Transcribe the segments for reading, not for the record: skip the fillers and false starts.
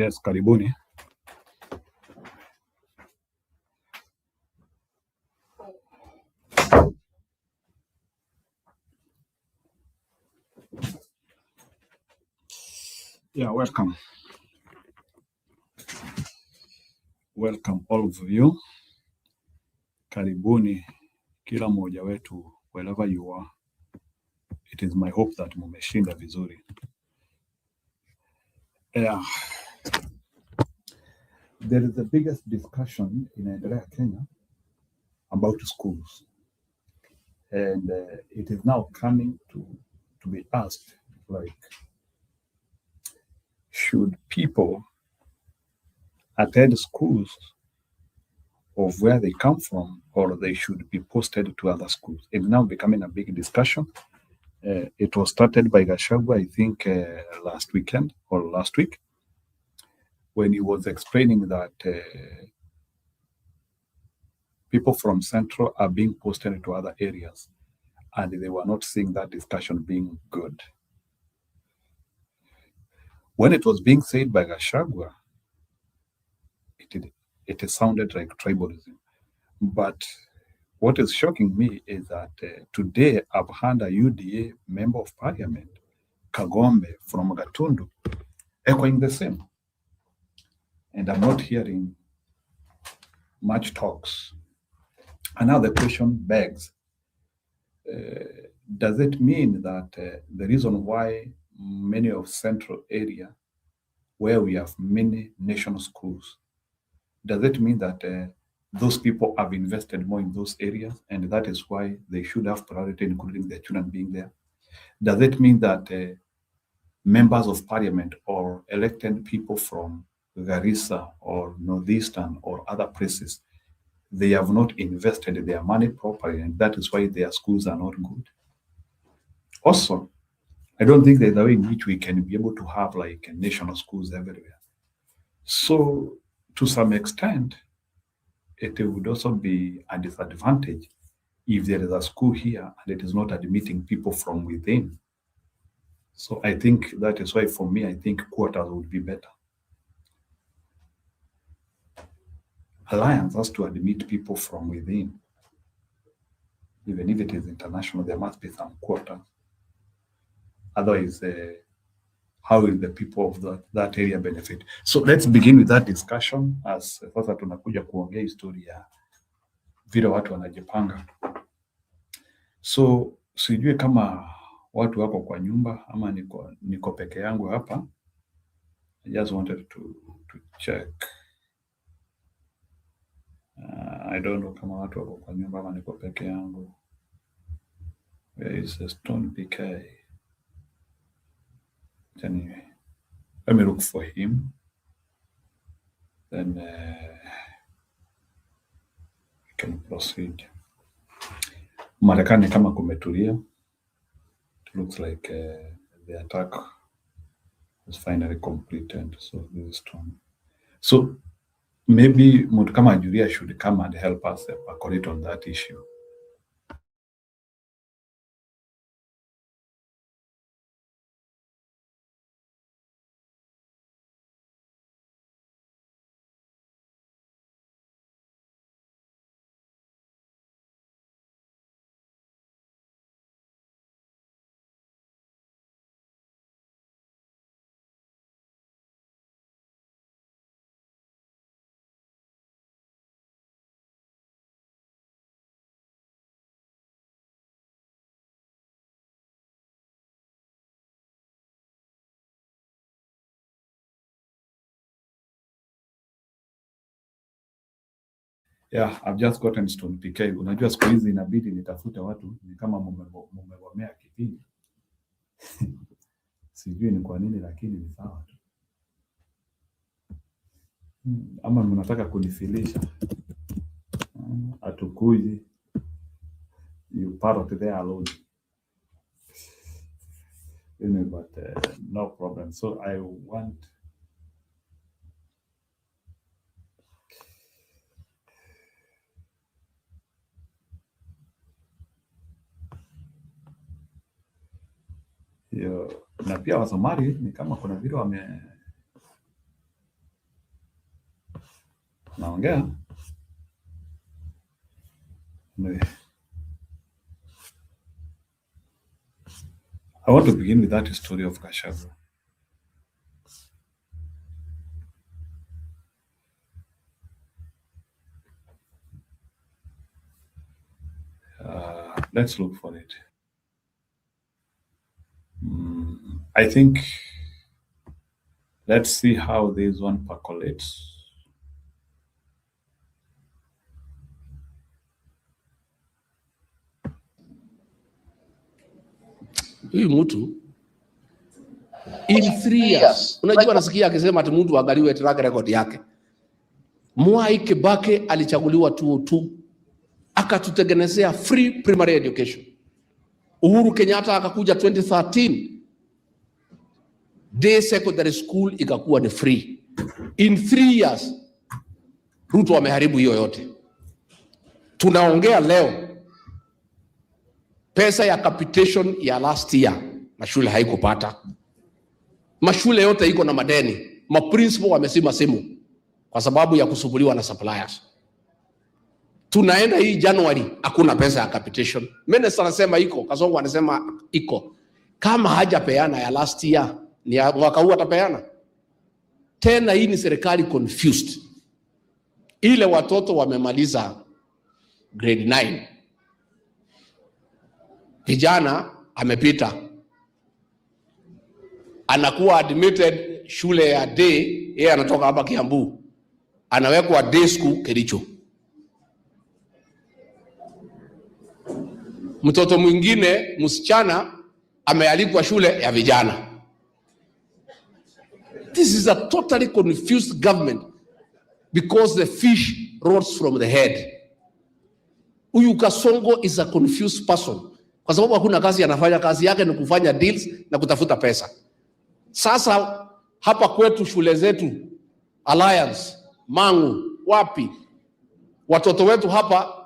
Yes, karibuni. Yeah, welcome. Welcome all of you. Karibuni kila mmoja wetu wherever you are. It is my hope that mumeshinda vizuri. Yeah. There is the biggest discussion inaendelea Kenya about schools. And it is now coming to be asked, like, should people attend schools of where they come from, or they should be posted to other schools? It's now becoming a big discussion. It was started by Gachagua, I think, last weekend or last week, when he was explaining that people from Central are being posted to other areas, and they were not seeing that discussion being good. When it was being said by Gachagua, it sounded like tribalism. But what is shocking me is that today I've had a UDA member of parliament, Kagombe from Gatundu, echoing the same. And I'm not hearing much talks. And now the question begs, does it mean that the reason why many of central area, where we have many national schools, does it mean that those people have invested more in those areas, and that is why they should have priority, including their children being there? Does it mean that members of parliament or elected people from Garissa or Northeastern or other places, they have not invested their money properly, and that is why their schools are not good? Also, I don't think there's a way in which we can be able to have like national schools everywhere. So to some extent, it would also be a disadvantage if there is a school here and it is not admitting people from within. So I think that is why, for me, I think quotas would be better. Alliance has to admit people from within. Even if it is international, there must be some quotas. Otherwise, how will the people of that area benefit? So let's begin with that discussion, as sasa tunakuja kuongea historia ya vile watu wanajipanga. So sijui kama watu wako kwa nyumba ama niko peke yangu hapa. I just wanted to check. I don't know kama watu wako kwa nyumba ama niko peke yangu. Where is the Stone PK? Anyway, let me look for him. Then we can proceed. Marekani kama kumetulia. It looks like the attack was finally completed. So this is Stone. So maybe mtu kama Julia should come and help us percolate on that issue. Yeah, I've just gotten Stone PK. Unajua siku hizi inabidi nitafute watu ni kama mumevamea kipindi. Sijui ni kwa nini, lakini ni sawa tu. Ama mnataka kunifilisha. Atukuji. You parrot there alone. Anyway, but no problem. So I want na pia Wasomali ni kama kuna vile naongea. I want to begin with that story of Gachagua. Let's look for it. I think let's see how this one percolates. Huyu mtu in 3 years, unajua nasikia akisema ati mtu angaliwe track record yake. Mwai Kibaki alichaguliwa 2002 akatutengenezea free primary education. Uhuru Kenyatta akakuja 2013, day secondary school ikakuwa ni free. In 3 years Ruto ameharibu hiyo yote. Tunaongea leo pesa ya capitation ya last year mashule haikupata. Mashule yote iko na madeni. Maprincipal wamesima simu kwa sababu ya kusubuliwa na suppliers. Tunaenda hii January hakuna pesa ya capitation. Minister anasema iko, Kasongo anasema iko. Kama hajapeana ya last year, ni mwaka huu atapeana. Tena hii ni serikali confused. Ile watoto wamemaliza grade 9. Kijana amepita, anakuwa admitted shule ya day, yeye anatoka hapa Kiambu, anawekwa day school Kericho. Mtoto mwingine msichana amealikwa shule ya vijana. This is a totally confused government because the fish rots from the head. Huyu Kasongo is a confused person kwa sababu hakuna kazi anafanya. Kazi yake ni kufanya deals na kutafuta pesa. Sasa hapa kwetu shule zetu Alliance, Mangu, wapi, watoto wetu hapa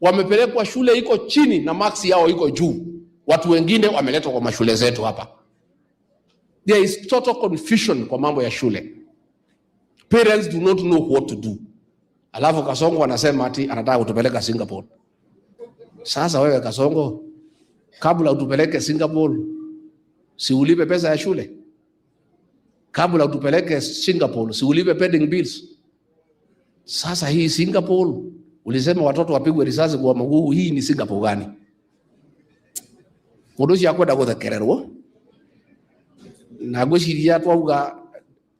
wamepelekwa shule iko chini na marks yao iko juu. Watu wengine wameletwa kwa mashule zetu hapa. There is total confusion kwa mambo ya shule. Parents do not know what to do. Alafu Kasongo anasema ati anataka kutupeleka Singapore. Sasa wewe Kasongo, kabla utupeleke Singapore, si ulipe pesa ya shule? Kabla utupeleke Singapore, si ulipe pending bills? Sasa hii Singapore, ulisema watoto wapigwe risasi kwa mguu, hii ni Singapore gani? Mudoshi akwenda guthekererwo na gwiciria twauga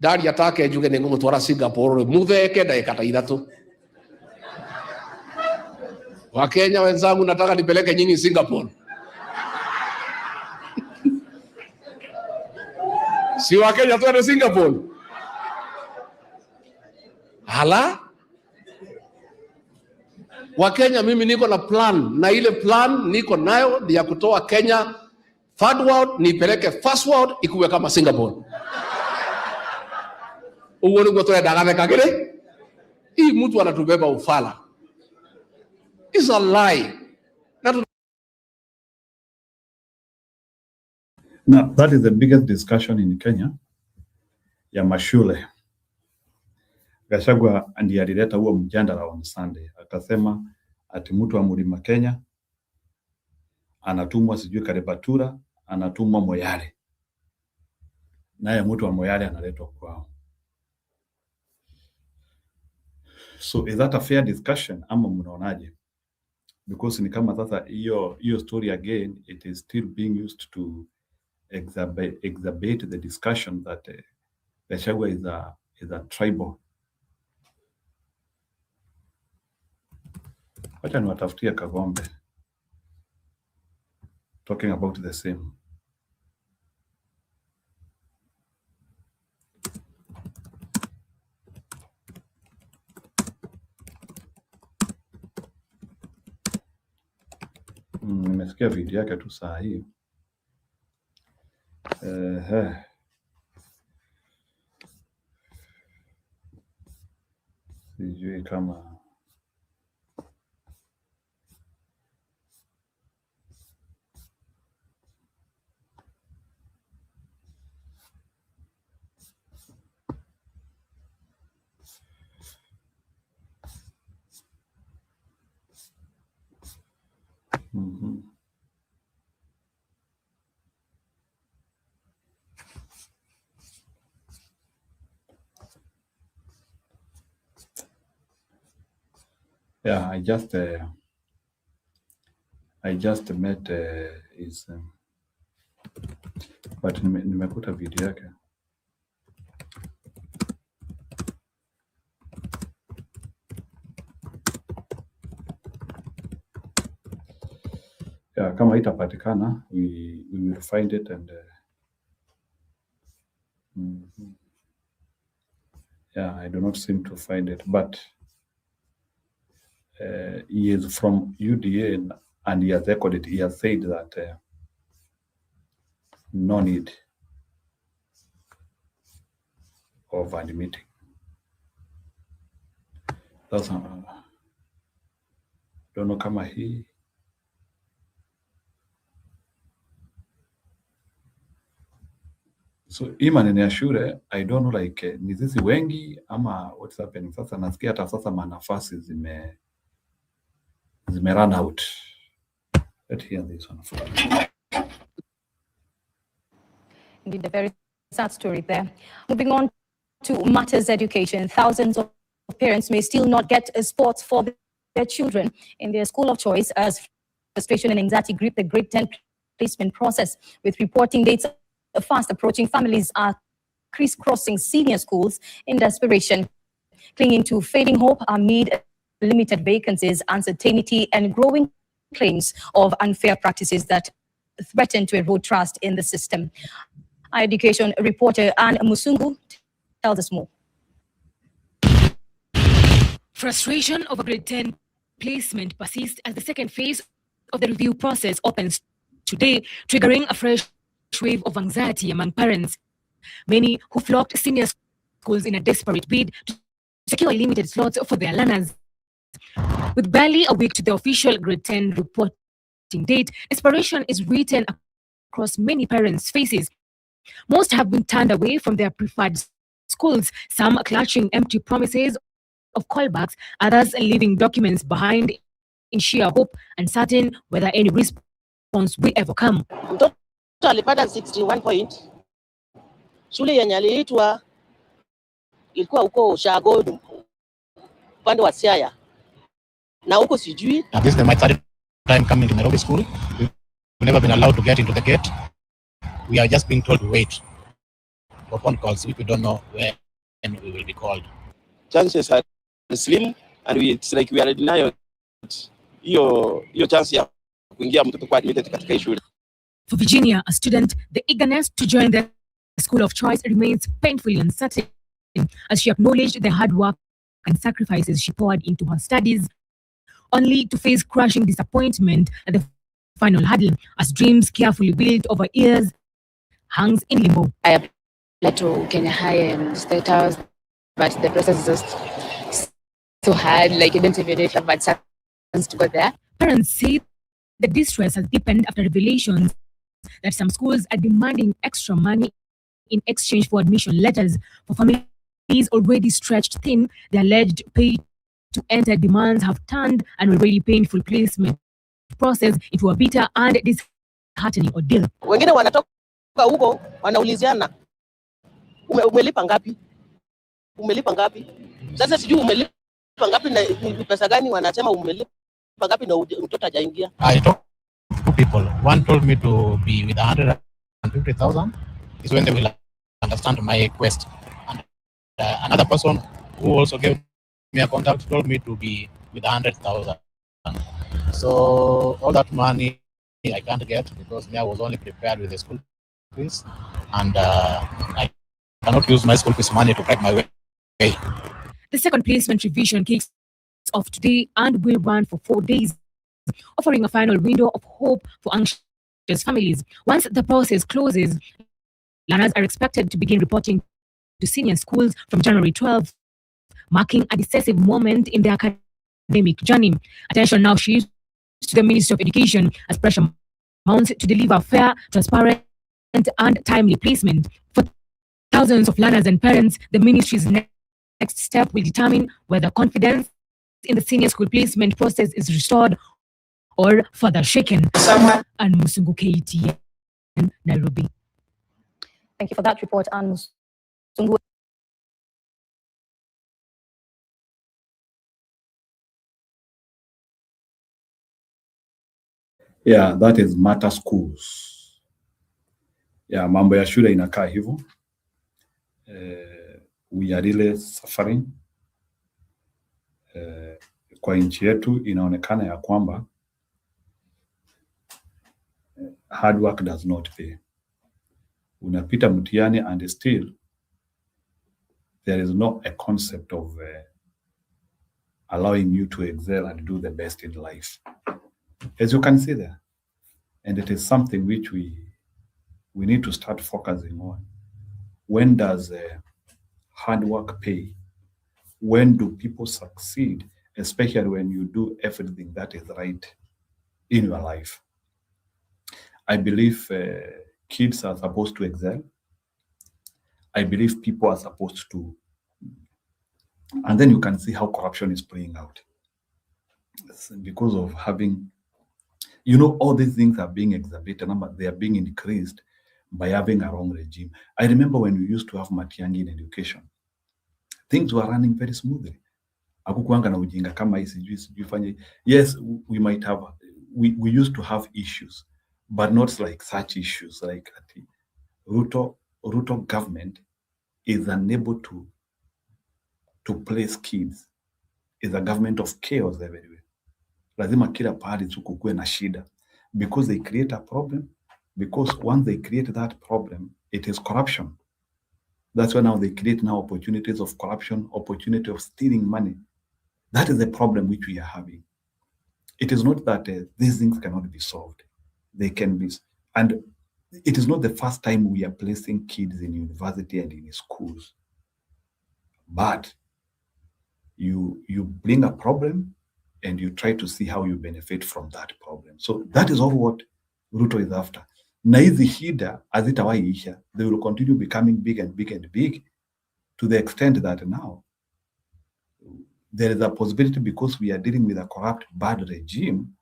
ndari atake njuge ni ngumutwara Singapore mutheke ndagika ta 3. Wakenya wenzangu, nataka nipeleke nyinyi Singapore. Si Wakenya twende Singapore? Hala? Wakenya, mimi niko na plan, na ile plan niko nayo ni ya kutoa Kenya third world nipeleke first world ikuwe kama Singapore. Uone kwa toa dagame kagere. Hii mtu anatubeba ufala. It's a lie. Now, that is the biggest discussion in Kenya ya mashule. Gachagua ndiye alileta huo mjadala on Sunday. Akasema ati mtu wa Mlima Kenya anatumwa sijui Karebatura, anatumwa Moyale. Naye mtu wa Moyale analetwa kwao. So is that a fair discussion ama mnaonaje? Because ni kama sasa hiyo story again, it is still being used to exacerbate the discussion that Gachagua is a tribal. Wacha niwatafutie Kagombe talking about the same. Nimesikia video yake tu saa hii. Sijui kama Yeah, I just met his but nimekuta video yake. Yeah, kama itapatikana, we will find it and yeah, I do not seem to find it, but he is from UDA and he has echoed it. He has said that no need of admitting. That's don't know kama hii so hii maneno ya shule I don't know like ni sisi wengi ama what's happening sasa. Nasikia hata sasa manafasi zime run out. Let's hear this one. Indeed, a very sad story there. Moving on to matters education, thousands of parents may still not get a spot for their children in their school of choice as frustration and anxiety grip the grade 10 placement process. With reporting dates fast approaching, families are crisscrossing senior schools in desperation, clinging to fading hope amid limited vacancies, uncertainty, and growing claims of unfair practices that threaten to erode trust in the system. Our education reporter Anne Musungu tells us more. Frustration over grade 10 placement persists as the second phase of the review process opens today, triggering a fresh wave of anxiety among parents. Many who flocked senior schools in a desperate bid to secure limited slots for their learners. With barely a week to the official grade 10 reporting date, desperation is written across many parents' faces. Most have been turned away from their preferred schools, some clutching empty promises of callbacks, others leaving documents behind in sheer hope, uncertain whether any response will ever come. Mtoto alipata 61 point. Shule yenye aliitwa ilikuwa huko Ushago upande wa Siaya. Na huko sijui. This is my third time coming to Nairobi school. We've never been allowed to get into the gate. We are just being told to wait for phone calls if we don't know when we will be called. Chances are slim and it's like we are denied hiyo chance ya kuingia mtoto kwa admitted katika shule. For Virginia, a student, the eagerness to join the school of choice remains painfully uncertain as she acknowledged the hard work and sacrifices she poured into her studies, only to face crushing disappointment at the final hurdle as dreams carefully built over years hangs in limbo. I applied to Kenya High and State House, but the process is just so hard, like you don't even have a chance to go there. Parents say the distress has deepened after revelations that some schools are demanding extra money in exchange for admission letters. For families already stretched thin, the alleged pay to enter demands have turned an already painful placement process into a bitter and disheartening ordeal. Wengine wanatoka huko wanauliziana umelipa ngapi? Umelipa ngapi? Sasa sijui umelipa ngapi na ni pesa gani, wanasema umelipa ngapi na mtoto hajaingia. I talked to two people. One told me to be with 150,000 is when they will understand my request. And another person who also gave me a contact told me to be with 100,000. So all that money I can't get because I was only prepared with the school fees, and I cannot use my school fees money to break my way. The second placement revision kicks off today and will run for 4 days, offering a final window of hope for anxious families. Once the process closes, learners are expected to begin reporting to senior schools from January 12th, marking a decisive moment in their academic journey. Attention now shifts to the Ministry of Education as pressure mounts to deliver fair, transparent, and timely placement. For thousands of learners and parents, the ministry's next step will determine whether confidence in the senior school placement process is restored or further shaken. And Musungu, KTN, Nairobi. Thank you for that report, Anne Musungu. Yeah, that is Mata Schools. Yeah, mambo ya shule inakaa hivyo. We are really suffering. Kwa nchi yetu inaonekana ya kwamba hard work does not pay. Unapita mtihani and still there is not a concept of allowing you to excel and do the best in life. As you can see there, and it is something which we need to start focusing on. When does hard work pay? When do people succeed, especially when you do everything that is right in your life? I believe kids are supposed to excel. I believe people are supposed to, and then you can see how corruption is playing out. It's because of having, all these things are being exacerbated, but they are being increased by having a wrong regime. I remember when we used to have Matiang'i in education, things were running very smoothly. Hakukuanga na ujinga kama hii sijui fanye. Yes, we might have, we used to have issues, but not like such issues. Like Ruto government is unable to place kids. Is a government of chaos everywhere. Lazima kila pahali tu kukuwe na shida, because they create a problem. Because once they create that problem, it is corruption. That's why now they create now opportunities of corruption, opportunity of stealing money. That is the problem which we are having. It is not that these things cannot be solved. They can be. And it is not the first time we are placing kids in university and in schools. But you bring a problem and you try to see how you benefit from that problem. So that is all what Ruto is after. Na hizi shida hazitawahi isha. They will continue becoming big and big and big, to the extent that now there is a possibility, because we are dealing with a corrupt, bad regime,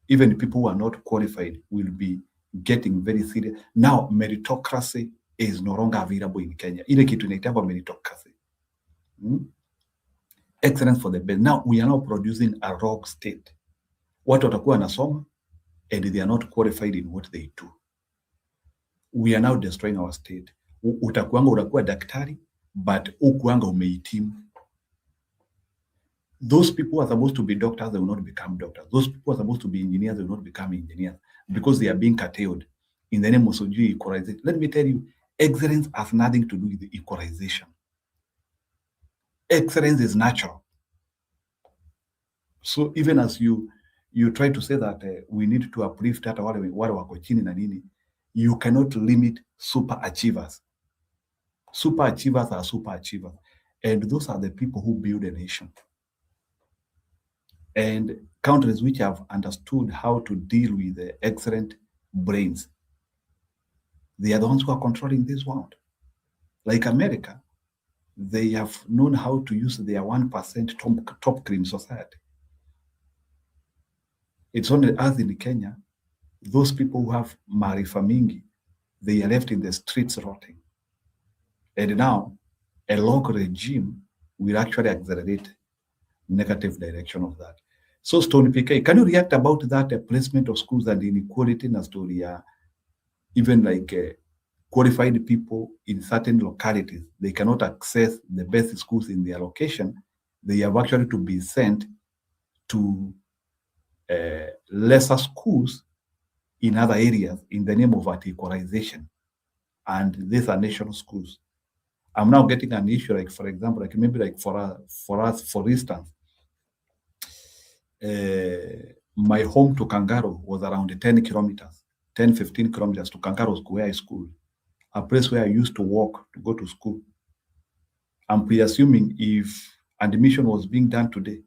even people who are not qualified will be getting very serious. Now, meritocracy is no longer available in Kenya. Ile kitu inaitwa meritocracy. Excellence for the best. Now, we are now producing a rogue state. Watu watakuwa wanasoma and they are not qualified in what they do. We are now destroying our state. Utakuwa daktari, but ukuanga umehitimu. Those people who are supposed to be doctors, they will not become doctors. Those people who are supposed to be engineers, they will not become engineers, because they are being curtailed in the name of equalization. Let me tell you, excellence has nothing to do with the equalization. Excellence is natural. So even as you try to say that we need to uplift hata wale wako chini na nini, you cannot limit super achievers. Super achievers are super achievers, and those are the people who build a nation. And countries which have understood how to deal with the excellent brains, they are the ones who are controlling this world. Like America, they have known how to use their 1% top cream society. It's only us in Kenya, those people who have maarifa mingi, they are left in the streets rotting. And now, a local regime will actually accelerate negative direction of that. So Stone PK, can you react about that placement of schools and inequality in Astoria? Even like qualified people in certain localities, they cannot access the best schools in their location. They have actually to be sent to lesser schools in other areas in the name of equalization. And these are national schools. I'm now getting an issue, like for example, like maybe like for us, for instance, my home to Kangaru was around 10 kilometers, 10, 15 kilometers to Kangaru Square High School, a place where I used to walk to go to school. I'm pre-assuming if admission was being done today,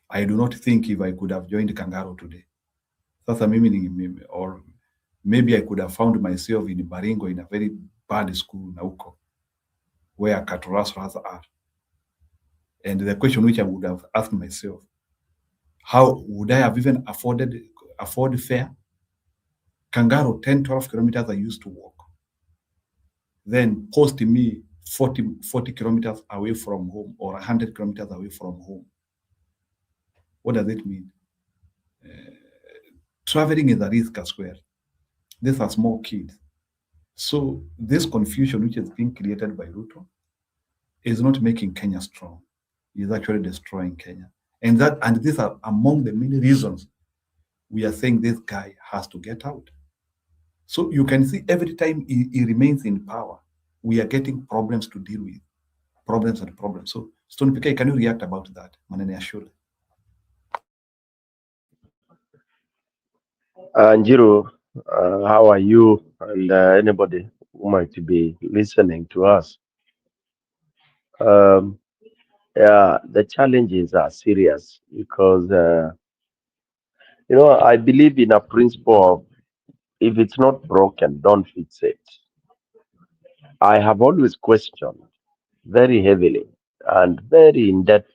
I do not think if I could have joined Kangaru today. That's a meaning, or maybe I could have found myself in Baringo in a very bad school, Nauko, where Katurasras are. And the question which I would have asked myself, how would I have even afford fare? Kangaru, 10, 12 kilometers I used to walk. Then post me 40 kilometers away from home, or 100 kilometers away from home. What does it mean? traveling is a risk as well. These are small kids. So this confusion which is being created by Ruto is not making Kenya strong. It's actually destroying Kenya. And these are among the many reasons we are saying this guy has to get out. So you can see every time he remains in power, we are getting problems to deal with. Problems and problems. So Stone PK, can you react about that? Manene ya shule. Njiru, how are you and anybody who might be listening to us? Um, yeah, the challenges are serious because, I believe in a principle of if it's not broken, don't fix it. I have always questioned very heavily and very in depth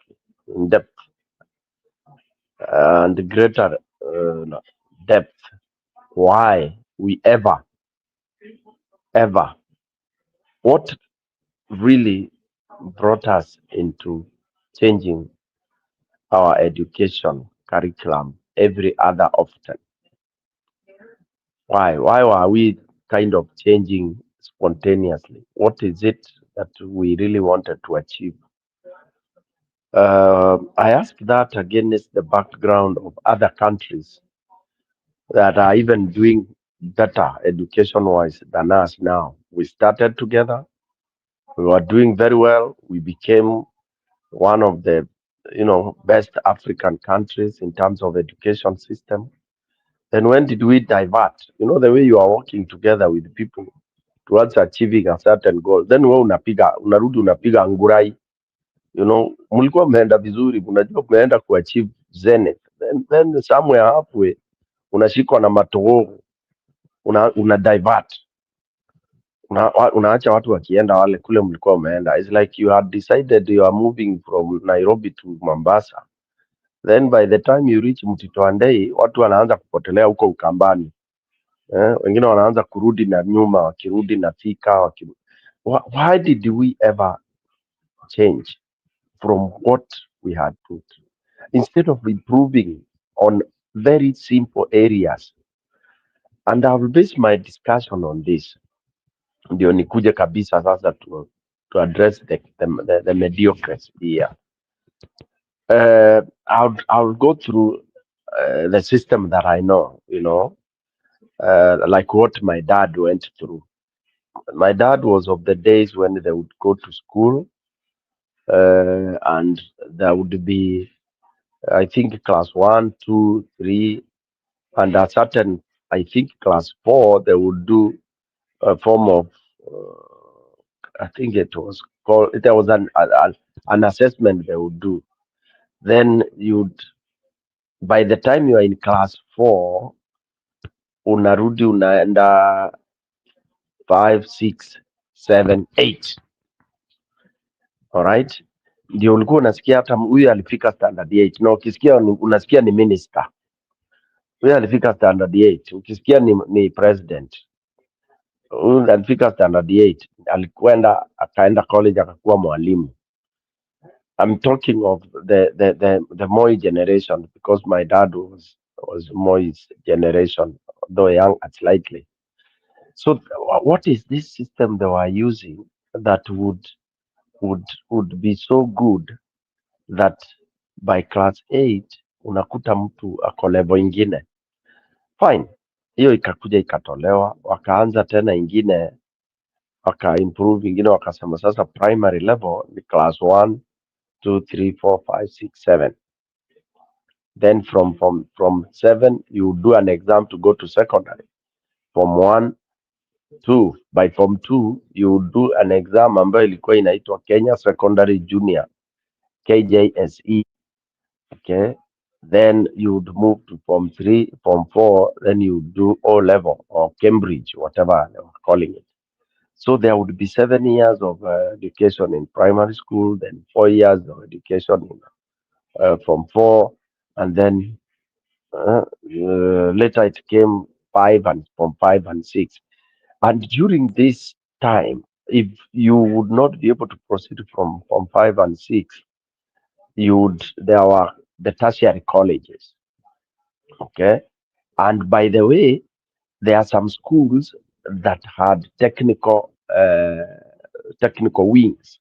and greater depth why we ever, what really brought us into changing our education curriculum every other often. Why? Why are we kind of changing spontaneously? What is it that we really wanted to achieve? I ask that against the background of other countries that are even doing better education wise than us now. We started together, we were doing very well, we became one of the best African countries in terms of education system. Then when did we divert? The way you are working together with people towards achieving a certain goal, then wewe unarudi unapiga ngurai. Mlikuwa mmeenda vizuri, mnajua mmeenda kuachieve zenith, then somewhere halfway unashikwa na matogo, una divert, unaacha watu wakienda wale kule mlikuwa umeenda. It's like you had decided you are moving from Nairobi to Mombasa. Then by the time you reach Mtito Andei, watu wanaanza kupotelea huko Ukambani. Wengine wanaanza kurudi na nyuma, wakirudi na Thika, why did we ever change from what we had put? Instead of improving on very simple areas. And I will base my discussion on this. Ndio nikuje kabisa sasa to address the mediocres here. I'll go through the system that I know, like what my dad went through. My dad was of the days when they would go to school, and there would be, I think, class 1, 2, 3, and a certain, I think, class 4, they would do a form of, I think it was called, there was an assessment they would do. Then by the time you are in class 4, unarudi unaenda 5, 6, 7, 8. Alright, ndio ulikuwa unasikia hata huyu alifika standard 8, na ukisikia unasikia ni minister, huyu alifika standard 8. Ukisikia ni president, huyu alifika standard 8, alikwenda akaenda college akakuwa mwalimu. I'm talking of the Moi generation, because my dad was Moi's generation, though young slightly. So what is this system they were using that would be so good that by class 8 unakuta mtu ako level ingine? Fine, hiyo ikakuja ikatolewa, wakaanza tena ingine, waka improve ingine, wakasema sasa primary level ni class 1, 2, 3, 4, 5, 6, 7. Then from 7 you do an exam to go to secondary. From 1, 2, by form 2 you do an exam ambayo ilikuwa inaitwa Kenya Secondary Junior, KJSE. Okay, then you would move to form 3, form 4, then you do O level or Cambridge, whatever they were calling it. So there would be 7 years of education in primary school, then 4 years of education in form 4, and then later it came 5 and from 5 and 6. And during this time, if you would not be able to proceed from 5 and 6, there were the tertiary colleges. Okay, And by the way, there are some schools that had technical wings,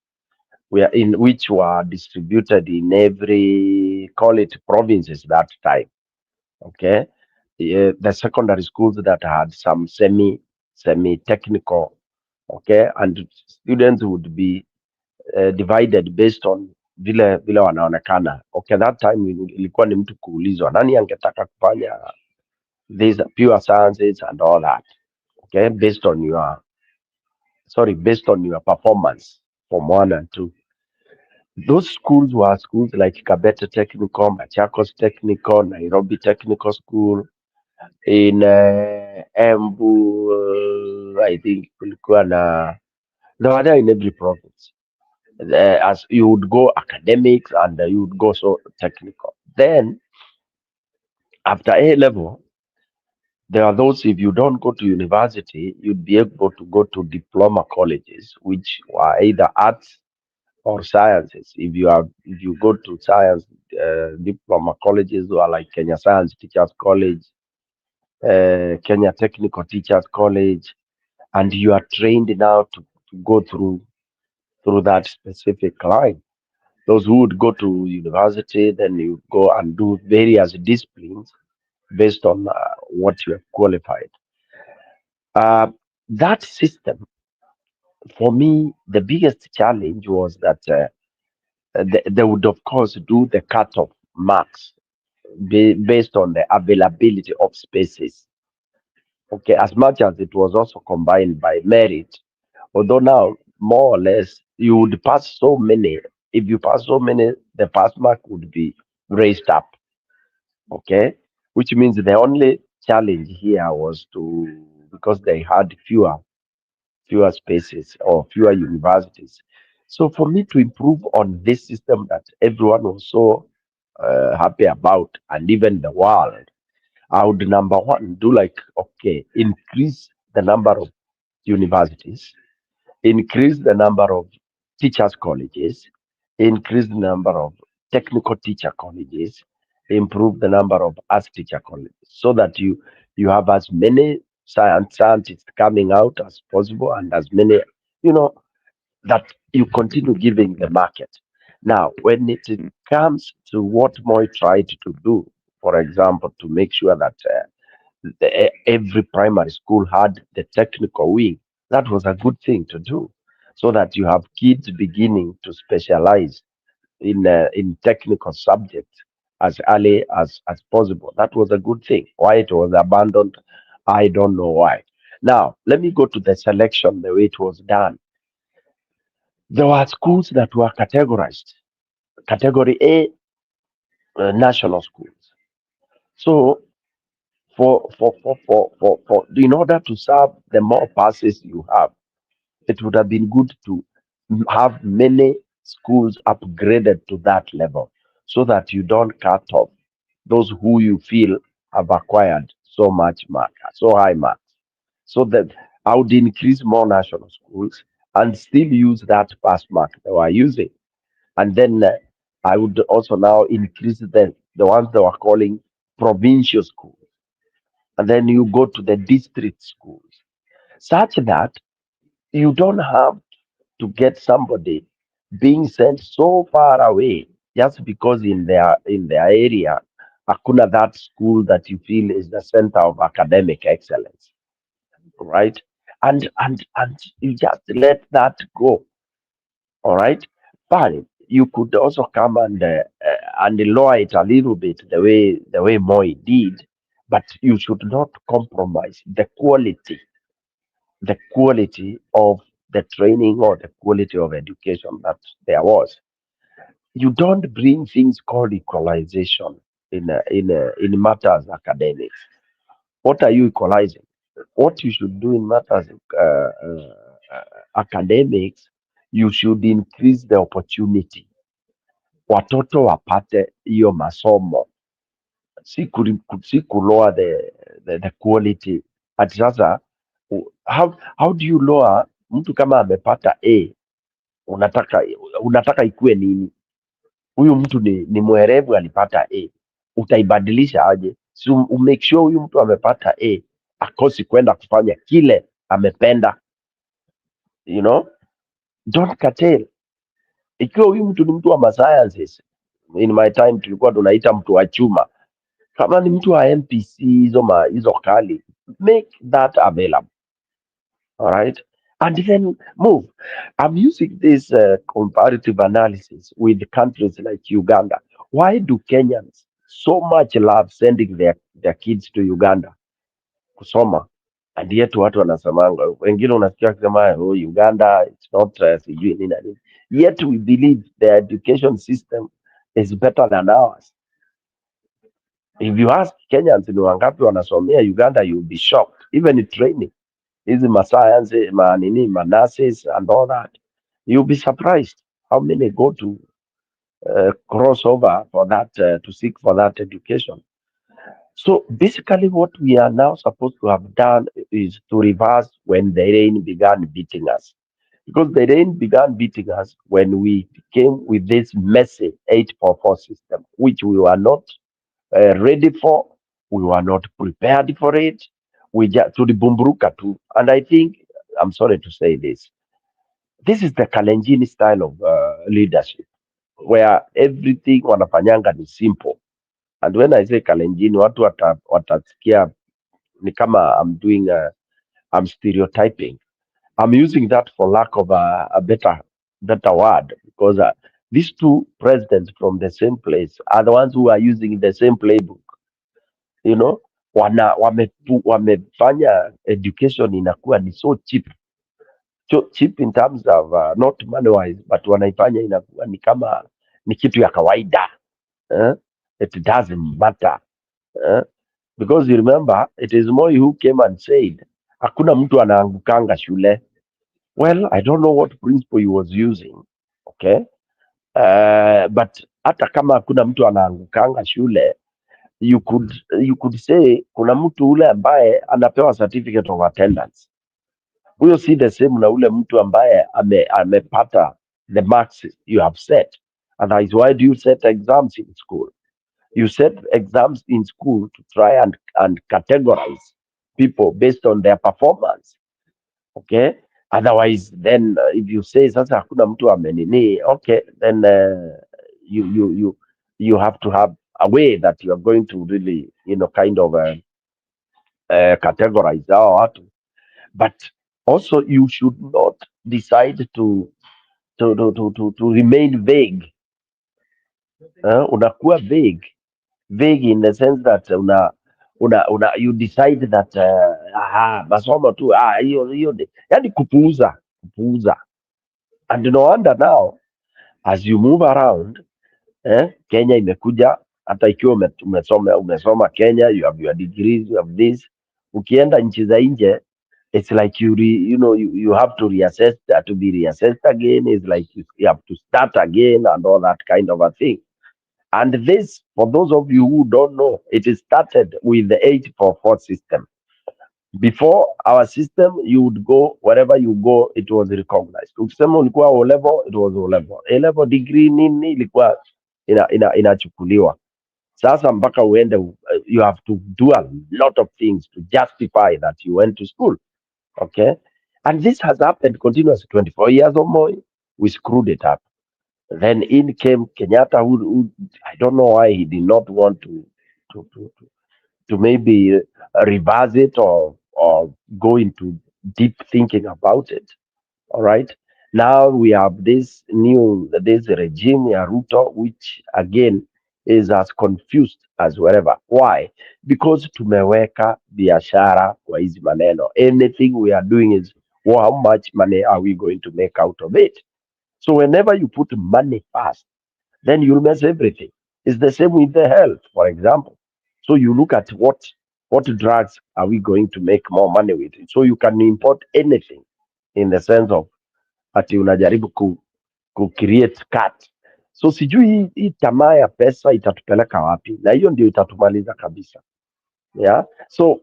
which were distributed in every, call it, provinces that time. Okay, the secondary schools that had some semi technical. Okay, and students would be divided based on vile wanaonekana. Okay, that time ilikuwa ni mtu kuulizwa nani angetaka kufanya these pure sciences and all that. Okay, based on your performance from 1 and 2. Those schools were schools like Kabete Technical, Machakos Technical, Nairobi Technical School, in Embu, I think kulikuwa na, they were there in every province. As you would go academics and you would go so technical. Then after A level, there are those, if you don't go to university, you'd be able to go to diploma colleges, which are either arts or sciences. If you go to science diploma colleges, who are like Kenya Science Teachers College, Kenya Technical Teachers College, and you are trained now to go through that specific line. Those who would go to university, then you go and do various disciplines based on what you have qualified. That system, for me, the biggest challenge was that they would, of course, do the cut-off marks based on the availability of spaces. Okay, as much as it was also combined by merit, although now more or less you would pass so many. If you pass so many, the pass mark would be raised up. Okay, which means the only challenge here was because they had fewer spaces or fewer universities. So for me to improve on this system that everyone was so happy about, and even the world, I would, number one, do like, okay, increase the number of universities, increase the number of teachers colleges, increase the number of technical teacher colleges, improve the number of arts teacher colleges, so that you have as many scientists coming out as possible, and as many, you know, that you continue giving the market. Now, when it comes to what Moi tried to do, for example, to make sure that every primary school had the technical wing, that was a good thing to do, so that you have kids beginning to specialize in technical subjects as early as possible. That was a good thing. Why it was abandoned, I don't know why. Now, let me go to the selection, the way it was done. There were schools that were categorized. Category A, national schools. So in order to serve the more passes you have, it would have been good to have many schools upgraded to that level, so that you don't cut off those who you feel have acquired so much mark, so high marks. So that I would increase more national schools and still use that pass mark they were using. And then I would also now increase the ones they were calling provincial schools. And then you go to the district schools, such that you don't have to get somebody being sent so far away just because in their area hakuna that school that you feel is the center of academic excellence, right? And you just let that go, all right? But you could also come and lower it a little bit the way Moi did, but you should not compromise the quality of the training or the quality of education that there was. You don't bring things called equalization in matters academics. What are you equalizing? What you should do in matters academics, you should increase the opportunity, watoto wapate hiyo masomo, si kulower the quality. Ati sasa how do you lower? Mtu kama amepata A, unataka ikue nini? Huyu mtu ni mwerevu, alipata A, utaibadilisha aje? So make sure huyu mtu amepata A akosi kwenda kufanya kile amependa, you know, don't curtail. Ikiwa huyu mtu ni mtu wa sciences, in my time tulikuwa tunaita mtu wa chuma. Kama ni mtu wa MPC hizo kali, make that available. All right, and then move. I'm using this comparative analysis with countries like Uganda. Why do Kenyans so much love sending their kids to Uganda kusoma? And yet watu wanasemanga, wengine unasikia wakisema oh, Uganda it's not sijui nini na nini. Yet we believe the education system is better than ours. If you ask Kenyans ni wangapi wanasomea Uganda, you'll be shocked. Even in training, hizi science, nurses and all that, you'll be surprised how many go to cross over for that, to seek for that education. So basically what we are now supposed to have done is to reverse when the rain began beating us. Because the rain began beating us when we came with this messy 844 system, which we were not ready for, we were not prepared for it. We just tulibumburuka tu. And I think, I'm sorry to say this is the Kalenjin style of leadership, where everything wanafanyanga ni simple. And when I say Kalenjin, watu watasikia ni kama I'm stereotyping. I'm using that for lack of a better word, because these two presidents from the same place are the ones who are using the same playbook. You know, wamefanya education inakuwa ni so cheap. So cheap in terms of not money wise, but wanaifanya inakuwa ni kama ni kitu ya kawaida. It doesn't matter. Because you remember, it is Moi who came and said, hakuna mtu anaangukanga shule. Well, I don't know what principle he was using. Okay. But hata kama hakuna mtu anaangukanga shule, you could say kuna mtu ule ambaye anapewa certificate of attendance. Huyo si the same na ule mtu ambaye amepata the marks you have set. Otherwise, why do you set exams in school? You set exams in school to try and categorize people based on their performance. Okay. Otherwise, then if you say sasa hakuna mtu amenini, okay, then you have to have a way that you are going to really, kind of categorize our watu. But also you should not decide to remain vague. Unakuwa vague in the sense that you decide that masomo tu hiyo yani kupuuza. And no wonder now as you move around, Kenya imekuja, hata ikiwa umesoma Kenya, you have your degrees, you have this, ukienda nchi za nje, it's like you have to reassess, to be reassessed again. It's like you have to start again and all that kind of a thing. And this, for those of you who don't know, it started with the 844 system. Before our system, you would go wherever you go, it was recognized. Ukisema ulikuwa O level, it was O level. A level degree nini ilikuwa inachukuliwa. Sasa mpaka uende, you have to do a lot of things to justify that you went to school. Okay, and this has happened continuously. 24 years or more, we screwed it up. Then in came Kenyatta, who I don't know why he did not want to maybe reverse it or go into deep thinking about it. All right. Now we have this regime, Ruto, which again is as confused as wherever. Why? Because tumeweka biashara kwa hizi maneno. Anything we are doing is, well, how much money are we going to make out of it? So whenever you put money first, then you'll mess everything. It's the same with the health, for example. So you look at what drugs are we going to make more money with it. So you can import anything in the sense of ati unajaribu ku create cut. So sijui hii tamaa ya pesa itatupeleka wapi, na hiyo ndio itatumaliza kabisa. Yeah. So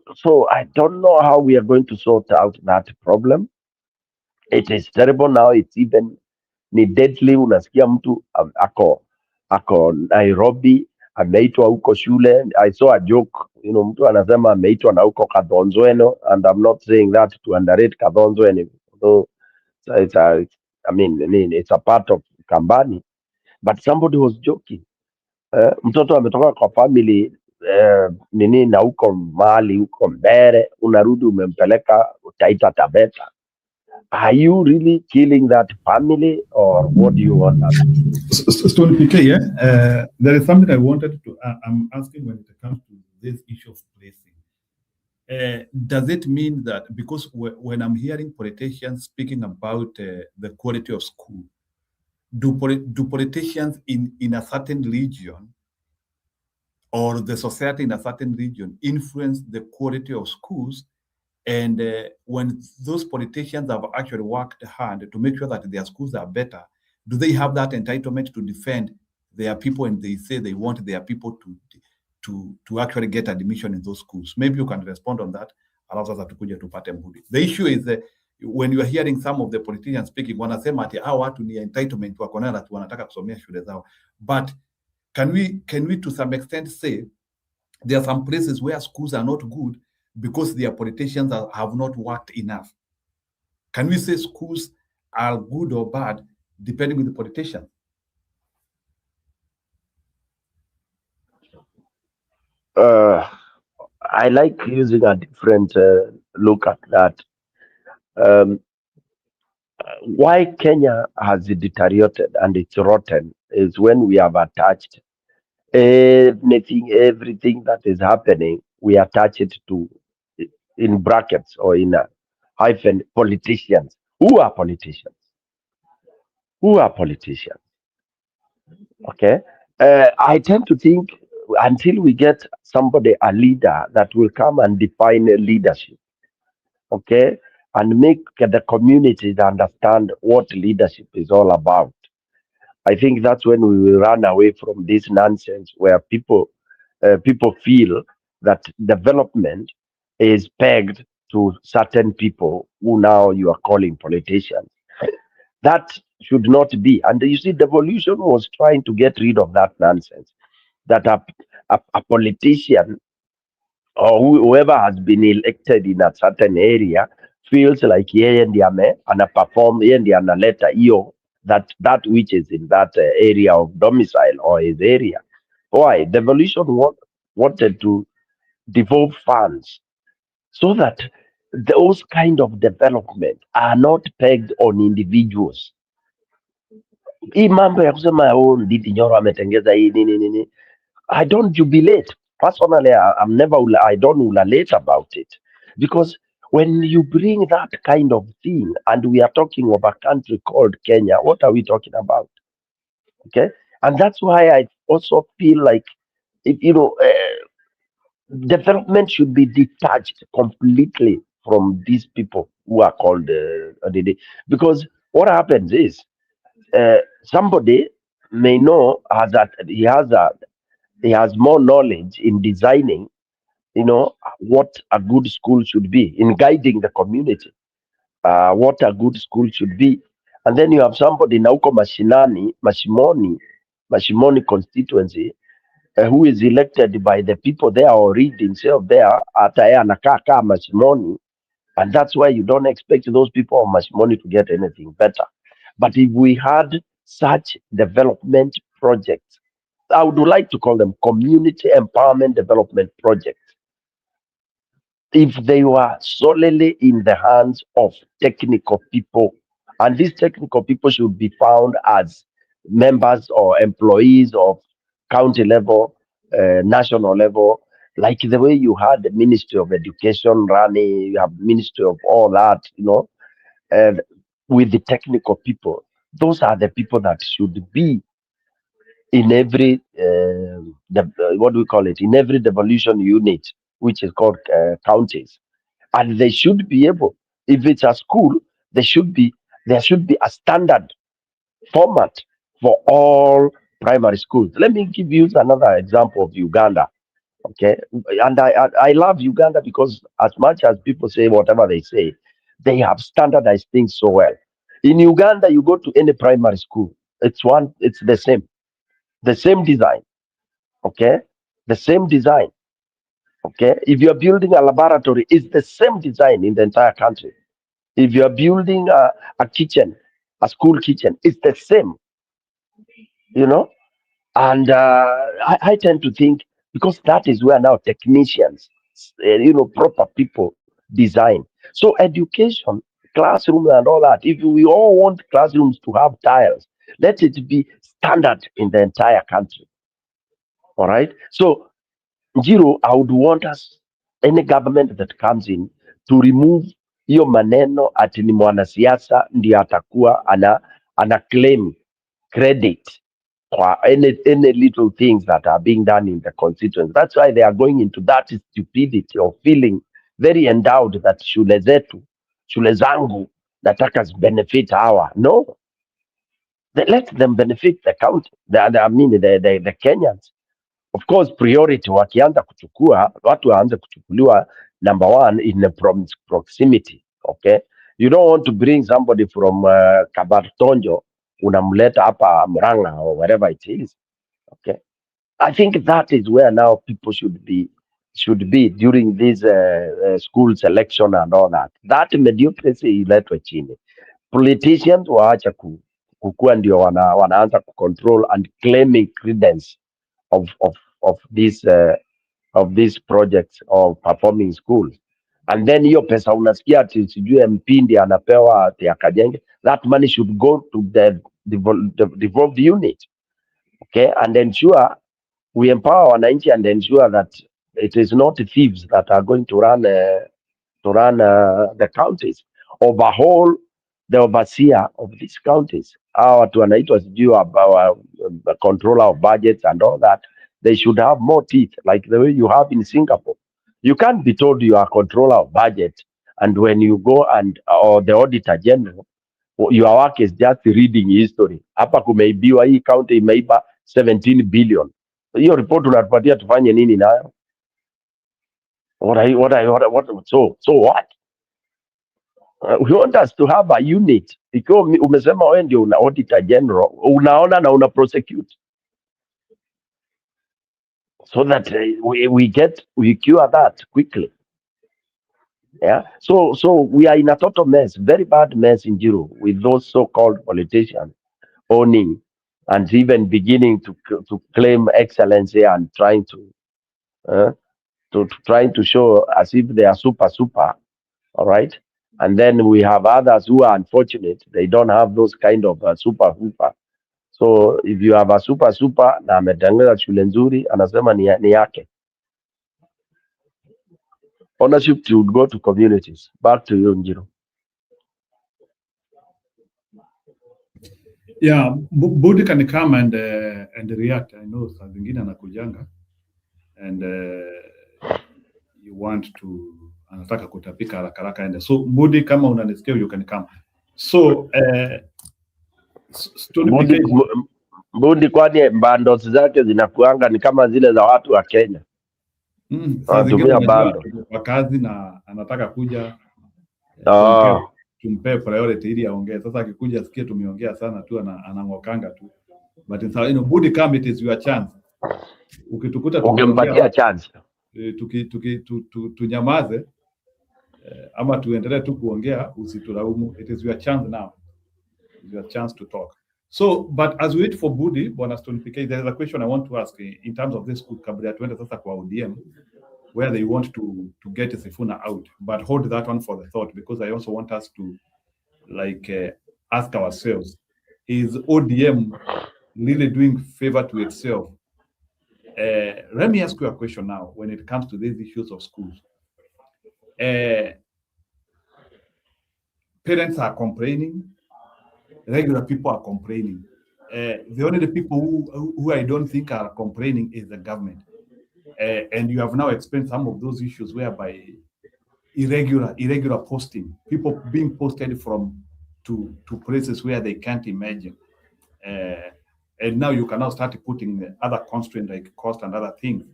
I don't know how we are going to sort out that problem. It is terrible now. It's even ni deadly. Unasikia mtu ako Nairobi ameitwa huko shule. I saw a joke mtu anasema ameitwa na huko Kadhonzweno, and I'm not saying that to underrate Kadhonzweno, although it's a part of Kambani, but somebody was joking. Mtoto ametoka kwa family nini na huko mahali huko Mbere, unarudi umempeleka Taita Taveta. Are you really killing that family, or what do you want? Stone PK, yeah. There is something I wanted to. I'm asking when it comes to this issue of placing. Does it mean that because when I'm hearing politicians speaking about the quality of school, do politicians in a certain region or the society in a certain region influence the quality of schools? And when those politicians have actually worked hard to make sure that their schools are better, do they have that entitlement to defend their people, and they say they want their people to actually get admission in those schools? Maybe you can respond on that. The issue is that when you are hearing some of the politicians speaking, wanasema ati hao watu ni entitlement wako nayo, ati wanataka kusomea shule zao. But can we to some extent say there are some places where schools are not good because their politicians have not worked enough? Can we say schools are good or bad depending on the politician? I like using a different look at that. Why Kenya has deteriorated and it's rotten is when we have attached everything that is happening, we attach it to, in brackets or in a hyphen, politicians. Who are politicians? Who are politicians? Okay. I tend to think until we get somebody, a leader that will come and define leadership, okay, and make the community understand what leadership is all about, I think that's when we will run away from this nonsense where people feel that development is pegged to certain people who now you are calling politicians. That should not be. And you see, devolution was trying to get rid of that nonsense. That a politician or whoever has been elected in a certain area feels like yeye ndiye anaperform, yeye ndiye analeta hiyo that which is in that area of domicile or his area. Why? Devolution wanted to devolve funds so that those kind of development are not pegged on individuals. Hii mambo ya kusema Ndindi Nyoro ametengeza hii nini, I don't jubilate. Personally, I don't ululate about it, because when you bring that kind of thing, and we are talking of a country called Kenya, what are we talking about? Okay, and that's why I also feel like development should be detached completely from these people who are called because what happens is somebody may know that he has more knowledge in designing, what a good school should be, in guiding the community, what a good school should be. And then you have somebody Nauko Mashimoni constituency, who is elected by the people there or read himself there, anakaa Mashimoni, and that's why you don't expect those people of Mashimoni to get anything better. But if we had such development projects, I would like to call them community empowerment development projects, if they were solely in the hands of technical people, and these technical people should be found as members or employees of county level, national level, like the way you had the Ministry of Education running, you have Ministry of all that, and with the technical people. Those are the people that should be in every what do we call it, in every devolution unit, which is called counties, and they should be able, if it's a school, there should be a standard format for all primary schools. Let me give you another example of Uganda. Okay, and I love Uganda because as much as people say whatever they say, they have standardized things so well. In Uganda, you go to any primary school, it's the same design. Okay, the same design. Okay, if you are building a laboratory, it's the same design in the entire country. If you are building a kitchen, a school kitchen, it's the same, you know. And I tend to think because that is where now technicians, proper people design. So education, classroom, and all that. If we all want classrooms to have tiles, let it be standard in the entire country. All right. So Njiro, I would want us, any government that comes in, to remove hiyo maneno ati ni mwanasiasa ndio atakuwa ana claim credit for any little things that are being done in the constituents. That's why they are going into that stupidity of feeling very endowed that shule zetu, shule zangu nataka benefit hawa. No, let them benefit the county, I mean the Kenyans. Of course, priority wakianza kuchukua watu waanze kuchukuliwa number one in the proximity. Okay, you don't want to bring somebody from Kabartonjo unamleta hapa Murang'a or wherever it is. Okay, I think that is where now people should be during this school selection and all that. That mediocrity iletwe chini. Politicians waache kukua ndio wanaanza kucontrol and claiming credence of these projects of performing schools. And then hiyo pesa unasikia ati sijui MP ndiye anapewa ati akajenge. That money should go to the devolved unit. Okay, and ensure we empower wananchi and ensure that it is not thieves that are going to run the counties. Overhaul the overseer of these counties. Hawa watu wanaitwa sijui controller of budgets and all that. They should have more teeth, like the way you have in Singapore. You can't be told you are controller of budget, and when you go or the auditor general, your work is just reading history. Hapa kumeibiwa, hii county imeiba 17 billion. Hiyo report unatupatia tufanye nini nayo? So what? We want us to have a unit. Ikiwa umesema wewe ndio una auditor general, unaona na una prosecute, so that we cure that quickly. Yeah. So we are in a total mess, very bad mess in Njiro, with those so-called politicians owning and even beginning to claim excellency and trying to show as if they are super. All right. And then we have others who are unfortunate. They don't have those kind of super. So if you have a super na ametangaza shule nzuri, anasema ni yake. Ownership should go to communities. Back to you, Njiro. Yeah, Budi can come and react. I know saa zingine anakujanga and you want to anataka kutapika haraka ende. So Budi, kama unanisikia, you can come. So Budi, kwani bundles zake zinakuanga ni kama zile za watu wa Kenya? Anatumia bando kwa kazi na anataka kuja tumpe priority ili aongee. Sasa akikuja sikia tumeongea sana tu, anangokanga tu. But Budi, come, it is your chance. Ukitukuta ungempatia chance tunyamaze ama tuendelee tu kuongea, usitulaumu. It is your chance now. It's your chance to talk. So, but as we wait for Budi, Bwana Stone PK, there is a question I want to ask in terms of this kabla tuende sasa kwa ODM, where they want to get Sifuna out, but hold that one for the thought, because I also want us to ask ourselves, is ODM really doing favor to itself? Let me ask you a question now when it comes to these issues of schools. Parents are complaining, regular people are complaining. The only people who I don't think are complaining is the government. And you have now explained some of those issues whereby irregular posting, people being posted to places where they can't imagine. And now you can now start putting other constraints like cost and other things.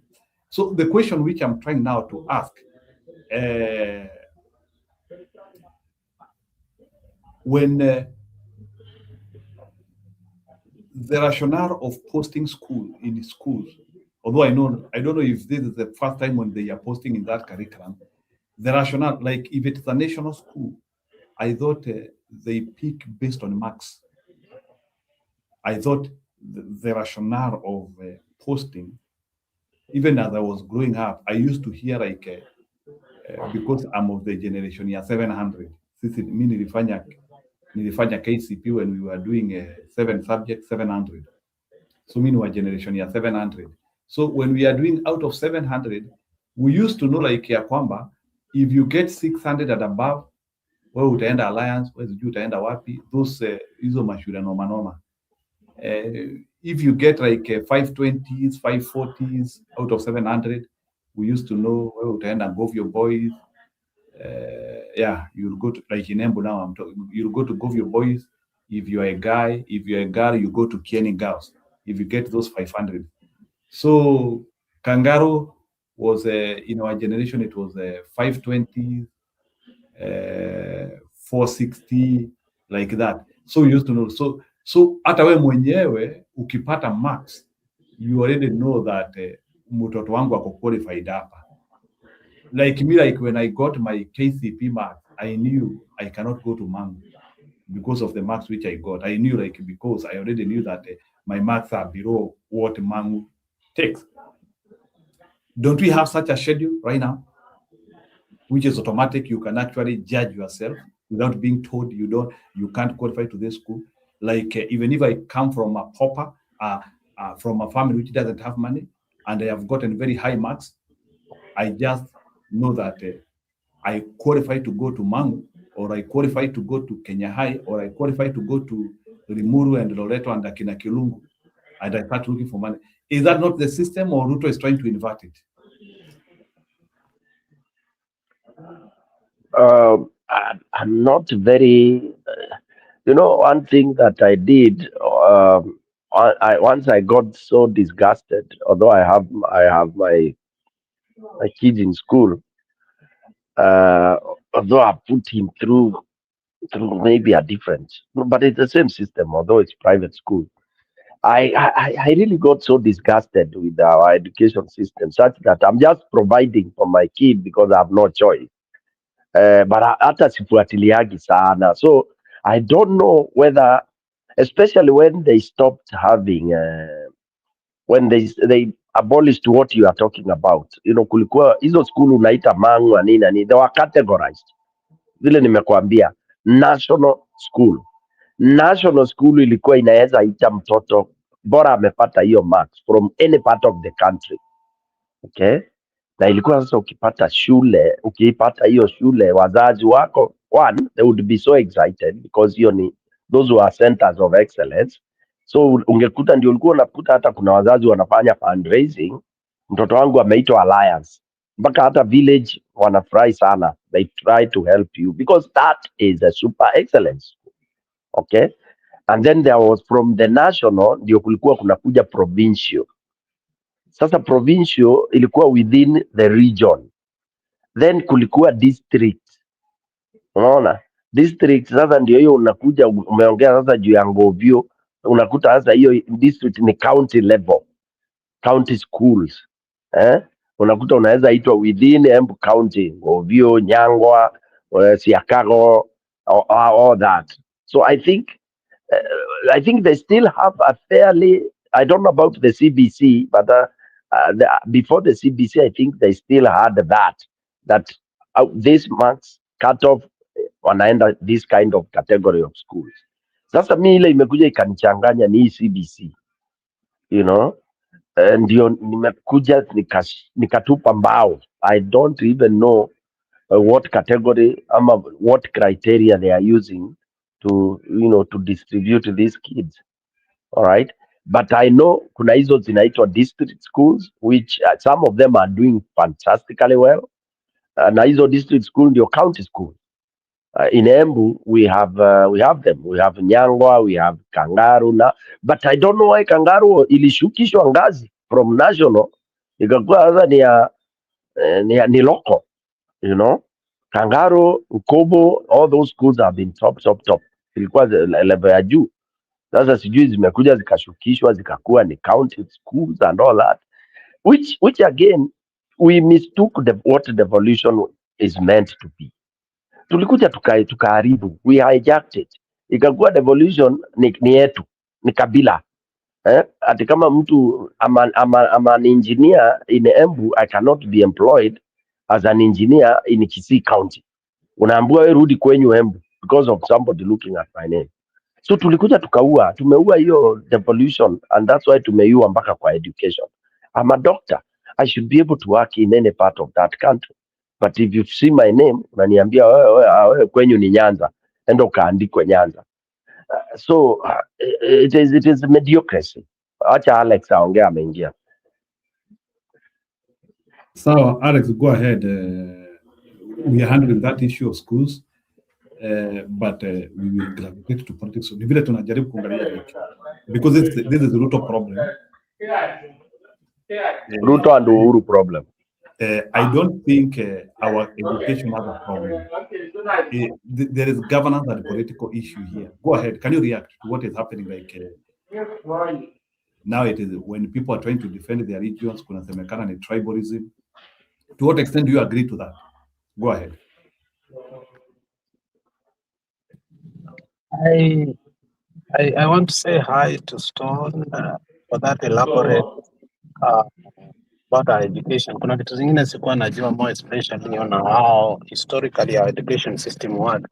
So the question which I'm trying now to ask, when the rationale of posting in schools although I don't know if this is the first time when they are posting in that curriculum, the rationale, like if it's a national school, I thought they pick based on marks. I thought the rationale of posting, even as I was growing up, I used to hear like, because I'm of the generation ya 700. Sisi mimi nilifanya KCP when we were doing 7 subjects, 700. So mimi wa generation ya 700. So when we are doing out of 700, we used to know like ya kwamba if you get 600 and above, wewe utaenda Alliance, wewe sijui utaenda wapi, those hizo mashule noma noma. If you get like 520s, 540s out of 700, we used to know wewe utaenda Govio Boys. Yeah, you'll go to, like in Embu now, you'll go to Govio Boys. If you're a guy, if you're a girl, you go to Kieni Girls. If you get those 500. So Kangaroo was in our generation, it was 520, 460, like that. So we used to know. So hata we mwenyewe ukipata marks, you already know that mtoto wangu ako qualified hapa. Like me, like when I got my KCP marks, I knew I cannot go to Mangu because of the marks which I got. I knew like because I already knew that my marks are below what Mangu takes. Don't we have such a schedule right now, which is automatic? You can actually judge yourself without being told you can't qualify to this school. Like even if I come from a pauper, from a family which doesn't have money, and I have gotten very high marks, I just know that I qualify to go to Mangu, or I qualify to go to Kenya High, or I qualify to go to Limuru and Loreto and Akina Kilungu, and I start looking for money. Is that not the system, or Ruto is trying to invert it? I'm not very, one thing that I did, once I got so disgusted, although I have my kids in school, although I put him through maybe a different, but it's the same system, although it's private school. I really got so disgusted with our education system, such that I'm just providing for my kid because I have no choice. But hata sifuatiliagi sana, so I don't know whether, especially when they stopped having, when they abolished what you are talking about, kulikuwa hizo school unaita Mangu na nini, they were categorized. Vile nimekuambia, national school ilikuwa inaweza ita mtoto bora amepata hiyo marks from any part of the country, okay? Na ilikuwa sasa ukipata hiyo shule, wazazi wako, they would be so excited because those were centers of excellence. So ungekuta ndio ulikuwa unakuta hata kuna wazazi wanafanya fundraising, mtoto wangu ameitwa Alliance, mpaka hata village wanafurahi sana. They try to help you because that is a super excellence, okay? And then there was from the national ndio kulikuwa kunakuja provincial. Sasa provincial ilikuwa within the region, then kulikuwa district. Unaona, district sasa ndio hiyo unakuja umeongea sasa juu ya Ngovio, unakuta sasa hiyo district ni county level, county schools, unakuta unaweza itwa within Embu County, Ngovio, Nyangwa, Siakago, all that. So I think they still have a fairly, I don't know about the CBC, but before the CBC, I think they still had that this marks cut off wanaenda this kind of category of schools. Sasa mi ile imekuja ikanichanganya ni CBC, ndio nimekuja nikatupa mbao. I don't even know what category ama what criteria they are using to to distribute these kids. All right, but I know kuna hizo zinaitwa district schools which some of them are doing fantastically well, na hizo district school ndio county school. In Embu we have them, we have Nyangwa, we have Kangaroo na, but I don't know why Kangaroo ilishukishwa ngazi from national ikakuwa sasa ni local, Kangaroo, Ukobo, all those schools have been top, ilikuwa level ya juu. Sasa sijui zimekuja zikashukishwa zikakuwa ni county schools and all that. which again we mistook what devolution is meant to be. Tulikuja tukaharibu, we hijacked it, ikakuwa devolution ni yetu, ni kabila. Ati kama mtu ama an engineer in Embu, I cannot be employed as an engineer in Kisii County. Unaambiwa wewe rudi kwenyu Embu because of somebody looking at my name. So tulikuja tumeua hiyo devolution, and that's why tumeiua mpaka kwa education. I'm a doctor, I should be able to work in any part of that country. But if you see my name, unaniambia wewe kwenyu ni Nyanza, enda ukaandikwe Nyanza. So it is mediocracy. Acha Alex aongee, ameingia. So Alex, go ahead. We are handling that issue of schools, but we will gravitate to politics. So vile tunajaribu kuangalia because this is the Ruto problem. Ruto and Uhuru problem. I don't think our education has a problem. There is governance and political issue here. Go ahead. Can you react to what is happening? Like now, it is when people are trying to defend their regions, kunasemekana ni tribalism. To what extent do you agree to that? Go ahead. I want to say hi to Stone for that elaborate about our education. Kuna vitu zingine sikuwa najua, more especially on how historically our education system works.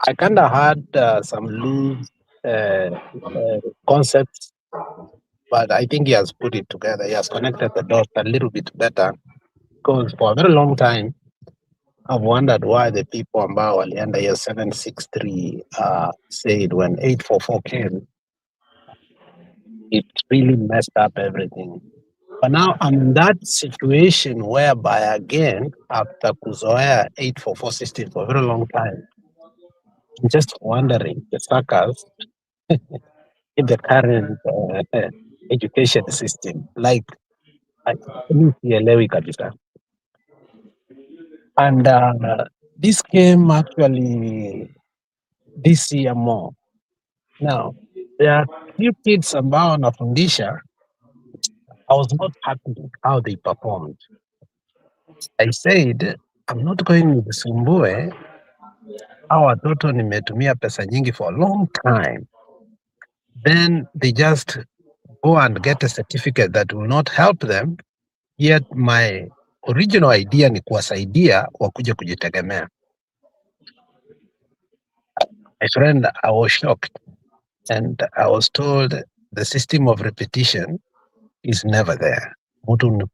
I kind of had some loose concepts, but I think he has put it together. He has connected the dots a little bit better, because for a very long time, I've wondered why the people ambao walienda year 763 said when 844 came, it really messed up everything. But now I'm in that situation whereby, again, after kuzoea 844 system for a very long time, I'm just wondering the suckers in the current education system, like sielewi kabisa. And this came actually this year more. Now, there are few kids ambao wanafundisha, I was not happy with how they performed. I said, I'm not going to Sumbue. Hawa watoto nimetumia pesa nyingi for a long time. Then they just go and get a certificate that will not help them. Yet my original idea ni kuwasaidia wakuje kujitegemea. My friend, I was shocked, and I was told the system of repetition is never there. Mtu ni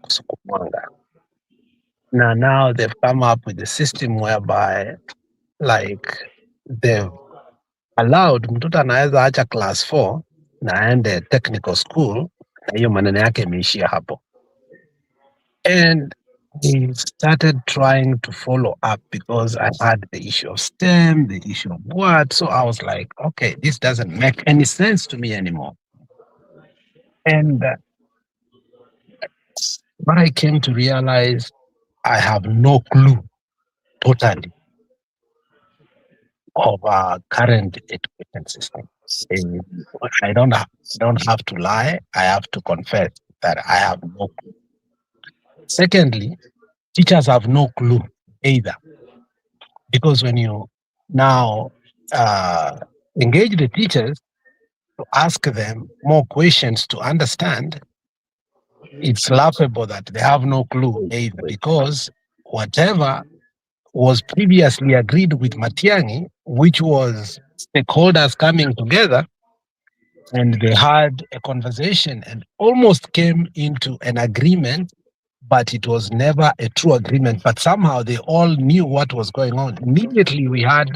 kusukumanga. Now they've come up with a system whereby, like, they've allowed mtoto anaweza acha class 4 na aende technical school, na hiyo maneno yake imeishia hapo. And he started trying to follow up, because I had the issue of STEM, the issue of what. So I was like, okay, this doesn't make any sense to me anymore. And what I came to realize, I have no clue totally of our current education system. I don't have to lie. I have to confess that I have no clue. Secondly, teachers have no clue either, because when you now engage the teachers to ask them more questions to understand, it's laughable that they have no clue either, because whatever was previously agreed with Matiang'i, which was stakeholders coming together, and they had a conversation and almost came into an agreement, but it was never a true agreement. But somehow they all knew what was going on. Immediately we had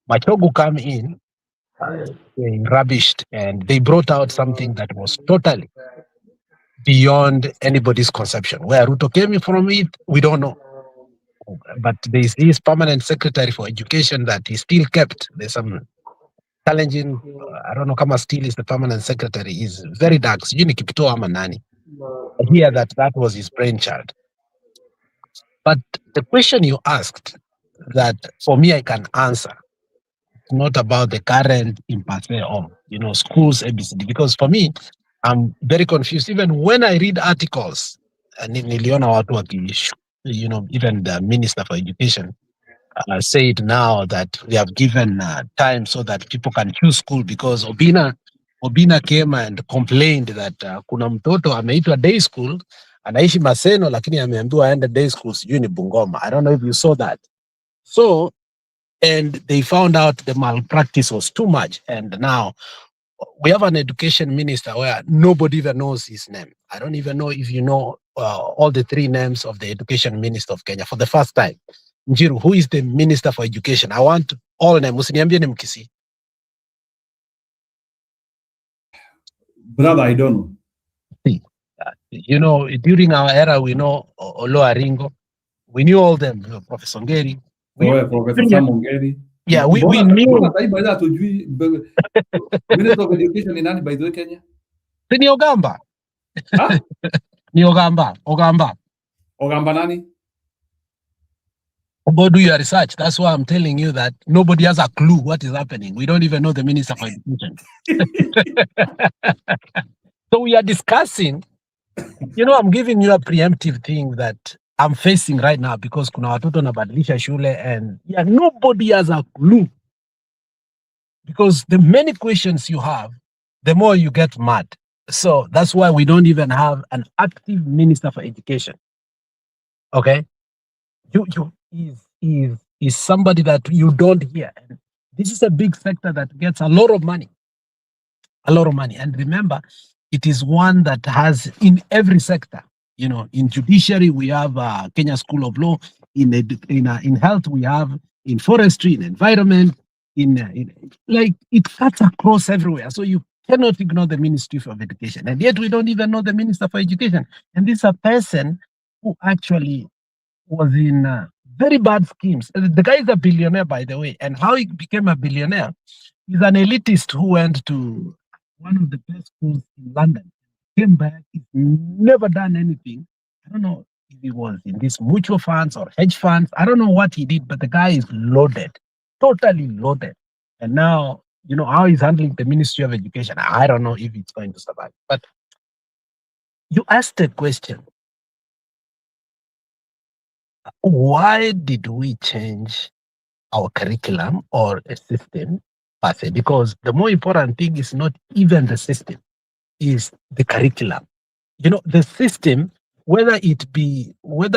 Machogu come in, rubbished, and they brought out something that was totally beyond anybody's conception. Where Ruto came from it, we don't know. But there's his permanent secretary for education that he still kept. There's some challenging, I don't know, kama still is the permanent secretary. He's very dark. Sijui ni Kiptoo ama nani. I hear that was his brainchild. But the question you asked, that for me I can answer, not about the current impasse of, schools ABCD, because for me, I'm very confused. Even when I read articles, niliona watu even the Minister for Education said now that we have given time so that people can choose school, because Obina came and complained that kuna mtoto ameitwa day school, anaishi Maseno lakini ameambiwa aende day school sijui ni Bungoma. I don't know if you saw that. So, and they found out the malpractice was too much, and now we have an education minister where nobody even knows his name. I don't even know if you know all the three names of the education minister of Kenya for the first time. Njiru, who is the minister for education? I want all names. Usiniambie ni Mkisi. Brother, I don't know. See, you know, during our era, we know Olo Aringo. We knew all them, Professor Ngeri. Professor Samongeri. Yeah, we knew. Minister of Education in nani by the way, Kenya? Ni Ogamba. Huh? Ni Ogamba. Ogamba nani? Go do your research. That's why I'm telling you that nobody has a clue what is happening. We don't even know the Minister for Education. So we are discussing, I'm giving you a preemptive thing that I'm facing right now, because kuna watoto nabadilisha shule and nobody has a clue. Because the many questions you have, the more you get mad. So that's why we don't even have an active Minister for Education. Okay? Is somebody that you don't hear. And this is a big sector that gets a lot of money. A lot of money. And remember, it is one that has in every sector. In judiciary, we have Kenya School of Law. In health, we have in forestry, in environment, like it cuts across everywhere. So you cannot ignore the Ministry of Education. And yet we don't even know the Minister for Education. And this is a person who actually was in very bad schemes. The guy is a billionaire, by the way. And how he became a billionaire is an elitist who went to one of the best schools in London. Came back, he's never done anything. I don't know if he was in these mutual funds or hedge funds. I don't know what he did, but the guy is loaded, totally loaded. And now, how he's handling the Ministry of Education, I don't know if it's going to survive. But you asked a question. Why did we change our curriculum or a system per se? Because the more important thing is not even the system, is the curriculum. The system, whether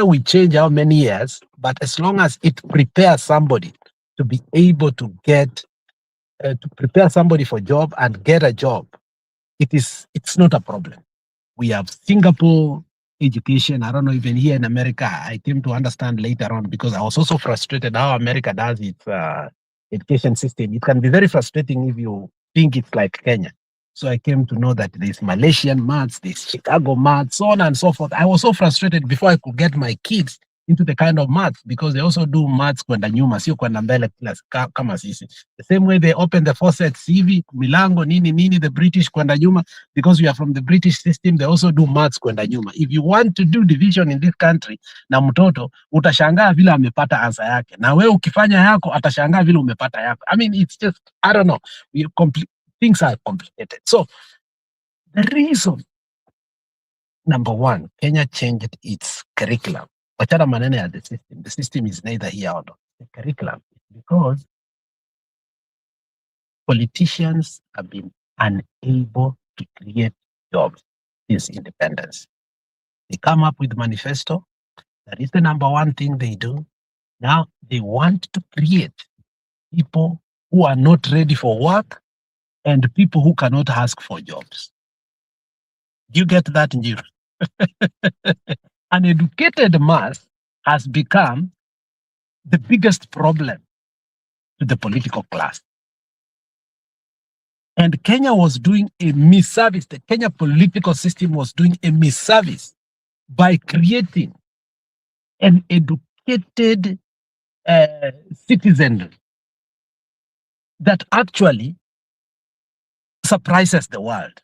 we change how many years, but as long as it prepares somebody to be able to get, to prepare somebody for a job and get a job, it's not a problem. We have Singapore education. I don't know, even here in America, I came to understand later on, because I was also frustrated how America does its education system. It can be very frustrating if you think it's like Kenya. So I came to know that there's Malaysian maths, there's Chicago maths, so on and so forth. I was so frustrated before I could get my kids into the kind of maths, because they also do maths kwenda nyuma, sio kwenda mbele kama sisi. The same way they open the faucets hivi, milango, nini, the British kwenda nyuma, because we are from the British system, they also do maths kwenda nyuma. If you want to do division in this country, na mtoto, utashangaa vile amepata answer yake. Na wewe ukifanya yako, atashangaa vile umepata yako. I mean, it's just, I don't know. Things are complicated. So the reason, number one, Kenya changed its curriculum. Wachana manene ya the system. The system is neither here or not. The curriculum is because politicians have been unable to create jobs since independence. They come up with manifesto. That is the number one thing they do. Now they want to create people who are not ready for work and people who cannot ask for jobs. Do you get that, Njiru? An educated mass has become the biggest problem to the political class. And Kenya was doing a misservice. The Kenya political system was doing a misservice by creating an educated citizenry that actually surprises the world.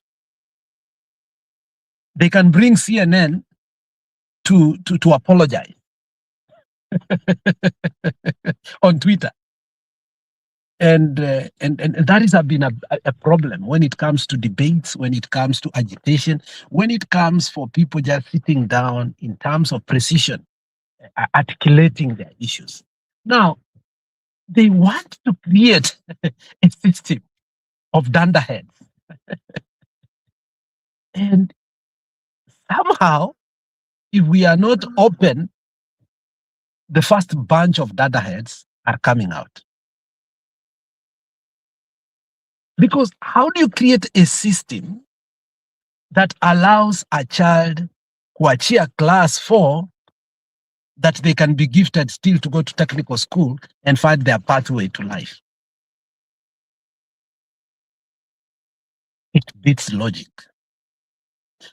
They can bring CNN to apologize on Twitter. And that has been a problem when it comes to debates, when it comes to agitation, when it comes for people just sitting down in terms of precision, articulating their issues. Now, they want to create a system of dunderheads. And somehow, if we are not open, the first bunch of dunderheads are coming out. Because how do you create a system that allows a child kuachia class 4 that they can be gifted still to go to technical school and find their pathway to life? It beats logic.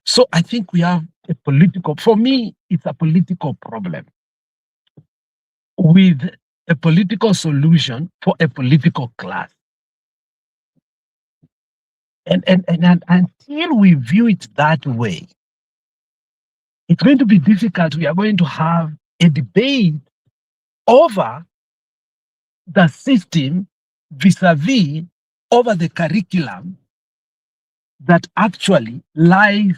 So I think we have a political, for me, it's a political problem with a political solution for a political class. And until we view it that way, it's going to be difficult. We are going to have a debate over the system vis-a-vis over the curriculum that actually lies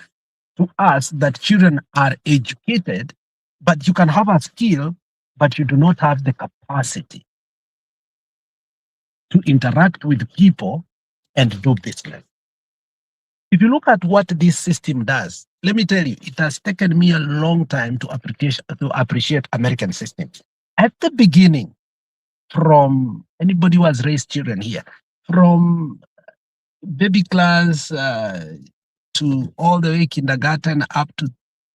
to us that children are educated, but you can have a skill, but you do not have the capacity to interact with people and do business. If you look at what this system does, let me tell you, it has taken me a long time to appreciate American systems. At the beginning, from anybody who has raised children here, from baby class to all the way kindergarten up to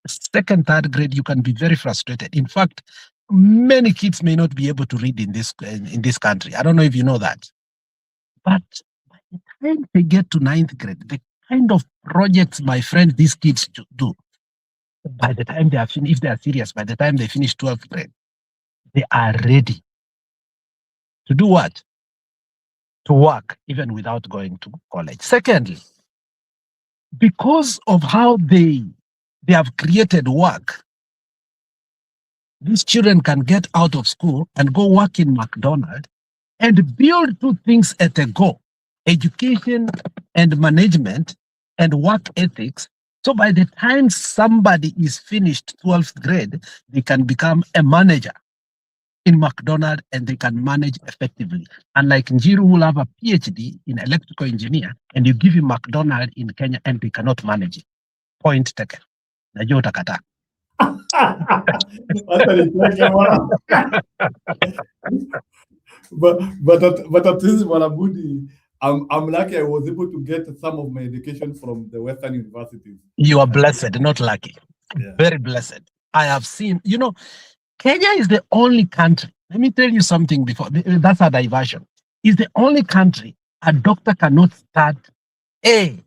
second, third grade, you can be very frustrated. In fact, many kids may not be able to read in this country. I don't know if you know that. But by the time they get to 9th grade, the kind of projects, my friend, these kids do, by the time they are finished, if they are serious, by the time they finish 12th grade, they are ready to do what? To work, even without going to college. Secondly, because of how they have created work, these children can get out of school and go work in McDonald's and build 2 things at a go: education and management and work ethics. So by the time somebody is finished 12th grade, they can become a manager in McDonald's and they can manage effectively. Unlike Njiru, who will have a PhD in electrical engineer, and you give him McDonald's in Kenya and they cannot manage it. Point taken. Najua utakataa. But at least Malabudi, I'm lucky I was able to get some of my education from the Western universities. You are blessed, not lucky. Yeah. Very blessed. I have seen, Kenya is the only country, let me tell you something before, that's a diversion. Is the only country a doctor cannot start a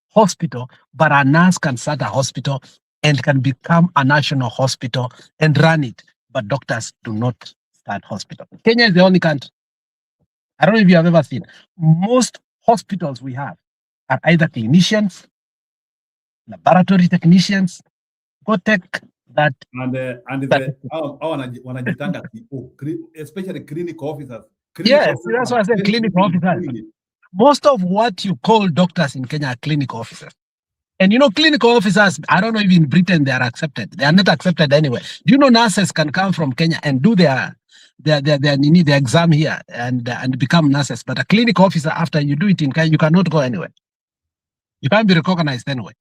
hospital, but a nurse can start a hospital and can become a national hospital and run it, but doctors do not start hospital. Kenya is the only country. I don't know if you have ever seen. Most hospitals we have are either clinicians, laboratory technicians, go take that. Especially clinical officers. Yes, that's why I said clinical officers. Most of what you call doctors in Kenya are clinical officers. And clinical officers, I don't know if in Britain they are accepted. They are not accepted anyway. Do you know nurses can come from Kenya and do their exam here and become nurses? But a clinical officer, after you do it in Kenya, you cannot go anywhere. You can't be recognized anyway.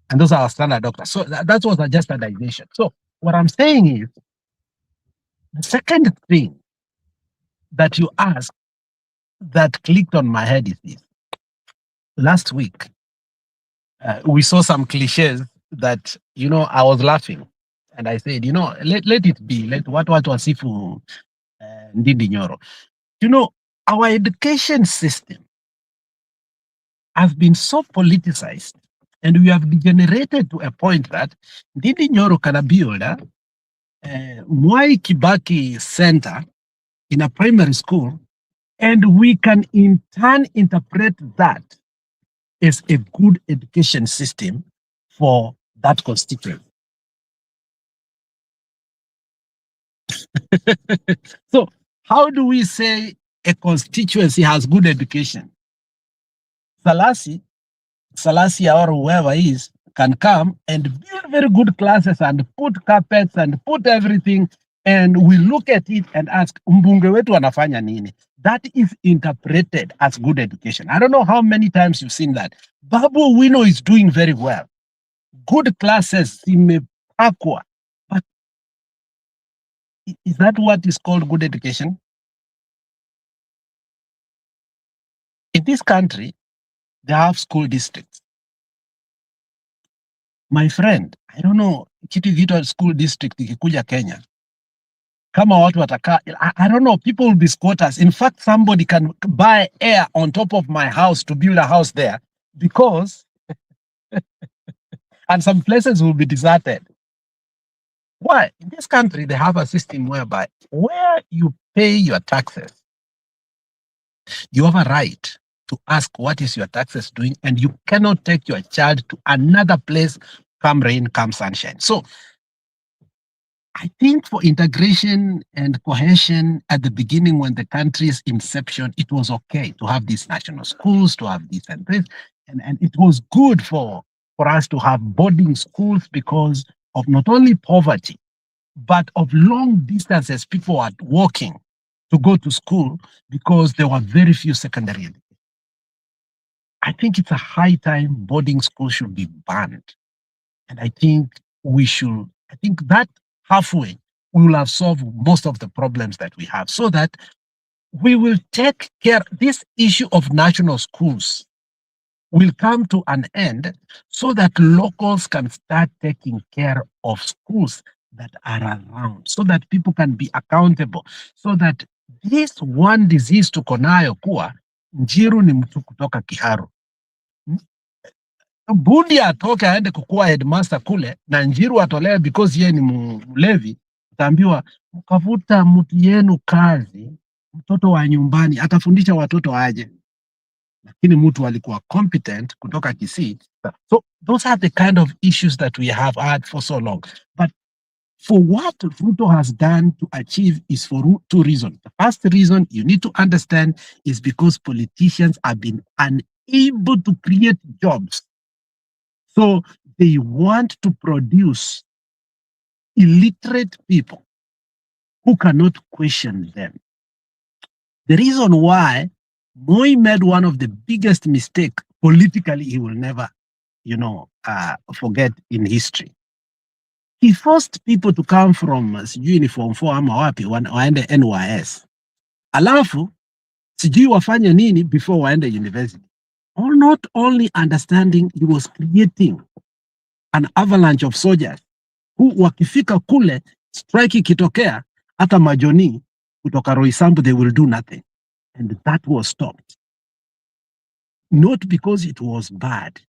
And those are our standard doctors. So that was a standardization. So what I'm saying is, the second thing that you asked that clicked on my head is this. Last week, we saw some cliches that, I was laughing. And I said, let it be. Let what wasifu Ndindi Nyoro. Our education system has been so politicized, and we have degenerated to a point that Ndindi Nyoro can build Mwai Kibaki Center in a primary school, and we can in turn interpret that as a good education system for that constituency. So how do we say a constituency has good education, Salasi or whoever is can come and build very good classes and put carpets and put everything, and we look at it and ask, mbunge wetu anafanya nini? That is interpreted as good education. I don't know how many times you've seen that. Babu Owino is doing very well. Good classes imepakwa. But is that what is called good education? In this country, they have school districts. My friend, I don't know, kitu vitu school district ikikuja Kenya, kama watu wataka, I don't know, people will be squatters. In fact, somebody can buy air on top of my house to build a house there because, and some places will be deserted. Why? In this country, they have a system whereby where you pay your taxes, you have a right to ask what is your taxes doing, and you cannot take your child to another place, come rain, come sunshine. So I think for integration and cohesion at the beginning, when the country's inception, it was okay to have these national schools, to have these and this, and it was good for us to have boarding schools because of not only poverty, but of long distances. People are walking to go to school because there were very few secondary education. I think it's a high time boarding schools should be banned. And I think that halfway, we will have solved most of the problems that we have, so that we will take care, this issue of national schools will come to an end so that locals can start taking care of schools that are around, so that people can be accountable, so that this one disease tuko nayo kuwa Njiru ni mtu kutoka Kiharu. Bundi atoke aende kukua headmaster kule na Njiru atolewe because yeye ni mlevi, utaambiwa mkavuta mtu yenu kazi, mtoto wa nyumbani atafundisha watoto aje. Lakini mtu alikuwa competent kutoka Kisii. So those are the kind of issues that we have had for so long. But for what Ruto has done to achieve is for two reasons. The first reason you need to understand is because politicians have been unable to create jobs. So they want to produce illiterate people who cannot question them. The reason why Moi made one of the biggest mistakes politically he will never, forget in history. He forced people to come from uniform 4 ama wapi waende NYS. Alafu sijui wafanye nini before waende university. Or not only understanding, he was creating an avalanche of soldiers who wakifika kule, strike ikitokea, hata majoni kutoka Roysambu, they will do nothing. And that was stopped. Not because it was bad.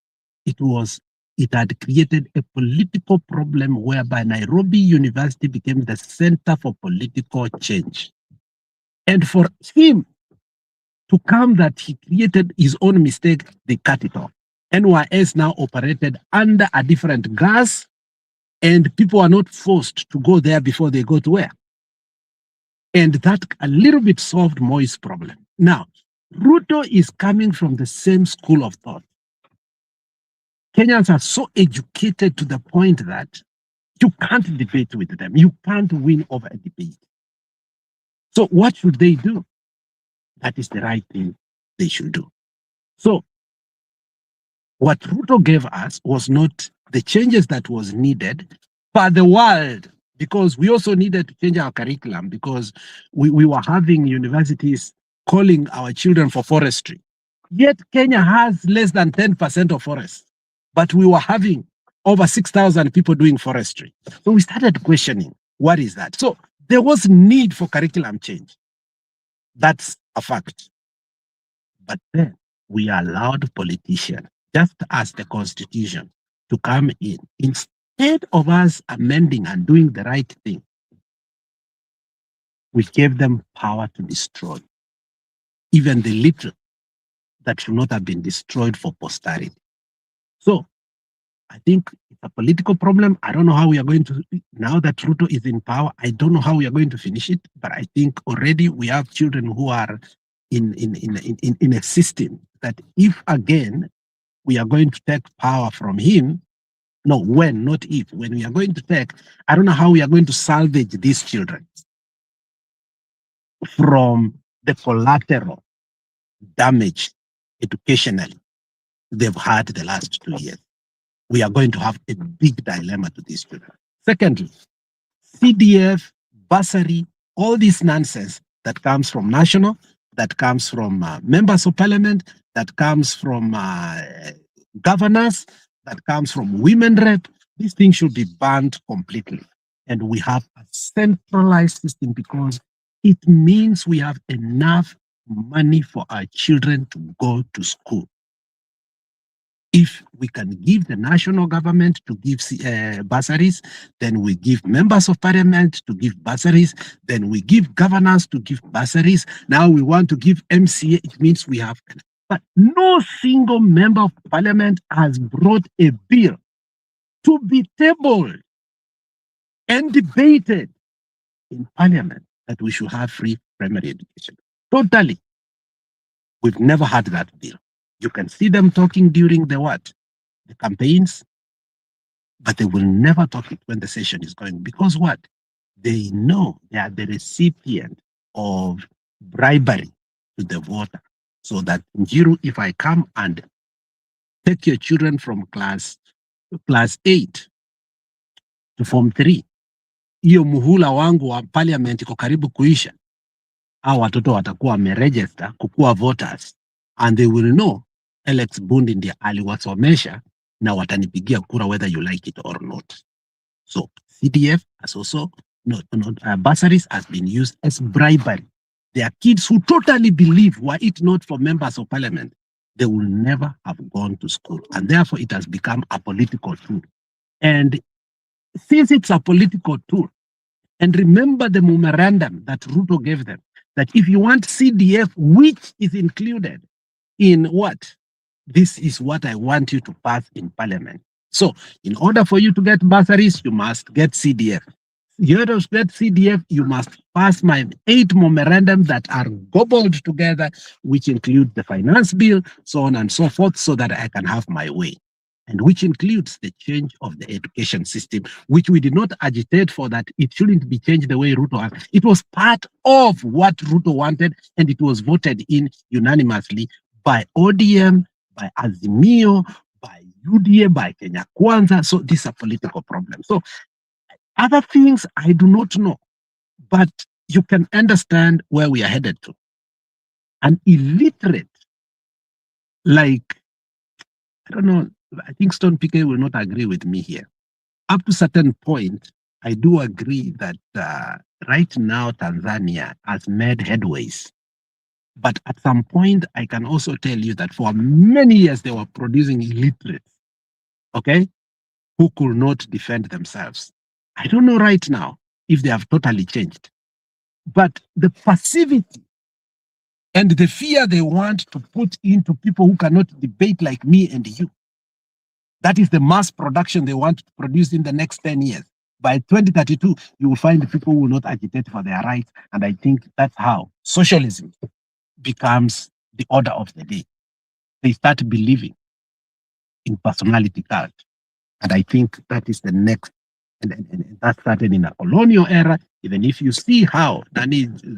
It had created a political problem whereby Nairobi University became the center for political change. And for him to come that he created his own mistake, they cut it off. NYS now operated under a different gas, and people are not forced to go there before they go to where. And that a little bit solved Moi's problem. Now, Ruto is coming from the same school of thought. Kenyans are so educated to the point that you can't debate with them. You can't win over a debate. So what should they do? That is the right thing they should do. So what Ruto gave us was not the changes that was needed for the world, because we also needed to change our curriculum, because we were having universities calling our children for forestry. Yet Kenya has less than 10% of forests, but we were having over 6,000 people doing forestry. So we started questioning, what is that? So there was need for curriculum change. That's a fact. But then we allowed politicians, just as the Constitution, to come in. Instead of us amending and doing the right thing, we gave them power to destroy. Even the little that should not have been destroyed for posterity. So I think it's a political problem. I don't know how we are going to, now that Ruto is in power, I don't know how we are going to finish it, but I think already we have children who are in a system that if again we are going to take power from him, no, when, not if, when we are going to take, I don't know how we are going to salvage these children from the collateral damage educationally they've had the last 2 years. We are going to have a big dilemma to these children. Secondly, CDF, bursary, all this nonsense that comes from national, that comes from members of parliament, that comes from governors, that comes from women rep, these things should be banned completely. And we have a centralized system because it means we have enough money for our children to go to school. If we can give the national government to give bursaries, then we give members of parliament to give bursaries, then we give governors to give bursaries. Now we want to give MCA, it means we have. But no single member of parliament has brought a bill to be tabled and debated in parliament that we should have free primary education. Totally. We've never had that bill. You can see them talking during the what? The campaigns, but they will never talk it when the session is going. Because what? They know they are the recipient of bribery to the voter. So that, Njiru, if I come and take your children from class 8 to form 3, hiyo muhula wangu wa parliament iko karibu kuisha, hao watoto watakuwa wameregister kukuwa voters and they will know Alex Bundi ndiye aliwasomesha na watanipigia kura whether you like it or not. So CDF has also bursaries has been used as bribery. There are kids who totally believe, were it not for members of parliament, they will never have gone to school. And therefore it has become a political tool. And since it's a political tool, and remember the memorandum that Ruto gave them, that if you want CDF, which is included in what? This is what I want you to pass in parliament. So in order for you to get bursaries, you must get CDF. In order to get CDF, you must pass my 8 memorandums that are gobbled together, which include the finance bill, so on and so forth, so that I can have my way. And which includes the change of the education system, which we did not agitate for, that it shouldn't be changed the way Ruto has. It was part of what Ruto wanted, and it was voted in unanimously by ODM, by Azimio, by UDA, by Kenya Kwanza. So this is a political problem. So other things I do not know, but you can understand where we are headed to. An illiterate, like, I don't know, I think Stone PK will not agree with me here. Up to a certain point, I do agree that right now Tanzania has made headways. But at some point, I can also tell you that for many years, they were producing illiterates, okay, who could not defend themselves. I don't know right now if they have totally changed. But the passivity and the fear they want to put into people who cannot debate like me and you, that is the mass production they want to produce in the next 10 years. By 2032, you will find people who will not agitate for their rights. And I think that's how socialism becomes the order of the day. They start believing in personality cult. And I think that is the next, and that started in a colonial era. Even if you see how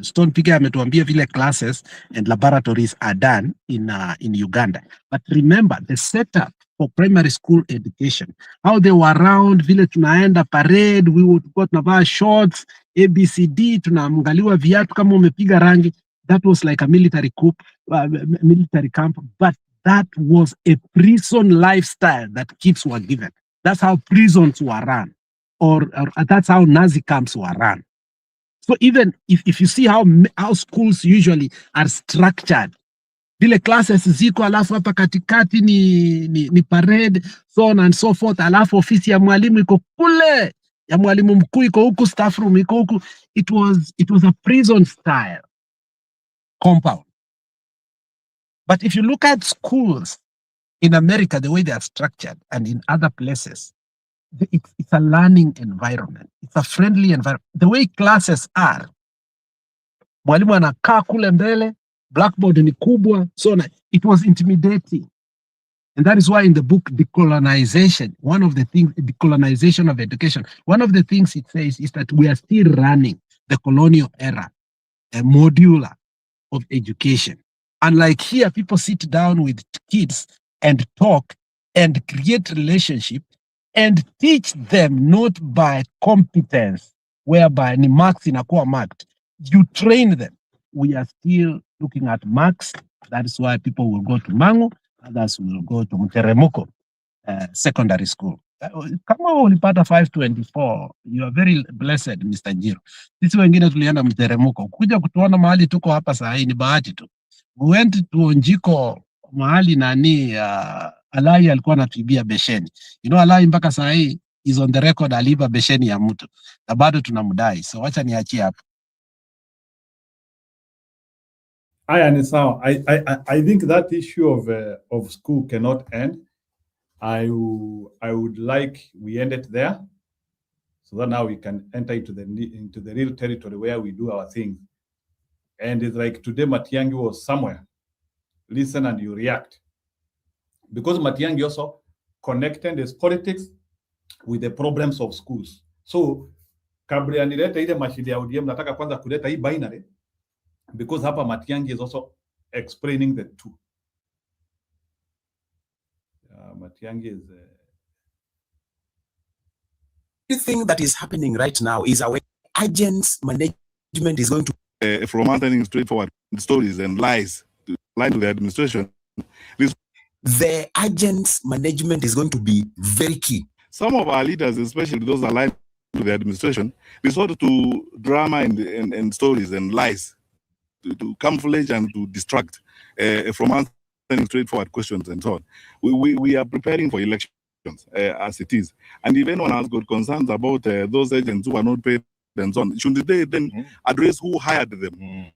Stone Pika ametuambia vile classes and laboratories are done in Uganda. But remember the setup for primary school education, how they were around vile tunaenda parade, we would go tunavaa shorts, ABCD, tunaangaliwa viatu kama umepiga rangi. That was like a military coup, military camp, but that was a prison lifestyle that kids were given. That's how prisons were run, or that's how Nazi camps were run. So even if you see how schools usually are structured, vile classes ziko alafu hapa katikati ni parade, so on and so forth, alafu ofisi ya mwalimu iko kule, ya mwalimu mkuu iko huku, staff room iko huku. It was a prison style compound. But if you look at schools in America, the way they are structured, and in other places, it's a learning environment. It's a friendly environment. The way classes are, mwalimu anakaa kule mbele, blackboard ni kubwa. So it was intimidating. And that is why in the book, Decolonization, one of the things, decolonization of education, one of the things it says is that we are still running the colonial era, a modular of education. Unlike here, people sit down with kids and talk and create relationship and teach them not by competence, whereby ni marks inakuwa marked. You train them. We are still looking at marks. That is why people will go to Mangu, others will go to Mteremuko secondary school. Kama ulipata 524, you are very blessed, Mr. Njiro. Sisi wengine tulienda Mteremuko. Kuja kutuona mahali tuko hapa saa hii ni bahati tu. We went to Njiko mahali nani Alai alikuwa anatuibia besheni. You know Alai mpaka saa hii is on the record aliiba besheni ya mtu. Na bado tunamdai. So wacha niachie hapa. Aya ni sawa. I think that issue of school cannot end. I would like we end it there, so that now we can enter into the real territory where we do our thing. And it's like today Matiang'i was somewhere. Listen and you react. Because Matiang'i also connected his politics with the problems of schools. So kabla nilete ile mashida ya ODM, nataka kwanza kuleta hii binary, because hapa Matiang'i is also explaining the two. Matiang'i is everything that is happening right now is our agents management is going to from answering straightforward stories and lies to lie to the administration. The agents management is going to be very key. Some of our leaders, especially those aligned to the administration, resort to drama and stories and lies to camouflage and to distract from answering straightforward questions and so on. We are preparing for elections as it is. And if anyone has got concerns about those agents who are not paid and so on, shouldn't they then address who hired them?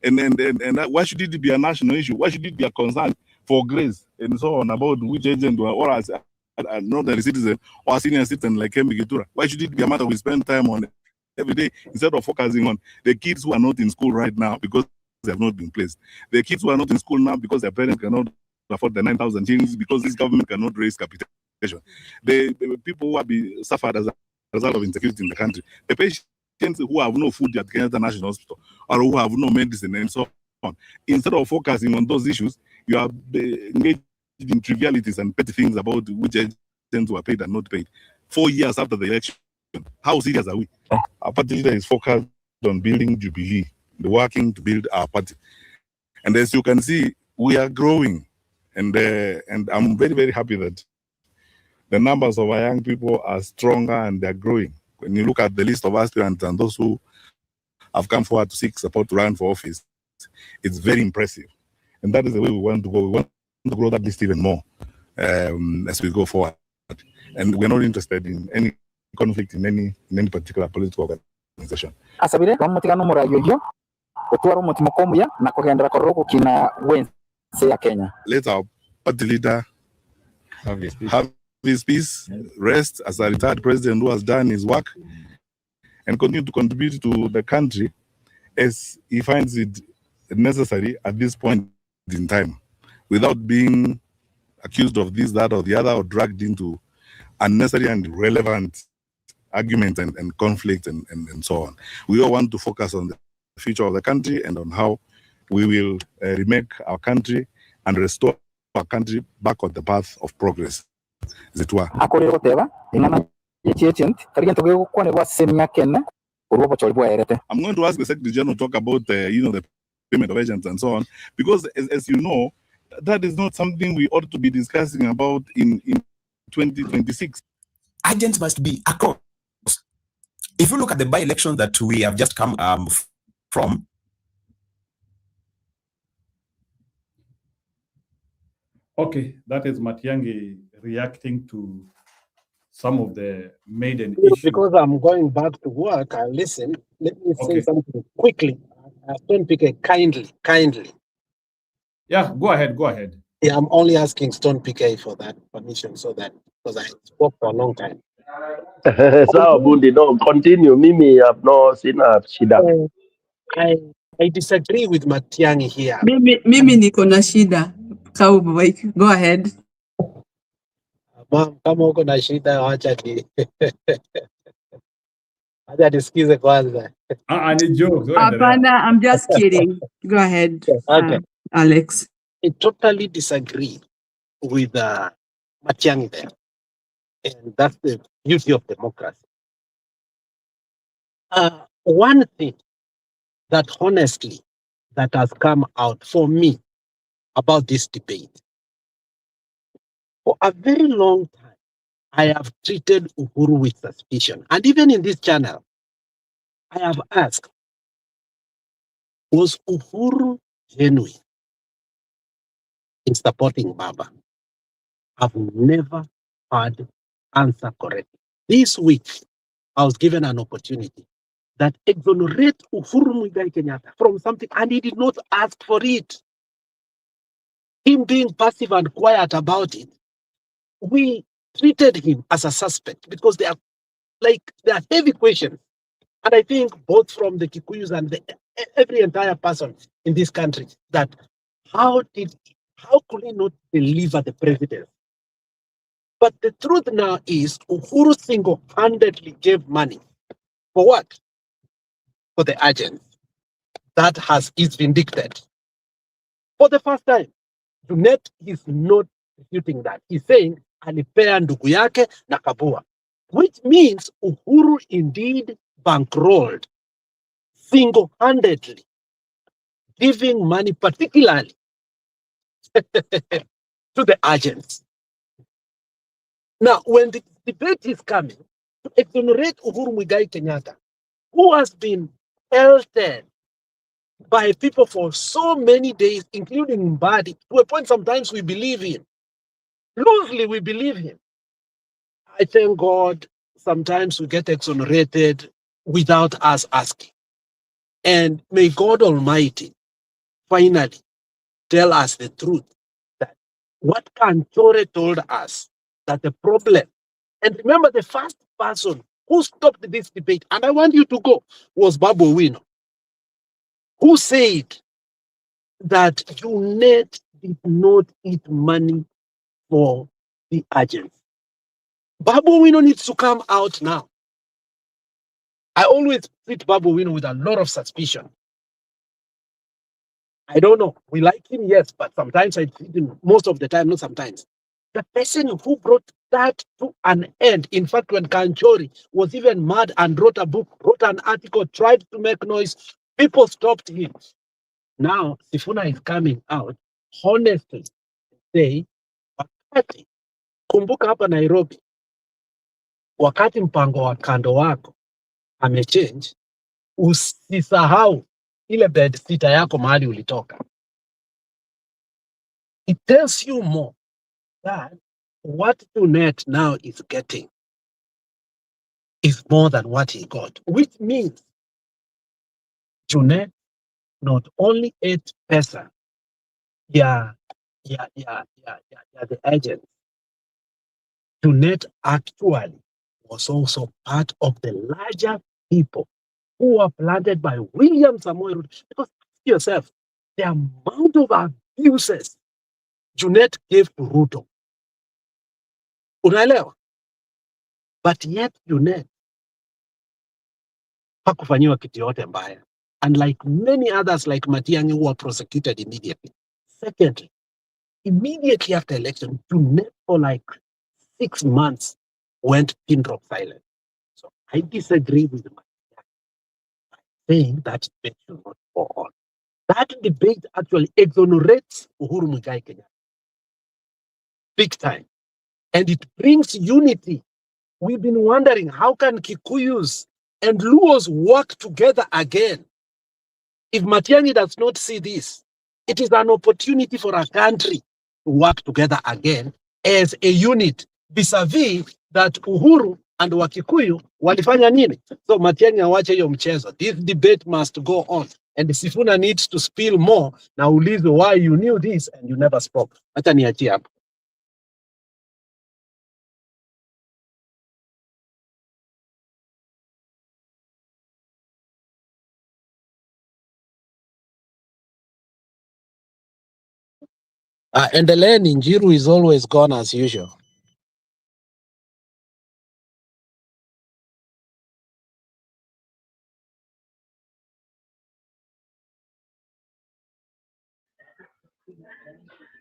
And why should it be a national issue? Why should it be a concern for grace and so on about which agent or as a northern citizen or a senior citizen like Kemi Gitura? Why should it be a matter we spend time on every day instead of focusing on the kids who are not in school right now because they have not been placed? The kids who are not in school now because their parents cannot afford the 9,000 shillings because this government cannot raise capitation. The people who have been suffered as a result of insecurity in the country. The patients who have no food at Kenyatta National Hospital or who have no medicine and so on. Instead of focusing on those issues, you are engaged in trivialities and petty things about which agents were paid and not paid. 4 years after the election, how serious are we? Our party leader is focused on building Jubilee, working to build our party. And as you can see, we are growing. And I'm very, very happy that the numbers of our young people are stronger and they're growing. When you look at the list of aspirants and those who have come forward to seek support to run for office, it's very impressive. And that is the way we want to go. We want to grow that list even more as we go forward. And we're not interested in any conflict in any particular political organization. Asabire bamutigano murayoyo otwaro mutimo komuya na kugendera koroko kina wense ya Kenya. Let our party leader have his peace, rest as a retired president who has done his work, and continue to contribute to the country as he finds it necessary at this point in time, without being accused of this, that, or the other, or dragged into unnecessary and irrelevant arguments and conflict and so on. We all want to focus on the future of the country and on how we will remake our country and restore our country back on the path of progress, as it were. I'm going to ask the Secretary General to talk about the payment of agents and so on, because as you know, that is not something we ought to be discussing about in 2026. Agents must be across. If you look at the by-election that we have just come from, okay, that is Matiang'i reacting to some of the maiden issues. Because I'm going back to work, I listen. Let me say something quickly. Stone PK, kindly. Yeah, go ahead. Yeah, I'm only asking Stone PK for that permission so that, because I spoke for a long time. Sawa Bundi, no, continue. Mimi have no sina shida. I disagree with Matiang'i here. Mimi niko na shida. Go ahead. Ma'am, kama uko na shida wacha acha nisikize kwanza. Ni jokes. Hapana, I'm just kidding. Go ahead, Okay. Alex. I totally disagree with Matiang'i there. And that's the beauty of democracy. One thing that honestly that has come out for me about this debate, for a very long time, I have treated Uhuru with suspicion. And even in this channel, I have asked, was Uhuru genuine in supporting Baba? I've never had answer correct. This week, I was given an opportunity that exonerate Uhuru Muigai Kenyatta from something, and he did not ask for it. Him being passive and quiet about it, we treated him as a suspect because they are heavy questions. And I think both from the Kikuyus and every entire person in this country, that how could he not deliver the presidency? But the truth now is Uhuru single-handedly gave money. For what? For the agents. That is vindicted. For the first time, Junet is not disputing that. He's saying alipea ndugu yake na Kabua, which means Uhuru indeed bankrolled single-handedly, giving money particularly to the agents. Now, when the debate is coming to exonerate Uhuru Muigai Kenyatta, who has been pelted by people for so many days, including Mbadi, to a point sometimes we believe him. Loosely we believe him. I thank God sometimes we get exonerated without us asking. And may God Almighty finally tell us the truth, that what Kanchore told us, that the problem, and remember the first person who stopped this debate, and I want you to go, was Babu Owino, who said that UNET did not eat money for the agents. Babu Owino needs to come out now. I always treat Babu Owino with a lot of suspicion. I don't know. We like him, yes, but sometimes I treat him, most of the time, not sometimes. The person who brought that to an end, in fact, when Kanchori was even mad and wrote a book, wrote an article, tried to make noise, people stopped him. Now, Sifuna is coming out, honestly, say, wakati, kumbuka hapa Nairobi, wakati mpango wa kando wako amechange, usisahau ile bed sita yako mahali ulitoka. It tells you more that what Junet now is getting is more than what he got, which means Junet not only ate pesa, the agent, Junet actually was also part of the larger people who were planted by William Samoei Ruto. Because ask yourself, the amount of abuses Junet gave to Ruto. Unaelewa? But yet Junet hakufanyiwa kitu yote mbaya. Unlike many others like Matiang'i who were prosecuted immediately. Secondly, immediately after election, Junet for like 6 months went pin drop silent. So I disagree with Matiang'i saying that debate should not go on. That debate actually exonerates Uhuru Muigai Kenyatta big time. And it brings unity. We've been wondering, how can Kikuyus and Luos work together again? If Matiang'i does not see this, it is an opportunity for a country to work together again as a unit, vis-a-vis that Uhuru and Wakikuyu walifanya nini? So Matiang'i awache hiyo mchezo. This debate must go on. And Sifuna needs to spill more. Na ulize why you knew this and you never spoke. Acha niachie hapo. Endeleeni, Njiru is always gone as usual.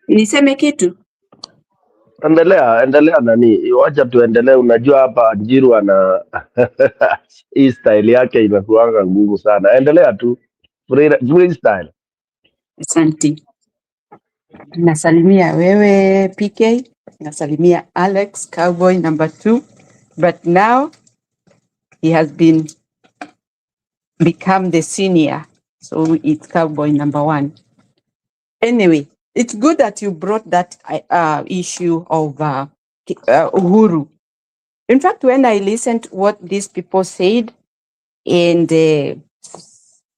Niseme kitu? Endelea nani, wacha tuendelee. Unajua hapa Njiru ana hii style yake imekuanga ngumu sana. Endelea tu freestyle. Asante. Nasalimia wewe PK, nasalimia Alex Cowboy number 2, but now he has become the senior, so it's Cowboy number 1. Anyway, it's good that you brought that issue of Uhuru. In fact, when I listened to what these people said, and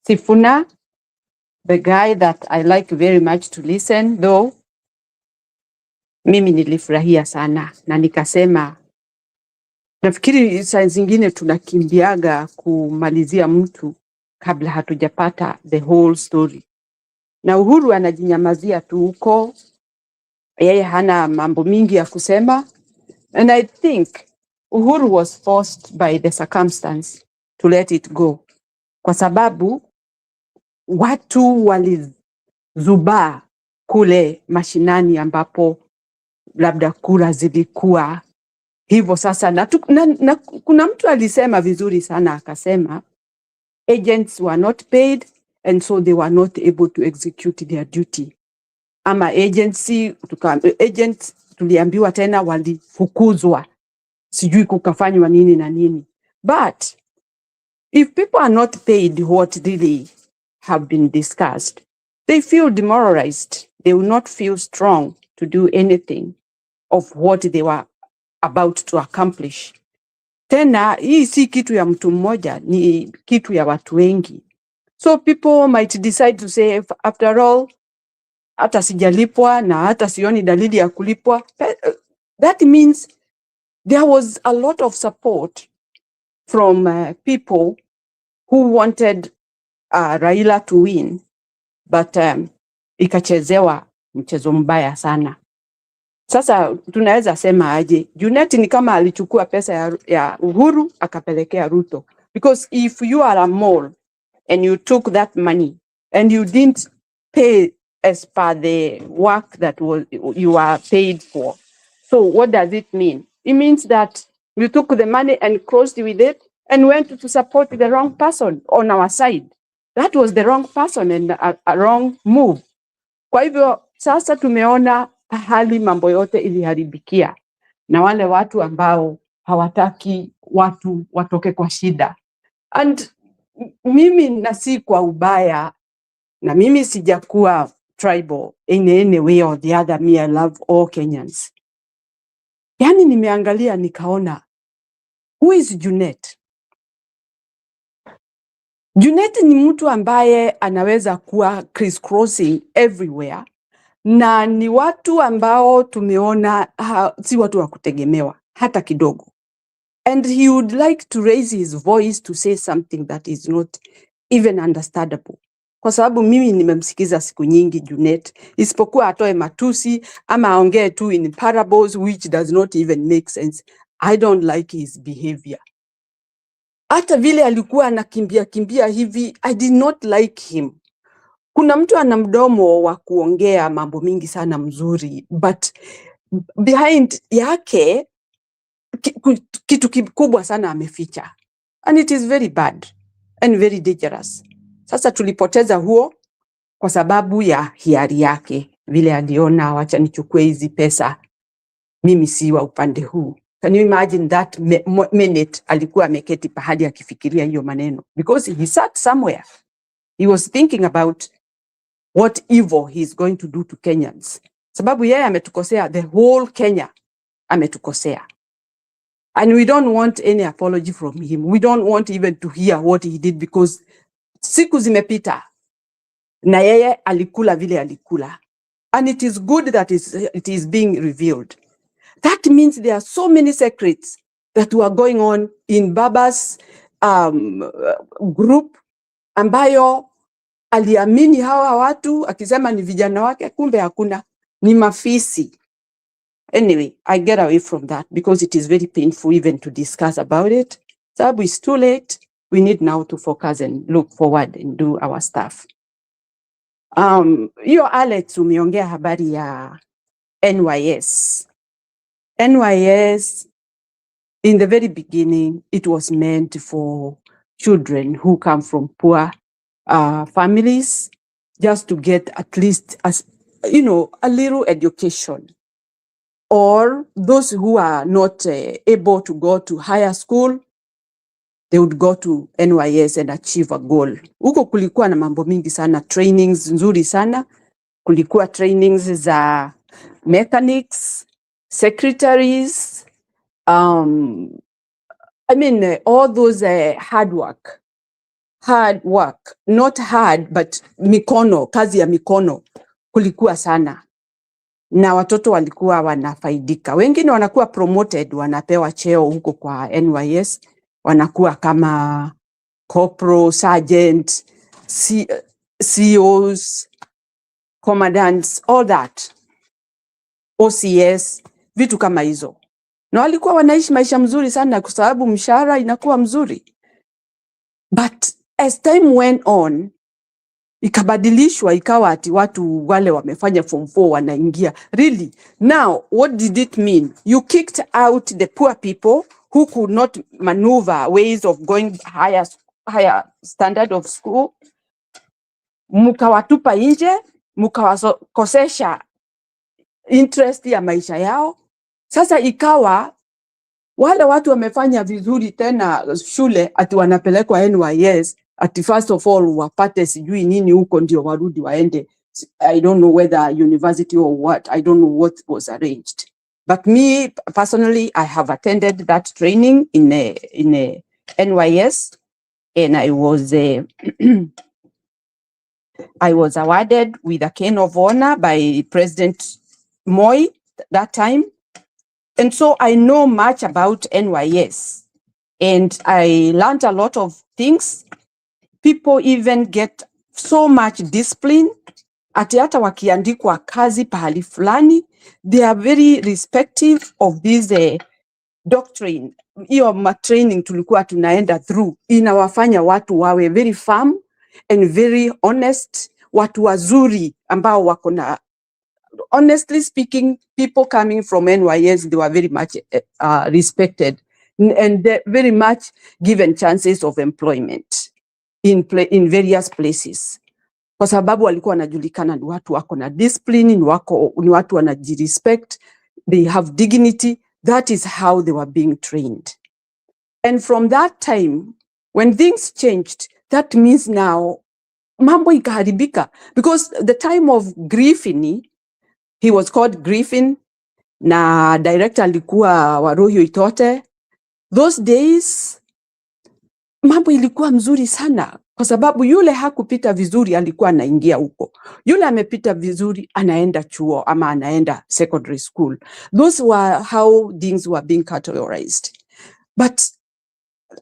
Sifuna, the guy that I like very much to listen, though, mimi nilifurahia sana na nikasema, nafikiri saa zingine tunakimbiaga kumalizia mtu kabla hatujapata the whole story. Na Uhuru anajinyamazia tu huko, yeye hana mambo mingi ya kusema. And I think Uhuru was forced by the circumstance to let it go. Kwa sababu watu walizubaa kule mashinani ambapo labda kura zilikuwa hivyo sasa. Na kuna mtu alisema vizuri sana, akasema agents were not paid and so they were not able to execute their duty. Ama agents tuliambiwa tena walifukuzwa, sijui kukafanywa nini na nini. But if people are not paid what really have been discussed, they feel demoralized. They will not feel strong to do anything of what they were about to accomplish. Tena, hii si kitu ya mtu mmoja, ni kitu ya watu wengi. So people might decide to say, after all, hata sijalipwa na hata sioni dalili ya kulipwa. That means there was a lot of support from people who wanted Raila to win, but ikachezewa mchezo mbaya sana. Sasa tunaweza sema aje? Junet ni kama alichukua pesa ya Uhuru akapelekea Ruto. Because if you are a mole and you took that money and you didn't pay as per the work that you are paid for, so what does it mean? It means that you took the money and closed with it and went to support the wrong person on our side. That was the wrong person and a wrong move. Kwa hivyo sasa tumeona hali mambo yote iliharibikia na wale watu ambao hawataki watu watoke kwa shida. And mimi nasi kwa ubaya, na mimi sijakuwa tribal in any way or the other. Me, I love all Kenyans. Yani nimeangalia nikaona, who is Junet? Junet ni mtu ambaye anaweza kuwa crisscrossing everywhere, na ni watu ambao tumeona si watu wa kutegemewa hata kidogo. And he would like to raise his voice to say something that is not even understandable. Kwa sababu mimi nimemsikiza siku nyingi Junet, isipokuwa atoe matusi ama aongee tu in parables which does not even make sense. I don't like his behavior. Hata vile alikuwa anakimbia hivi, I did not like him. Kuna mtu ana mdomo wa kuongea mambo mingi sana mzuri, but behind yake kitu kikubwa sana ameficha. And it is very bad and very dangerous. Sasa tulipoteza huo kwa sababu ya hiari yake. Vile aliona wacha nichukue hizi pesa, mimi si wa upande huu. Can you imagine that minute alikuwa ameketi pahali akifikiria hiyo maneno? Because he sat somewhere. He was thinking about what evil he is going to do to Kenyans. Sababu yeye ametukosea, the whole Kenya ametukosea. And we don't want any apology from him. We don't want even to hear what he did, because siku zimepita na yeye alikula vile alikula. And it is good that it is being revealed. That means there are so many secrets that were going on in Baba's group, ambayo aliamini hawa watu akisema ni vijana wake, kumbe hakuna. ni mafisi. Anyway, I get away from that because it is very painful even to discuss about it. So it's too late. We need now to focus and look forward and do our stuff. Hiyo Alex umeongea habari ya NYS. NYS, in the very beginning, it was meant for children who come from poor families, just to get at least, a little education. Or those who are not able to go to higher school, they would go to NYS and achieve a goal. Huko kulikuwa na mambo mingi sana, trainings nzuri sana. Kulikuwa trainings za mechanics, secretaries, all those hard work, not hard, but mikono, kazi ya mikono, kulikuwa sana. Na watoto walikuwa wanafaidika. Wengine wanakuwa promoted, wanapewa cheo huko kwa NYS, wanakuwa kama corporal, sergeant, COs, commandants, all that. OCS, vitu kama hizo. Na walikuwa wanaishi maisha mzuri sana kwa sababu mshahara inakuwa mzuri. But as time went on, ikabadilishwa ikawa ati watu wale wamefanya form 4 wanaingia. Really? Now, what did it mean? You kicked out the poor people who could not maneuver ways of going higher standard of school. Mukawatupa nje, mukawakosesha interest ya maisha yao. Sasa ikawa wale watu wamefanya vizuri tena shule ati wanapelekwa NYS, ati first of all wapate sijui nini huko ndio warudi waende. I don't know whether university or what. I don't know what was arranged. But me personally, I have attended that training in NYS, and I was I was awarded with a cane of honor by President Moi that time. And so I know much about NYS, and I learned a lot of things. People even get so much discipline. Ati hata wakiandikwa kazi pahali fulani, they are very respective of this doctrine. Hiyo training tulikuwa tunaenda through inawafanya watu wawe very firm and very honest, watu wazuri ambao wako na, honestly speaking, people coming from NYS, they were very much respected and very much given chances of employment in various places. Kwa sababu walikuwa wanajulikana ni watu wako na discipline, ni watu wanajirespect, they have dignity. That is how they were being trained. And from that time, when things changed, that means now mambo ikaharibika, because the time of Griffin, he was called Griffin, na director alikuwa Waruhio Itote. Those days, mambo ilikuwa mzuri sana, kwa sababu yule hakupita vizuri alikuwa anaingia huko. Yule amepita vizuri anaenda chuo ama anaenda secondary school. Those were how things were being categorized. But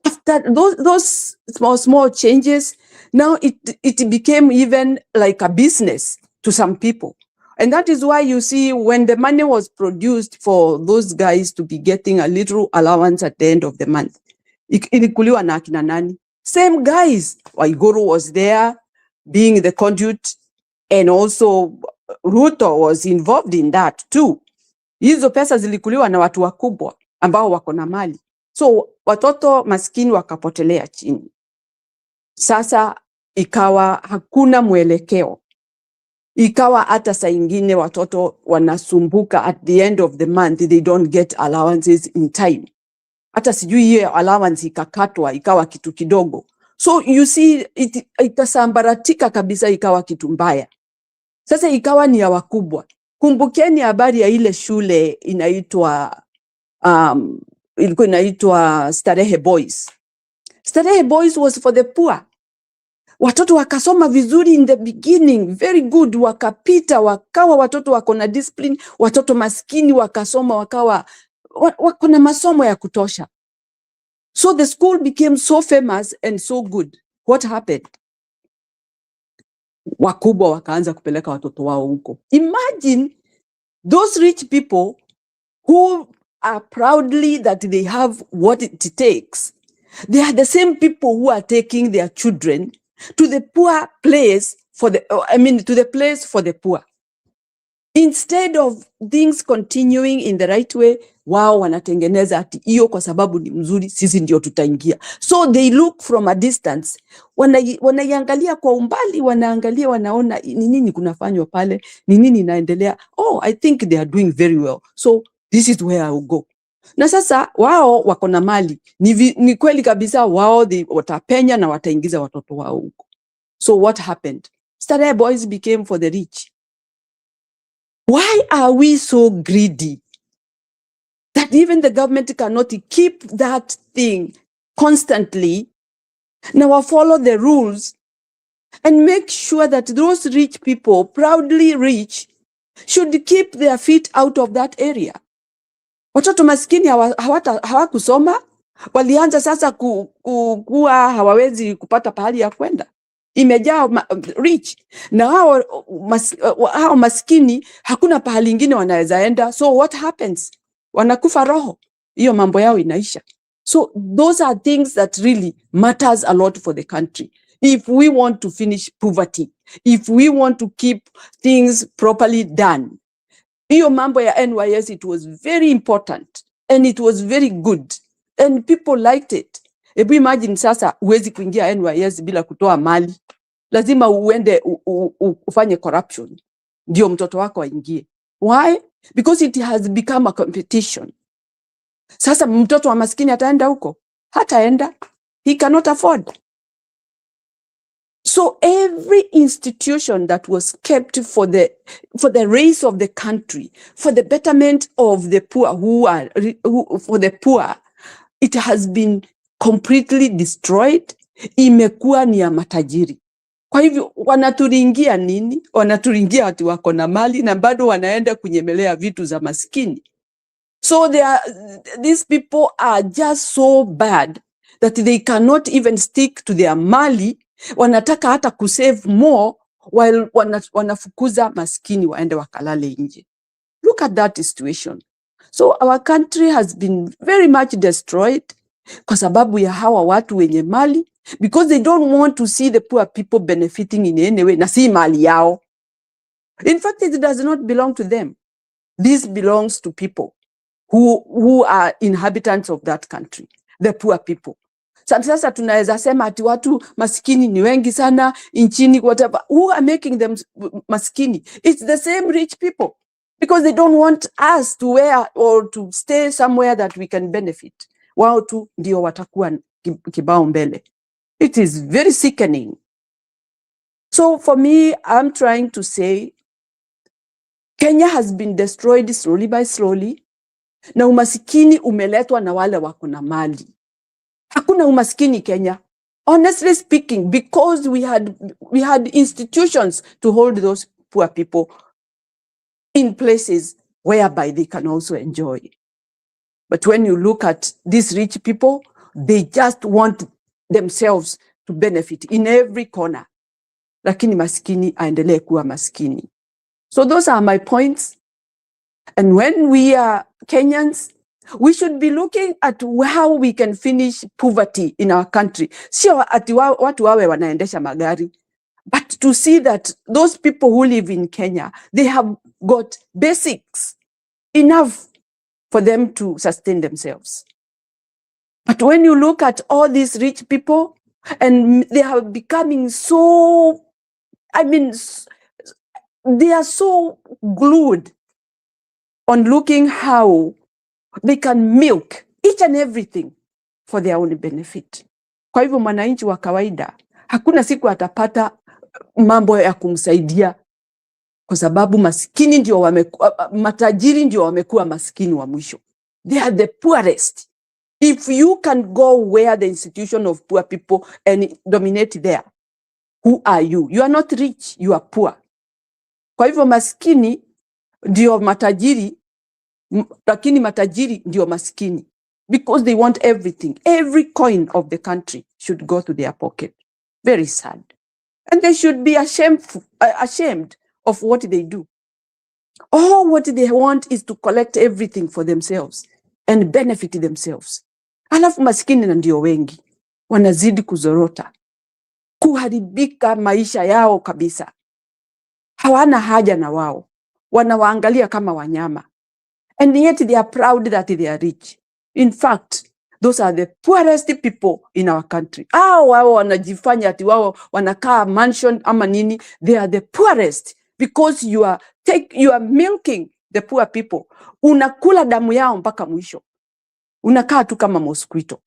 after those small changes, now it became even like a business to some people. And that is why you see when the money was produced for those guys to be getting a little allowance at the end of the month, ilikuliwa na akina nani? Same guys. Waiguru was there being the conduit, and also Ruto was involved in that too. Hizo pesa zilikuliwa na watu wakubwa ambao wako na mali. So watoto maskini wakapotelea chini. Sasa ikawa hakuna mwelekeo. Ikawa hata saa ingine watoto wanasumbuka at the end of the month, they don't get allowances in time. Hata sijui hiyo allowance ikakatwa ikawa kitu kidogo. So you see itasambaratika kabisa, ikawa kitu mbaya. Sasa ikawa ni ya wakubwa. Kumbukeni habari ya ile shule inaitwa ilikuwa inaitwa Starehe Boys. Starehe Boys was for the poor. Watoto wakasoma vizuri in the beginning, very good, wakapita, wakawa watoto wako na discipline, watoto maskini wakasoma, wakawa wako na masomo ya kutosha. So the school became so famous and so good. What happened? Wakubwa wakaanza kupeleka watoto wao huko. Imagine those rich people who are proudly that they have what it takes, they are the same people who are taking their children to the poor place to the place for the poor. Instead of things continuing in the right way, wao wanatengeneza ati hiyo kwa sababu ni mzuri, sisi ndio tutaingia. So they look from a distance, wanaiangalia kwa umbali, wanaangalia, wanaona ni nini kunafanywa pale, ni nini inaendelea. Oh, I think they are doing very well, so this is where I will go. Na sasa wao wako na mali, ni kweli kabisa, wao watapenya na wataingiza watoto wao huko. So what happened? Starehe boys became for the rich. Why are we so greedy that even the government cannot keep that thing constantly? Now follow the rules and make sure that those rich people, proudly rich, should keep their feet out of that area. Watoto maskini hawakusoma, walianza sasa kuwa hawawezi kupata pahali ya kwenda. Imejaa rich na hao maskini hakuna pahali ingine wanaweza enda. So what happens? Wanakufa roho, hiyo mambo yao inaisha. So those are things that really matters a lot for the country. If we want to finish poverty, if we want to keep things properly done, hiyo mambo ya NYS, it was very important and it was very good and people liked it. Ebu imagine sasa uwezi kuingia NYS bila kutoa mali. Lazima uende ufanye corruption ndio mtoto wako aingie. Why? Because it has become a competition. Sasa mtoto wa maskini ataenda huko? Hataenda. He cannot afford. So every institution that was kept for the race of the country, for the betterment of the poor for the poor, it has been completely destroyed. Imekuwa ni ya matajiri. Kwa hivyo wanaturingia nini? Wanaturingia watu wako na mali na bado wanaenda kunyemelea vitu za maskini. So these people are just so bad that they cannot even stick to their mali. Wanataka hata kusave more while wanafukuza maskini waende wakalale nje. Look at that situation. So our country has been very much destroyed kwa sababu ya hawa watu wenye mali, because they don't want to see the poor people benefiting in any way. Na si mali yao. In fact, it does not belong to them. This belongs to people who are inhabitants of that country, the poor people. Sasa tunaweza sema ati watu maskini ni wengi sana nchini, whatever. Who are making them maskini? It's the same rich people, because they don't want us to wear or to stay somewhere that we can benefit. Wao tu ndio watakuwa kibao mbele. It is very sickening. So for me, I'm trying to say Kenya has been destroyed slowly by slowly. Na umasikini umeletwa na wale wako na mali. Hakuna umaskini Kenya. Honestly speaking, because we had institutions to hold those poor people in places whereby they can also enjoy. But when you look at these rich people, they just want themselves to benefit in every corner. Lakini maskini aendelee kuwa maskini. So those are my points. And when we are Kenyans, we should be looking at how we can finish poverty in our country. Sio ati watu wawe wanaendesha magari, but to see that those people who live in Kenya, they have got basics enough for them to sustain themselves. But when you look at all these rich people, and they are becoming so, they are so glued on looking how they can milk each and everything for their own benefit. Kwa hivyo mwananchi wa kawaida hakuna siku atapata mambo ya kumsaidia, kwa sababu maskini ndio matajiri ndio wamekuwa maskini wa mwisho. They are the poorest. If you can go where the institution of poor people and dominate there, who are you? You are not rich, you are poor. Kwa hivyo maskini ndio matajiri, lakini matajiri ndio maskini, because they want everything. Every coin of the country should go to their pocket. Very sad. And they should be ashamed of what they do. All what they want is to collect everything for themselves and benefit themselves. Alafu maskini na ndio wengi wanazidi kuzorota, kuharibika maisha yao kabisa. Hawana haja na wao, wanawaangalia kama wanyama, and yet they are proud that they are rich. In fact, those are the poorest people in our country. Wao wanajifanya ati wao wanakaa mansion ama nini. They are the poorest because you are milking the poor people. Unakula damu yao mpaka mwisho. Unakaa tu kama mosquito,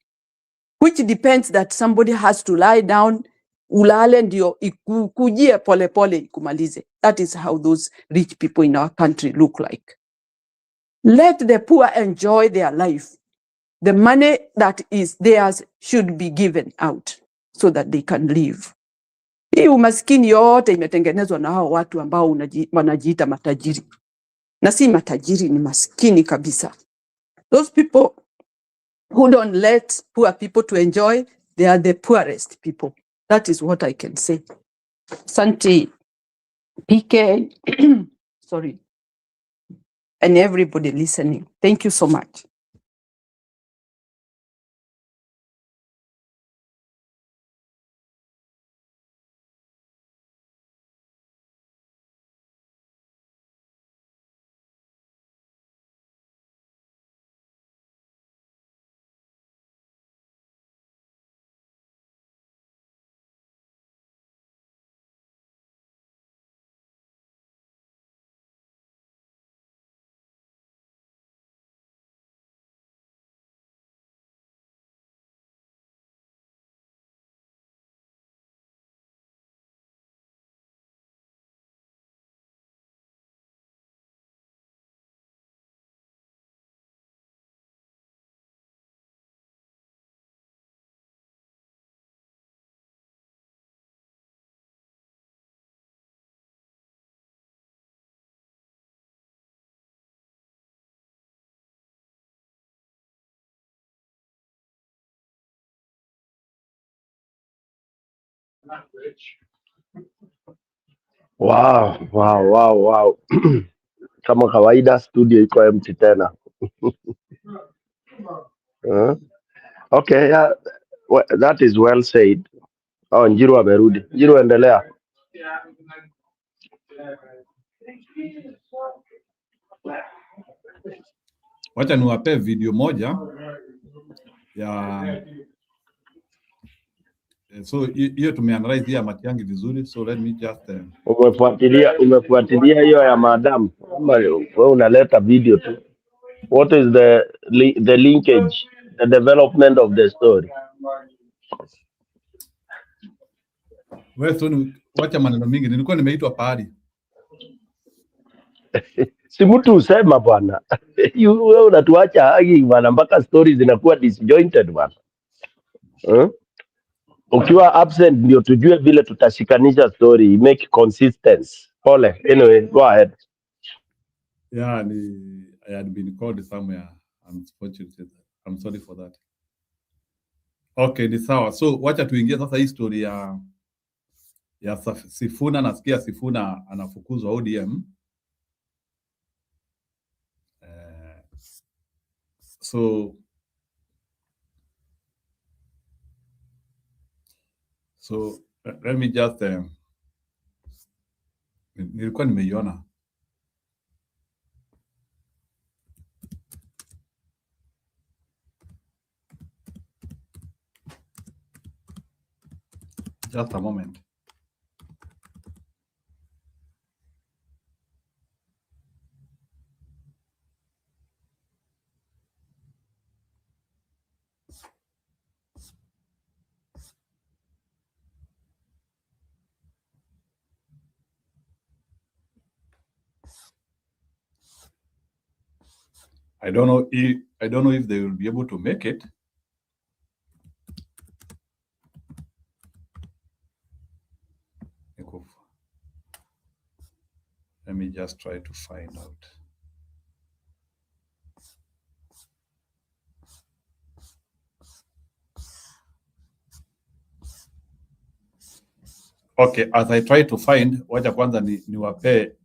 which depends that somebody has to lie down, ulale ndio ikujie pole pole ikumalize. That is how those rich people in our country look like. Let the poor enjoy their life. The money that is theirs should be given out so that they can live. Hii umaskini yote imetengenezwa na hao watu ambao wanajiita matajiri. Na si matajiri, ni maskini kabisa. Those people who don't let poor people to enjoy, they are the poorest people. That is what I can say. Santi, PK, sorry, and everybody listening. Thank you so much. Wow. Kama kawaida studio iko empty tena. Okay, yeah, that is well said. Njiru amerudi. Njiru, endelea. Wacha niwape video moja ya so hiyo tumeanalyze ya Matiang'i vizuri, so let me just Umefuatilia hiyo ya madam ama wewe unaleta video tu? What is the linkage, the development of the story? Wewe so wacha maneno mingi, nilikuwa nimeitwa pahali. Si mtu usema bwana. Wewe unatuacha hagi bwana mpaka stories zinakuwa disjointed bwana. Ukiwa absent ndio tujue vile tutashikanisha story, make consistency. Pole. Anyway, go ahead. Yeah, I had been called somewhere. I'm sorry for that. Okay, ni sawa. So wacha tuingie sasa hii story ya Sifuna. Nasikia Sifuna anafukuzwa ODM. So let me just nilikuwa nimeiona. Just a moment. I don't know if they will be able to make it. Let me just try to find out. Okay, as I try to find, wacha kwanza niwape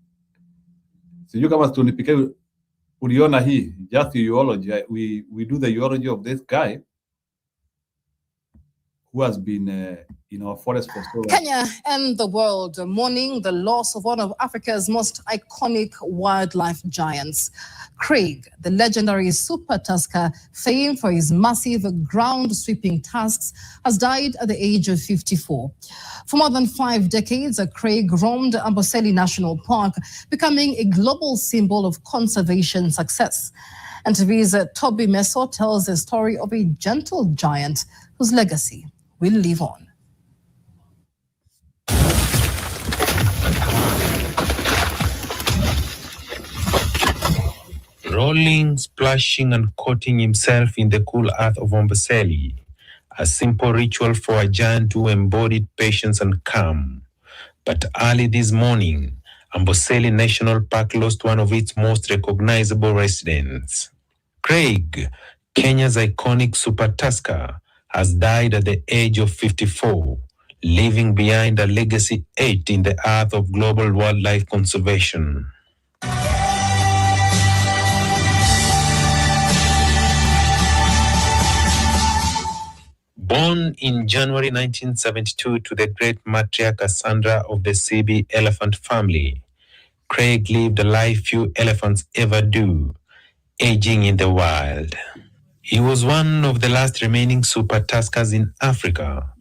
Sijui kama tunipike uliona hii, just eulogy. We do the eulogy of this guy who has been in our forest for so long. Kenya and the world are mourning the loss of one of Africa's most iconic wildlife giants. Craig, the legendary super tusker, famed for his massive ground-sweeping tusks, has died at the age of 54. For more than 5 decades, Craig roamed Amboseli National Park, becoming a global symbol of conservation success. And TV's Toby Meso tells the story of a gentle giant whose legacy will live on. Rolling, splashing, and coating himself in the cool earth of Amboseli, a simple ritual for a giant who embodied patience and calm. But early this morning, Amboseli National Park lost one of its most recognizable residents. Craig, Kenya's iconic super tusker, has died at the age of 54, leaving behind a legacy etched in the earth of global wildlife conservation. Born in January 1972 to the great matriarch Cassandra of the CB elephant family, Craig lived a life few elephants ever do, aging in the wild. He was one of the last remaining super tuskers in Africa,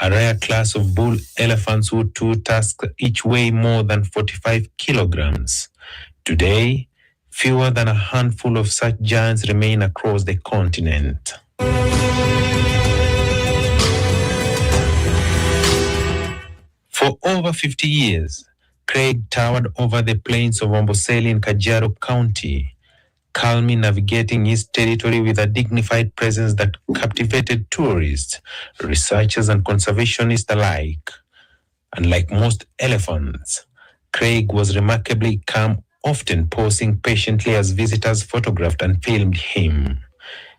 a rare class of bull elephants who two tusks each weigh more than 45 kilograms. Today, fewer than a handful of such giants remain across the continent. For over 50 years, Craig towered over the plains of Amboseli in Kajiado County, calmly navigating his territory with a dignified presence that captivated tourists, researchers, and conservationists alike. Unlike most elephants, Craig was remarkably calm, often posing patiently as visitors photographed and filmed him.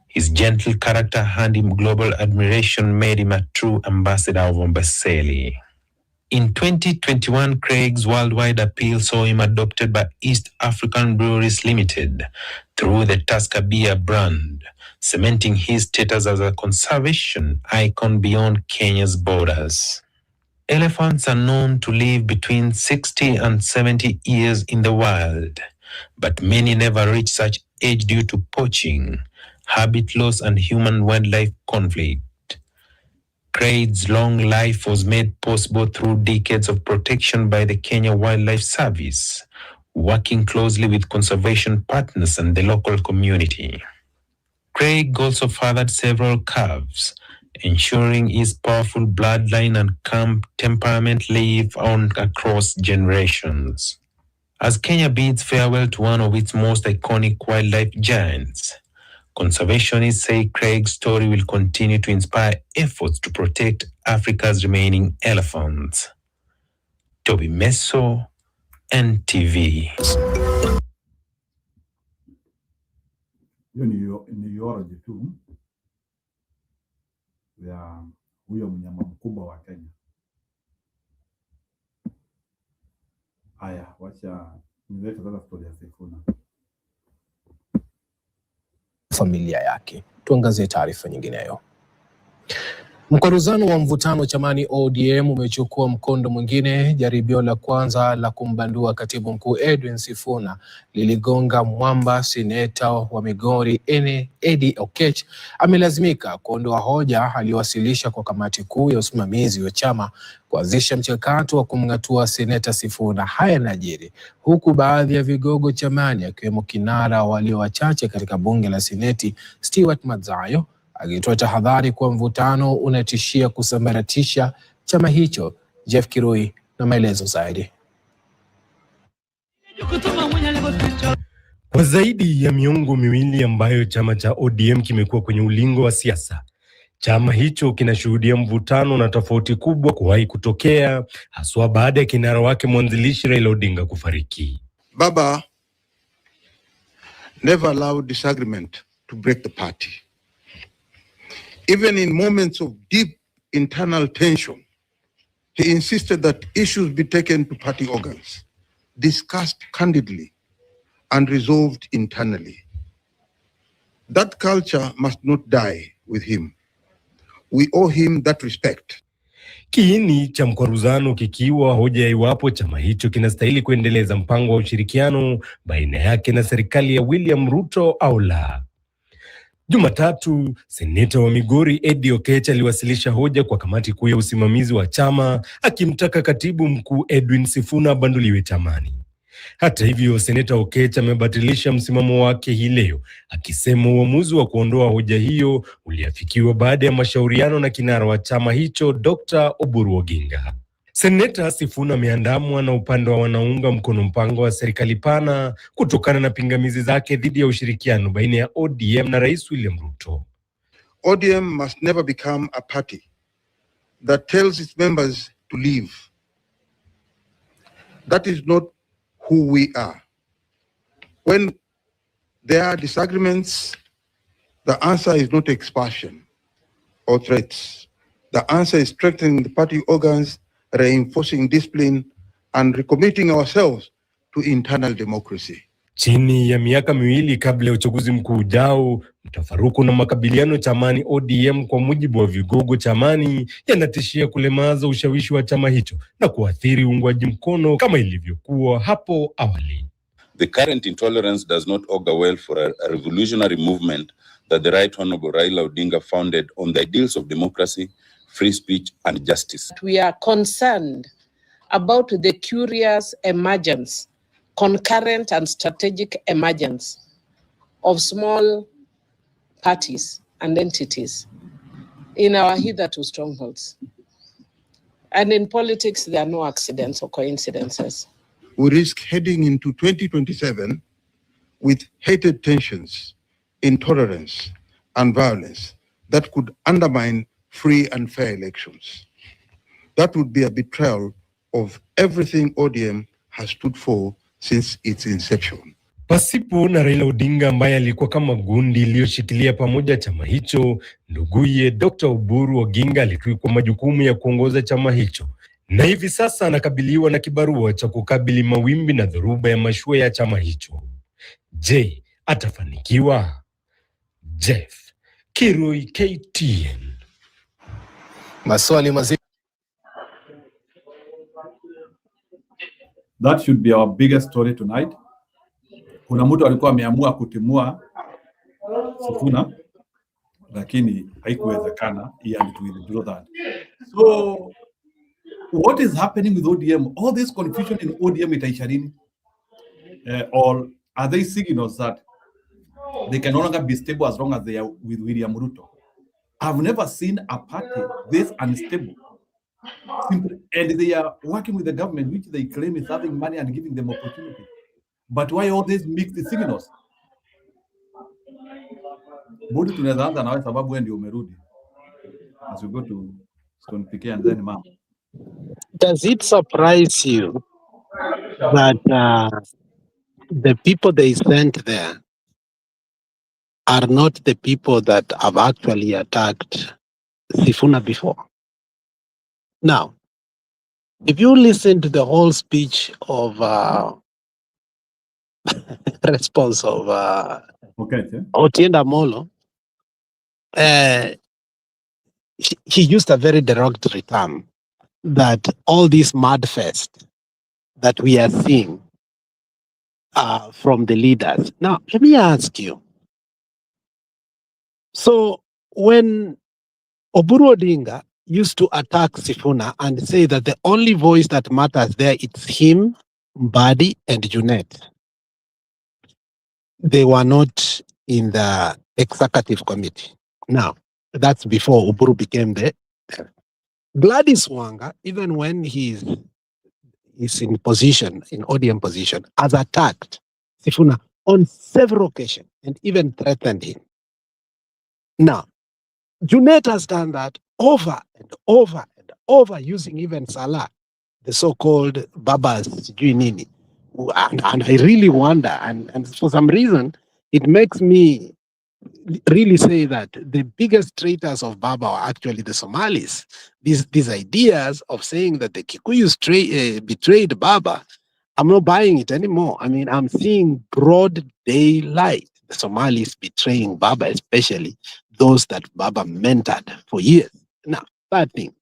His gentle character earned him global admiration, made him a true ambassador of Amboseli. In 2021, Craig's worldwide appeal saw him adopted by East African Breweries Limited through the Tusker Beer brand, cementing his status as a conservation icon beyond Kenya's borders. Elephants are known to live between 60 and 70 years in the wild, but many never reach such age due to poaching, habit loss, and human-wildlife conflict. Craig's long life was made possible through decades of protection by the Kenya Wildlife Service, working closely with conservation partners and the local community. Craig also fathered several calves, ensuring his powerful bloodline and calm temperament live on across generations. As Kenya bids farewell to one of its most iconic wildlife giants, conservationists say Craig's story will continue to inspire efforts to protect Africa's remaining elephants. Toby Meso, NTV. Hiyo ni eulogy tu ya huyo mnyama mkubwa wa Kenya. Haya, wacha nilete sasa story ya Sifuna. Familia yake. Tuangazie taarifa nyingineyo. Mkwaruzano wa mvutano chamani ODM umechukua mkondo mwingine. Jaribio la kwanza la kumbandua katibu mkuu Edwin Sifuna liligonga mwamba. Seneta wa Migori Eddie Oketch amelazimika kuondoa hoja aliyowasilisha kwa kamati kuu ya usimamizi wa chama kuanzisha mchakato wa kumng'atua seneta Sifuna. Haya yanajiri huku baadhi ya vigogo chamani akiwemo kinara walio wachache katika bunge la seneti Stewart Madzayo akitoa tahadhari kuwa mvutano unatishia kusambaratisha chama hicho. Jeff Kirui na maelezo zaidi. Kwa zaidi ya miongo miwili ambayo chama cha ODM kimekuwa kwenye ulingo wa siasa, chama hicho kinashuhudia mvutano na tofauti kubwa kuwahi kutokea, haswa baada ya kinara wake mwanzilishi Raila Odinga kufariki. Baba never allowed disagreement to break the party. Even in moments of deep internal tension, he insisted that issues be taken to party organs, discussed candidly, and resolved internally. That culture must not die with him. We owe him that respect. Kiini cha mkwaruzano kikiwa hoja ya iwapo chama hicho kinastahili kuendeleza mpango wa ushirikiano baina yake na serikali ya William Ruto au la. Jumatatu, seneta wa Migori Eddie Oketch aliwasilisha hoja kwa kamati kuu ya usimamizi wa chama akimtaka katibu mkuu Edwin Sifuna abanduliwe chamani. Hata hivyo, seneta Oketch amebatilisha msimamo wake hii leo akisema uamuzi wa kuondoa hoja hiyo uliafikiwa baada ya mashauriano na kinara wa chama hicho Dr. Oburu Oginga. Seneta Sifuna ameandamwa na upande wa wanaunga mkono mpango wa serikali pana kutokana na pingamizi zake dhidi ya ushirikiano baina ya ODM na Rais William Ruto. ODM must never become a party that tells its members to leave. That is not who we are. When there are disagreements, the answer is not expulsion or threats. The answer is strengthening the party organs, reinforcing discipline, and recommitting ourselves to internal democracy. Chini ya miaka miwili kabla ya uchaguzi mkuu ujao, mtafaruku na makabiliano chamani ODM kwa mujibu wa vigogo chamani yanatishia kulemaza ushawishi wa chama hicho na kuathiri uungwaji mkono kama ilivyokuwa hapo awali. The current intolerance does not augur well for a revolutionary movement that the Right Honorable Raila Odinga founded on the ideals of democracy, free speech and justice. We are concerned about the curious emergence, concurrent and strategic emergence of small parties and entities in our hitherto strongholds. And in politics, there are no accidents or coincidences. We risk heading into 2027 with heated tensions, intolerance, and violence that could undermine free and fair elections. That would be a betrayal of everything ODM has stood for since its inception. Pasipo na Raila Odinga ambaye alikuwa kama gundi iliyoshikilia pamoja chama hicho, nduguye Dr. Oburu Oginga alitwikwa majukumu ya kuongoza chama hicho. Na hivi sasa anakabiliwa na kibarua cha kukabili mawimbi na dhoruba ya mashua ya chama hicho. Je, atafanikiwa? Jeff Kirui, KTN. Maswali mazito. That should be our biggest story tonight. Kuna mtu alikuwa ameamua kutimua Sifuna, lakini haikuwezekana. He had to withdraw that. So what is happening with ODM? All this confusion in ODM itaisha lini? Or are they signals that they can no longer be stable as long as they are with William Ruto? I've never seen a party this unstable. Simply, and they are working with the government, which they claim is having money and giving them opportunity. But why all these mixed signals? Budi tunaweza anza nawe sababu wewe ndio umerudi. As we go to Stone PK and then Mama. Does it surprise you that the people they sent there are not the people that have actually attacked Sifuna before? Now, if you listen to the whole speech of response of Otiende Amollo, he used a very derogatory term that all this mad fest that we are seeing from the leaders. Now, let me ask you. So when Oburu Odinga used to attack Sifuna and say that the only voice that matters there is him, Mbadi, and Junet, they were not in the executive committee. Now, that's before Oburu became the Gladys Wanga, even when he's in position, in ODM position, has attacked Sifuna on several occasions and even threatened him. Now, Junet has done that over and over and over, using even Salah, the so-called Babas Nini. And I really wonder, and for some reason, it makes me really say that the biggest traitors of Baba are actually the Somalis. These ideas of saying that the Kikuyus betrayed Baba I'm not buying it anymore. I mean, I'm seeing broad daylight. The Somalis betraying Baba, especially those that Baba mentored for years. Now, third thing.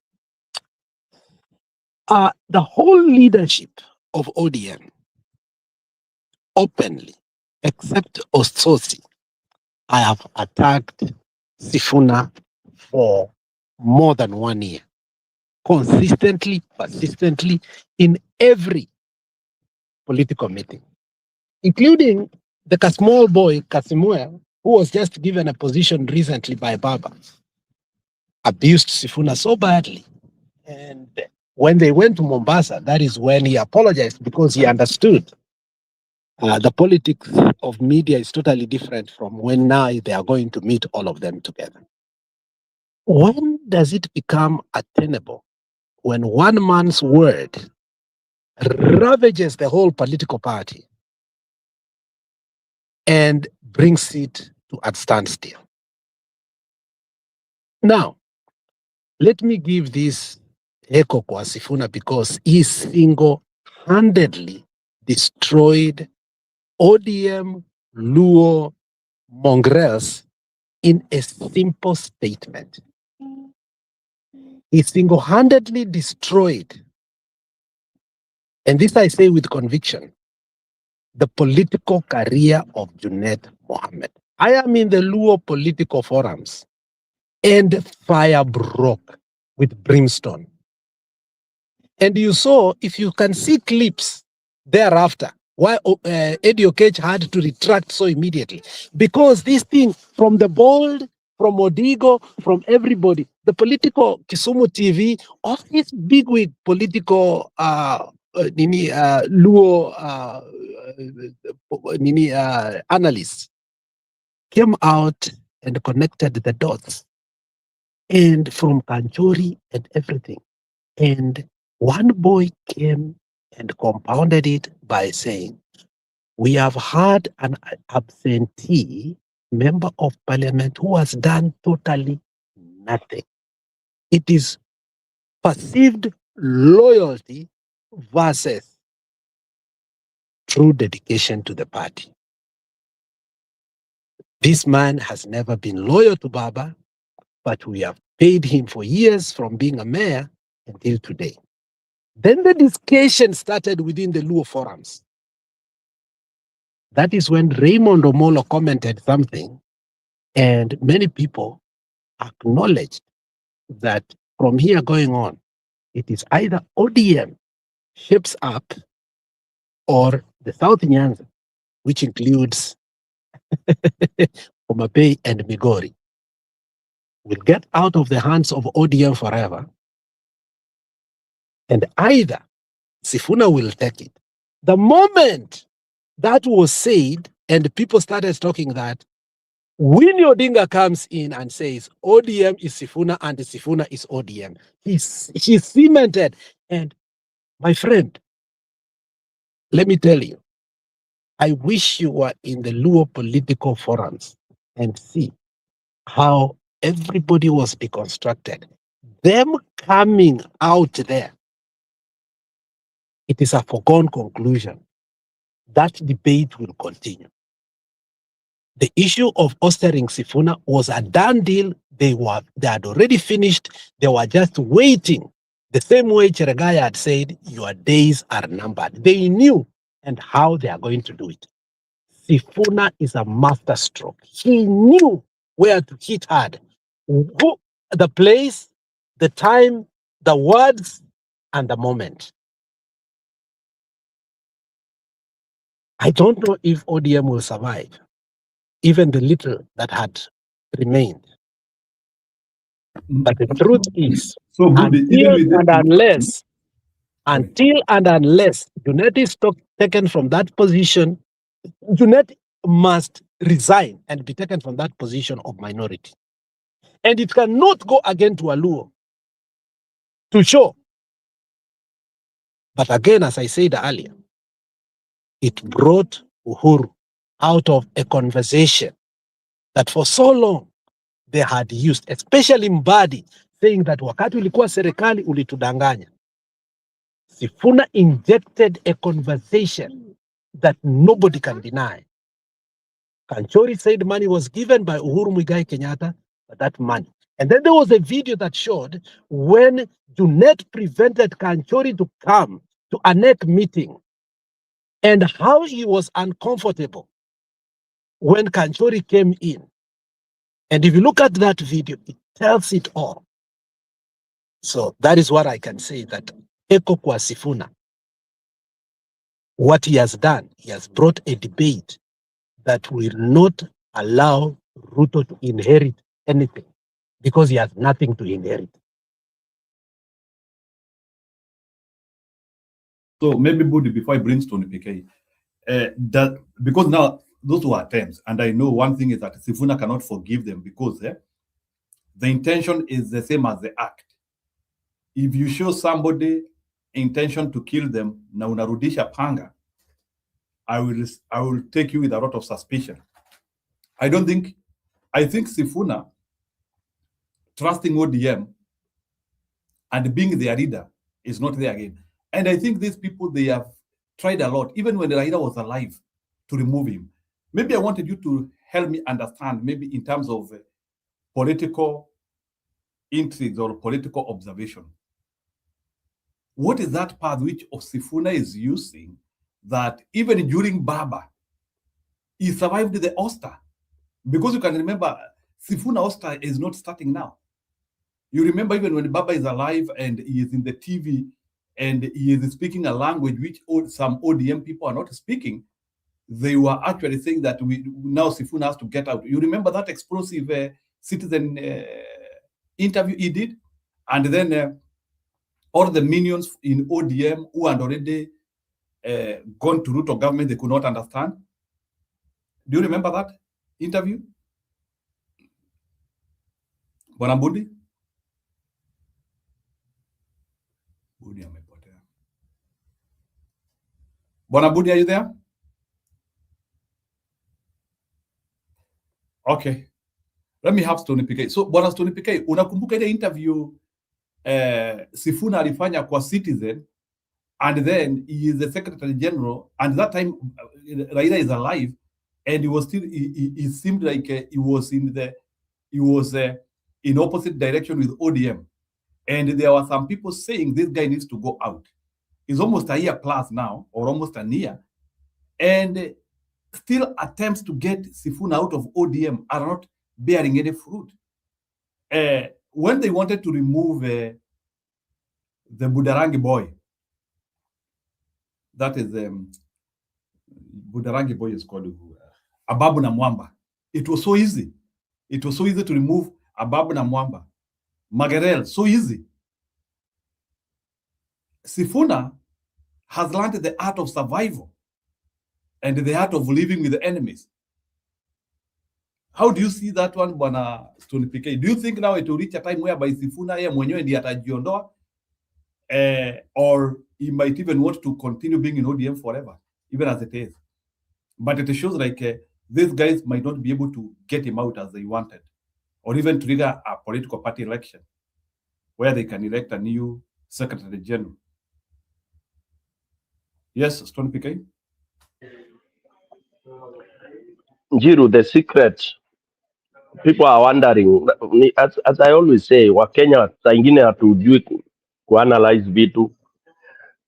The whole leadership of ODM openly, except Ososi, I have attacked Sifuna for more than 1 year. Consistently, persistently, in every political meeting, including the small boy, Kasimue, who was just given a position recently by Baba, abused Sifuna so badly. And when they went to Mombasa, that is when he apologized because he understood the politics of media is totally different from when now they are going to meet all of them together. When does it become attainable? When one man's word ravages the whole political party and brings it to a standstill. Now, let me give this echo kwa Sifuna because he single-handedly destroyed ODM Luo mongrels in a simple statement. He single-handedly destroyed, and this I say with conviction, the political career of Junet Mohammed. I am in the Luo political forums, and fire broke with brimstone. And you saw, if you can see clips thereafter, why Eddie Okech had to retract so immediately. Because this thing, from the bold, from Odigo, from everybody, the political Kisumu TV, all these bigwig political Luo analysts came out and connected the dots. And from Kanchori and everything. And one boy came and compounded it by saying, we have had an absentee member of parliament who has done totally nothing. It is perceived loyalty versus true dedication to the party. This man has never been loyal to Baba, but we have paid him for years from being a mayor until today. Then the discussion started within the Luo forums. That is when Raymond Omolo commented something, and many people acknowledged that from here going on, it is either ODM shapes up or the South Nyanza, which includes Homa Bay and Migori, will get out of the hands of ODM forever, and either Sifuna will take it. The moment that was said, and people started talking that, Winnie Odinga comes in and says, ODM is Sifuna and Sifuna is ODM. She's cemented. And my friend, let me tell you, I wish you were in the Luo political forums and see how everybody was deconstructed. Them coming out there, it is a foregone conclusion. That debate will continue. The issue of ostering Sifuna was a done deal. They had already finished. They were just waiting. The same way Cheregaya had said, your days are numbered. They knew and how they are going to do it. Sifuna is a master stroke. He knew where to hit hard. The place, the time, the words, and the moment. I don't know if ODM will survive, even the little that had remained. But the truth is, until and unless Junet is taken from that position, Junet must resign and be taken from that position of minority. And it cannot go again to Aluo to show. But again, as I said earlier, it brought Uhuru out of a conversation that for so long they had used, especially Mbadi, saying that wakati ulikuwa serikali ulitudanganya. Sifuna injected a conversation that nobody can deny. Kanchori said money was given by Uhuru Muigai Kenyatta for that money. And then there was a video that showed when Junet prevented Kanchori to come to a NEC meeting and how he was uncomfortable when Kanchori came in. And if you look at that video, it tells it all. So that is what I can say, that Eko kwa Sifuna, what he has done, he has brought a debate that will not allow Ruto to inherit anything because he has nothing to inherit. So maybe Budi, before I bring Tony PK, that because now those were attempts, and I know one thing is that Sifuna cannot forgive them because the intention is the same as the act. If you show somebody intention to kill them, na unarudisha panga, I will take you with a lot of suspicion. I think Sifuna trusting ODM and being their leader is not there again. And I think these people, they have tried a lot, even when Raila was alive, to remove him. Maybe I wanted you to help me understand, maybe in terms of political intrigues or political observation. What is that path which Sifuna is using that even during Baba, he survived the Oster? Because you can remember, Sifuna Oster is not starting now. You remember even when Baba is alive and he is in the TV and he is speaking a language which some ODM people are not speaking, they were actually saying that now Sifuna has to get out. You remember that explosive citizen interview he did? And then all the minions in ODM who had already gone to Ruto government, they could not understand. Do you remember that interview? Bwana Budi? Budi amepotea. Bwana Budi, are you there? Okay. Let me have Stony PK. So, Bwana Stony PK, unakumbuka ile interview Sifuna alifanya kwa Citizen, and then he is the Secretary General, and that time Raila is alive, and he was still, he seemed like he was in opposite direction with ODM. And there were some people saying this guy needs to go out. It's almost a year plus now, or almost a year. And still attempts to get Sifuna out of ODM are not bearing any fruit. When they wanted to remove the Budarangi boy, that is Budarangi boy is called Ababu na Mwamba. It was so easy. It was so easy to remove Ababu na Mwamba. Magerel, so easy. Sifuna has learned the art of survival and the art of living with the enemies. How do you see that one, Bwana Stony PK? Do you think now it will reach a time whereby Sifuna yeye mwenyewe ndiye atajiondoa, or he might even want to continue being in ODM forever, even as it is? But it shows like these guys might not be able to get him out as they wanted, or even trigger a political party election where they can elect a new Secretary General. Yes, Stony PK? Njiru, the secret, people are wondering, as I always say, Wakenya saa ingine hatujui kuanalyze vitu.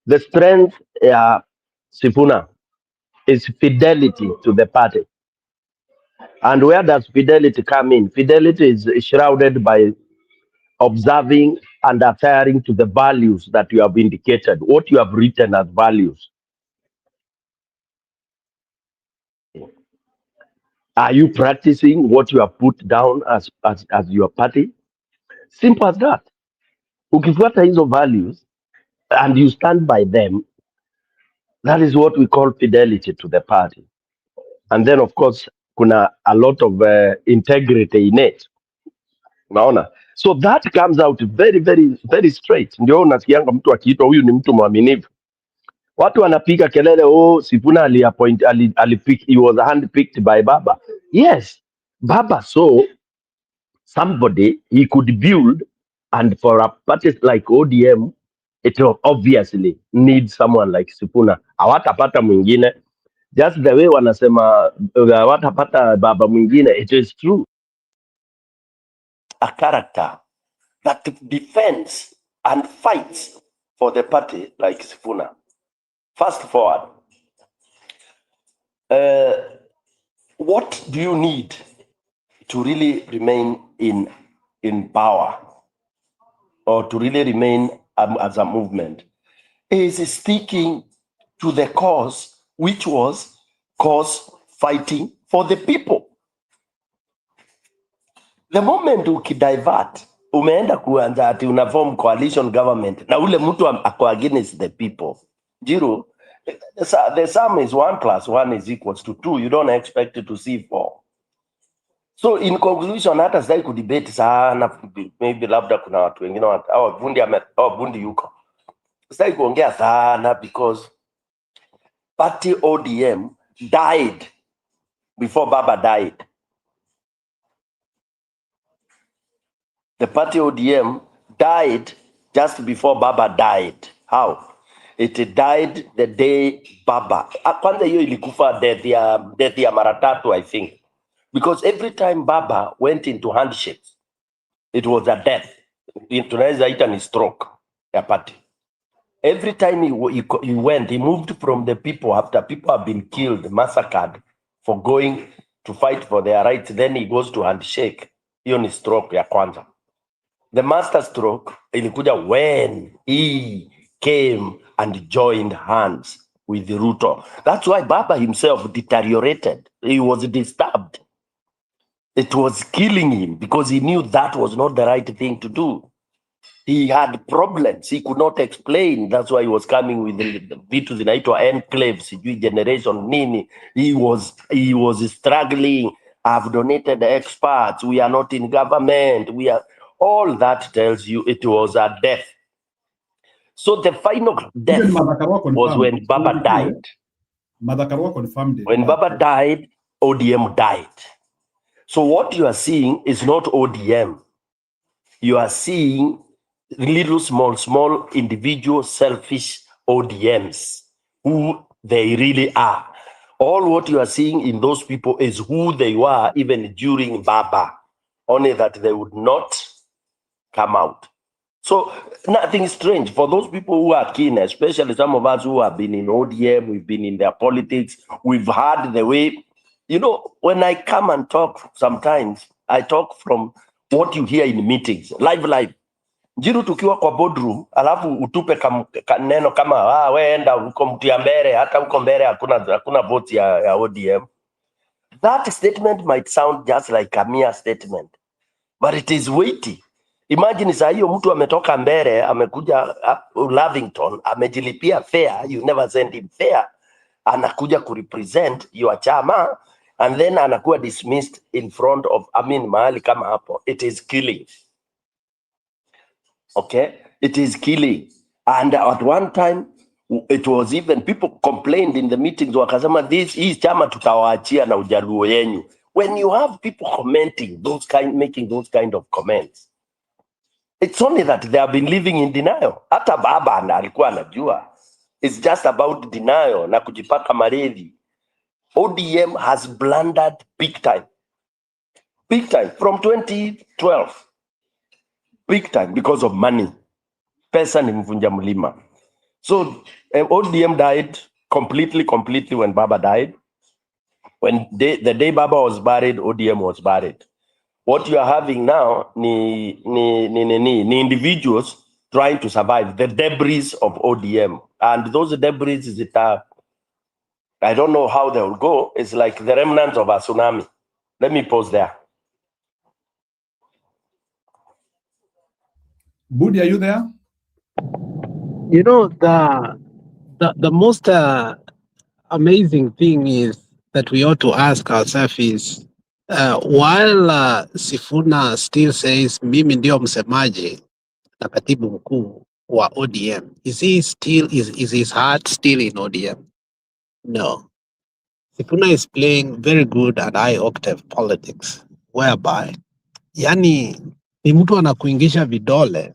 The strength ya Sifuna is fidelity to the party. And where does fidelity come in? Fidelity is shrouded by observing and adhering to the values that you have indicated, what you have written as values. Are you practicing what you have put down as your party? Simple as that. Ukifuata hizo values and you stand by them, that is what we call fidelity to the party. And then of course, kuna a lot of integrity in it. Unaona? So that comes out very, very, very straight. Ndio unasikianga mtu akiitwa huyu ni mtu mwaminifu. Watu wanapiga kelele, oh, Sifuna he was handpicked by Baba. Yes, Baba saw somebody he could build, and for a party like ODM, it will obviously need someone like Sifuna. Hawatapata mwingine. Just the way wanasema hawatapata baba mwingine, it is true. A character that defends and fights for the party like Sifuna. Fast forward. What do you need to really remain in power, or to really remain as a movement? Is sticking to the cause, which was cause fighting for the people. The moment ukidivert, umeenda kuanza ati una form coalition government na ule mtu ako against the people. Jiro, the sum is 1 + 1 is equals to 2. You don't expect to see 4. So in conclusion, hata sitaki kudebate sana, maybe labda kuna watu wengine Bundi yuko. Sitaki kuongea sana because party ODM died before Baba died. The party ODM died just before Baba died. How? It died the day Baba. Kwanza hiyo ilikufa death ya mara tatu, I think. Because every time Baba went into handshakes, it was a death. Tunaweza ita ni stroke ya party. Every time he went, he moved from the people after people have been killed, massacred for going to fight for their rights. Then he goes to handshake. Hiyo ni stroke ya kwanza. The master stroke ilikuja when he came and joined hands with Ruto. That's why Baba himself deteriorated. He was disturbed. It was killing him because he knew that was not the right thing to do. He had problems. He could not explain. That's why he was coming with the vitu zinaitwa enclaves, generation nini. He was struggling. I've donated the experts. We are not in government. We are. All that tells you it was a death. So the final death was when Baba died. Madhakarwa confirmed it. When Baba died, ODM died. So what you are seeing is not ODM. You are seeing little small individual selfish ODMs, who they really are. All what you are seeing in those people is who they were even during Baba, only that they would not come out. So nothing strange for those people who are keen, especially some of us who have been in ODM, we've been in their politics, we've heard the way, when I come and talk, sometimes I talk from what you hear in meetings, live. Jiru tukiwa kwa boardroom, alafu utupe neno kama, weenda huko mtia mbele, hata huko mbele hakuna vote ya ODM. That statement might sound just like a mere statement, but it is weighty. Imagine saa hiyo mtu ametoka mbele, amekuja Lavington, amejilipia fare, you never send him fare, anakuja kurepresent your chama, and then anakuwa dismissed in front of, mahali kama hapo. It is killing. Okay? It is killing. And at one time, it was even, people complained in the meetings, wakasema, hii chama tutawaachia na ujaruo yenyu. When you have people commenting, making those kind of comments, it's only that they have been living in denial. Hata Baba alikuwa anajua. It's just about denial na kujipaka maredhi. ODM has blundered big time. Big time. From 2012. Big time because of money. Pesa ni mvunja mlima. So ODM died completely when Baba died. When the day Baba was buried, ODM was buried. What you are having now ni individuals trying to survive, the debris of ODM. And those debris is I don't know how they will go. It's like the remnants of a tsunami. Let me pause there. Budi, are you there? The most amazing thing is that we ought to ask ourselves is, while Sifuna still says mimi ndio msemaji na katibu mkuu wa ODM, is his heart still in ODM? No. Sifuna is playing very good and high octave politics, whereby yani ni mtu anakuingisha vidole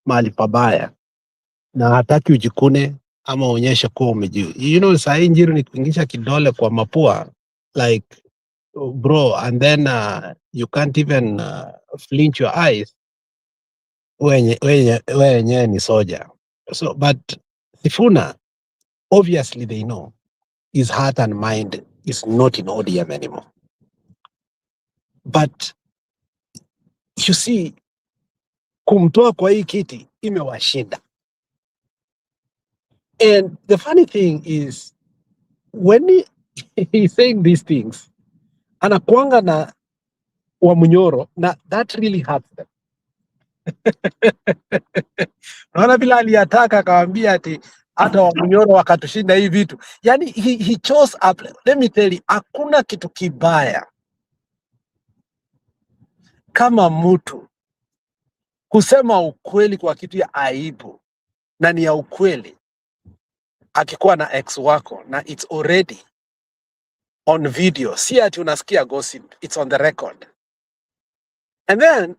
mahali pabaya. na hataki ujikune ama uonyeshe kuwa umejiu. You know, saa hii Njiru ni kuingisha kidole kwa mapua like bro, and then you can't even flinch your eyes. Wenye ni soja. So, but Sifuna, obviously they know his heart and mind is not in ODM anymore. But you see, kumtoa kwa hii kiti imewashinda. And the funny thing is, when he's saying these things, anakuanga na Wamunyoro, na that really hurts them. Naona vile aliyataka akawambia ati hata Wamunyoro wakatushinda hii vitu. Yani he chose up. Let me tell you, hakuna kitu kibaya kama mtu kusema ukweli kwa kitu ya aibu na ni ya ukweli, akikuwa na ex wako na it's already on video. Si ati unasikia gossip, it's on the record. And then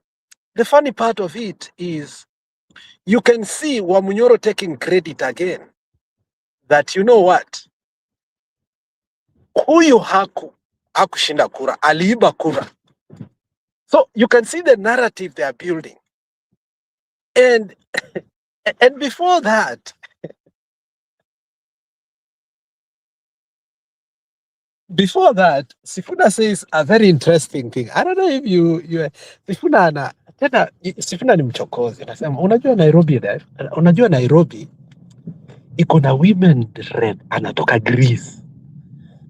the funny part of it is you can see Wamunyoro taking credit again that, you know what, huyu hakushinda kura, aliiba kura. So you can see the narrative they are building. And before that, Sifuna says a very interesting thing. I don't know if you Sifuna ni mchokozi. Anasema unajua Nairobi iko na women red anatoka Greece.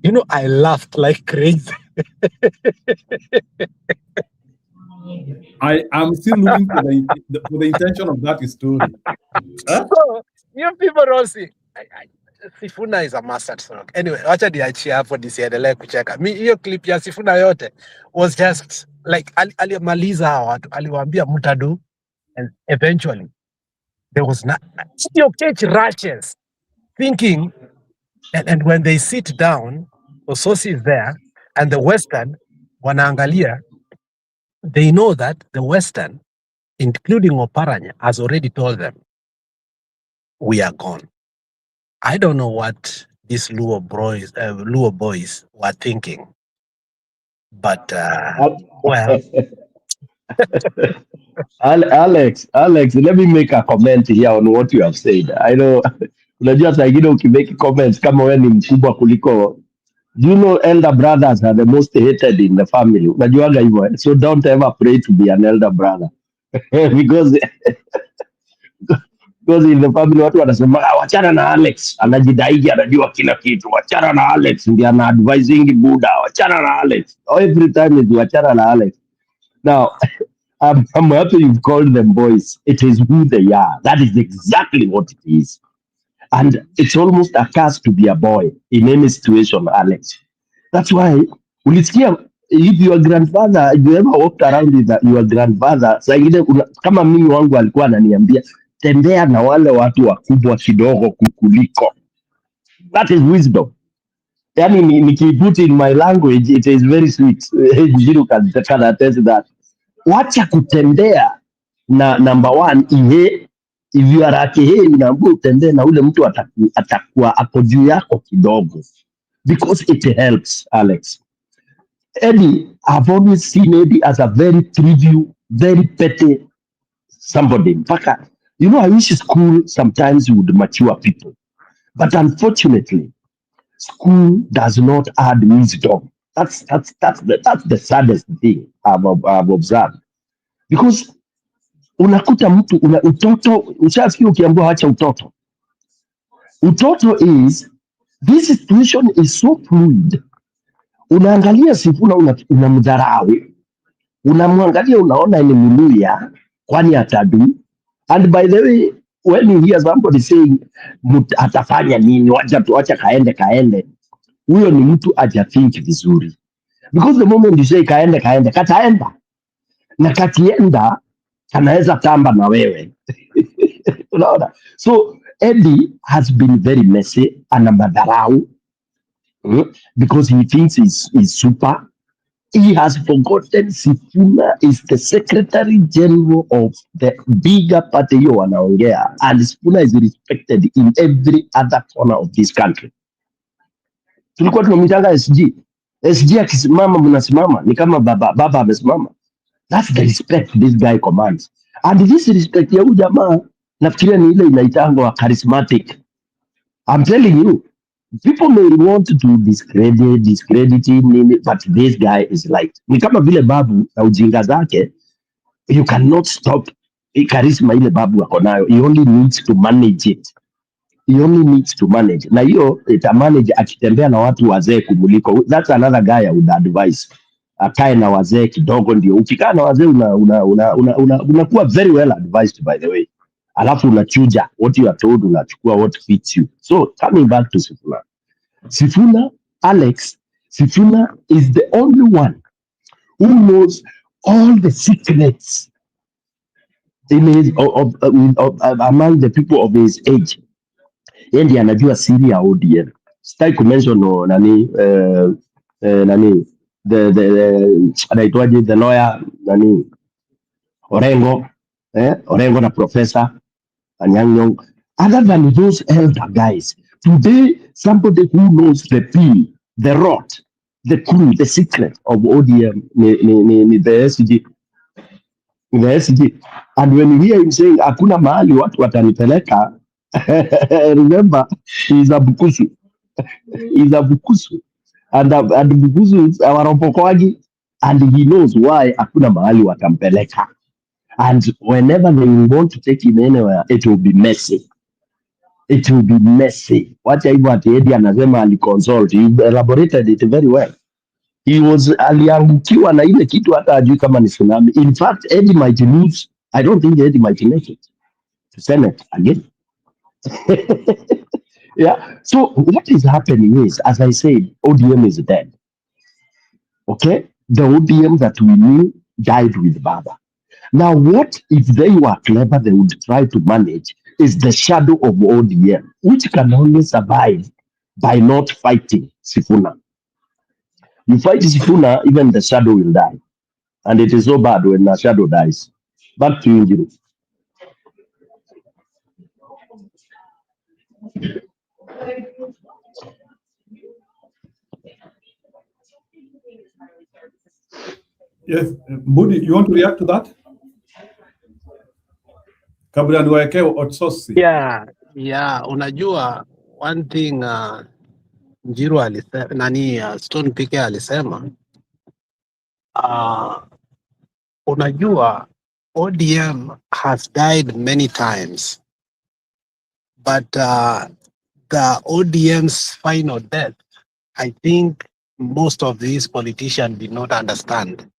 You know, I laughed like crazy. I am still looking for the intention of that story. Huh? So, you people all see, Sifuna is a master stroke. Anyway, wacha niachie hapo nisiendelee kucheka. Hiyo clip ya Sifuna yote was just like alimaliza hawa watu, aliwaambia mtadu, and eventually there was not still catch rushes thinking, and when they sit down, Ososi is there and the Western wanaangalia, they know that the Western, including Oparanya, has already told them, we are gone. I don't know what these Luo boys were thinking, but well. Alex, let me make a comment here on what you have said. I know, unajua saa ingine ukimake comments kama wewe ni mkubwa kuliko. Do you know elder brothers are the most hated in the family? Unajuaga hivyo. So don't ever pray to be an elder brother. because in the family watu wanasema wachana na Alex, anajidaiji anajua kila kitu. Wachana na Alex, ndiye ana advising Buddha. Wachana na Alex. Every time is wachana na Alex. Now, I'm happy you've called them boys. It is who they are. That is exactly what it is. And it's almost a curse to be a boy in any situation, Alex. That's why, ulisikia, if your grandfather, if you ever walked around with your grandfather, kama mimi wangu alikuwa ananiambia, tembea na wale watu wakubwa kidogo kukuliko. That is wisdom. Yani nikiput in my language, it is very sweet. You can attest that. Wacha kutembea na number one, if you are at here, unaambiwa utembee na ule mtu atakuwa ako juu yako kidogo. Because it helps, Alex. Eddie, I've always seen Eddie as a very trivial, very petty somebody. Mpaka, you know, I wish school sometimes would mature people. But unfortunately, school does not add wisdom. That's the saddest thing I've observed. Because unakuta mtu utoto, ushasikia ukiambiwa wacha utoto. Utoto is, this situation is so fluid. Unaangalia Sifuna unamdharau. Unamwangalia unaona ni Mluya, kwani atadu. And by the way, when you hear somebody saying atafanya nini, wacha kaende. Huyo ni mtu hajathink vizuri. Because the moment you say kaende, kataenda. Na kakienda, kanaweza tamba na wewe. Unaona? So Eddie has been very messy, anamadharau, because he thinks he's super. He has forgotten Sifuna is the Secretary General of the bigger party hiyo wanaongea, and Sifuna is respected in every other corner of this country. Tulikuwa tunamwitanga SG. SG akisimama mnasimama, ni kama baba amesimama. That's the respect this guy commands. And this respect ya huyu jamaa nafikiria ni ile inaitangwa charismatic. I'm telling you, people may want to discredit him, but this guy is like, ni kama vile babu na ujinga zake, you cannot stop charisma ile babu ako nayo. He only needs to manage it. He only needs to manage. Na hiyo itamanage akitembea na watu wazee kumuliko. That's another guy I would advise. Akae na wazee kidogo, ndio ukikaa na wazee unakuwa very well advised, by the way. Alafu unachuja what you are told, unachukua what fits you. So coming back to Sifuna. Sifuna, Alex, Sifuna is the only one who knows all the secrets in his, among the people of his age. Yeye ndiye anajua siri ya ODM. Sitaki kumention nani anaitwaje, the lawyer nani Orengo, Orengo na Professor Anyang' Nyong'o. Other than those elder guys, today somebody who knows the pin, the rot, the clue, the secret of ODM ni the SG. The SG. And when we hear him saying hakuna mahali watu watanipeleka, remember, he's a Bukusu. He's a Bukusu. And Bukusu is our Opokoagi, and he knows why hakuna mahali watampeleka. And whenever they want to take him anywhere, it will be messy. It will be messy. Wacha hivyo ati Eddie anasema aliconsult. You elaborated it very well. He was aliangukiwa na ile kitu hata ajui kama ni tsunami. In fact, Eddie might lose. I don't think Eddie might make it to Senate again. Yeah. So what is happening is, as I said, ODM is dead. Okay? The ODM that we knew died with Baba. Now, what if they were clever, they would try to manage is the shadow of ODM, which can only survive by not fighting Sifuna. You fight Sifuna, even the shadow will die. And it is so bad when the shadow dies. Back to you, Njiro. Yes, Moody, you want to react to that? Kabla niwaekee outsourcing. Yeah, unajua one thing Njiru alisema, Stone PK alisema, unajua ODM has died many times, but the ODM's final death, I think most of these politicians did not understand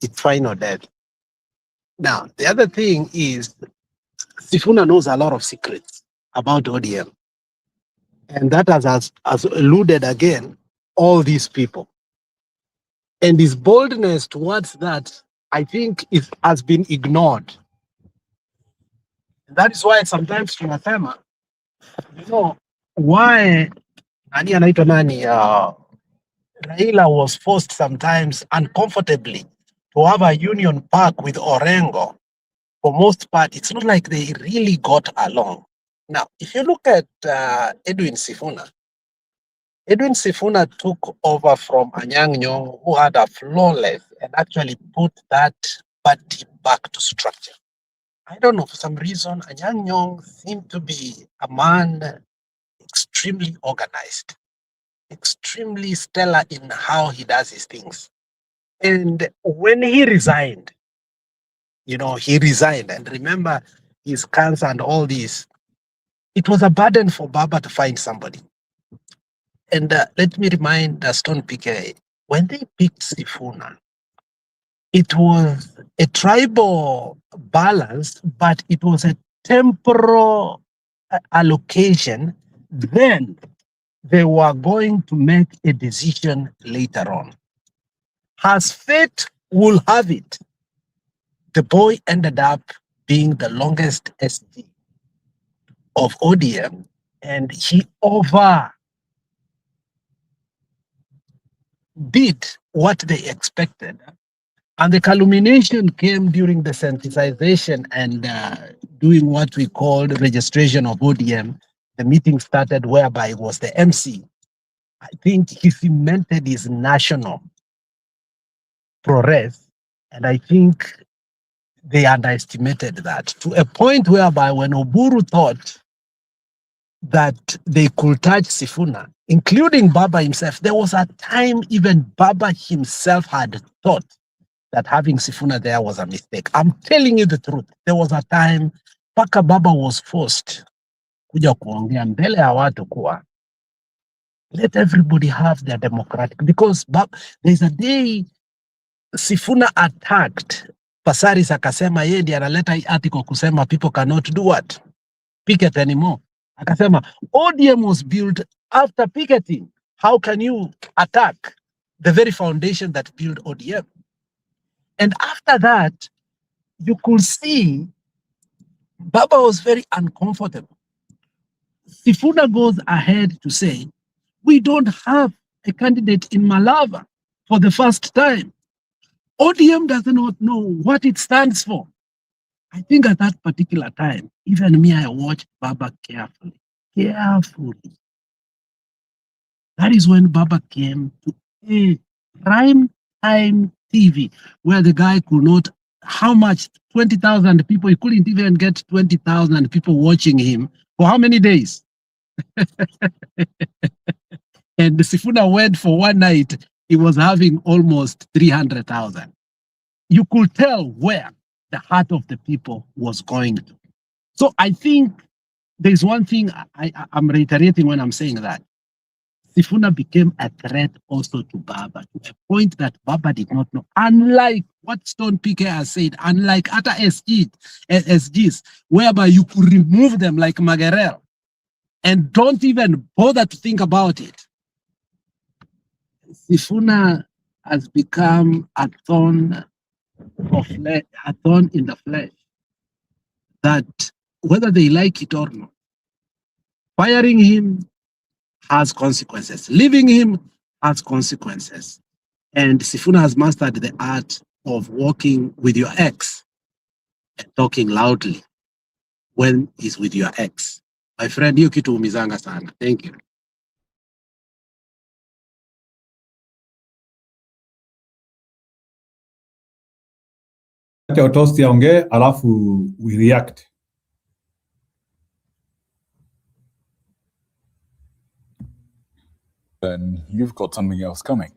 its final death. Now, the other thing is, Sifuna knows a lot of secrets about ODM. And that has eluded again all these people. And his boldness towards that, I think, has been ignored. That is why sometimes tunasema, you know, why Raila was forced sometimes uncomfortably to have a union park with Orengo. For most part, it's not like they really got along. Now, if you look at Edwin Sifuna took over from Anyang' Nyong'o, who had a flawless, and actually put that party back to structure. I don't know, for some reason, Anyang' Nyong'o seemed to be a man extremely organized, extremely stellar in how he does his things. And when he resigned, and remember his cancer and all this, it was a burden for Baba to find somebody. And let me remind Stone PK, when they picked Sifuna, it was a tribal balance, but it was a temporal allocation. Then they were going to make a decision later on. As fate will have it, the boy ended up being the longest SD of ODM, and he overdid what they expected. And the culmination came during the sensitization and doing what we called registration of ODM. The meeting started whereby it was the MC. I think he cemented his national progress, and I think they underestimated that to a point whereby when Oburu thought that they could touch Sifuna, including Baba himself, there was a time even Baba himself had thought that having Sifuna there was a mistake. I'm telling you the truth. There was a time Paka Baba was forced kuja kuongea mbele ya watu kuwa let everybody have their democratic, because there's a day Sifuna attacked Pasaris akasema yeye ndiye analeta hii article kusema people cannot do what? Picket anymore. Akasema ODM was built after picketing. How can you attack the very foundation that built ODM? And after that, you could see Baba was very uncomfortable. Sifuna goes ahead to say, we don't have a candidate in Malava for the first time. ODM does not know what it stands for. I think at that particular time, even me, I watched Baba carefully. That is when Baba came to a prime time TV, where the guy could not, how much, 20,000 people, he couldn't even get 20,000 people watching him for how many days? And the Sifuna went for one night, he was having almost 300,000. You could tell where the heart of the people was going to. So I think there's one thing I'm reiterating when I'm saying that. Sifuna became a threat also to Baba, to a point that Baba did not know. Unlike what Stone PK has said, unlike other SGs, whereby you could remove them like Magarel and don't even bother to think about it. Sifuna has become a thorn in the flesh, that whether they like it or not, firing him has consequences. Leaving him has consequences. And Sifuna has mastered the art of walking with your ex and talking loudly when he's with your ex. My friend, hiyo kitu umizanga sana. Thank you. Acha Otosti aongee alafu we react. Then you've got something else coming.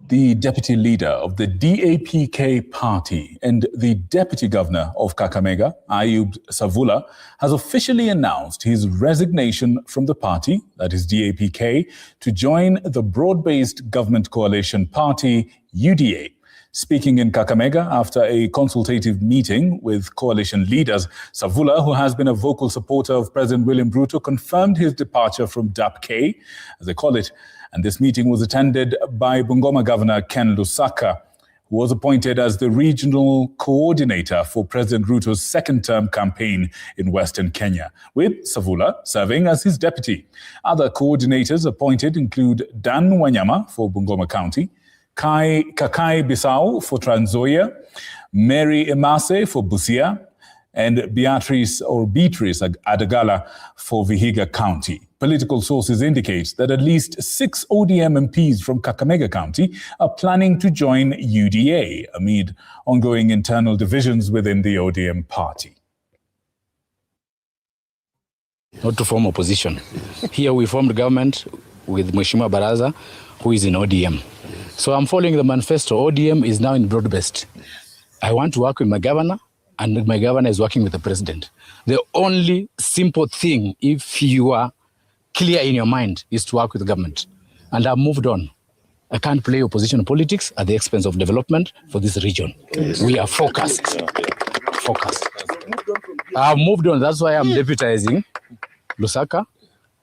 The deputy leader of the DAPK party and the deputy governor of Kakamega, Ayub Savula, has officially announced his resignation from the party, that is DAPK, to join the broad-based government coalition party, UDA. Speaking in Kakamega after a consultative meeting with coalition leaders, Savula, who has been a vocal supporter of President William Ruto, confirmed his departure from DAPK, as they call it, and this meeting was attended by Bungoma Governor Ken Lusaka, who was appointed as the regional coordinator for President Ruto's second-term campaign in Western Kenya, with Savula serving as his deputy. Other coordinators appointed include Dan Wanyama for Bungoma County, Kakai Bissau for Trans Nzoia, Mary Emase for Busia, and Beatrice Adagala for Vihiga County. Political sources indicate that at least 6 ODM MPs from Kakamega County are planning to join UDA amid ongoing internal divisions within the ODM party. Not to form opposition. Here we formed government with Mheshimiwa Baraza, who is in ODM. So I'm following the manifesto. ODM is now in broad-based. I want to work with my governor, and my governor is working with the president. The only simple thing, if you are clear in your mind, is to work with the government. And I've moved on. I can't play opposition politics at the expense of development for this region. Yes. We are focused. I've moved on. That's why I'm deputizing Lusaka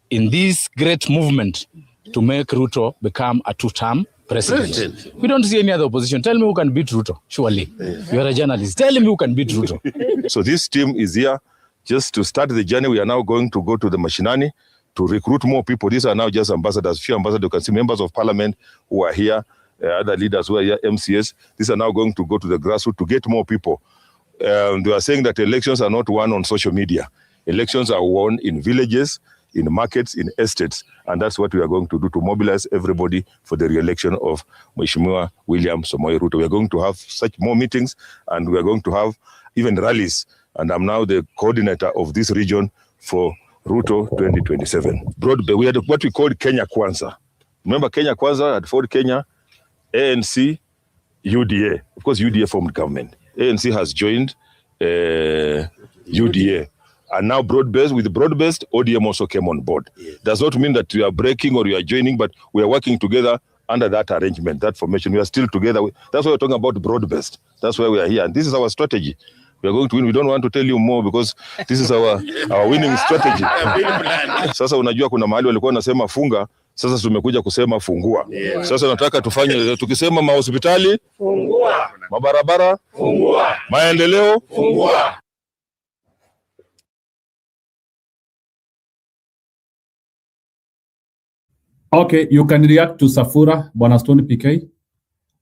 in this great movement to make Ruto become a 2-term president. We don't see any other opposition. Tell me who can beat Ruto, surely. Yes. You are a journalist. Tell me who can beat Ruto. So this team is here just to start the journey. We are now going to go to the Mashinani to recruit more people. These are now just ambassadors, few ambassadors. You can see members of parliament who are here. other leaders who are here, MCS. These are now going to go to the grassroots to get more people. They are saying that elections are not won on social media. Elections are won in villages, in markets, in estates. And that's what we are going to do to mobilize everybody for the re-election of Mheshimiwa William Samoei Ruto. We are going to have such more meetings, and we are going to have even rallies. And I'm now the coordinator of this region for Ruto 2027. We had what we called Kenya Kwanza. Remember Kenya Kwanza at Ford Kenya, ANC, UDA. Of course, UDA formed government. ANC has joined UDA. And now broad-based, with broad-based, ODM also came on board. Does not mean that we are breaking or we are joining, but we are working together under that arrangement, that formation. We are still together. That's why we're talking about broad-based. That's why we are here. And this is our strategy. We are going to win. We don't want to tell you more because this is our winning strategy. Sasa unajua kuna mahali walikuwa wanasema funga, sasa tumekuja kusema fungua. Sasa nataka tufanye, tukisema mahospitali, fungua. Mabarabara, fungua. Maendeleo, fungua. Okay, you can react to Safura, Bwana Stone PK.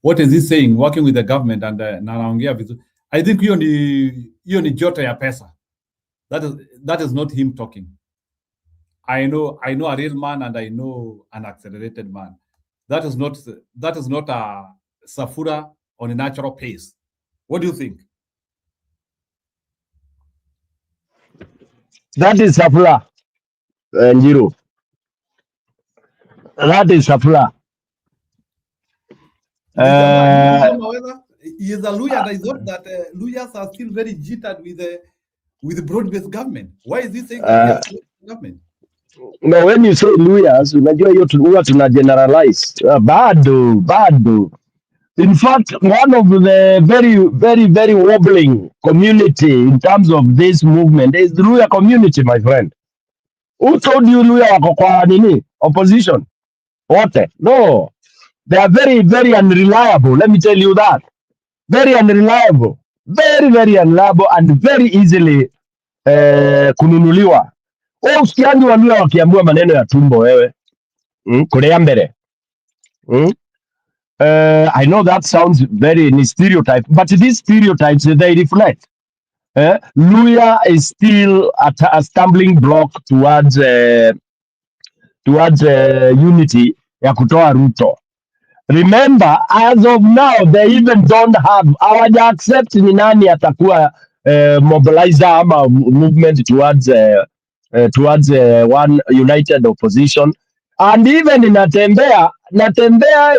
What is he saying? Working with the government and naongea vitu. I think hiyo ni joto ya pesa. That is not him talking. I know a real man and I know an accelerated man. That is not a Safura on a natural pace. What do you think? That is Safura, Njiru. That is Safura. He is a lawyer, and I thought that lawyers are still very jittered with the broad-based government. Why is he saying government? No, when you say lawyers, unajua hiyo huwa tuna generalize. Bado. In fact, one of the very wobbling community in terms of this movement is the Luhya community, my friend. Who told you Luhya wako kwa nini? Opposition? Wote? No. They are very unreliable. Let me tell you that. Very unreliable. Very unreliable and very easily kununuliwa. Usikiangi Waluhya wakiambiwa maneno ya tumbo wewe. Kulea mbele. I know that sounds very stereotype, but these stereotypes, they reflect. Luhya is still a stumbling block towards unity ya kutoa Ruto. Remember, as of now, they even don't have, hawaja accept ni nani atakuwa mobilizer ama movement towards one united opposition. And even in Natembea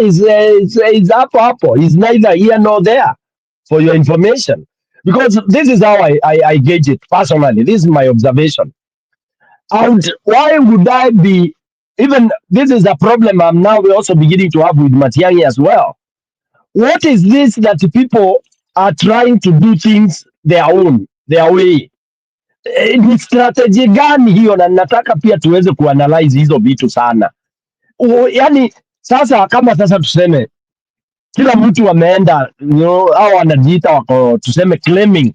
is hapo. He's neither here nor there, for your information. Because this is how I gauge it personally. This is my observation. And why would I be, even this is a problem I'm now also beginning to have with Matiang'i as well. What is this that people are trying to do things their way? Ni strategy gani hiyo? Na nataka pia tuweze kuanalyze hizo vitu sana. Yani sasa kama sasa tuseme kila mtu ameenda, au anajiita wako tuseme claiming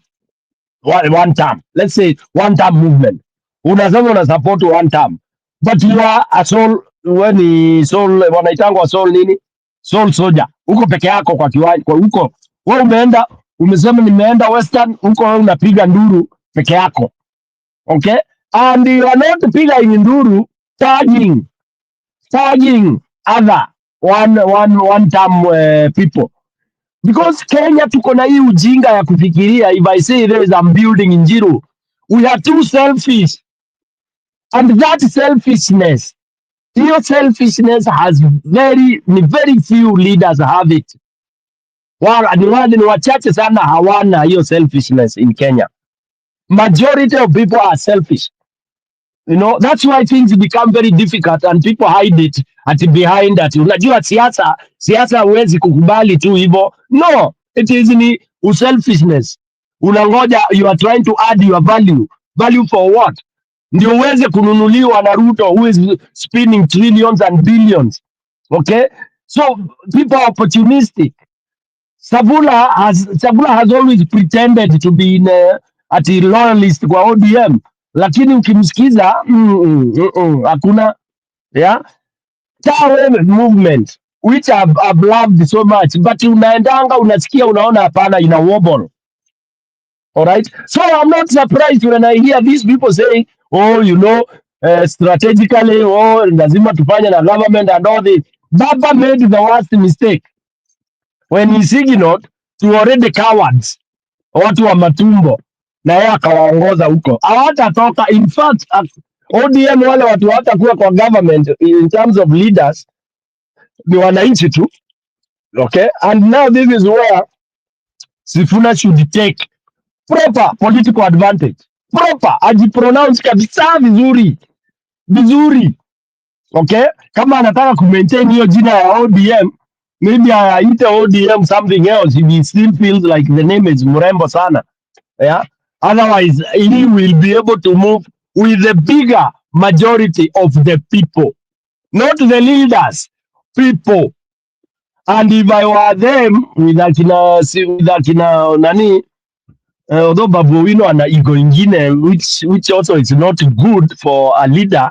one term. Let's say one term movement. Unasema una support one term. But you are a soul, wanaitangwa soul nini? Soul soldier. Uko peke yako kwa kiwanja, kwa huko. Wewe umeenda, umesema nimeenda Western, huko wewe unapiga nduru peke yako. Okay? And you are not picking nduru, tagging other one term people. Because Kenya tuko na hii ujinga ya kufikiria, if I say there is a building in Njiru, we are too selfish. And that selfishness has very few leaders have it. Ni wachache sana hawana hiyo selfishness in Kenya. Majority of people are selfish. That's why things become very difficult and people hide it behind that. Unajua siasa huwezi kukubali tu hivyo. No, it is ni selfishness. Unangoja, you are trying to add your value for what? Ndio uweze kununuliwa na Ruto, who is spending trillions and billions. Okay? So people are opportunistic. Sabula has always pretended to be a loyalist kwa ODM. Lakini ukimsikiza hakuna, yeah? Tawe movement. which I've loved so much, but unaendanga unasikia unaona hapana ina wobble. All right, so I'm not surprised when I hear these people saying, oh, you know, strategically, oh, lazima tufanye na government and all this. Baba made the worst mistake when he signaled to already cowards, watu wa matumbo, na yeye akawaongoza huko. Hawatatoka. In fact, ODM wale watu hawatakuwa kwa government in terms of leaders, ni wananchi tu. Okay, and now this is where Sifuna should take proper political advantage. Proper, ajipronounce kabisa vizuri. Okay, kama anataka kumaintain hiyo jina ya ODM, maybe aite ODM something else if he still feels like the name is mrembo sana. Yeah, otherwise he will be able to move with the bigger majority of the people, not the leaders, people. And if I were them, with akina nani, although Babu Owino ana ego ingine, which also is not good for a leader.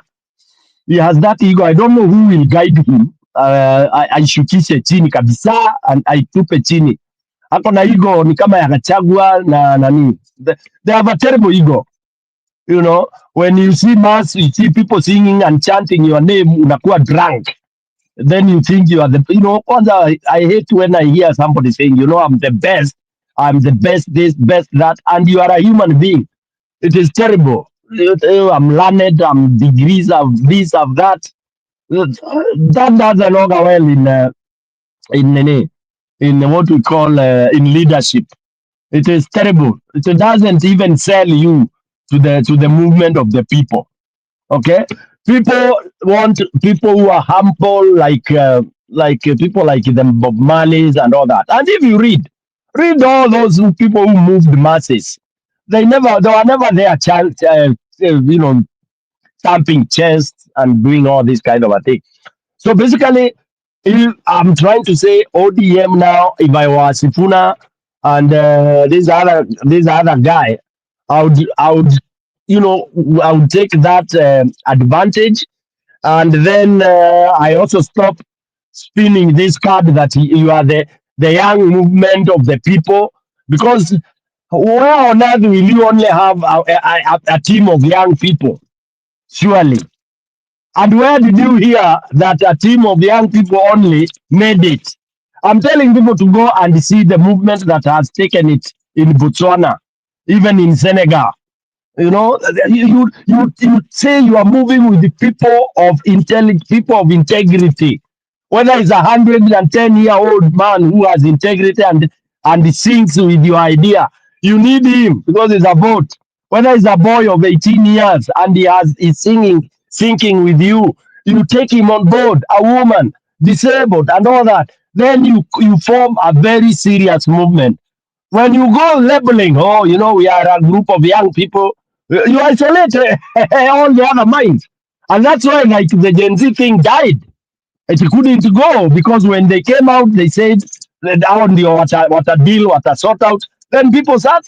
He has that ego. I don't know who will guide him. I shukishe chini kabisa and I tupe chini. Hapo na ego ni kama ya Gachagua na nani. They have a terrible ego. You know, when you see mass, you see people singing and chanting your name, unakuwa drunk. Then you think you are the, you know, I hate when I hear somebody saying, you know, I'm the best this, best that, and you are a human being. It is terrible. I'm learned, I'm degrees of this, of that. That doesn't go well in what we call in leadership. It is terrible. It doesn't even sell you to the movement of the people. Okay, people want people who are humble, like people like the Bob Marleys and all that. And if you read all those people who moved the masses, they were never there, you know, stamping chests and doing all this kind of a thing. So basically, I'm trying to say ODM now. If I was Sifuna and this other guy, I would, you know, I would take that advantage, and then I also stop spinning this card that you are the young movement of the people, because where on earth will you only have a team of young people? Surely. And where did you hear that a team of young people only made it? I'm telling people to go and see the movement that has taken it in Botswana, even in Senegal. You know, you say you are moving with the people of integrity. Whether it's 110-year-old man who has integrity and sings with your idea, you need him because it's a vote. Whether it's a boy of 18 years and he's singing with you, you take him on board. A woman, disabled, and all that. Then you form a very serious movement. When you go labeling, oh, you know, we are a group of young people, you isolate all the other minds. And that's why, like, the Gen Z thing died. It couldn't go because when they came out, they said that what a deal, what a sort out. Then people said,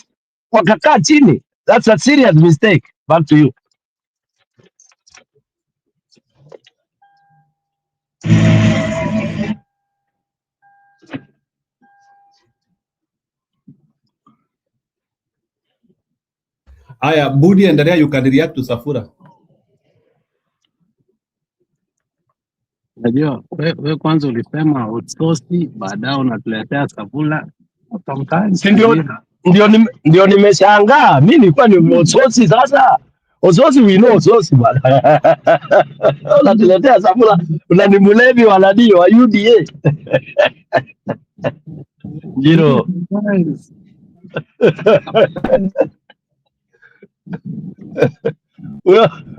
wakakaa chini. That's a serious mistake. Back to you. Aya, Budi, endelea, you can react to Safura. Unajua wewe kwanza ulisema outsourcing, baadaye unatuletea Safura. Ndio nimeshangaa. Mimi nilikuwa ni outsourcing sasa. Outsourcing we know outsourcing bwana. Unatuletea Safura, unanimulevi waladio wa UDA. Jiro.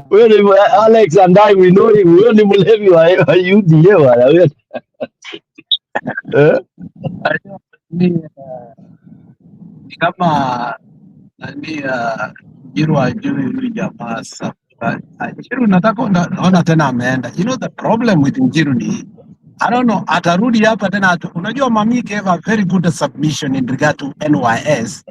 Wewe ni Alex and I, we know him. Wewe ni mlevi wa UDA wala wewe. Ni kama nani Jiro ajui huyu jamaa Safura. Jiro nataka naona tena ameenda. You know the problem with Jiro ni I don't know, atarudi hapa tena. Unajua Mami gave a very good submission in regard to NYS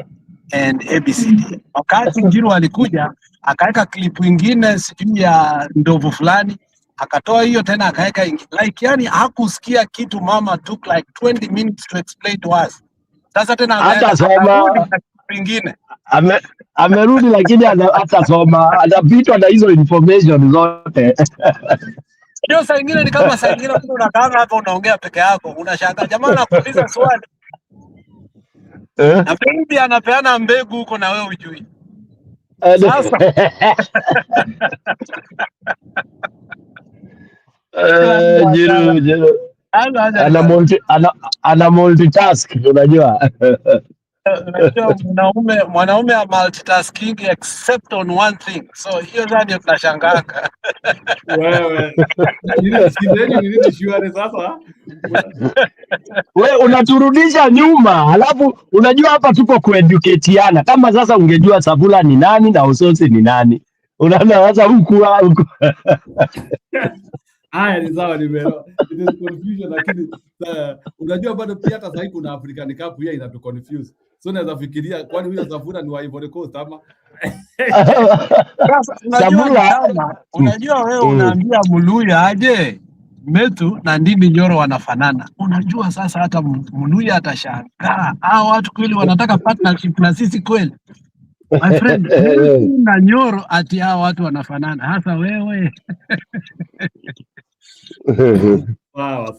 and ABCD. Wakati Jiro alikuja akaweka clip ingine sijui ya ndovu fulani, akatoa hiyo tena akaweka like, yani hakusikia kitu. Mama took like 20 minutes to explain to us. Sasa tena hata soma vingine amerudi, lakini hata soma anapitwa na hizo information zote. Hiyo saa ingine ni kama saa ingine mtu unakaa hapa unaongea peke yako, unashangaa jamaa anakuuliza swali na maybe anapeana mbegu huko na wewe hujui. Sasa Jiru ana multitask, unajua. Mwanaume a multitasking except on one thing. So hiyo ndio tunashangaa. Wewe sasa wewe unaturudisha nyuma, alafu unajua hapa tuko kueducatiana. Kama sasa ungejua Savula ni nani na Ososi ni nani, unaona sasa huku haya ni sawa, nimeelewa. It is confusion, lakini unajua bado pia hata sasa kuna African Cup pia inatu confuse. So naweza fikiria kwani huyo Savula ni wa Ivory Coast ama unajua wewe unaambia Muluya aje Metu na Ndindi Nyoro wanafanana. Unajua sasa hata Muluya atashangaa. Hao watu kweli wanataka partnership na sisi kweli? My friend, na Nyoro ati hao watu wanafanana. Hasa wewe.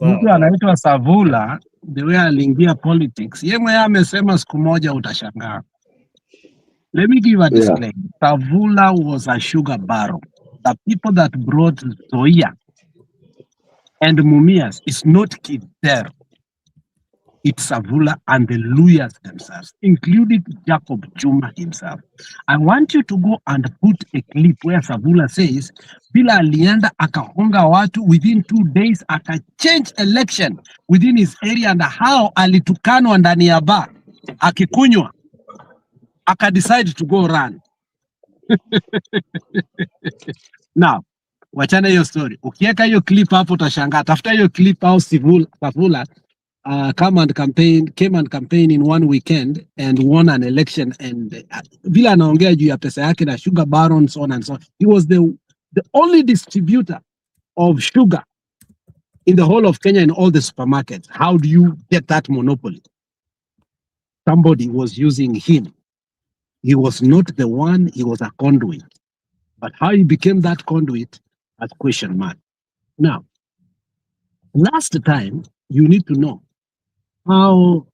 Mtu anaitwa Savula, the way aliingia politics. Yeye mwenyewe amesema siku moja utashangaa. Let me give a disclaimer. Savula was a sugar baron. The people that brought Zoya and Mumias is not Kidero. It's Savula and the Luyas themselves, including Jacob Juma himself. I want you to go and put a clip where Savula says, bila alienda akahonga watu within 2 days, change election within his area, and how alitukanwa ndani ya bar, akikunywa, decide to go run. Now, wachana hiyo story. Ukiweka hiyo clip hapo utashangaa. Tafuta hiyo clip au Savula came and campaign in one weekend and won an election, and vile anaongea juu ya pesa yake na sugar barons on and so on. He was the only distributor of sugar in the whole of Kenya in all the supermarkets. How do you get that monopoly? Somebody was using him. He was not the one, he was a conduit. But how he became that conduit, that's question mark. Now, last time, you need to know how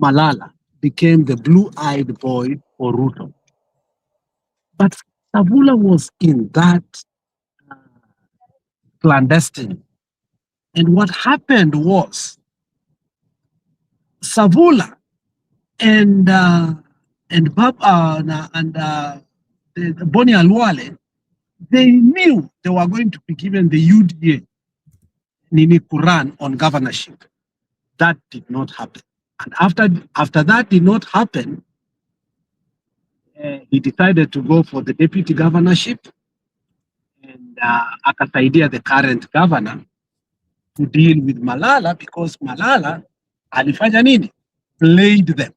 Malala became the blue-eyed boy for Ruto. But Savula was in that clandestine. And what happened was Savula and Boni Alwale, they knew they were going to be given the UDA Nini Quran on governorship. That did not happen. And after that did not happen, he decided to go for the deputy governorship, and akasaidia the current governor to deal with Malala, because Malala alifanya nini? Played them,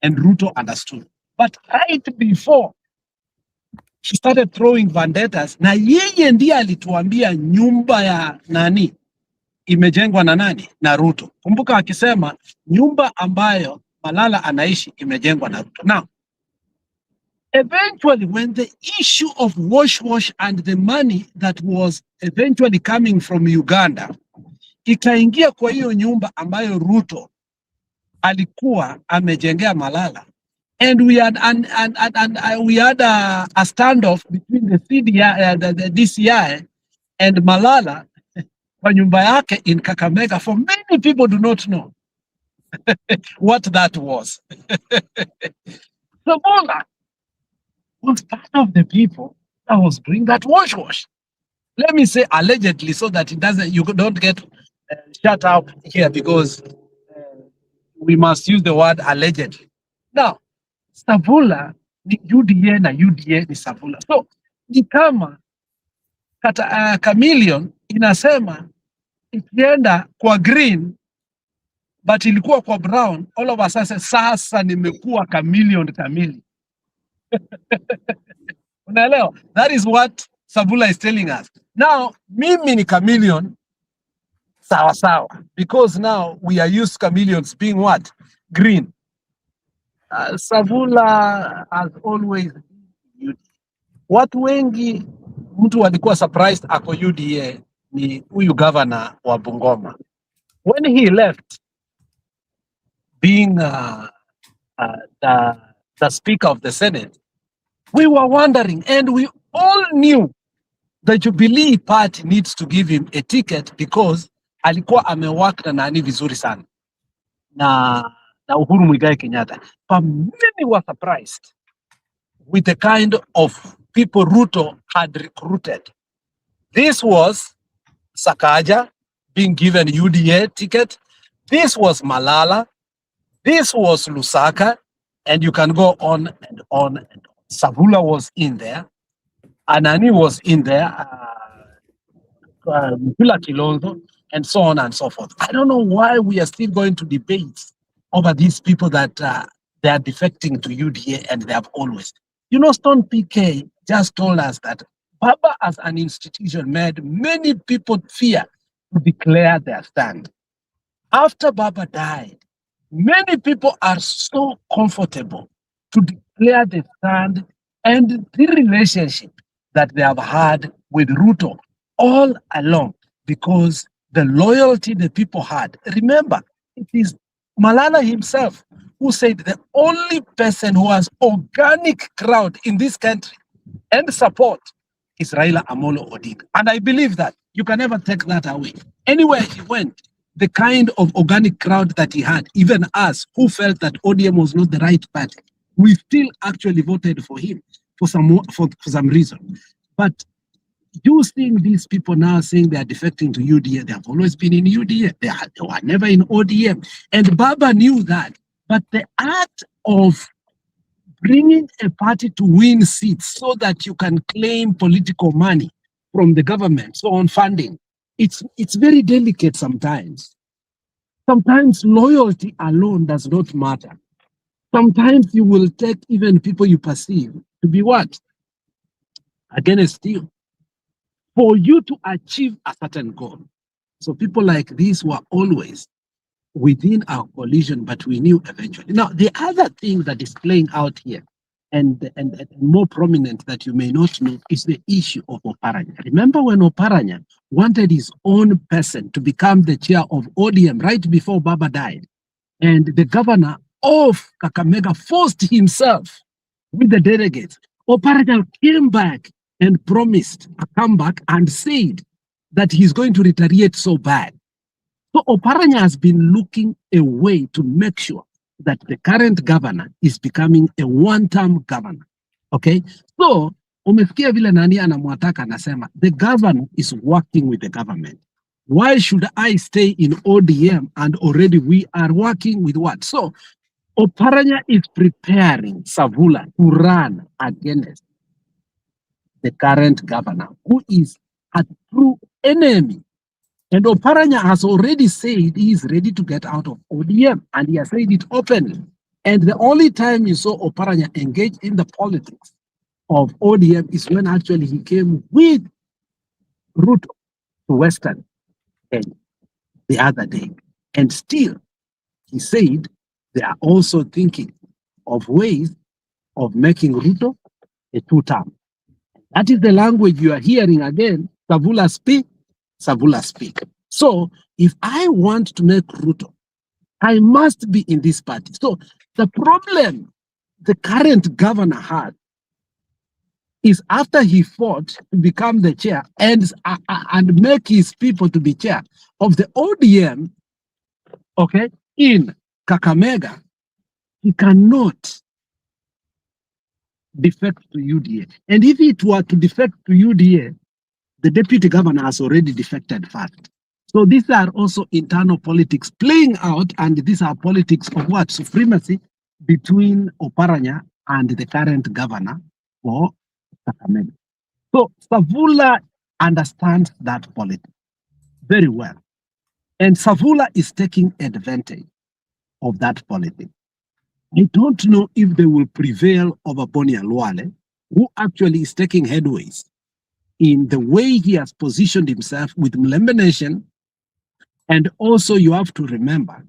and Ruto understood. But right before she started throwing vendettas, na yeye ndiye alituambia nyumba ya nani imejengwa na nani? Na Ruto. Kumbuka akisema nyumba ambayo Malala anaishi imejengwa na Ruto. Now, eventually when the issue of wash and the money that was eventually coming from Uganda ikaingia kwa hiyo nyumba ambayo Ruto alikuwa amejengea Malala, and we had a standoff between the CDI, the DCI and Malala kwa nyumba yake in Kakamega. For many people do not know what that was. Savula was part of the people that was doing that wash. Let me say allegedly, so that it doesn't, you don't get shut up here, because we must use the word allegedly. Now, Savula ni UDA na UDA ni Savula. So, ni kama Chameleon inasema ikienda kwa green but ilikuwa kwa brown, all of a sudden sasa nimekuwa Chameleon kamili. Unaelewa? That is what Savula is telling us. Now, mimi ni chameleon, sawa sawa, because now we are used to chameleons being what? Green. Savula has always been UDA. Watu wengi, mtu walikuwa surprised ako UDA ni huyu governor wa Bungoma. When he left being the Speaker of the Senate, we were wondering, and we all knew the Jubilee Party needs to give him a ticket because alikuwa amework na nani vizuri sana na Uhuru Muigai Kenyatta. But many were surprised with the kind of people Ruto had recruited. This was Sakaja being given UDA ticket. This was Malala. This was Lusaka. And you can go on and on and on. Savula was in there. Anani was in there. Mula Kilonzo, and so on and so forth. I don't know why we are still going to debate over these people that they are defecting to UDA and they have always. You know, Stone PK just told us that Baba as an institution made many people fear to declare their stand. After Baba died, many people are so comfortable to declare the stand and the relationship that they have had with Ruto all along because the loyalty the people had. Remember, it is Malala himself who said the only person who has organic crowd in this country and support is Raila Amolo Odinga. And I believe that. You can never take that away. Anywhere he went, the kind of organic crowd that he had, even us who felt that ODM was not the right party, we still actually voted for him for some reason. But you seeing these people now saying they are defecting to UDA, they have always been in UDA. They were never in ODM. And Baba knew that. But the act of bringing a party to win seats so that you can claim political money from the government, so on funding, it's very delicate sometimes. Sometimes loyalty alone does not matter. Sometimes you will take even people you perceive to be what? Against you. For you to achieve a certain goal. So people like these were always within our coalition, but we knew eventually. Now, the other thing that is playing out here, and more prominent that you may not know, is the issue of Oparanya. Remember when Oparanya wanted his own person to become the chair of ODM right before Baba died, and the governor of Kakamega forced himself with the delegates. Oparanya came back and promised a comeback and said that he's going to retaliate so bad. So Oparanya has been looking a way to make sure that the current governor is becoming a one-term governor. Okay? So, umesikia vile nani anamwataka anasema, the governor is working with the government. Why should I stay in ODM and already we are working with what? So, Oparanya is preparing Savula to run against the current governor, who is a true enemy. And Oparanya has already said he is ready to get out of ODM, and he has said it openly. And the only time you saw Oparanya engage in the politics of ODM is when actually he came with Ruto to Western Kenya the other day. And still, he said they are also thinking of ways of making Ruto a two-term. That is the language you are hearing again. Savula speak, Savula speak. So if I want to make Ruto, I must be in this party. So the problem the current governor had is after he fought to become the chair and make his people to be chair of the ODM, okay, in Kakamega, he cannot defect to UDA. And if it were to defect to UDA, the deputy governor has already defected first. So these are also internal politics playing out, and these are politics of what? Supremacy between Oparanya and the current governor for Kakamega. So Savula understands that politics very well. And Savula is taking advantage of that politics. I don't know if they will prevail over Boni Alwale, who actually is taking headways in the way he has positioned himself with Mlembe Nation. And also you have to remember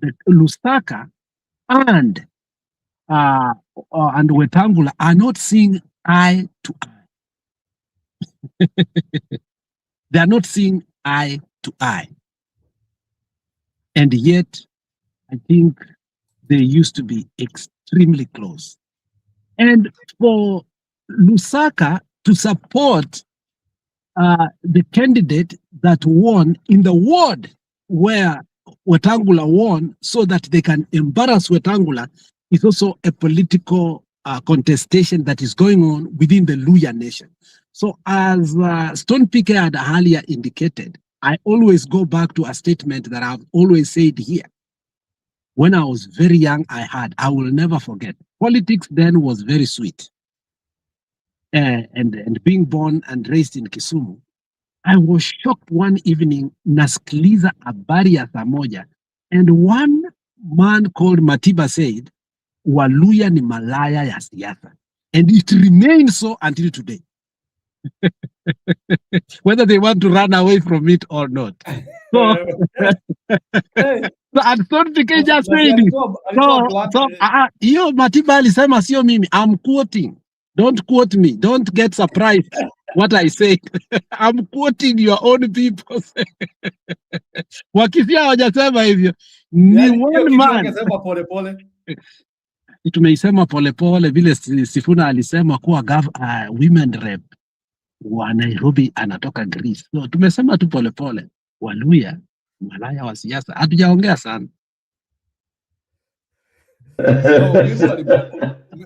that Lusaka and Wetangula are not seeing eye to eye. They are not seeing eye to eye. And yet, I think they used to be extremely close. And for Lusaka to support the candidate that won in the ward where Wetangula won so that they can embarrass Wetangula is also a political contestation that is going on within the Luya nation. So as Stone PK had earlier indicated, I always go back to a statement that I've always said here. When I was very young, I will never forget. Politics then was very sweet. And being born and raised in Kisumu, I was shocked one evening, nasikiliza habari ya saa moja, and one man called Matiba said, Waluya ni malaya ya siasa. And it remains so until today. Whether they want to run away from it or not. So, and Stone PK just said it. So, Matiba alisema sio mimi. I'm quoting. Don't quote me. Don't get surprised what I say. I'm quoting your own people. Wakisia hawajasema hivyo. Ni one man. Tumeisema polepole vile Sifuna alisema kuwa women rep wa Nairobi anatoka Greece. So tumesema tu polepole. Waluya malaya wa siasa. Hatujaongea sana.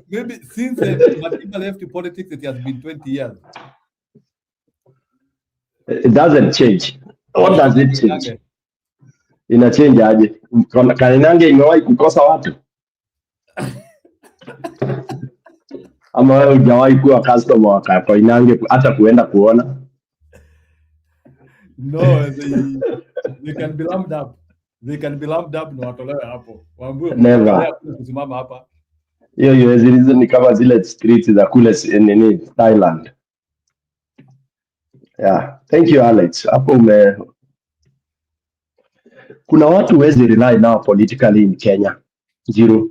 Maybe since Matiba left politics, it has been 20 years. It doesn't change. What does it change? Ina change aje? Koinange imewahi kukosa watu? Ama wewe hujawahi kuwa customer wa Koinange hata kuenda kuona? No, they can be lumped up. They can be lumped up na watolewe hapo. Waambiwe Never. kusimama hapa. Hiyo ni kama zile streets za kule nini Thailand. Yeah, thank you Alex. Hapo kuna watu wezi rely now politically in Kenya. Zero.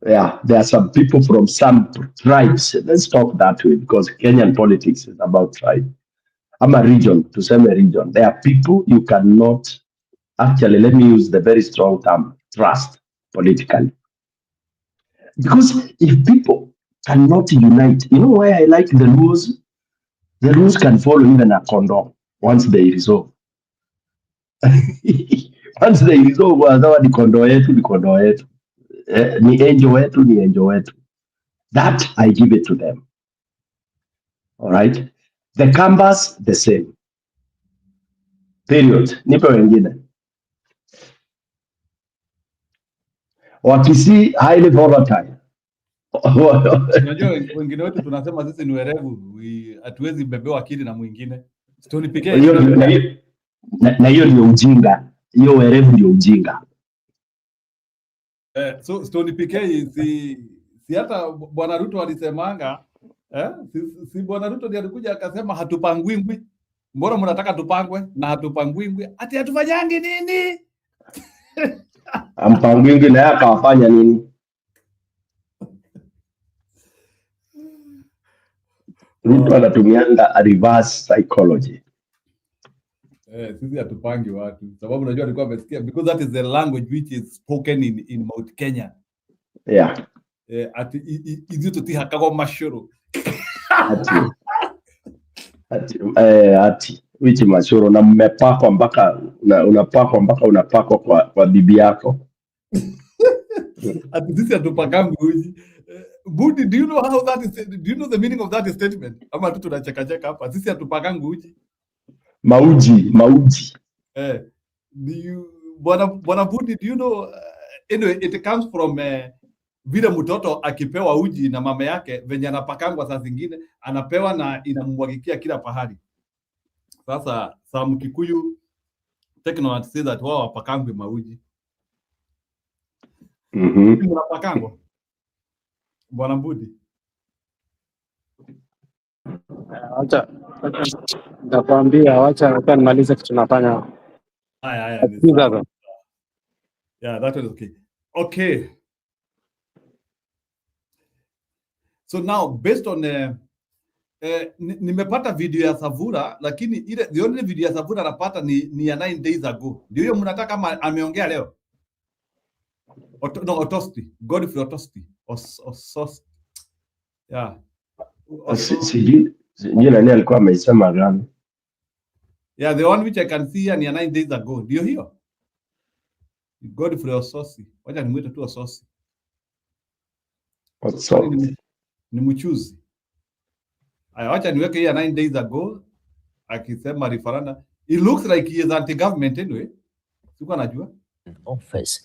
Yeah, there are some people from some tribes. Let's talk that way because Kenyan politics is about tribe. I'm a region, to say a region. There are people you cannot, actually, let me use the very strong term, trust politically. Because if people cannot unite, you know why I like the rules? The rules can follow even a condom once they resolve. Once they resolve, wazawa ni kondo yetu, ni kondo yetu. Ni angel wetu, ni angel wetu. That I give it to them. All right? The Kambas, the same. Period. Nipe wengine. Wakisi, highly volatile. Unajua wengine wetu tunasema sisi ni werevu, hatuwezi bebewa akili na mwingine. Stone PK. Na hiyo ndio ujinga. Hiyo werevu ndio ujinga. So Stone PK si hata Bwana Ruto alisemanga, si Bwana Ruto ndiye alikuja akasema hatupangwingwi. Mbona mnataka tupangwe na hatupangwingwi? Ati hatufanyangi nini? Ampangwingwi na yeye akawafanya nini? Ruto anatumianga a reverse psychology. Sisi hatupangi watu. Sababu najua alikuwa amesikia because that is the language which is spoken in Mount Kenya. Yeah. Ati izi tutiha kago mashuru. Ati wichi mashuru na mmepakwa mpaka unapakwa mpaka unapakwa kwa bibi yako. Ati sisi hatupakangu uji. Budi, do you know how that is? Do you know the meaning of that statement? Ama tu tunacheka hapa. Sisi hatupakangu uji. Mauji. Do you Bwana Budi, do you know anyway it comes from vile mtoto akipewa uji na mama yake venye anapakangwa saa zingine anapewa na inamwagikia kila pahali. Sasa some Kikuyu techno say that wao wapakangwe mauji. Mnapakango Bwana Mbudi. Wacha nitakwambia, wacha nimalize kitu nafanya. Haya, ni sawa. Yeah, that is okay. Okay. So now based on nimepata video ya Savula, lakini the only video ya Savula napata ni ya 9 days ago. Ndio hiyo mnataka kama ameongea leo? Otosti, Godfrey Otosti. Yeah. Sijui nani alikuwa ameisema gani? Yeah, the one which I can see here ni ya 9 days ago. Ndio hiyo? Godfrey Ososi. Wacha nimwite tu Ososi. Ososi. Ni mchuzi. Aya, wacha niweke hii ya 9 days ago akisema referendum. It looks like he is anti-government anyway. Sikuwa najua. Office.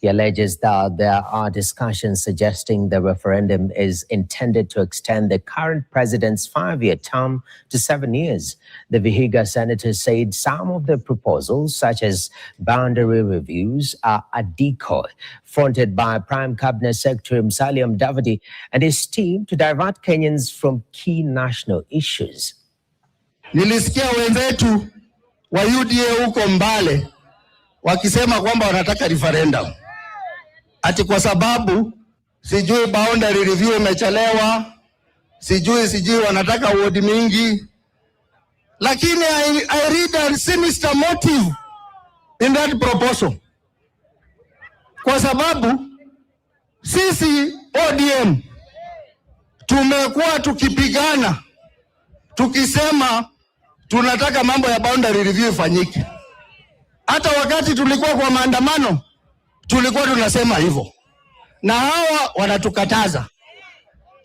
He alleges that there are discussions suggesting the referendum is intended to extend the current president's 5-year term to 7 years. The Vihiga senator said some of the proposals, such as boundary reviews, are a decoy fronted by Prime Cabinet Secretary Musalia Mudavadi and his team to divert Kenyans from key national issues. Nilisikia wenzetu wa UDA huko Mbale wakisema kwamba wanataka referendum. Ati kwa sababu sijui boundary review imechelewa, sijui wanataka ward mingi. Lakini I read a sinister motive in that proposal. Kwa sababu sisi ODM tumekuwa tukipigana tukisema tunataka mambo ya boundary review ifanyike. Hata wakati tulikuwa kwa maandamano tulikuwa tunasema hivyo, na hawa wanatukataza.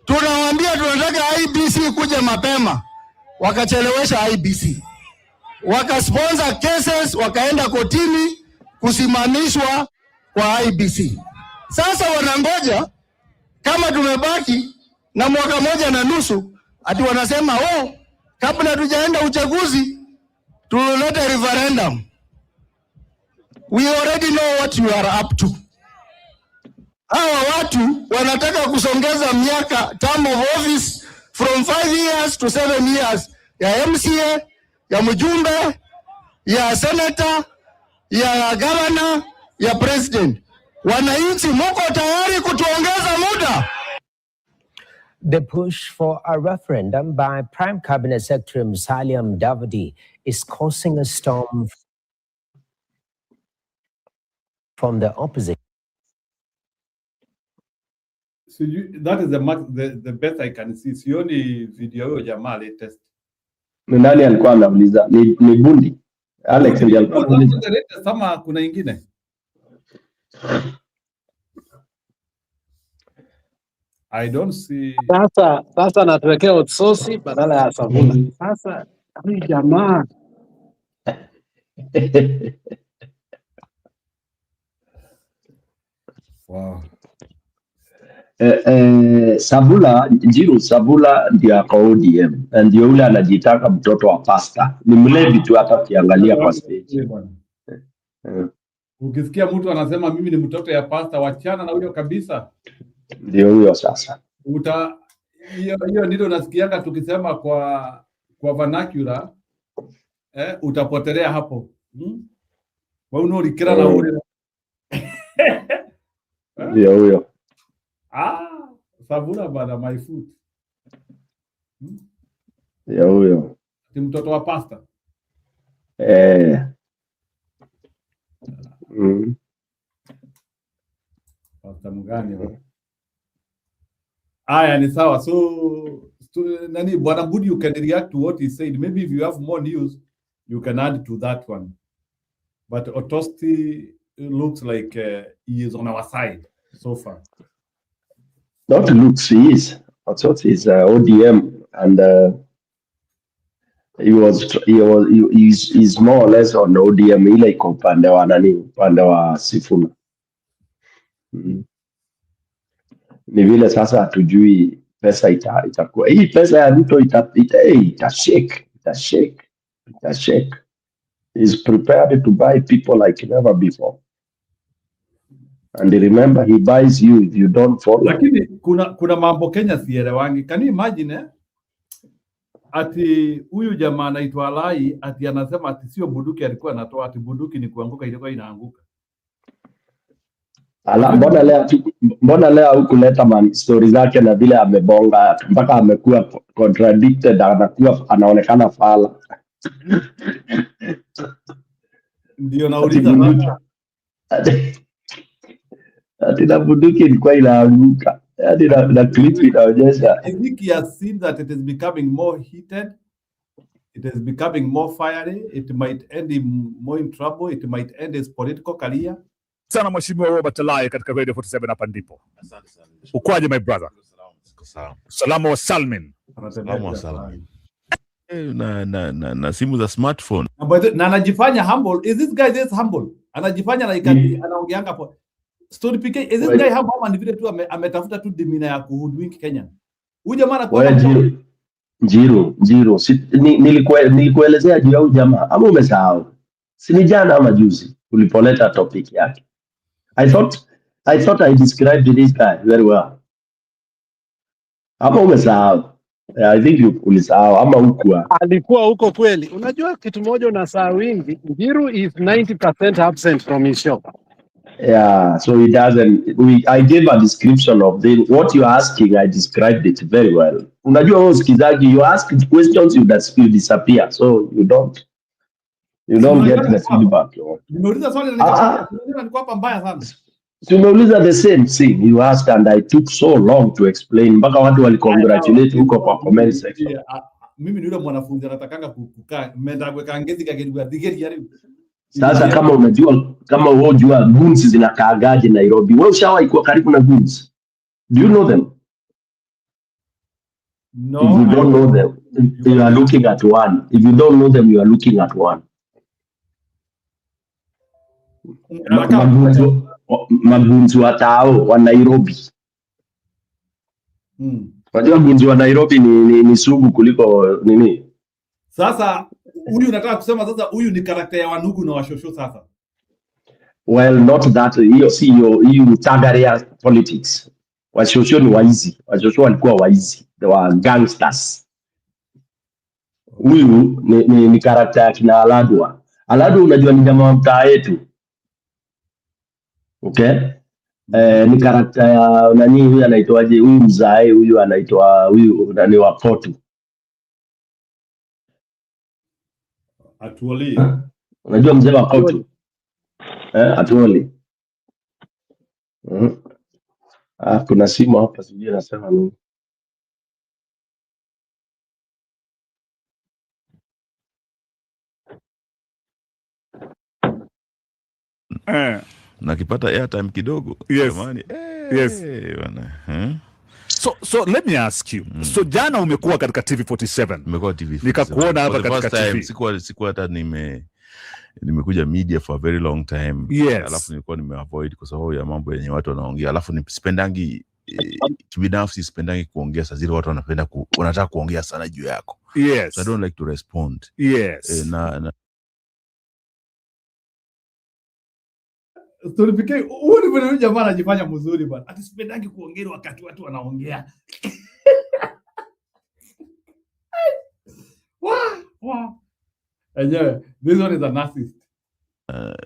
Tunawaambia tunataka IBC kuja mapema, wakachelewesha IBC, wakasponsor cases, wakaenda kotini kusimamishwa kwa IBC. Sasa wanangoja kama tumebaki na mwaka 1.5 ati wanasema kabla tujaenda uchaguzi tulete referendum. We already know what you are up to. Hawa watu wanataka kusongeza miaka term of office from 5 years to 7 years ya MCA, ya mjumbe, ya senator, ya governor, ya president. Wananchi mko tayari kutuongeza muda? The push for a referendum by Prime Cabinet Secretary Musalia Mudavadi is causing a storm from the opposition. So that is the best I can see. Sioni video hiyo jamaa latest. Ni nani alikuwa anauliza? Ni Bundi. Alex ndiye alikuwa anauliza. Kama kuna ingine. I don't see. Sasa natuwekea Otsosi badala ya Savula. Sasa huyu jamaa wow. Sabula ndio ako ODM, ndio ule anajitaka mtoto wa pasta. Ni mlevi tu hata ukiangalia kwa stage. Ukisikia mtu anasema mimi ni mtoto ya pasta, wachana na huyo kabisa. Ndio huyo sasa. Hiyo ndio nasikianga tukisema kwa vernacular, utapotelea hapo. Wewe ulikira na ule. Ndio huyo. Savula bana my foot. Ndio huyo. Ni mtoto wa pasta. Pasta mgani wewe? Aya, ni sawa. So nani Bwana Mbudi, you can react to what he said. Maybe if you have more news you can add to that one. But Otosti looks like he is on our side so far. Not looks, he is. Otosti is ODM, and he's more or less on ODM, ile iko upande wa nani, upande wa Sifuna. Ni vile sasa hatujui pesa itakuwa. Hii pesa ya Ruto itashake. He's prepared to buy people like never before. And remember, he buys you if you don't follow. Lakini kuna mambo Kenya sielewangi. Can you imagine ati huyu jamaa anaitwa Alai ati anasema ati sio bunduki alikuwa anatoa, ati bunduki ni kuanguka, ilikuwa inaanguka. Mbona leo hukuleta story zake na vile amebonga mpaka amekuwa contradicted, anaonekana fala. Ndio nauliza ati na bunduki ilikuwa inaanguka. Ati na clip inaonyesha. I think he has seen that it is becoming more heated. It is becoming more fiery. It might end him more in trouble. It might end his political career. Sana Mheshimiwa Robert Alai katika Radio 47 hapa ndipo. Ukwaje my brother? Salama wa Salmin. Salama wa Salmin. Na simu za smartphone. Na anajifanya humble. Is this guy this humble? Anajifanya like anaongeanga hapo. Story PK, is this guy humble ama ni vile tu ametafuta tu dimina ya kuhoodwink Kenya? Huyu jamaa anakuwa Njiro. Nilikuelezea juu ya huyu jamaa ama umesahau? Si ni jana ama juzi ulipoleta topic yake. I thought I described this guy very well. Ama umesahau? I think ulisahau ama ukua. Alikuwa huko kweli. Unajua kitu moja unasahau wingi, Njiru is 90% absent from his show. Yeah, so he doesn't. I gave a description of what you're asking. I described it very well. Unajua wewe usikizaji, you ask questions, you disappear, so you don't get the feedback. Nimeuliza swali na nilikuwa hapa mbaya sana. Tumeuliza the same thing you asked and I took so long to explain mpaka watu walicongratulate huko kwa comment section. Mimi ni yule mwanafunzi anatakanga kukaa menda kweka ngezi kageni digeri yale. Sasa kama wewe unajua goons zinakaagaje Nairobi, wewe ushawahi kuwa karibu na goons? Do you know them? No. If you don't know them, you are looking at one. If you don't know them, you are looking at one. Magunzi wa tao wa Nairobi. Wajua gunzi wa Nairobi ni sugu kuliko nini? Sasa huyu nataka kusema sasa huyu ni karakter ya Wanugu na Washosho sasa. Well, not that. Hiyo Tagaria politics. Washosho ni waizi. Washosho walikuwa waizi. They were gangsters. Huyu ni karakter ya kina Aladwa. Aladwa unajua ni jamaa mtaa yetu. Okay? Ni karakter ya nani huyu anaitwaje? Huyu mzae huyu anaitwa huyu nani wa Potu. Atuoli. Unajua mzee wa Potu? Atuoli. Kuna simu hapa sijui nasema nini. Nakipata airtime kidogo. Yes. Jamani. Yes. Bwana. So let me ask you. So jana umekuwa katika TV47. Nimekuwa TV47. Nikakuona hapa katika TV. Sikuwa hata nimekuja media for a very long time. Yes. Alafu nilikuwa nimeavoid kwa sababu ya mambo yenye watu wanaongea. Alafu sipendangi kibinafsi sipendangi kuongea saa zile watu wanataka kuongea sana juu yako. Yes. So I don't like to respond. Yes. Story PK, huyu jamaa anajifanya mzuri bwana. Ati sipendangi kuongea wakati watu wanaongea. Wow. Enyewe, this one is a narcissist.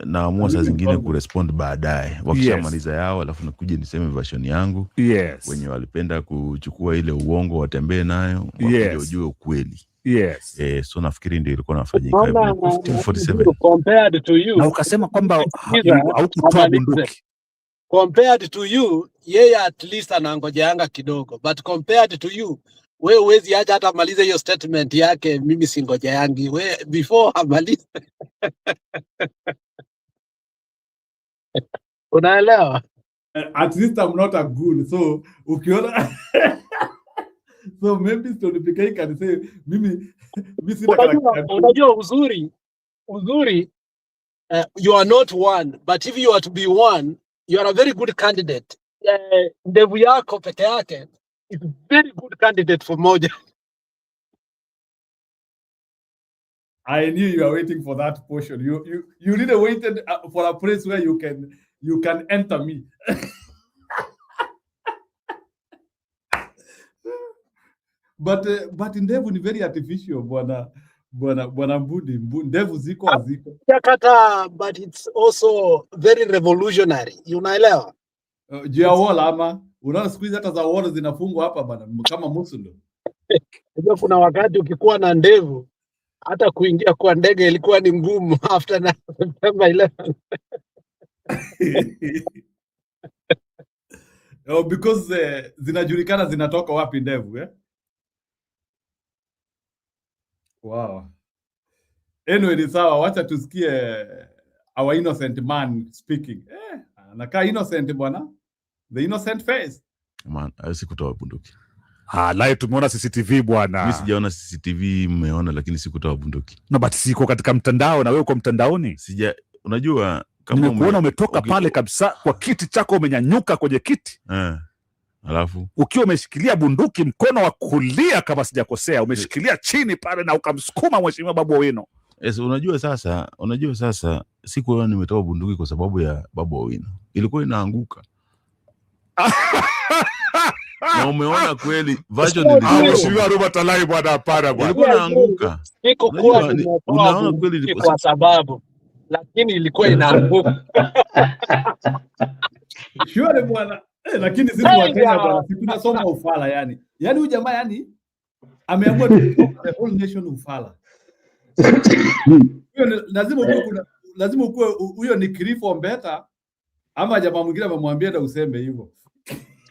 Naamua saa zingine kurespond baadaye. Wakishamaliza yao, alafu nakuja niseme version yangu. Yes. Wenye walipenda kuchukua ile uongo watembee nayo, wakuje ujue ukweli. Yes. So nafikiri ndio ilikuwa nafanyika. 47. Compared to you. Na ukasema kwamba haukutoa bunduki. Compared to you, yeye at least anangojeanga kidogo. But compared to you, wewe huwezi acha hata malize hiyo statement yake, mimi singojeangi. Wewe before amalize. Unaelewa? At least I'm not a goon. So ukiona so maybe Story PK can say mimi sina karakter. Unajua uzuri you are not one, but if you are to be one, you are a very good candidate. Ndevu yako peke yake is very good candidate for moja. I knew you were waiting for that portion. You really waited for a place where you can you can enter me. But ndevu ni very artificial, bwana Mbudi. Ndevu ziko haziko. Jakata, but it's also very revolutionary. Unaelewa? Juu ya wall ama unaona siku hizi hata za wall zinafungwa hapa bana kama musulo. Unajua kuna wakati ukikuwa na ndevu hata kuingia kwa ndege ilikuwa ni ngumu after na September 11. Oh, because zinajulikana zinatoka wapi ndevu eh? Wow. Anyway, ni sawa, wacha tusikie our innocent man speaking. Anakaa innocent bwana. The innocent face. Man, sikutoa bunduki. Live tumeona CCTV bwana. Mimi sijaona CCTV, mmeona, lakini sikutoa bunduki. No, but siko katika mtandao na wewe uko mtandaoni. Unajua kama nimekuona umetoka pale kabisa kwa kiti chako, umenyanyuka kwenye kiti. Alafu ukiwa umeshikilia bunduki mkono wa kulia kama sijakosea, umeshikilia chini pale na ukamsukuma mheshimiwa Babu Owino. Yes, unajua sasa sikuwa nimetoa bunduki kwa sababu ya Babu Owino. Ilikuwa inaanguka. Na umeona kweli version Mheshimiwa Robert Alai bwana, hapana bwana. Ilikuwa inaanguka. Unaona kweli kwa sababu lakini ilikuwa inaanguka. Sure bwana. Lakini sisi wa Kenya bwana, tunasoma ufala yani. Yaani huyu jamaa yani ameamua the whole nation ufala. Huyo lazima ukue huyo ni reform better ama jamaa mwingine amemwambia na useme hivyo.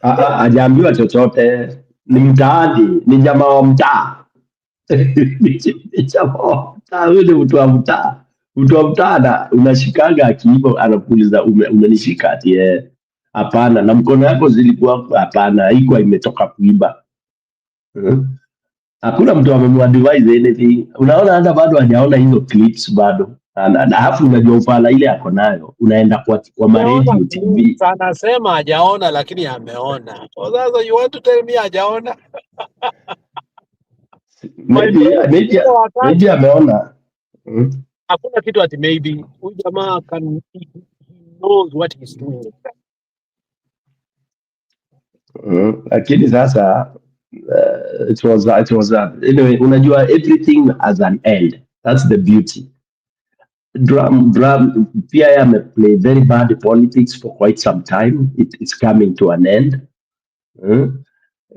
Hajaambiwa chochote, ni mtaani, ni jamaa wa mtaa. Ni jamaa wa mtaa, huyo ni mtu wa mtaa. Mtu wa mtaa unashikaga akiiba anakuuliza umenishika ati hapana, na mkono yako zilikuwa hapana, haikuwa imetoka kuiba. Hakuna mtu amemwadvise anything. Unaona hata bado hajaona hizo clips bado. Na hafu unajua ufala ile yako nayo. Unaenda kwa radio TV. Sana sema hajaona lakini ameona. Sasa you want to tell me hajaona? Maybe ameona. Hakuna kitu ati maybe. Huyu jamaa he knows what he's doing. Lakini sasa it was anyway, unajua everything has an end. That's the beauty. Drum pia play very bad politics for quite some time. It's coming to an end.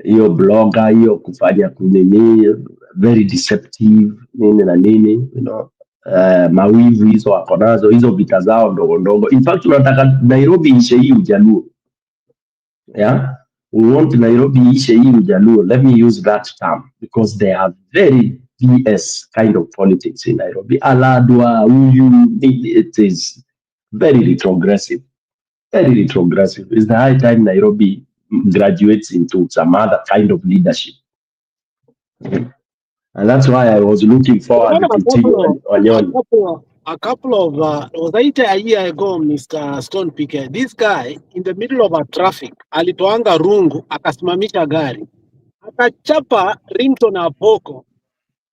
Hiyo blogger, hiyo kufanya kunini, very deceptive, nini na nini, you know. Mawivu hizo wako nazo, hizo vita zao ndogo ndogo. In fact, tunataka Nairobi ishe hii ujaluo. Yeah? We want Nairobi ishe hii ujaluo. Let me use that term because they have very BS kind of politics in Nairobi. Aladwa, it is very retrogressive. Very retrogressive. It's the high time Nairobi graduates into some other kind of leadership. And that's why I was looking forward to a couple of was a year ago, Mr. Stone Picker. This guy in the middle of a traffic, alitoanga rungu, akasimamisha gari, akachapa ringtone Apoko,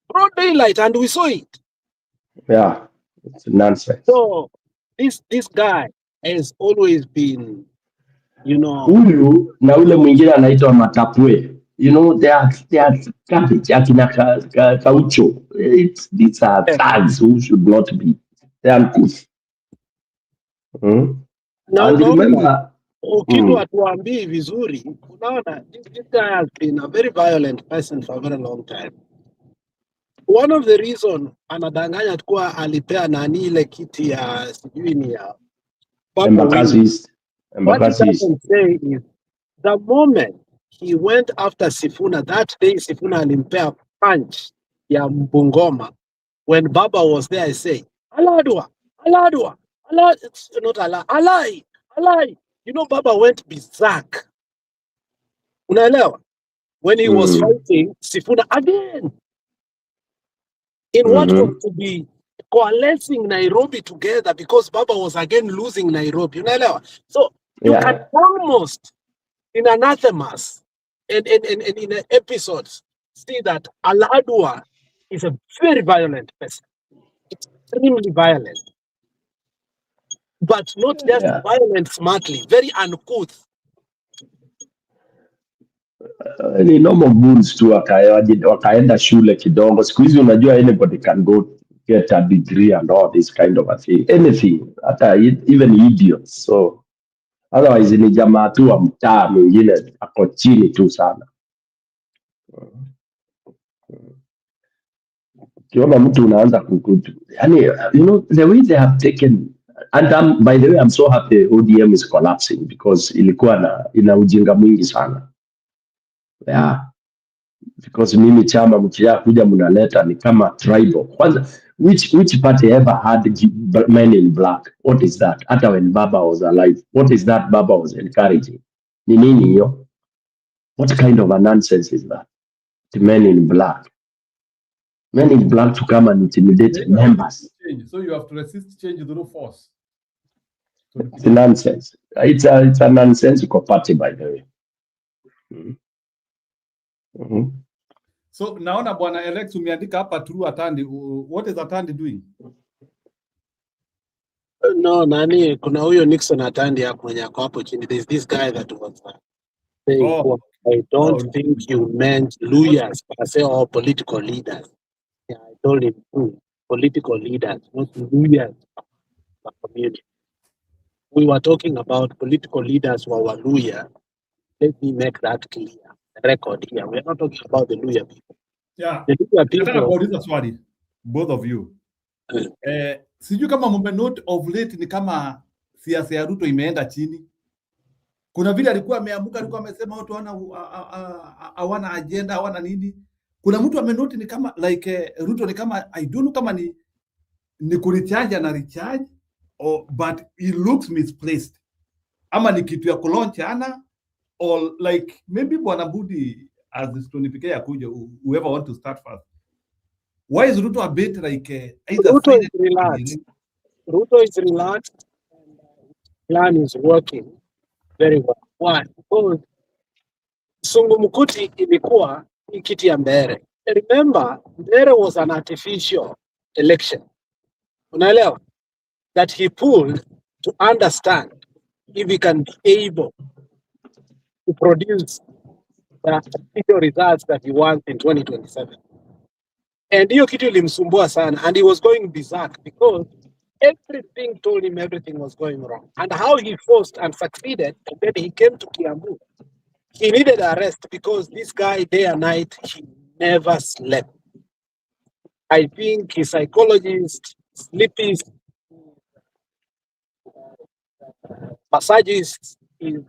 broad daylight, and we saw it. Yeah, it's nonsense. So this guy has always been, you know. Huyu na ule mwingine anaitwa Matapwe. You know, they are garbage. Kaucho. These are thugs who should not be. They are good. And remember, kitu atuambii vizuri, unaona, this guy has been a very violent person for a very long time. One of the reason anadanganya tukua alipea nani ile kiti ya sijui ni ya Embakasi. What he doesn't say is the moment he went after Sifuna, that day Sifuna alimpea punch ya Mbungoma. When Baba was there, I say, Aladwa, it's not Alai. You know, Baba went berserk. Unaelewa? When he was fighting Sifuna again. In what was to be coalescing Nairobi together because Baba was again losing Nairobi. Unaelewa? So you can almost in anathemas and in episodes see that Aladwa is a very violent person. Extremely violent. but not just violent smartly, very uncouth. Ni normal goons tu wakaenda shule kidogo. Siku hizi unajua anybody can go get a degree and all this kind of a thing. Anything, hata even idiots. So otherwise ni jamaa tu wa mtaa mwingine ako chini tu sana. Ukiona mtu unaanza kukutu. Yani, you know, the way they have taken, and by the way, I'm so happy ODM is collapsing because ilikuwa ina ujinga mwingi sana. Yeah. Because mimi chama mkia kuja mnaleta ni kama tribal. Kwanza, which party ever had men in black? What is that? Hata when Baba was alive, what is that Baba was encouraging? Ni nini hiyo? What kind of a nonsense is that? The men in black. Men in black to come and intimidate members. So you have to resist change through force. It's nonsense. It's a nonsensical party, by the way. So naona bwana Alex umeandika hapa through Atandi. What is Atandi doing? No, nani kuna huyo Nixon Atandi hapo mwenye ako hapo chini. There's this guy that was saying, I don't think you meant lawyers, but I say all political leaders. Yeah, I told him political leaders, not lawyers, but community. We were talking about political leaders who are lawyer. Let me make that clear. Record here. We're not talking about the Luya people. Yeah. The Luya people. Nataka swali, both of you. Sijui kama mmenote of late ni kama siasa ya Ruto imeenda chini. Kuna vile alikuwa ameamuka, alikuwa amesema watu hawana agenda, hawana nini. Kuna mtu amenote ni kama like Ruto ni kama I don't know kama ni kurecharge na recharge or but it looks misplaced. Ama ni kitu ya kuloncha ana or like maybe Bwana Budi as the Stony PK akuja, whoever want to start first. Why is Ruto a bit like either Ruto is relaxed. Ruto is relaxed and plan is working very well. Why? Because Sungumukuti ilikuwa ni kiti ya Mbere. Remember, Mbere was an artificial election. Unaelewa? That he pulled to understand if he can be able to produce the results that he wants in 2027. And hiyo kitu ilimsumbua sana, and he was going berserk because everything told him everything was going wrong. And how he forced and succeeded, and then he came to Kiambu. He needed a rest because this guy, day and night, he never slept. I think his psychologist, sleepist, massagist, his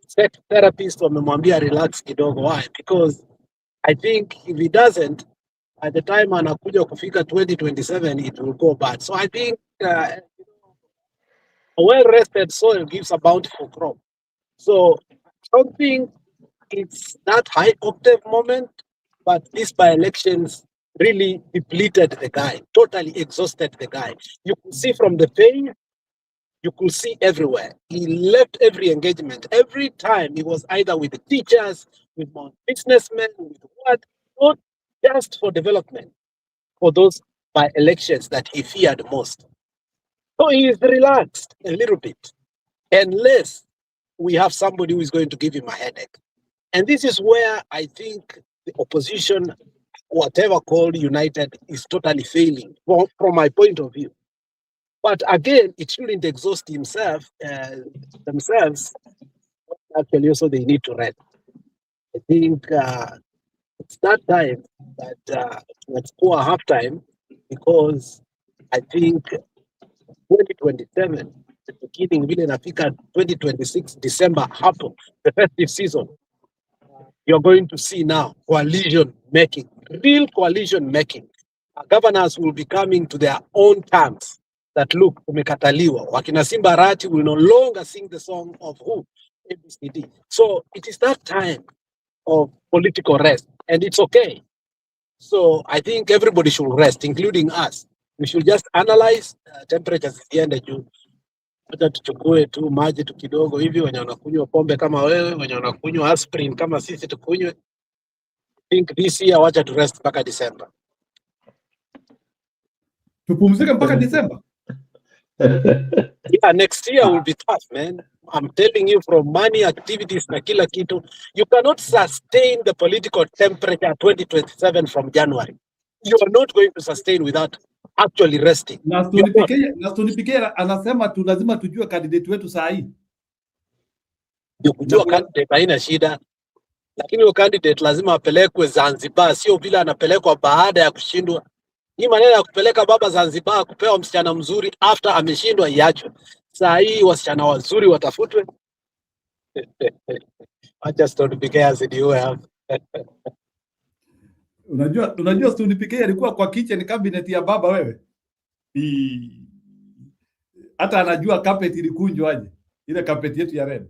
sex therapist wamemwambia relax kidogo. Why? Because I think if he doesn't, at the time anakuja kufika 2027, it will go bad. So I think a well-rested soil gives a bountiful crop. So I don't think it's that high octave moment, but these by-elections really depleted the guy, totally exhausted the guy. You could see from the face, you could see everywhere. He left every engagement. Every time he was either with the teachers, with businessmen, with what, not just for development, for those by-elections that he feared most. So he is relaxed a little bit, unless we have somebody who is going to give him a headache. And this is where I think the opposition, whatever called united, is totally failing from my point of view. But again, it shouldn't exhaust themselves. Actually, also they need to rest. I think it's that time that let's go a halftime, because I think 2027, the beginning, vile nafika 2026 December, happen the festive season. You're going to see now coalition making, real coalition making. Governors will be coming to their own terms. That look, umekataliwa. Wakina Simba Arati will no longer sing the song of who? ABCD. So it is that time of political rest, and it's okay. So I think everybody should rest, including us. We should just analyze temperatures ziende juu. Hata tuchukue tu maji tu kidogo hivi, wenye wanakunywa pombe kama wewe, wenye wanakunywa aspirin kama sisi tukunywe. I think this year wacha to rest mpaka December. Tupumzike mpaka December. Yeah, next year will be tough, man. I'm telling you, from money, activities, na kila kitu, you cannot sustain the political temperature 2027 from January. You are not going to sustain without actually resting. Na Stone PK anasema tu lazima tujue candidate wetu saa hii. Ndio kujua candidate haina shida, lakini huyo candidate lazima apelekwe Zanzibar, sio vile anapelekwa baada ya kushindwa. Hii maneno ya kupeleka baba Zanzibar kupewa msichana mzuri after ameshindwa iacho. Saa hii wasichana wazuri watafutwe. Acha Stone PK asidiwe hapa. Unajua Stone PK alikuwa kwa kitchen cabinet ya baba wewe. Hata anajua carpet ilikunjwa aje. Ile carpet yetu ya red.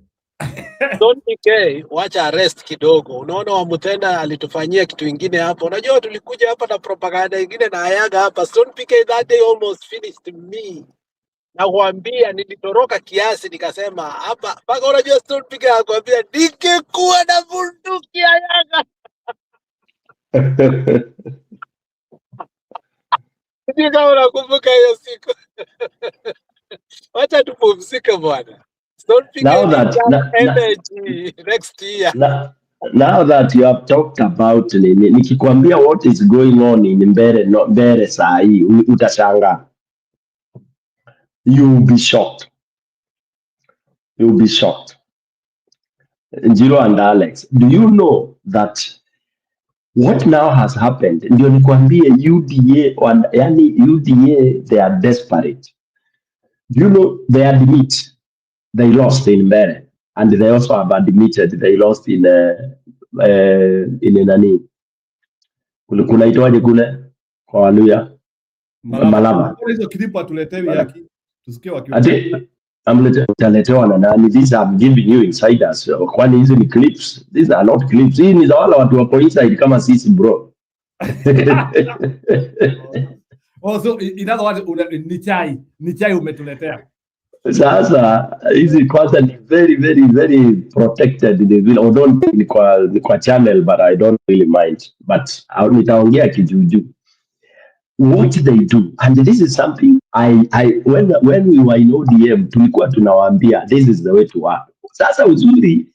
Stone PK wacha arrest kidogo. Unaona Wamutenda alitufanyia kitu kingine hapa. Unajua tulikuja hapa na propaganda nyingine na ayaga hapa. Stone PK that day almost finished me. Na kuambia nilitoroka kiasi nikasema hapa mpaka unajua Stone PK akwambia ningekuwa na bunduki ayaga. Sijui kama unakumbuka hiyo siku. Wacha tupumzike bwana. Stone PK energy next year. Now that you have talked about nikikwambia what is going on in mbere saa hii utashangaa. You'll be shocked. You'll be shocked. Njiro and Alex, do you know that what now has happened? Ndio nikwambie UDA, yani UDA, they are desperate. Do you know they admit they lost in Mbere, and they also have admitted they lost in nani? Kuna itoaje kule kwa Waluya? Malava. Hizo klipu atuletewi yaki. Tusikie wakiwa. Ati amleteletewa na nani? These I'm giving you insiders. Kwani hizi ni clips? These are not clips. Hii ni za wale watu wako inside kama sisi bro. Oh, so in other words, ni chai umetuletea. Sasa hizi kwanza ni very very very protected. They will don't ni kwa channel, but I don't really mind. But nitaongea kijuju. What they do, and this is something when we were in ODM tulikuwa tunawaambia this is the way to work. Sasa uzuri,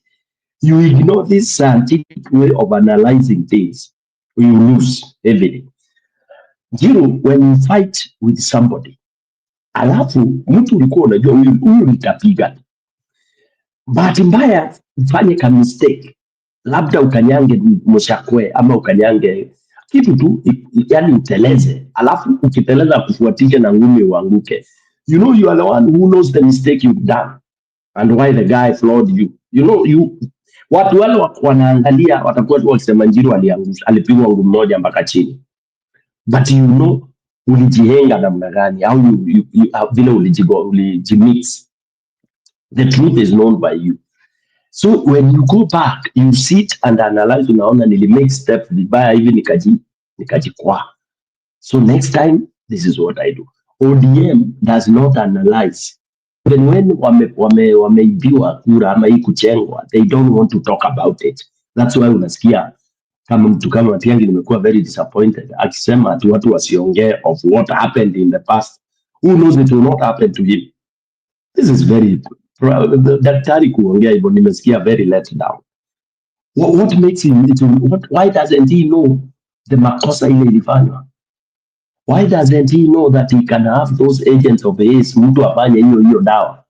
you ignore this scientific way of analyzing things, you lose everything. When you fight with somebody, alafu mtu ulikuwa unajua huyu nitapiga, bahati mbaya ufanye ka mistake, labda ukanyange mshakwe ama ukanyange kitu tu, yani uteleze, alafu ukiteleza kufuatisha na ngumi uanguke. You know you are the one who knows the mistake you've done and why the guy flawed you. You know watu wale wanaangalia watakuwa tu wakisema Njiru alipigwa ngumi moja mpaka chini. But you know ulijihenga namna gani au vile ulijimix. The truth is known by you. So when you go back, you sit and analyze, unaona make step vibaya hivi nikajikwa. So next time, this is what I do. ODM does not analyze. Even when wameibiwa kura ama hii kuchengwa, they don't want to talk about it. That's why unasikia kama mtu kama Matiang'i nimekuwa very disappointed akisema ati watu wasiongee of what happened in the past. Who knows it will not happen to him? This is very daktari kuongea hivyo nimesikia very let down. What makes him why doesn't he know the makosa ile ilifanywa? Why doesn't he know that he can have those agents of his mtu afanye hiyo dawa?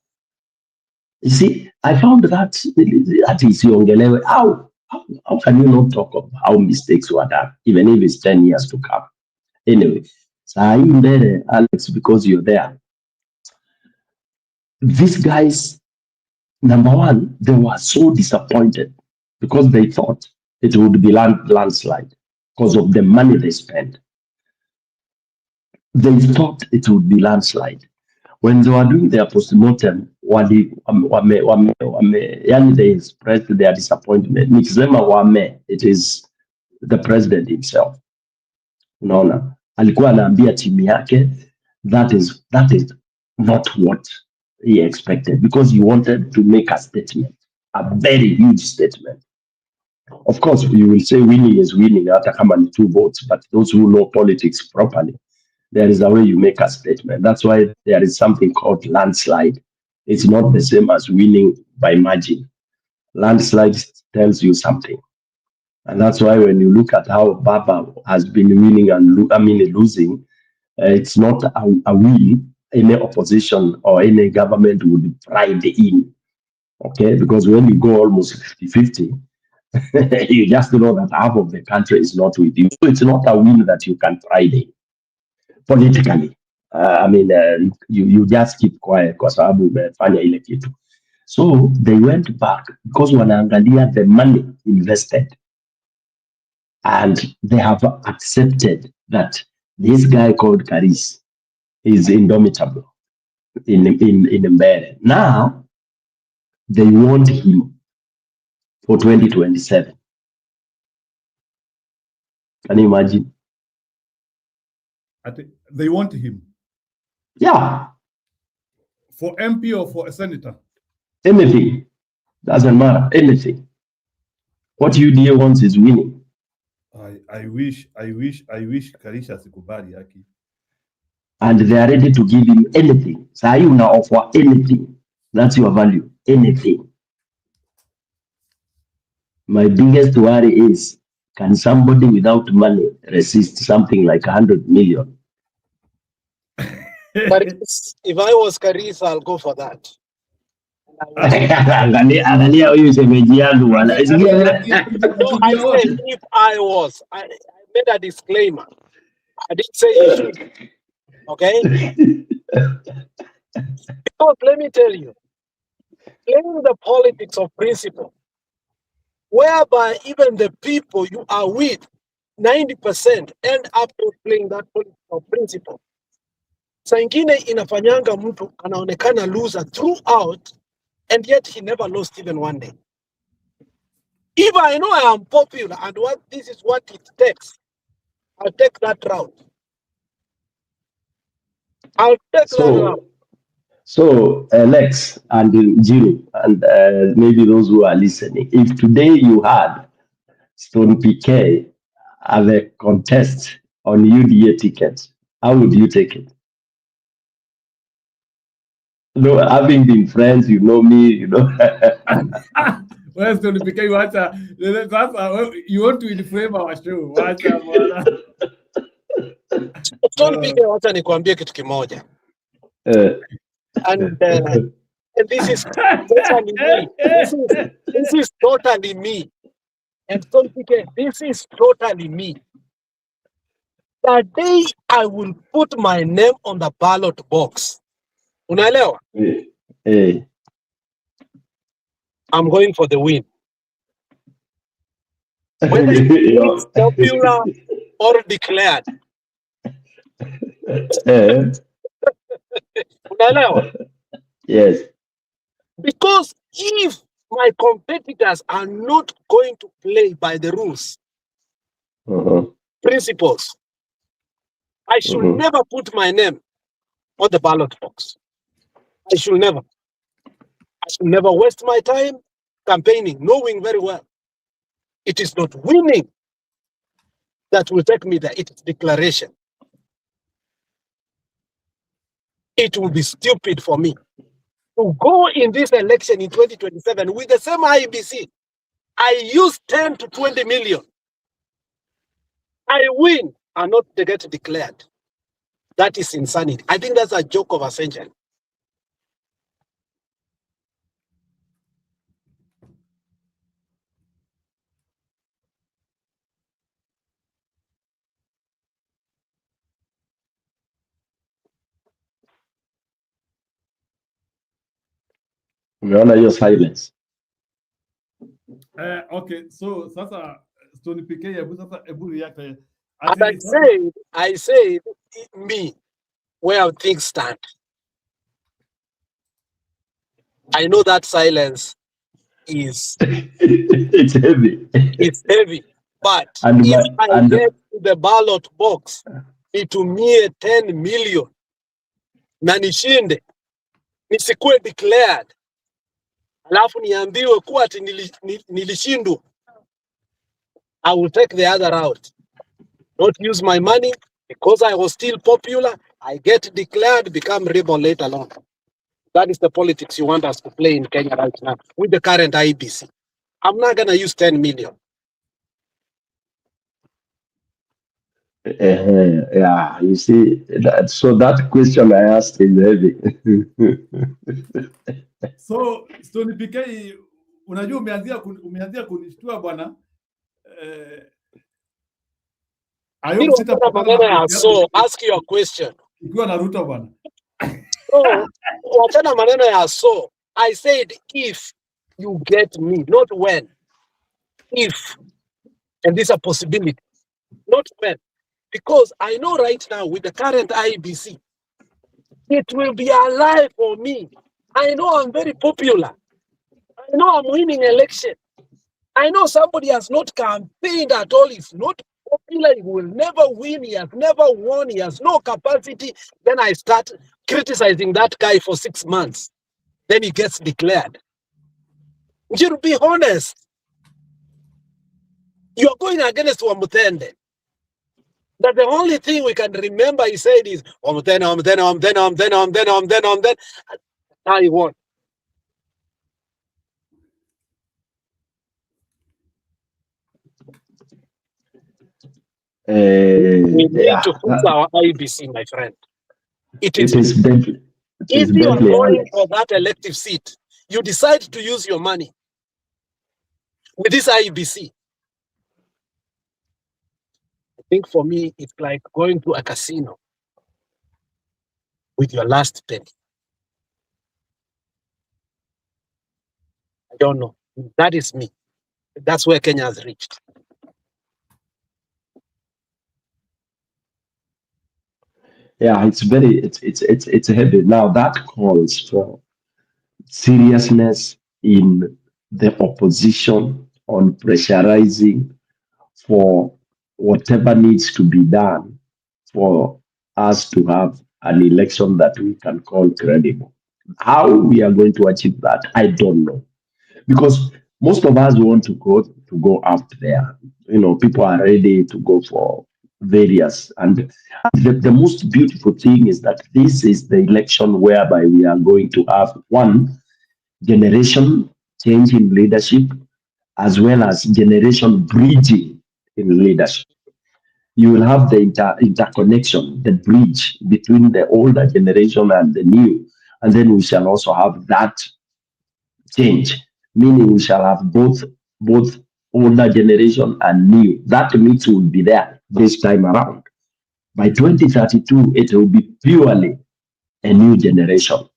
You see, I found that isiongelewe. How can you not talk of how mistakes were done, even if it's 10 years to come? Anyway, saa hii mbele, Alex, because you're there, these guys, number one, they were so disappointed because they thought it would be landslide because of the money they spent. They thought it would be landslide. When they were doing their postmortem, yani they expressed their disappointment. Nikisema it is the president himself. Unaona, alikuwa anaambia timu yake that is not what he expected because he wanted to make a statement, a very huge statement. Of course, you will say winning is winning, hata kama ni 2 votes, but those who know politics properly, there is a way you make a statement. That's why there is something called landslide. It's not the same as winning by margin. Landslide tells you something. And that's why when you look at how Baba has been winning and losing, it's not a win any opposition or any government would pride in. Okay, because when you go almost 50-50, you just know that half of the country is not with you. So it's not a win that you can pride in politically. You just keep quiet kwa sababu umefanya ile kitu. So they went back because wanaangalia the money invested, and they have accepted that this guy called Karis is indomitable in Mbere. Now they want him for 2027. Can you imagine? I think they want him. Yeah. For MP or for a senator? Anything. Doesn't matter. Anything. What UDA wants is winning. I wish Karisha sikubali yake. And they are ready to give him anything. So you now offer anything. That's your value. Anything. My biggest worry is, can somebody without money resist something like 100 million? But if I was Karisa, I'll go for that. No, I said if I was. I made a disclaimer. I didn't say you should. Okay? Because let me tell you, playing the politics of principle, whereby even the people you are with, 90% end up playing that politics of principle. Saa ingine inafanyanga mtu anaonekana loser throughout, and yet he never lost even one day. If I know I am popular and this is what it takes, I'll take that route. I'll take that route. So, Lex and Jiro, and maybe those who are listening, if today you had Stone PK as a contest on UDA ticket, how would you take it? No, having been friends, you know me, you know. Well, Stone PK, you want to inflame our show. Stone PK, wacha nikwambie kitu kimoja. And this is totally me. This is totally me. And Stone PK, this is totally me. The day I will put my name on the ballot box, unaelewa? I'm going for the win. Whether it's popular or declared. Unaelewa? Yes. Because if my competitors are not going to play by the rules, principles, I should never put my name on the ballot box. I should never waste my time campaigning, knowing very well it is not winning that will take me there. It is declaration. It will be stupid for me to go in this election in 2027 with the same IBC. I use 10 to 20 million. I win and not get declared. That is insanity. I think that's a joke of a century. Umeona hiyo silence. Okay, so sasa Stone PK, ebu react. And I said, me, where things stand. I know that silence is it's heavy. It's heavy. But if I get to the ballot box, nitumie 10 million na nishinde, nisikuwe declared, alafu niambiwe kuwa ati nilishindwa, I will take the other route. Not use my money Because I was still popular, I get declared, become rebel later on. That is the politics you want us to play in Kenya right now with the current IBC. I'm not going to use 10 million. Yeah, you see, so that question I asked is heavy. So Stone PK, unajua umeanzia kunishtua bwana. So ask your question. Ikiwa na Ruto bwana. So wachana maneno ya so. I said if you get me, not when. If, and this is a possibility, not when. Because I know right now with the current IBC, it will be alive for me. I know I'm very popular. I know I'm winning election. I know somebody has not campaigned at all. He's not popular. He will never win. He has never won. He has no capacity. Then I start criticizing that guy for 6 months. Then he gets declared. You be honest. You're going against Wamutende. That the only thing we can remember he said is Wamutende. Now he won. We need to fix our IBC, my friend. It is deadly. If you are going for that elective seat, you decide to use your money with this IBC. I think for me, it's like going to a casino with your last penny. I don't know. That is me. That's where Kenya has reached. Yeah, it's heavy. Now that calls for seriousness in the opposition on pressurizing for whatever needs to be done for us to have an election that we can call credible. How we are going to achieve that, I don't know. Because most of us want to go out there. You know, people are ready to go for various. And the most beautiful thing is that this is the election whereby we are going to have one generation change in leadership, as well as generation bridging in leadership. You will have the interconnection, the bridge between the older generation and the new. And then we shall also have that change, meaning we shall have both older generation and new. That mix will be there this time around. By 2032, it will be purely a new generation,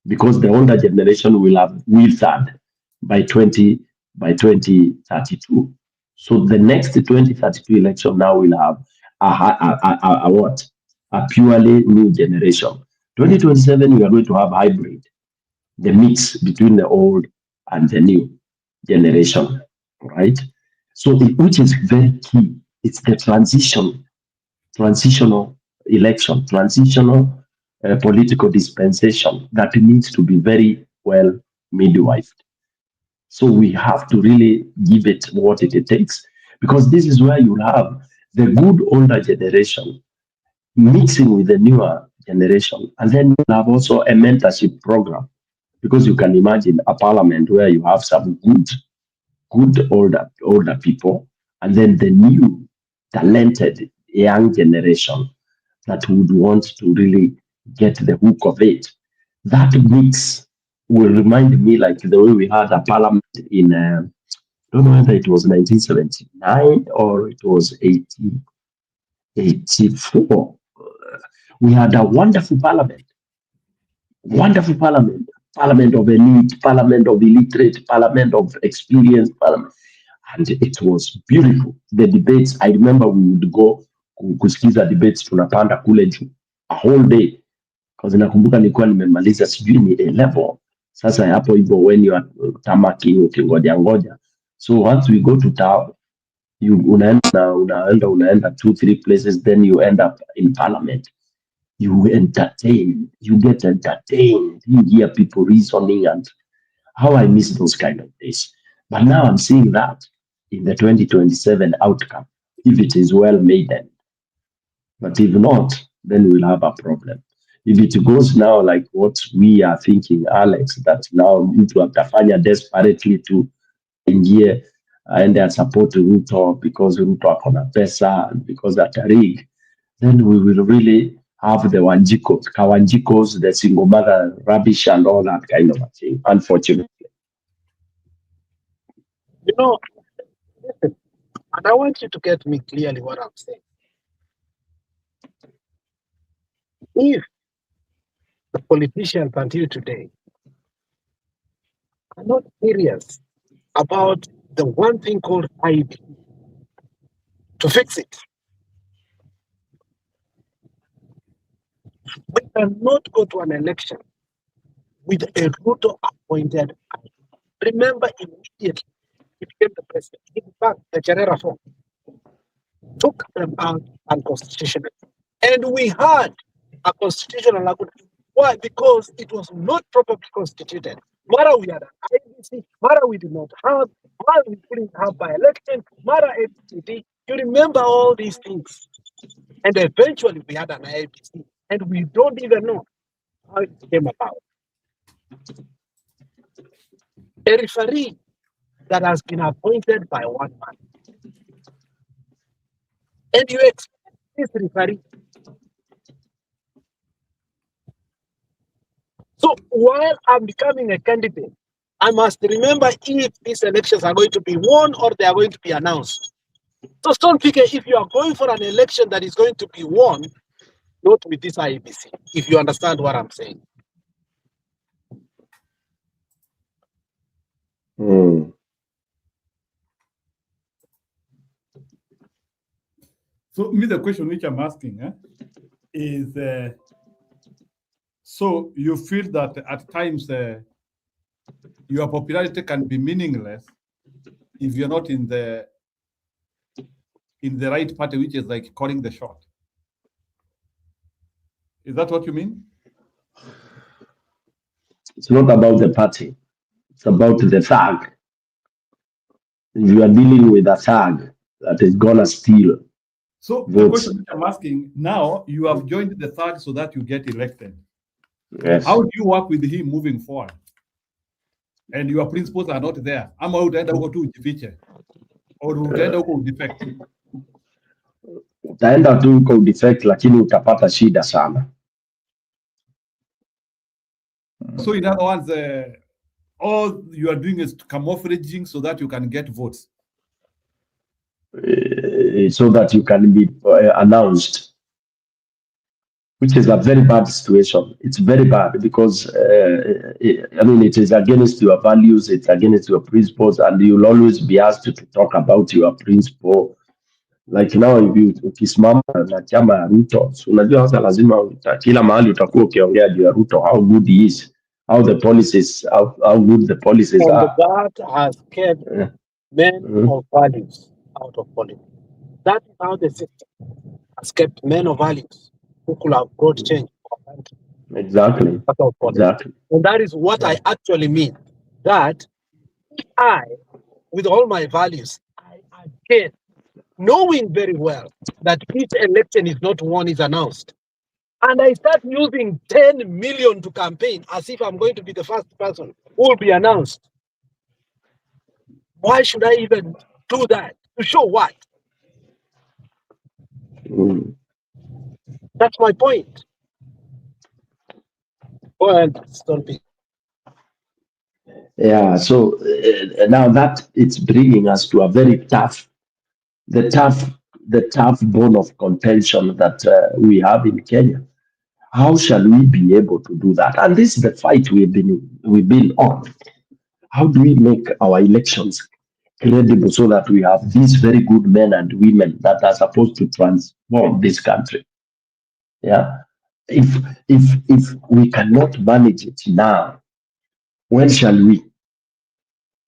because the older generation will have withered by 2032. So the next 2032 election now will have a purely new generation. 2027, we are going to have hybrid, the mix between the old and the new generation, right? So which is very key. It's the transitional election, transitional political dispensation that needs to be very well midwifed. So we have to really give it what it takes, because this is where you have the good older generation mixing with the newer generation. And then you have also a mentorship program, because you can imagine a parliament where you have some good older people, and then the new talented young generation that would want to really get the hook of it. That mix will remind me like the way we had a parliament in, I don't know whether it was 1979 or it was 1884. We had a wonderful parliament of elite, parliament of illiterate, parliament of experienced, parliament. And it was beautiful. The debates, I remember we would go kusikiza debates, tunapanda kule juu a whole day, because nakumbuka nilikuwa nimemaliza sijui ni A level. Sasa hapo hivyo when you are tamaki ukingoja. So once we go to town, unaenda 2-3 places, then you end up in parliament. You get entertained. You hear people reasoning, and how I miss those kind of days. But now I'm seeing that in the 2027 outcome, if it is well made. But if not, then we'll have a problem. If it goes now like what we are thinking, Alex, that now mtu atafanya desperately to ingie aende support Ruto because Ruto akona pesa and because at a rig, then we will really have the Kawanjikos, the single mother rubbish and all that kind of a thing, unfortunately. You know, listen, and I want you to get me clearly what I'm saying. If the politicians until today are not serious about the one thing called IB, to fix it, we cannot go to an election with a Ruto appointed. Remember, immediately he became the president. In fact, the Cherera form took them out unconstitutional. And we had a constitutional lacuna. Why? Because it was not properly constituted. Mara we had an IBC, Mara we did not have, Mara we couldn't have by election, Mara ABCD. You remember all these things. And eventually we had an IBC. And we don't even know how it came about. A referee that has been appointed by one man. And you expect this referee. So while I'm becoming a candidate, I must remember if these elections are going to be won or they are going to be announced. So Stone Picker, if you are going for an election that is going to be won, not with this IEBC, if you understand what I'm saying. So me, the question which I'm asking is, so you feel that at times your popularity can be meaningless if you're not in the right party, which is like calling the shot. Is that what you mean? It's not about the party. It's about the thug. You are dealing with a thug that is gonna steal. So votes. the question which I'm asking, now you have joined the thug so that you get elected. Yes. How do you work with him moving forward? And your principles are not there. Ama utaenda huko tu ujifiche. Or utaenda huko udefect. Utaenda tu uko udefect lakini utapata shida sana. So in other words, all you are doing is camouflaging so that you can get votes. So that you can be announced, which is a very bad situation. It's very bad because, I mean, it is against your values, it's against your principles, and you'll always be asked to talk about your principle. Like now, if you ukisimama na chama ya Ruto, so unajua sasa lazima kila mahali utakuwa ukiongea juu ya Ruto, how good he is, how the policies, how good the policies and are. that has kept men of values out of politics. That is how the system has kept men of values who could have brought change to our country. Exactly. Out of politics. Exactly. And that is what I actually mean. That I, with all my values, I again, knowing very well that each election is not one is announced, and I start using 10 million to campaign as if I'm going to be the first person who will be announced. Why should I even do that? To show what? That's my point. Go ahead, Stone Picker. Yeah, so now that it's bringing us to a very tough bone of contention that we have in Kenya. How shall we be able to do that? And this is the fight we've been on. How do we make our elections credible so that we have these very good men and women that are supposed to transform this country? Yeah. If we cannot manage it now, when shall we?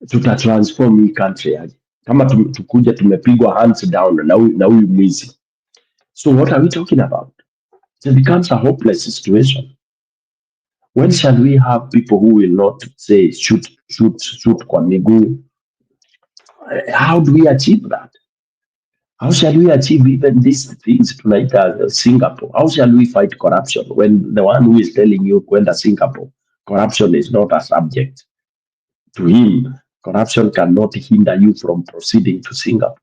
Transform hii country aje? Kama tukuja tumepigwa hands down na huyu mwizi. So what are we talking about? It becomes a hopeless situation. When shall we have people who will not say shoot kwa miguu? How do we achieve that? How shall we achieve even these things tonight Singapore? How shall we fight corruption when the one who is telling you when the Singapore, corruption is not a subject to him? Corruption cannot hinder you from proceeding to Singapore.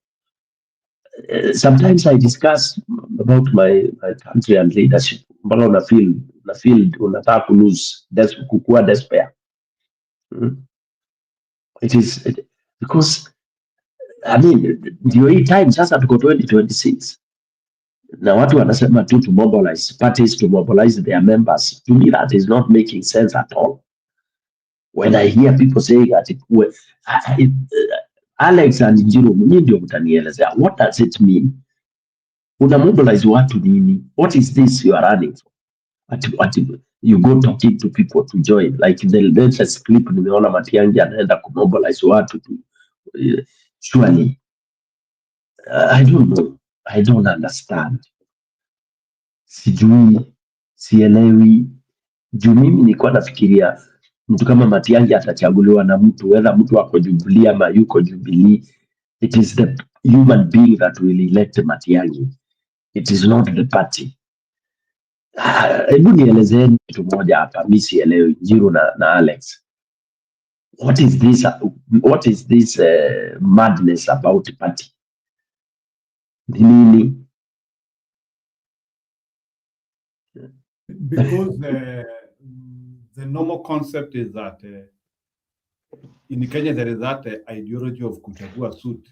Sometimes I discuss about my country and leadership. Mbona unafeel unataka kulose kukua despair. It is because I mean ndio hii time sasa tuko 2026 na watu wanasema tu to mobilize parties to mobilize their members. To me that is not making sense at all. When I hear people saying that Alex and Njiru, mimi ndio mtanielezea what does it mean? Una mobilize watu nini? What is this you are running for? You go talking to people to join like the latest clip nimeona Matiang'i anaenda kumobilize watu to surely I don't know, I don't understand, sijui, sielewi. Juu mimi nilikuwa nafikiria mtu kama Matiang'i atachaguliwa na mtu whether mtu ako Jubilee ama yuko Jubilee, it is the human being that will elect Matiang'i, it is not the party. Hebu nielezeni kitu moja hapa, mimi sielewi Njiru na Alex. What is this madness about party? Nini? Because the normal concept is that in Kenya there is that ideology of kuchagua suit.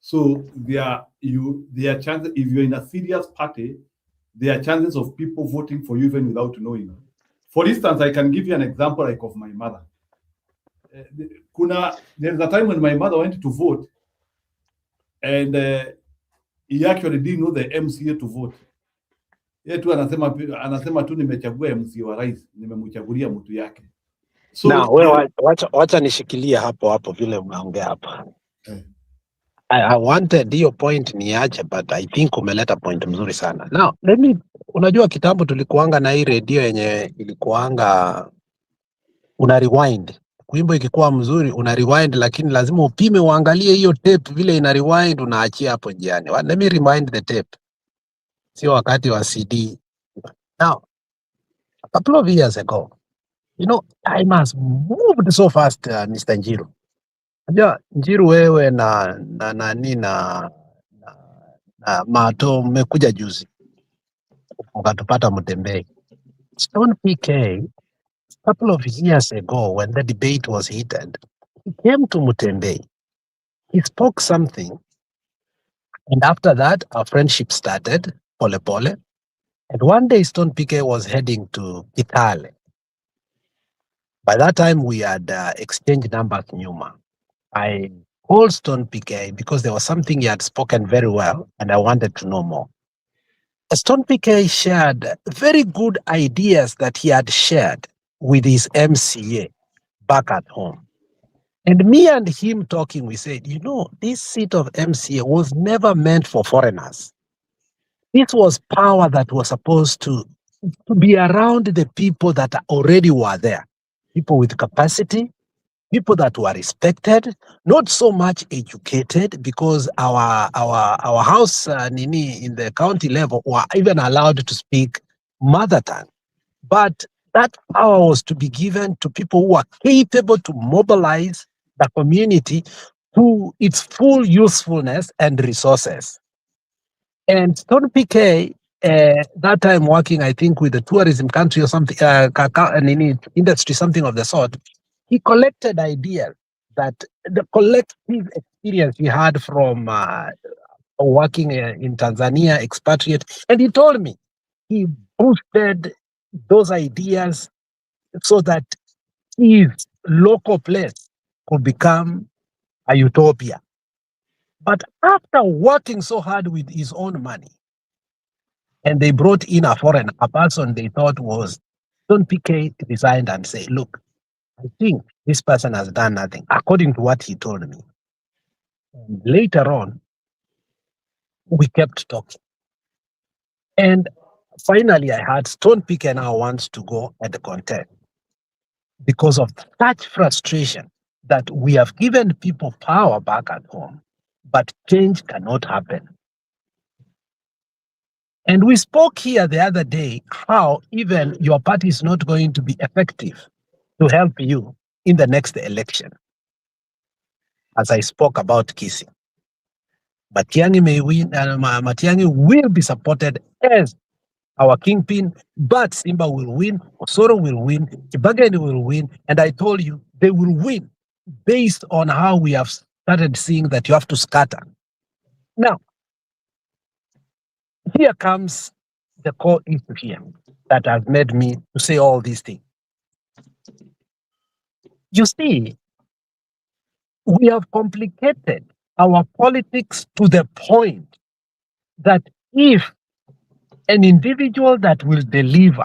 So there are chances, if you're in a serious party, there are chances of people voting for you even without knowing. For instance, I can give you an example like of my mother. There's a time when my mother went to vote and he actually didn't know the MCA to vote. Yeye tu anasema tu nimechagua MCA wa rais, nimemchagulia mtu yake. So na wewe wacha nishikilie hapo vile unaongea hapa. I wanted hiyo point niache, but I think umeleta point mzuri sana. Now, unajua kitambo tulikuanga na hii redio yenye ilikuanga una rewind. Kuimbo ikikuwa mzuri una rewind, lakini lazima upime uangalie hiyo tape vile ina rewind, unaachia hapo njiani. Let me rewind the tape. Sio wakati wa CD. Now, a couple of years ago, time has moved so fast, Mr. Njiru. Unajua Njiru wewe na Mato mmekuja juzi mkatupata Mutembei. Stone PK, a couple of years ago when the debate was heated, he came to Mutembei. He spoke something, and after that our friendship started, pole pole. And one day Stone PK was heading to Kitale. By that time we had exchanged numbers nyuma. I called Stone PK because there was something he had spoken very well and I wanted to know more. Stone PK shared very good ideas that he had shared with his MCA back at home. And me and him talking, we said, this seat of MCA was never meant for foreigners. This was power that was supposed to be around the people that already were there. People with capacity, people that were respected, not so much educated, because our house in the county level were even allowed to speak mother tongue. But that power was to be given to people who are capable to mobilize the community to its full usefulness and resources. And Stone PK, that time working, I think, with the tourism country or something, industry, something of the sort, he collected ideas that the collective experience he had from working in Tanzania, expatriate, and he told me he boosted those ideas so that his local place could become a utopia. But after working so hard with his own money, and they brought in a person they thought was Stone PK, resigned and said, look, I think this person has done nothing, according to what he told me. And later on, we kept talking. And finally, I heard Stone PK now wants to go at the contest because of such frustration that we have given people power back at home, but change cannot happen And we spoke here the other day how even your party is not going to be effective to help you in the next election. As I spoke about Kisii, Matiang'i may win, and Matiang'i will be supported as our kingpin, but Simba will win, Osoro will win, Kibageni will win, and I told you they will win based on how we have started seeing that you have to scatter. Now, here comes the core issue here that has made me to say all these things. You see, we have complicated our politics to the point that if an individual that will deliver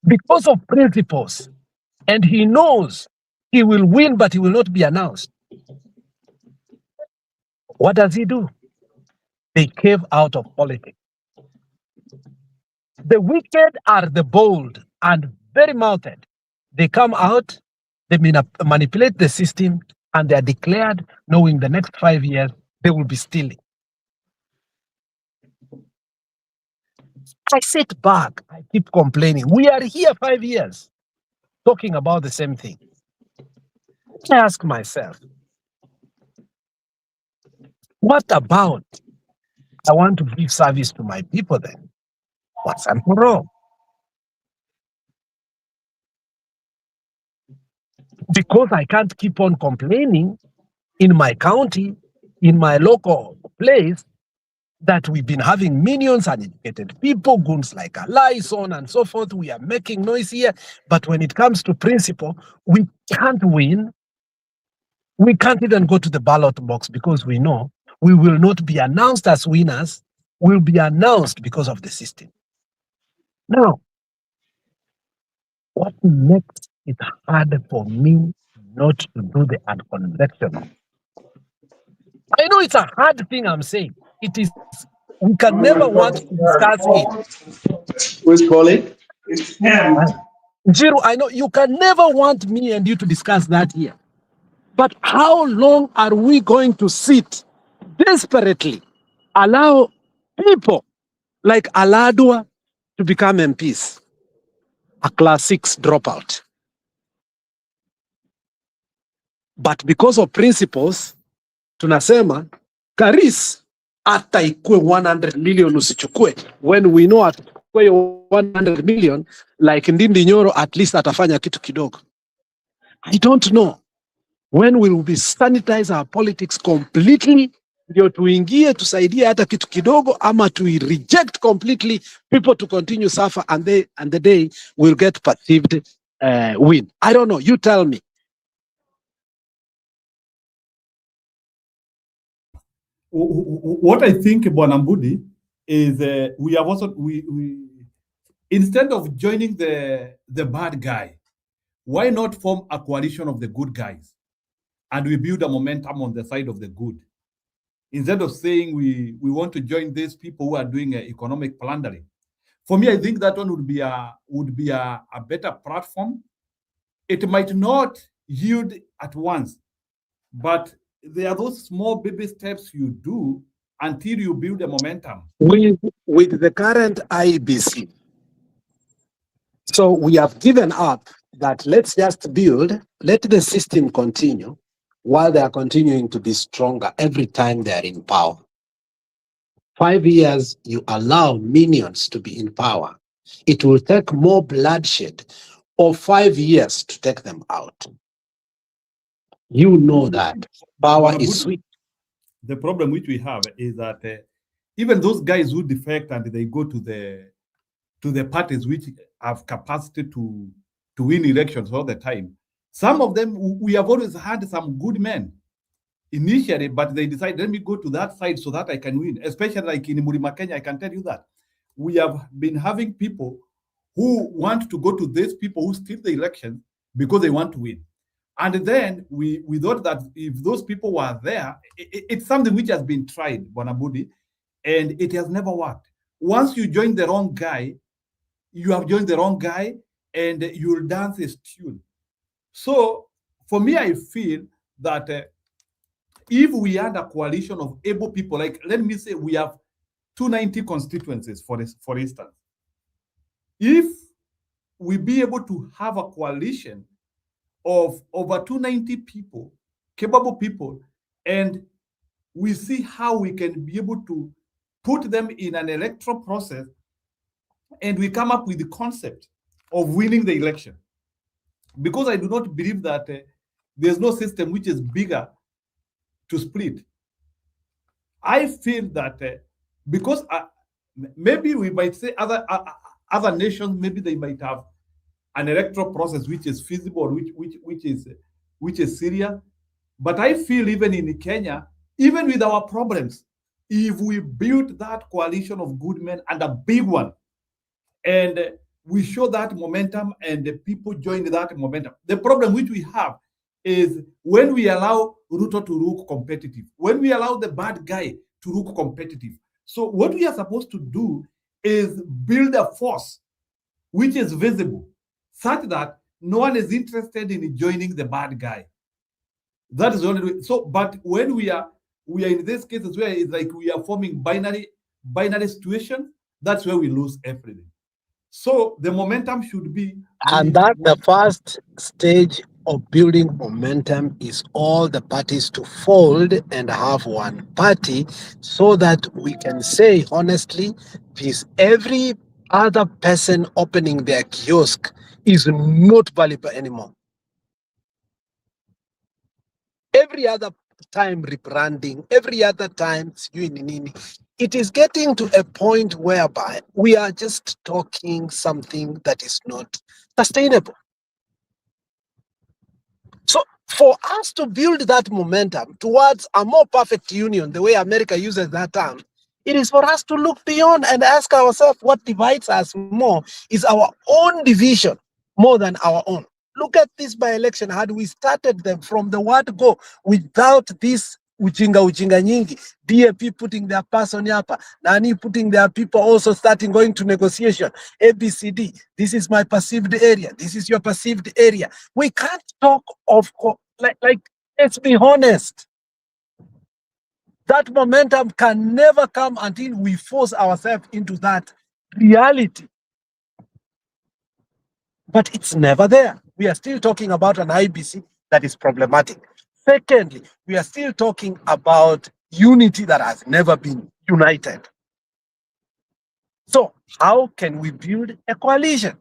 because of principles, and he knows he will win, but he will not be announced, what does he do? They cave out of politics. The wicked are the bold and very mouthed. They come out, they manipulate the system, and they are declared knowing the next 5 years they will be stealing. I sit back, I keep complaining. We are here 5 years talking about the same thing. I ask myself, what about I want to give service to my people then? What's wrong? Because I can't keep on complaining in my county, in my local place, that we've been having millions uneducated people, goons like Alai, so on and so forth. We are making noise here. But when it comes to principle, we can't win. We can't even go to the ballot box because we know we will not be announced as winners. We'll be announced because of the system. Now, what makes it hard for me not to do the unconventional? I know it's a hard thing I'm saying. It is. We can never want to discuss it. Who's calling? Njiru, I know you can never want me and you to discuss that here. But how long are we going to sit desperately, allow people like Aladwa to become MPs, a class 6 dropout? But because of principles, tunasema, Karis, hata ikue 100 million usichukue, when we know at 100 million, like Ndindi Nyoro, at least atafanya kitu kidogo. I don't know. When will we sanitize our politics completely, ndio tuingie tusaidie hata kitu kidogo, ama to reject completely people to continue suffer, and the day will get perceived win. I don't know. You tell me. What I think, Bwana Mbudi, is we have also we instead of joining the bad guy, why not form a coalition of the good guys, and we build a momentum on the side of the good, instead of saying we want to join these people who are doing economic plundering. For me, I think that one would be a better platform. It might not yield at once, but there are those small baby steps you do until you build a momentum. With the current IBC, so we have given up that let's just build, let the system continue while they are continuing to be stronger every time they are in power. 5 years, you allow minions to be in power. It will take more bloodshed of 5 years to take them out. You know that power is sweet. The problem which we have is that even those guys who defect and they go to the parties which have capacity to win elections all the time, some of them, we have always had some good men initially, but they decide, let me go to that side so that I can win. Especially like in Mlima Kenya, I can tell you that we have been having people who want to go to these people who steal the election because they want to win. And then we thought that if those people were there, it's something which has been tried, Bwana Mbudi, and it has never worked. Once you join the wrong guy, you have joined the wrong guy, and you'll dance his tune. So for me, I feel that if we had a coalition of able people, like let me say we have 290 constituencies, for instance. If we be able to have a coalition of over 290 people, capable people, and we see how we can be able to put them in an electoral process, and we come up with the concept of winning the election. Because I do not believe that there's no system which is bigger to split. I feel that because maybe we might say other nations, maybe they might have an electoral process which is feasible, which is serious. But I feel even in Kenya, even with our problems, if we build that coalition of good men and a big one, and we show that momentum and the people join that momentum. The problem which we have is when we allow Ruto to look competitive, when we allow the bad guy to look competitive. So what we are supposed to do is build a force which is visible, such that no one is interested in joining the bad guy. That is the only way. So, but when we are in these cases where it's like we are forming binary situation, that's where we lose everything. So the momentum should be, and that the first stage of building momentum is all the parties to fold and have one party, so that we can say honestly, is every other person opening their kiosk is not valuable anymore. Every other time rebranding, every other time it is getting to a point whereby we are just talking something that is not sustainable. So for us to build that momentum towards a more perfect union, the way America uses that term, it is for us to look beyond and ask ourselves what divides us more is our own division more than our own. Look at this by-election. Had we started them from the word go without this ujinga nyingi, DAP putting their person hapa, Nani putting their people also starting going to negotiation, ABCD, this is my perceived area, this is your perceived area. We can't talk of, like let's be honest. That momentum can never come until we force ourselves into that reality. But it's never there. We are still talking about an IBC that is problematic. Secondly, we are still talking about unity that has never been united. So how can we build a coalition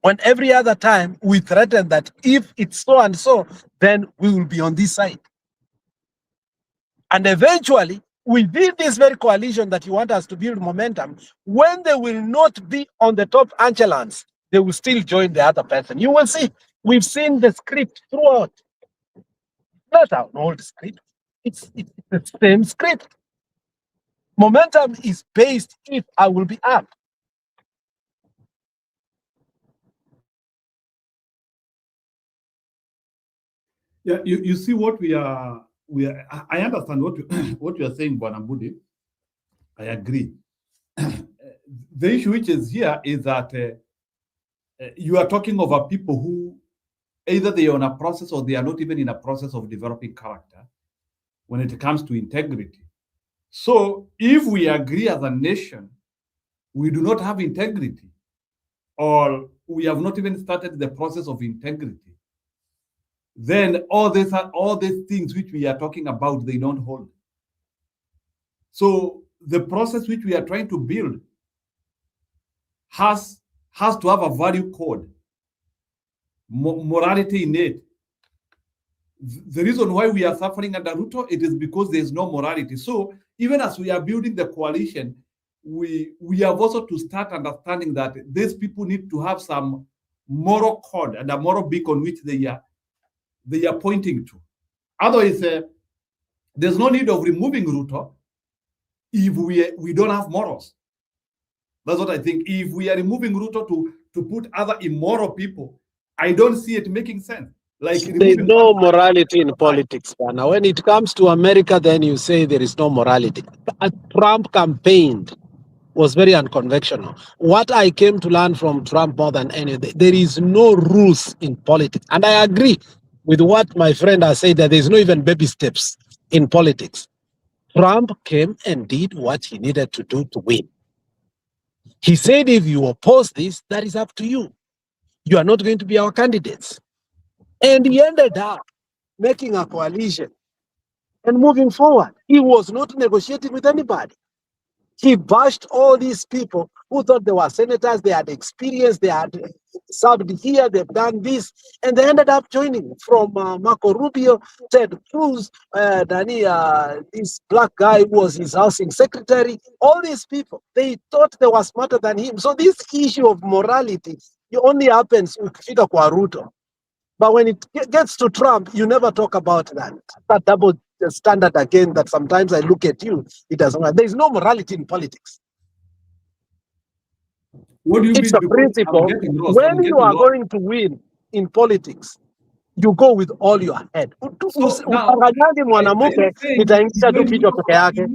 when every other time we threaten that if it's so and so, then we will be on this side? And eventually, within this very coalition that you want us to build momentum, when they will not be on the top echelons, they will still join the other person. You will see, we've seen the script throughout. Not an old script, it's the same script. Momentum is based if I will be up. Yeah, you see what we are. I understand what you are saying, Bwana Mbudi. I agree. The issue which is here is that you are talking over people who either they are on a process or they are not even in a process of developing character when it comes to integrity. So if we agree as a nation, we do not have integrity, or we have not even started the process of integrity, then all these things which we are talking about, they don't hold. So the process which we are trying to build has to have a value code, morality in it. The reason why we are suffering under Ruto, it is because there is no morality. So even as we are building the coalition, we have also to start understanding that these people need to have some moral code and a moral beacon which they are pointing to. Otherwise, there's no need of removing Ruto if we don't have morals. That's what I think. If we are removing Ruto to put other immoral people, I don't see it making sense. Like there's no morality in politics. Now, when it comes to America, then you say there is no morality. A Trump campaign was very unconventional. What I came to learn from Trump more than anything, there is no rules in politics. And I agree with what my friend has said, that there's no even baby steps in politics. Trump came and did what he needed to do to win. He said, if you oppose this, that is up to you. You are not going to be our candidates. And he ended up making a coalition and moving forward. He was not negotiating with anybody. He bashed all these people who thought they were senators, they had experience, they had served here, they've done this, and they ended up joining from Marco Rubio, Ted Cruz, this black guy who was his housing secretary. All these people, they thought they were smarter than him. So this issue of morality, it only happens ukifika kwa Ruto. But when it gets to Trump, you never talk about that. That double standard again that sometimes I look at you, it doesn't matter. There is no morality in politics. What do you It's mean? a principle. When you are going to win in politics, you go with all your head. Utangazaji mwanamke nitaingisha tu kichwa peke yake.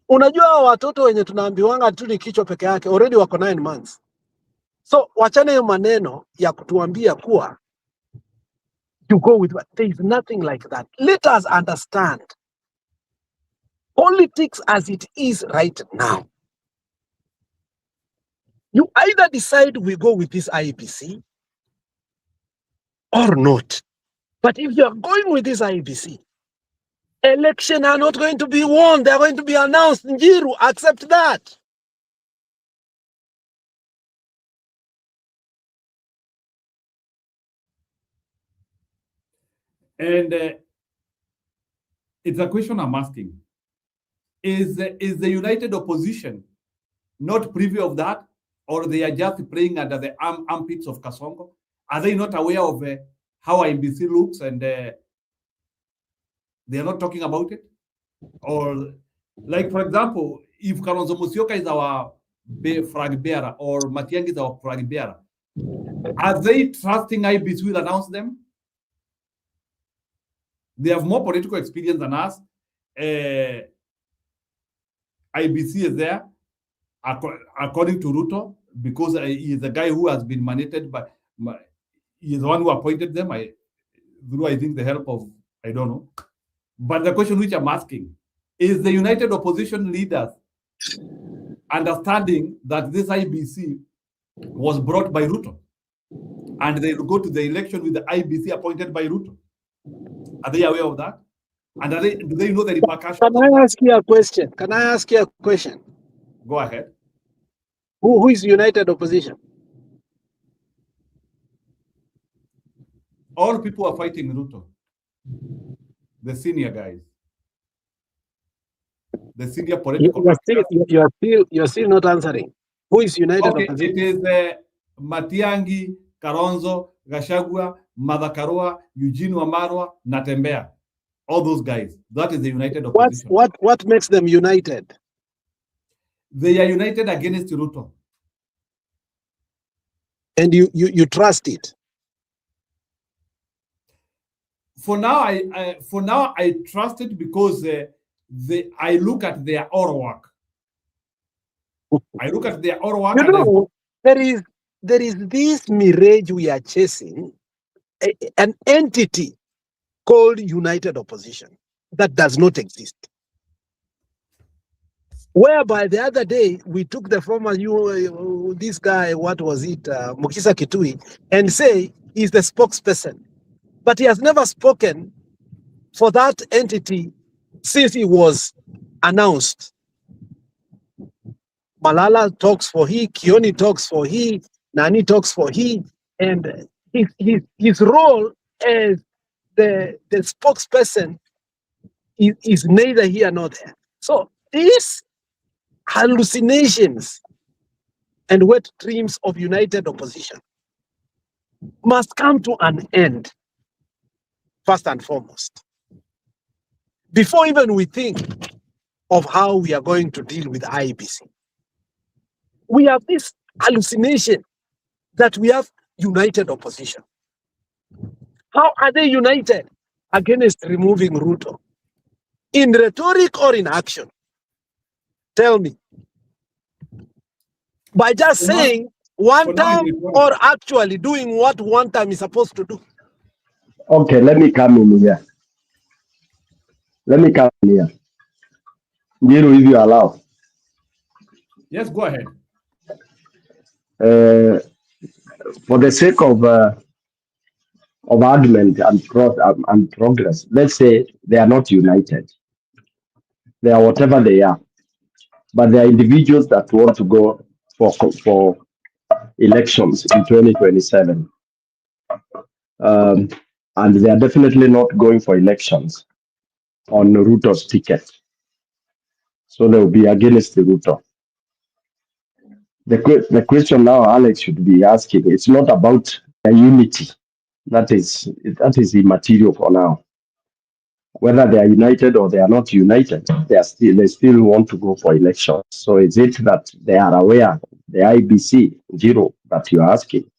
Unajua watoto wenye tunaambiwanga tu ni kichwa peke yake already wako 9 months. So wachane hiyo maneno ya kutuambia kuwa you go with what. There is nothing like that. Let us understand politics as it is right now. You either decide we go with this IEBC or not. But if you are going with this IEBC, elections are not going to be won. They are going to be announced. Njiru, accept that. And it's a question I'm asking. Is the united opposition not privy of that? Or they are just playing under the armpits of Kasongo? Are they not aware of how IEBC looks and they are not talking about it? Or, like, for example, if Kalonzo Musyoka is our flag bearer or Matiang'i is our flag bearer, are they trusting IEBC will announce them? They have more political experience than us. IEBC is there, according to Ruto, because he is the guy who has been mandated by, he is the one who appointed them. Through, I think, the help of, I don't know. But the question which I'm asking, is the united opposition leaders understanding that this IEBC was brought by Ruto and they will go to the election with the IEBC appointed by Ruto? Are they aware of that? And do they know the repercussions? Can I ask you a question? Can I ask you a question? Go ahead. Who is united opposition? All people are fighting Ruto. The senior guys. The senior political. You're still not answering. Who is united opposition? It is Matiang'i, Kalonzo, Gachagua, Martha Karua, Eugene Wamalwa, Natembeya. All those guys. That is the united opposition. What makes them united? They are united against Ruto. And you trust it? For now, I trust it because I look at their oral work. I look at their oral work. You know, there is this mirage we are chasing, an entity called United Opposition that does not exist. Whereby the other day we took the former this guy, what was it, Mukisa Kitui, and say he's the spokesperson, but he has never spoken for that entity since he was announced. Malala talks for he, Kioni talks for he, Nani talks for he, and his role as the spokesperson is neither here nor there. So these hallucinations and wet dreams of united opposition must come to an end, first and foremost, before even we think of how we are going to deal with IEBC. We have this hallucination that we have united opposition. How are they united against removing Ruto? In rhetoric or in action? Tell me. By just saying one term or actually doing what one term is supposed to do? Okay, let me come in here. Njiru, if you allow. Yes, go ahead. For the sake of argument and progress, let's say they are not united. They are whatever they are, but they are individuals that want to go for elections in 2027. And they are definitely not going for elections on Ruto's ticket. So they will be against the Ruto. The question now Alex should be asking, it's not about the unity. That is immaterial for now. Whether they are united or they are not united, they still want to go for elections. So is it that they are aware, the IBC, Jiro, that you are asking,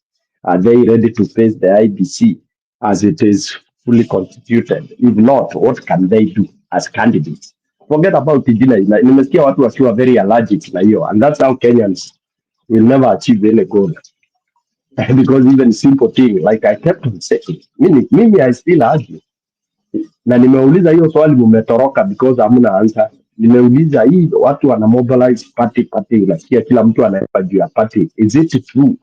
are they ready to face the IBC as it is fully constituted? If not, what can they do as candidates? Forget about the jina. Nimesikia watu wakiwa very allergic na hiyo, and that's how Kenyans will never achieve any goal. Because even simple thing, like I kept on saying, mimi I still argue. Na nimeuliza hiyo swali mumetoroka because hamna answer. Nimeuliza hii watu wana mobilize party, unasikia kila mtu anaepa juu ya party. Is it true?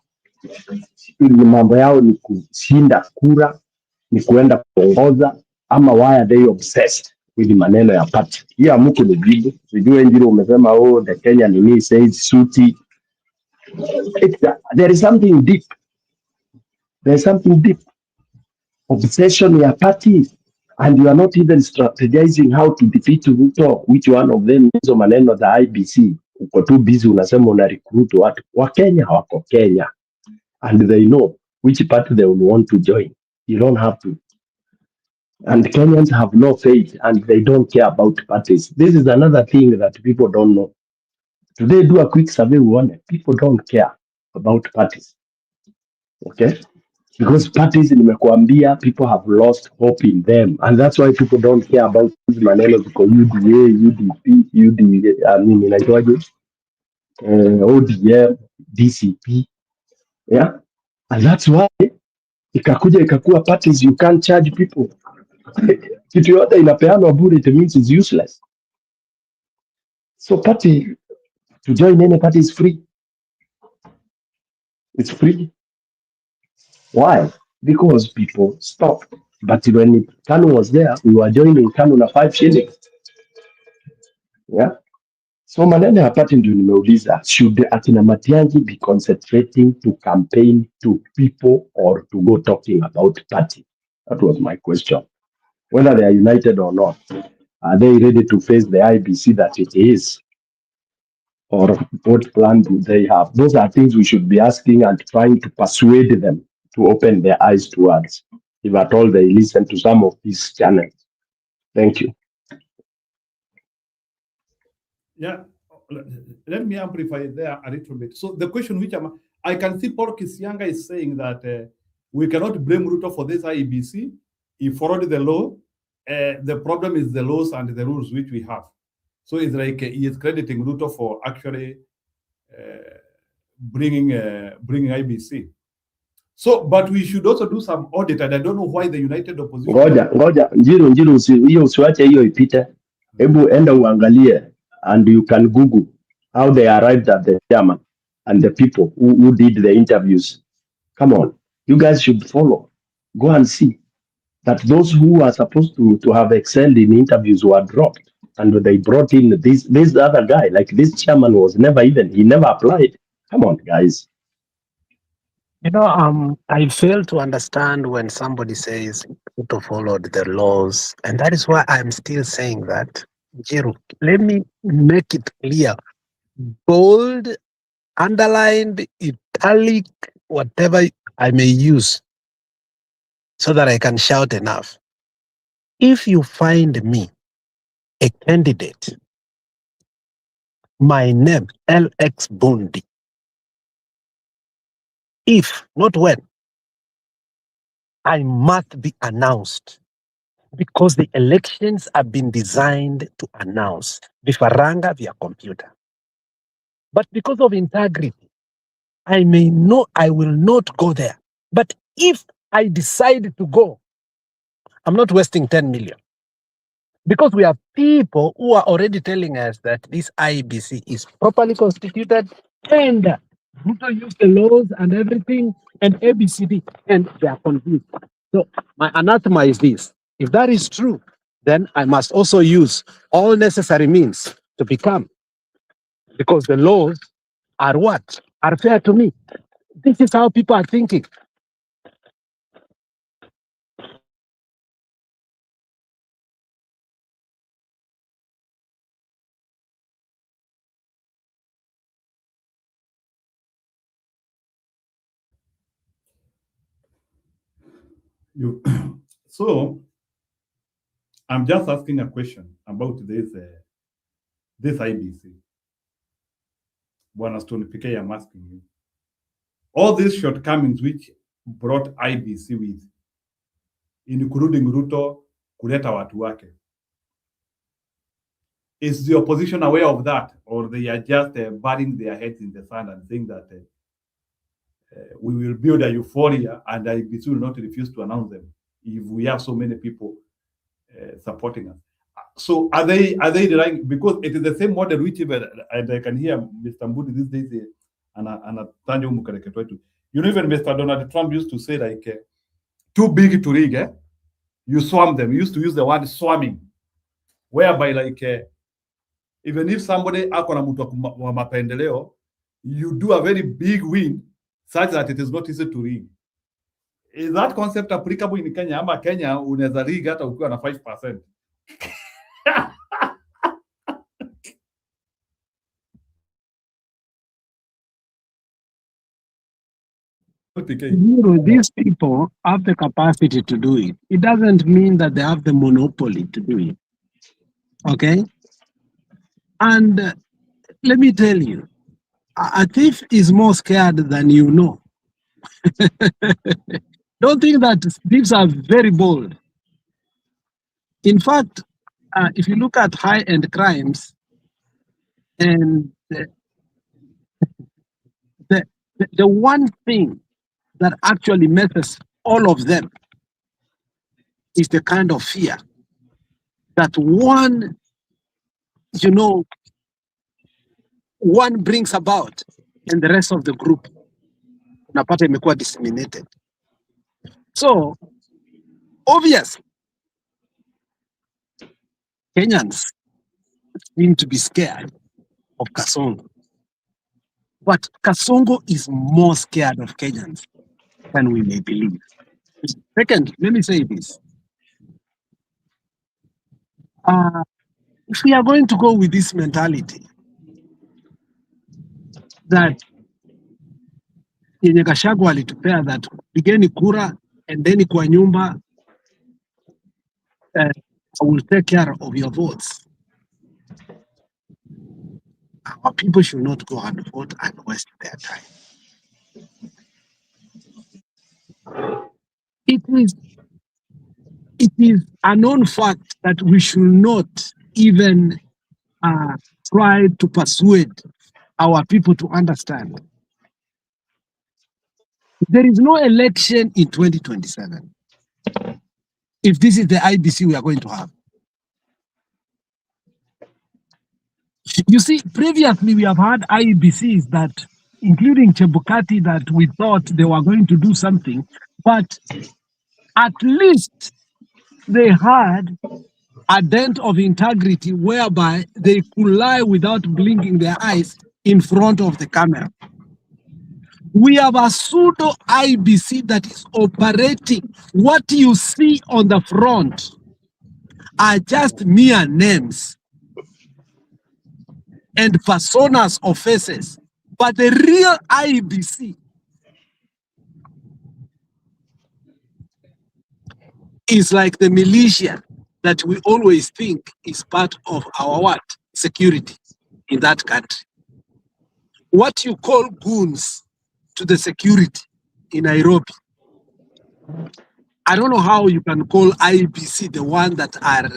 Ni mambo yao ni kushinda kura, ni kuenda kuongoza, ama why are they obsessed with maneno ya party? Hii amuku ni jibu. Sijue Njiro umesema the Kenya nini says suti. There is something deep. There's something deep. Obsession ya parties. And you are not even strategizing how to defeat Ruto. Which one of them hizo maneno za IBC? Uko too busy unasema una recruit watu. Wakenya hawako Kenya. And they know which party they will want to join. You don't have to. And Kenyans have no faith and they don't care about parties. This is another thing that people don't know. Today, do a quick survey, people don't care about parties. Okay? Because parties nimekuambia, people have lost hope in them. And that's why people don't care about these maneno because UDA, UDP, ODM, DCP. Yeah? And that's why ikakuwa parties you can't charge people. Kitu yote inapeanwa bure, it means it's useless. So party, to join any party is free. It's free. Why? Because people stopped. But when KANU was there, we were joining KANU na 5 shillings. Yeah. So maneno ya party ndio nimeuliza, should akina Matiang'i be concentrating to campaign to people or to go talking about party? That was my question. Whether they are united or not, are they ready to face the IBC that it is? Or what plan do they have? Those are things we should be asking and trying to persuade them to open their eyes towards, if at all they listen to some of these channels. Thank you. Yeah, let me amplify there a little bit. So the question which I can see Paul Kisianga is saying that we cannot blame Ruto for this IEBC. He followed the law. The problem is the laws and the rules which we have. So it's like he is crediting Ruto for actually bringing IBC. So, but we should also do some audit, and I don't know why the United Opposition. Ngoja, Njiru, hiyo usiwache hiyo ipite. Hebu enda uangalie, and you can Google how they arrived at the chairman and the people who did the interviews. Come on, you guys should follow. Go and see that those who are supposed to have excelled in interviews were dropped, and they brought in this other guy. Like this chairman was he never applied. Come on, guys. I fail to understand when somebody says to follow the laws, and that is why I'm still saying that. Jiru, let me make it clear. Bold, underlined, italic, whatever I may use, so that I can shout enough. If you find me a candidate, my name, LX Bundi, if, not when, I must be announced, because the elections have been designed to announce vifaranga via computer. But because of integrity, I will not go there. But if I decide to go, I'm not wasting 10 million. Because we have people who are already telling us that this IEBC is properly constituted and Ruto used the laws and everything and ABCD, and they are confused. So my anathema is this: if that is true, then I must also use all necessary means to become, because the laws are what? Are fair to me. This is how people are thinking. You, so I'm just asking a question about this IBC. Bwana Stone PK, I'm asking you. All these shortcomings which brought IBC with, including Ruto kuleta watu wake, is the opposition aware of that, or they are just burying their heads in the sand and saying that we will build a euphoria and IBC will not refuse to announce them if we have so many people supporting us? So are they relying, because it is the same model which even, and I can hear Mr. Mbudi these days and you know, even Mr. Donald Trump used to say like too big to rig, you swam them. He used to use the word swarming, whereby like even if somebody akona mtu wa mapendeleo, you do a very big win such that it is not easy to rig. Is that concept applicable in Kenya? Ama Kenya unaweza rig hata ukiwa na 5%? These people have the capacity to do it. It doesn't mean that they have the monopoly to do it. Okay? And let me tell you, a thief is more scared than you know. Don't think that thieves are very bold. In fact, if you look at high-end crimes, and the one thing that actually messes all of them is the kind of fear that one brings about, and the rest of the group unapata imekuwa disseminated. So obviously Kenyans seem to be scared of Kasongo, but Kasongo is more scared of Kenyans than we may believe. Second, let me say this. If we are going to go with this mentality that yenye Gachagua alitupea, that pigeni kura and then kwa nyumba I will take care of your votes, our people should not go and vote and waste their time. It is a known fact that we should not even try to persuade our people to understand. There is no election in 2027 if this is the IBC we are going to have. You see, previously we have had IBCs that, including Chebukati, that we thought they were going to do something, but at least they had a dent of integrity whereby they could lie without blinking their eyes in front of the camera. We have a pseudo IBC that is operating. What you see on the front are just mere names and personas of faces, but the real IBC is like the militia that we always think is part of our what? Security in that country. What you call goons to the security in Nairobi, I don't know how you can call IBC the one that are,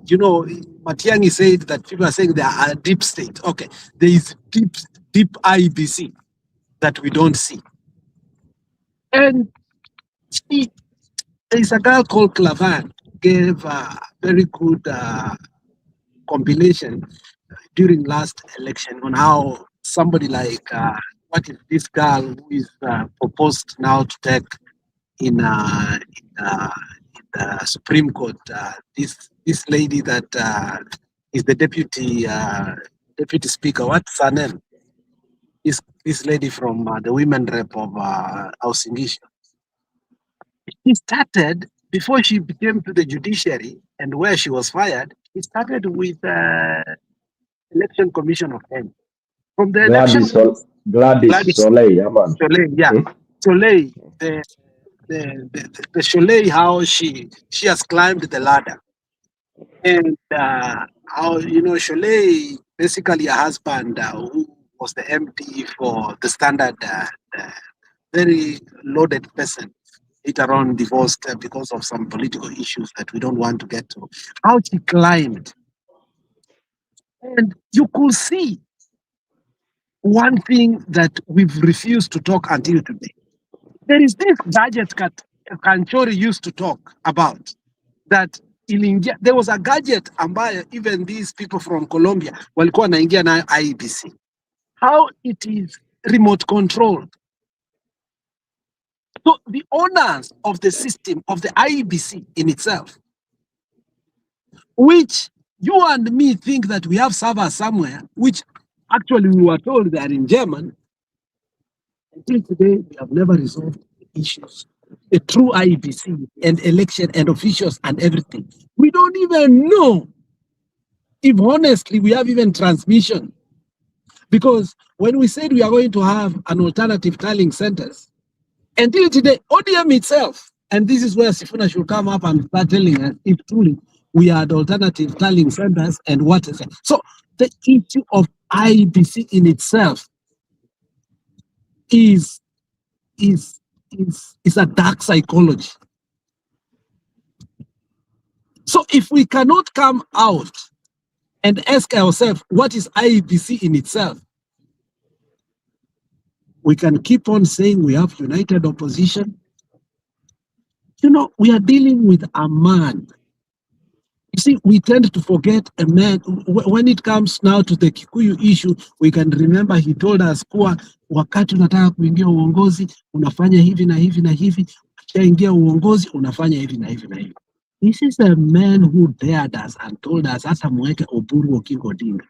Matiang'i said that people are saying they are a deep state. Okay, there is deep IBC that we don't see. And there is a girl called Clavan gave a very good compilation during last election on how somebody like what is this girl who is proposed now to take in the Supreme Court, this lady that is the deputy speaker. What's her name? This lady from the women rep of Ausingisha. She started before she became to the judiciary and where she was fired. He started with Election Commission of Kenya. From the Gladys Soleil, yeah, man. Soleil, yeah. Soleil, the Soleil, how she has climbed the ladder. And how, Soleil, basically a husband who was the MD for the Standard, very loaded person, later on divorced because of some political issues that we don't want to get to. How she climbed. And you could see one thing that we've refused to talk until today. There is this gadget Kanchori used to talk about, that in India, there was a gadget ambayo even these people from Colombia walikuwa wanaingia na IEBC. How it is remote controlled. So the owners of the system of the IEBC in itself, which you and me think that we have servers somewhere, which actually we were told they are in German, until today we have never resolved the issues. A true IEBC and election and officials and everything. We don't even know if honestly we have even transmission. Because when we said we are going to have an alternative tallying centers, until today, ODM itself, and this is where Sifuna should come up and start telling us if truly we are the alternative tallying centers and what is it. So the issue of IEBC in itself is a dark psychology. So if we cannot come out and ask ourselves what is IEBC in itself, we can keep on saying we have united opposition. We are dealing with a man. You see, we tend to forget a man. When it comes now to the Kikuyu issue, we can remember he told us kuwa wakati unataka kuingia uongozi, unafanya hivi na hivi na hivi. Ukishaingia uongozi, unafanya hivi na hivi na hivi. This is a man who dared us and told us hata mweke Oburu Oginga Odinga.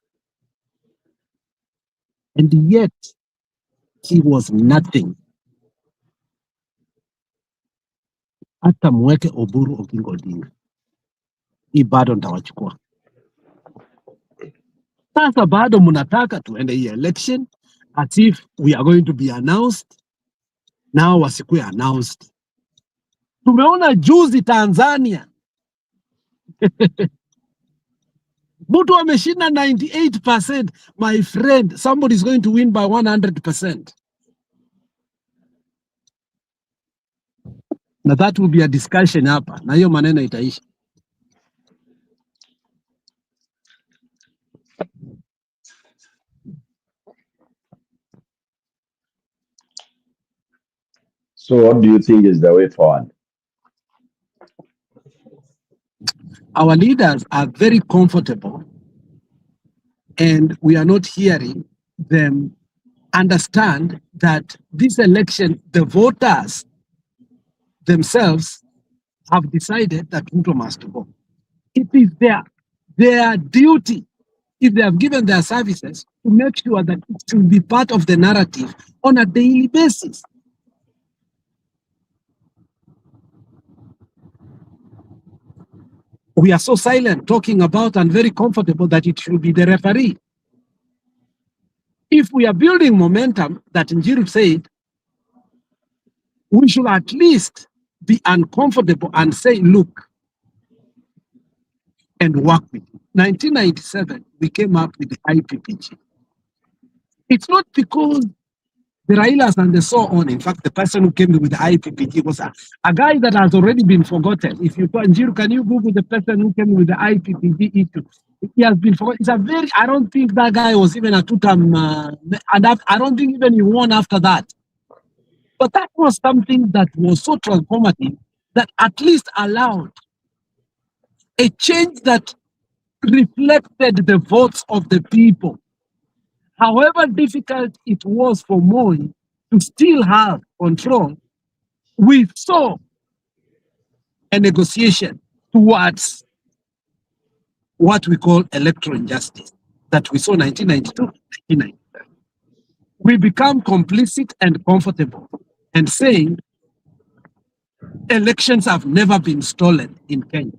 And yet, he was nothing. Hata mweke Oburu Oginga Odinga. Hii bado ndawachukua. Sasa bado mnataka tuende hii election as if we are going to be announced. Now wasikuwe announced. Tumeona juzi Tanzania. Mtu ameshinda 98%. My friend, somebody is going to win by 100%. Na that will be a discussion hapa. Na hiyo maneno itaisha. So what do you think is the way forward? Our leaders are very comfortable and we are not hearing them understand that this election, the voters themselves have decided that Ruto must go. It is their duty, if they have given their services, to make sure that it will be part of the narrative on a daily basis. We are so silent talking about and very comfortable that it should be the referee. If we are building momentum, that Njiru said, we should at least be uncomfortable and say, look, and work with it. 1997, we came up with the IPPG. It's not because the Railas and the so on. In fact, the person who came with the IPPG was a guy that has already been forgotten. If you put Njiru, can you Google the person who came with the IPPG issue? He has been forgotten. It's a very, I don't think that guy was even a two-term, and I don't think even he won after that. But that was something that was so transformative that at least allowed a change that reflected the votes of the people. However difficult it was for Moi to still have control, we saw a negotiation towards what we call electoral justice that we saw 1992, 1993. We become complicit and comfortable and saying elections have never been stolen in Kenya.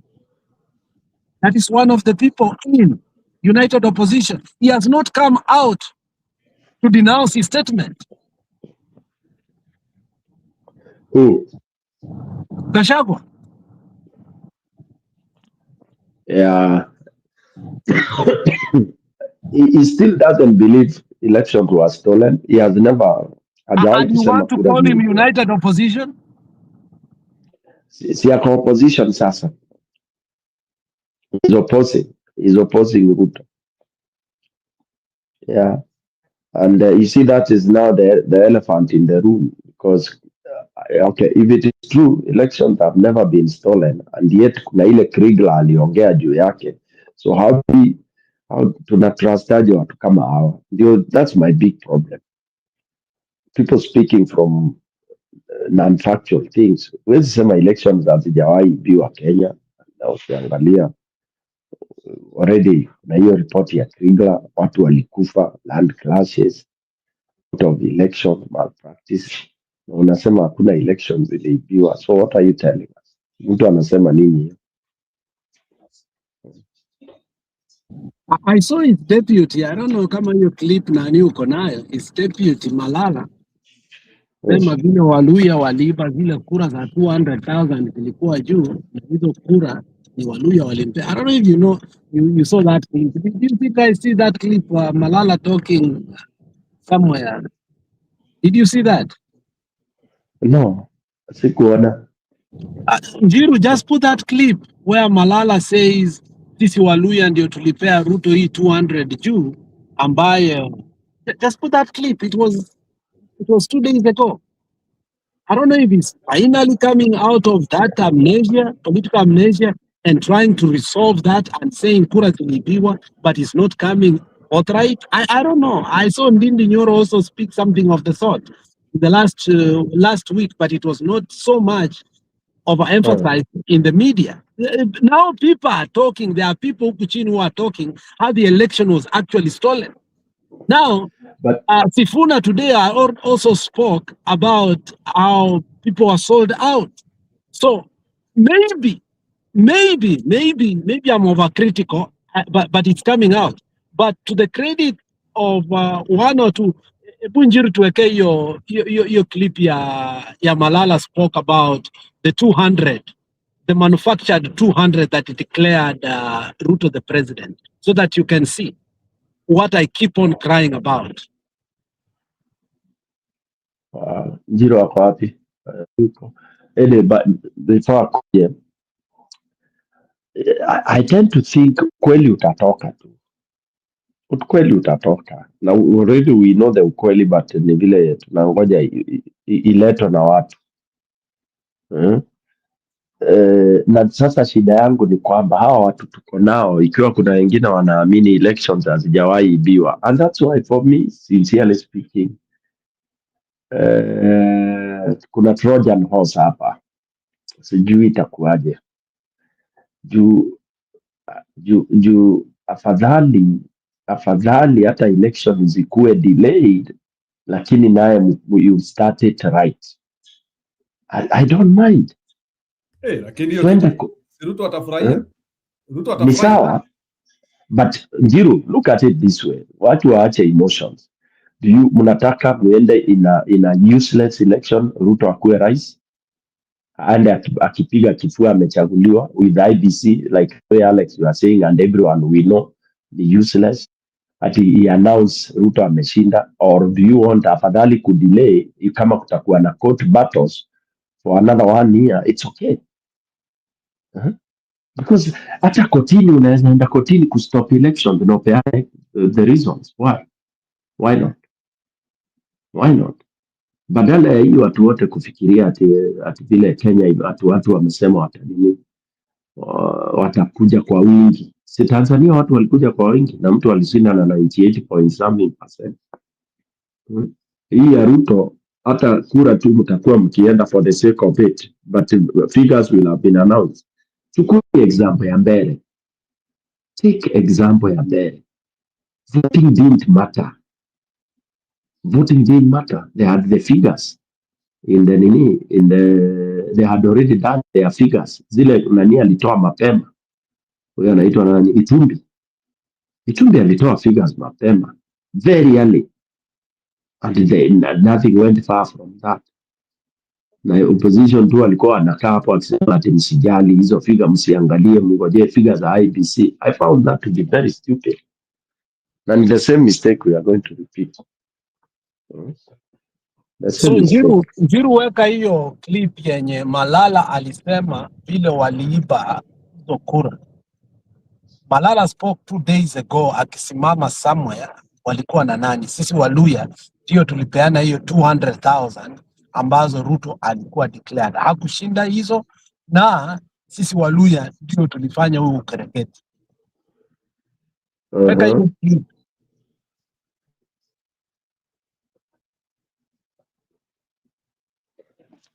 That is one of the people in United Opposition. He has not come out to denounce his statement. Who? Gachagua. Yeah. He still doesn't believe elections were stolen. He has never. And you want to call him United Opposition? Si ako opposition sasa. He's opposing Ruto. Yeah. And you see that is now the elephant in the room because okay, if it is true, elections have never been stolen and yet kuna ile Kriegler aliongea juu yake. So how tunatrastaje watu kama hawa? That's my big problem. People speaking from non-factual things. Huwezi sema elections hazijawahi ibiwa Kenya. Na ukiangalia already na hiyo ripoti ya Kriegler, watu walikufa, land clashes, out of election malpractice. Na unasema hakuna elections ziliibiwa. So what are you telling us? Mtu anasema nini? I saw his deputy. I don't know kama hiyo clip nani uko nayo. His deputy Malala sema vile Waluya waliiba zile kura za 200,000 zilikuwa juu na hizo kura ni Waluya walimpea. I don't know if you know, you saw that clip. Did you guys see that clip Malala talking somewhere? Did you see that? No, sikuona. Njiru, just put that clip where Malala says sisi Waluya ndio tulipea Ruto hii 200 juu ambaye, just put that clip. It was 2 days ago. I don't know if he's finally coming out of that amnesia, political amnesia, and trying to resolve that and saying kura ziliibiwa, but it's not coming outright. I don't know. I saw Ndindi Nyoro also speak something of the sort the last week, but it was not so much overemphasized in the media. Now people are talking. There are people who are talking how the election was actually stolen. Now, Sifuna today also spoke about how people are sold out. So maybe I'm overcritical, but it's coming out. But to the credit of one or two, Bunjiru tuweke your clip ya Malala spoke about the 200, the manufactured 200 that he declared Ruto the president, so that you can see what I keep on crying about. Njiro wako wapi? But before I tend to think kweli utatoka tu. Ukweli utatoka. Na already we know the ukweli, but ni vile tunangoja iletwe na watu. Na sasa shida yangu ni kwamba hawa watu tuko nao, ikiwa kuna wengine wanaamini elections hazijawahi ibiwa, and that's why for me sincerely speaking kuna Trojan horse hapa, sijui itakuwaje. Juu afadhali hata elections zikuwe delayed, lakini naye you start it right. I don't mind. Lakini hiyo Ruto atafurahia. Ni sawa, but Njiru, look at it this way. Watu waache emotions. Mnataka muende in a useless election, Ruto akuwe rais, and akipiga kifua amechaguliwa with IBC, like Alex you are saying, and everyone we know the useless, ati he announce Ruto ameshinda? Or do you want afadhali kudelay, kama kutakuwa na court battles for another 1 year, it's okay. Because hata kotini unaweza enda kotini kustop election, unapeana the reasons why not. Badala ya hiyo watu wote kufikiria ati vile Kenya watu wamesema watanini, watakuja kwa wingi. Si Tanzania watu walikuja kwa wingi na mtu alishinda na 98.something%. Hii ya Ruto hata kura tu mtakuwa mkienda for the sake of it, but figures will have been announced. Chukua example ya mbele. Take example ya mbele. Voting didn't matter. Voting didn't matter. They had the figures they had already done their figures. Zile nani alitoa mapema. Huyo anaitwa nani? Itumbi alitoa figures mapema. Very early. And nothing went far from that. Na opposition tu alikuwa anakaa hapo akisema ati msijali hizo figures, msiangalie, mngojee figures za IBC. I found that to be very stupid. And the same mistake we are going to repeat. So Njiru weka hiyo clip yenye Malala alisema vile waliiba hizo kura. Malala spoke 2 days ago akisimama somewhere, walikuwa na nani? Sisi Waluya ndio tulipeana hiyo 200,000 ambazo Ruto alikuwa declared. Hakushinda hizo na sisi Waluya ndio tulifanya huo ukereketi. Weka hiyo clip.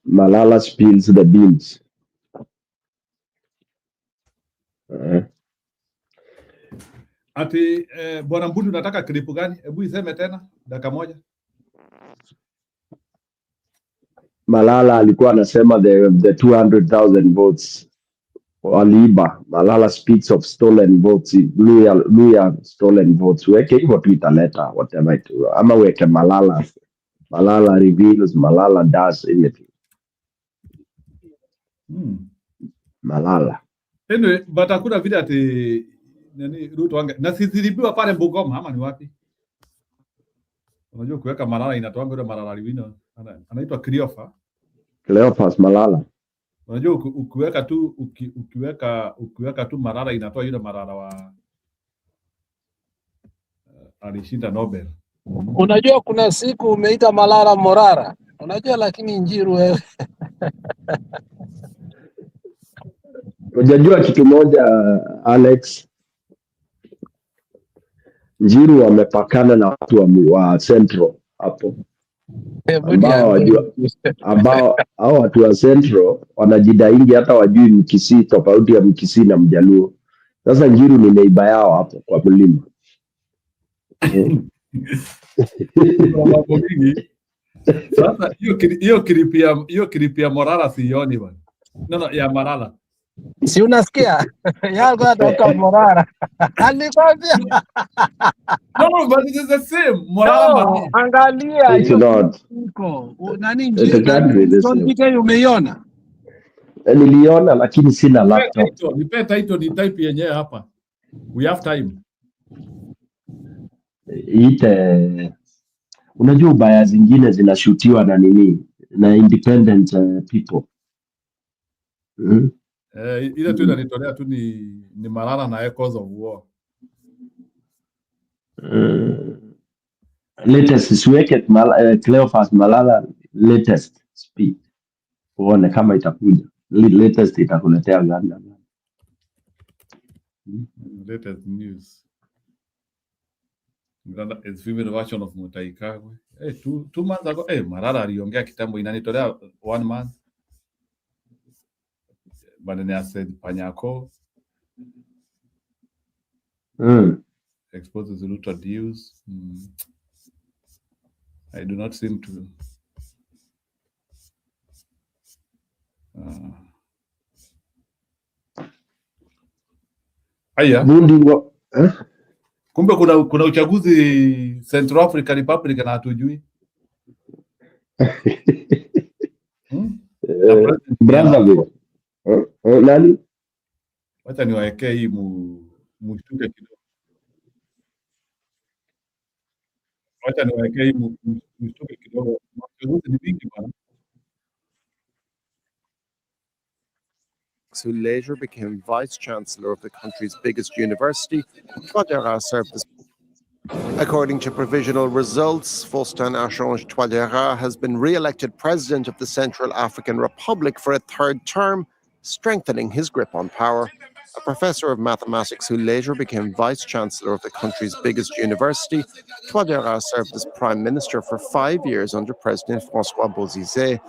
Malala spills the beans. Ati Bwana Mbudi unataka klipu gani? Hebu iseme tena dakika moja. Malala alikuwa anasema the 200,000 votes waliiba. Malala speaks of stolen votes. Luya stolen votes. Weke hivyo tu italeta whatever it. Ama weke Malala reveals, Malala does anything. Malala. Anyway, but hakuna vile ati nani Ruto wange na sisilibiwa pale Bungoma ama ni wapi? Unajua kuweka Malala inatoanga ile Malala Liwino anaitwa Cleophas Malala. Unajua ukiweka tu Malala inatoa yule Malala wa alishinda Nobel. Unajua kuna siku umeita Malala Morara. Unajua lakini Njiru wewe. Unajua kitu moja Alex, Njiru wamepakana na watu wa Central hapo. Ambao hao watu wa Central wanajidaingi hata wajui Mkisii tofauti ya Mkisii na Mjaluo. Sasa Njiru ni neighbor yao hapo kwa mlima. Sasa hiyo clip ya Morara sioni bwana. No, ya Malala. Si unasikia? Yangu atoka Morara. Alikwambia. No, but it is the same. Morara angalia hiyo. Nani Njiru? Umeiona? Niliona lakini sina laptop. Nipe title ni type yenyewe hapa. We have time. Unajua ubaya zingine zinashutiwa na nini? Na independent people. Ile tu inanitolea tu ni Malala na echoes of war. Latest siweke Cleophas Malala latest speak. Uone kama itakuja. Latest itakuletea gani? Latest news. It's female version of Mutahi Kagwe. Two months ago, Malala aliongea kitambo inanitolea 1 month. But then I said Panyako exposes Ruto deals. I do not seem to aya kumbe kuna uchaguzi Central African Republic na hatujui. Brother nani? Wacha niwaekee hii mshtuke kidogo. Wacha niwaekee hii mshtuke kidogo. Uchaguzi ni mingi bwana. Who later became vice chancellor of the country's biggest university, Touadéra served as. According to provisional results, Faustin Archange Touadéra has been re-elected president of the Central African Republic for a 3rd term strengthening his grip on power. A professor of mathematics who later became vice-chancellor of the country's biggest university, Touadéra served as prime minister for 5 years under President François Bozizé.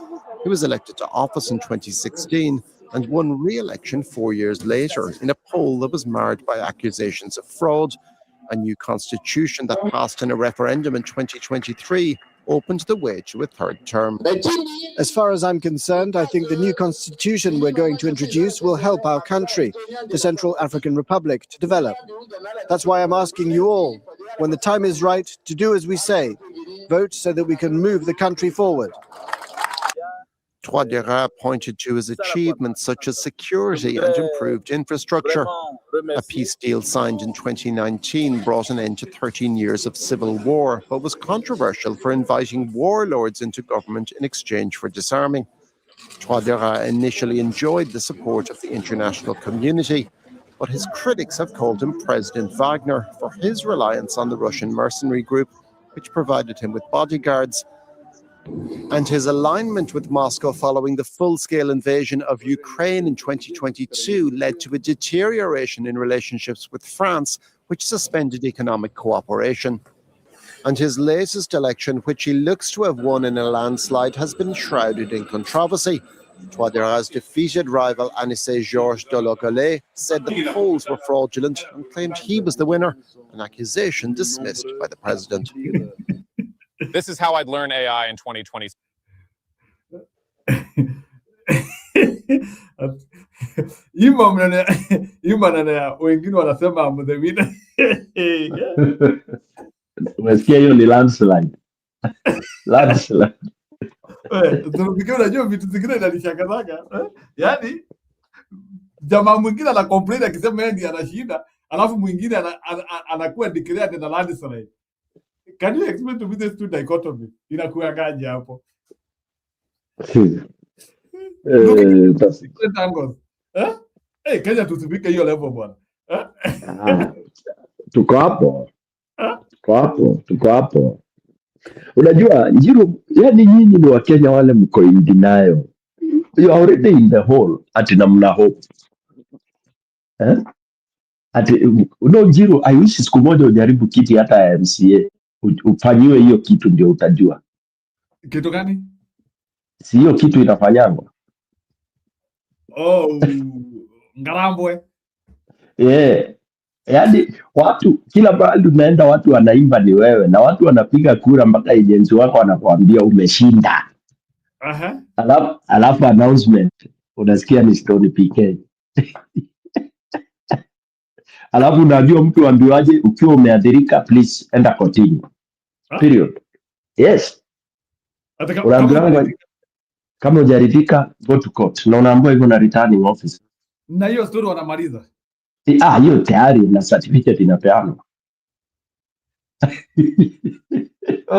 He was elected to office in 2016 and won re-election 4 years later in a poll that was marred by accusations of fraud. A new constitution that passed in a referendum in 2023 opened the way to a third term. As far as I'm concerned, I think the new constitution we're going to introduce will help our country, the Central African Republic, to develop. That's why I'm asking you all, when the time is right, to do as we say. Vote so that we can move the country forward. Touadéra pointed to his achievements such as security and improved infrastructure. A peace deal signed in 2019 brought an end to 13 years of civil war, but was controversial for inviting warlords into government in exchange for disarming. Touadéra initially enjoyed the support of the international community, but his critics have called him President Wagner for his reliance on the Russian mercenary group, which provided him with bodyguards, and his alignment with Moscow following the full-scale invasion of Ukraine in 2022 led to a deterioration in relationships with France, which suspended economic cooperation. And his latest election, which he looks to have won in a landslide, has been shrouded in controversy. Touadéra's defeated rival Anissé Georges Dologuélé said the polls were fraudulent and claimed he was the winner, an accusation dismissed by the president. This is how I'd learn AI in 2020. Wengine wanasema I'm the winner. Umesikia hiyo ni landslide. Landslide. Tunafikiria unajua vitu zingine inanishangazaga. Yaani jamaa mwingine ana complain akisema yeye ndiye anashinda, alafu mwingine anakuwa declared na landslide. Can you explain to me these two dichotomies? Inakuangaje hapo? Look at different angles. Hey, Kenya tusifike hiyo level bwana. Tuko hapo. Unajua Njiru, yani nyinyi ni Wakenya wale mko in denial. You are already in the hole ati na mna hope. Ati Njiru, I wish siku moja ujaribu kiti hata ya MCA. Ufanyiwe hiyo kitu ndio utajua. Kitu gani? Si hiyo kitu inafanyangwa. Oh, Ngarambwe. Yaani watu kila mahali unaenda watu wanaimba ni wewe na watu wanapiga kura mpaka agency wako wanakuambia umeshinda. Alafu announcement unasikia ni Stone PK. Alafu unajua mtu ambiwaje ukiwa umeadhirika please enda kotini. Period. Yes. Kama hujaridhika go to court. Na unaambiwa hivyo na returning officer. Na hiyo story wanamaliza. Hiyo tayari na certificate inapeanwa.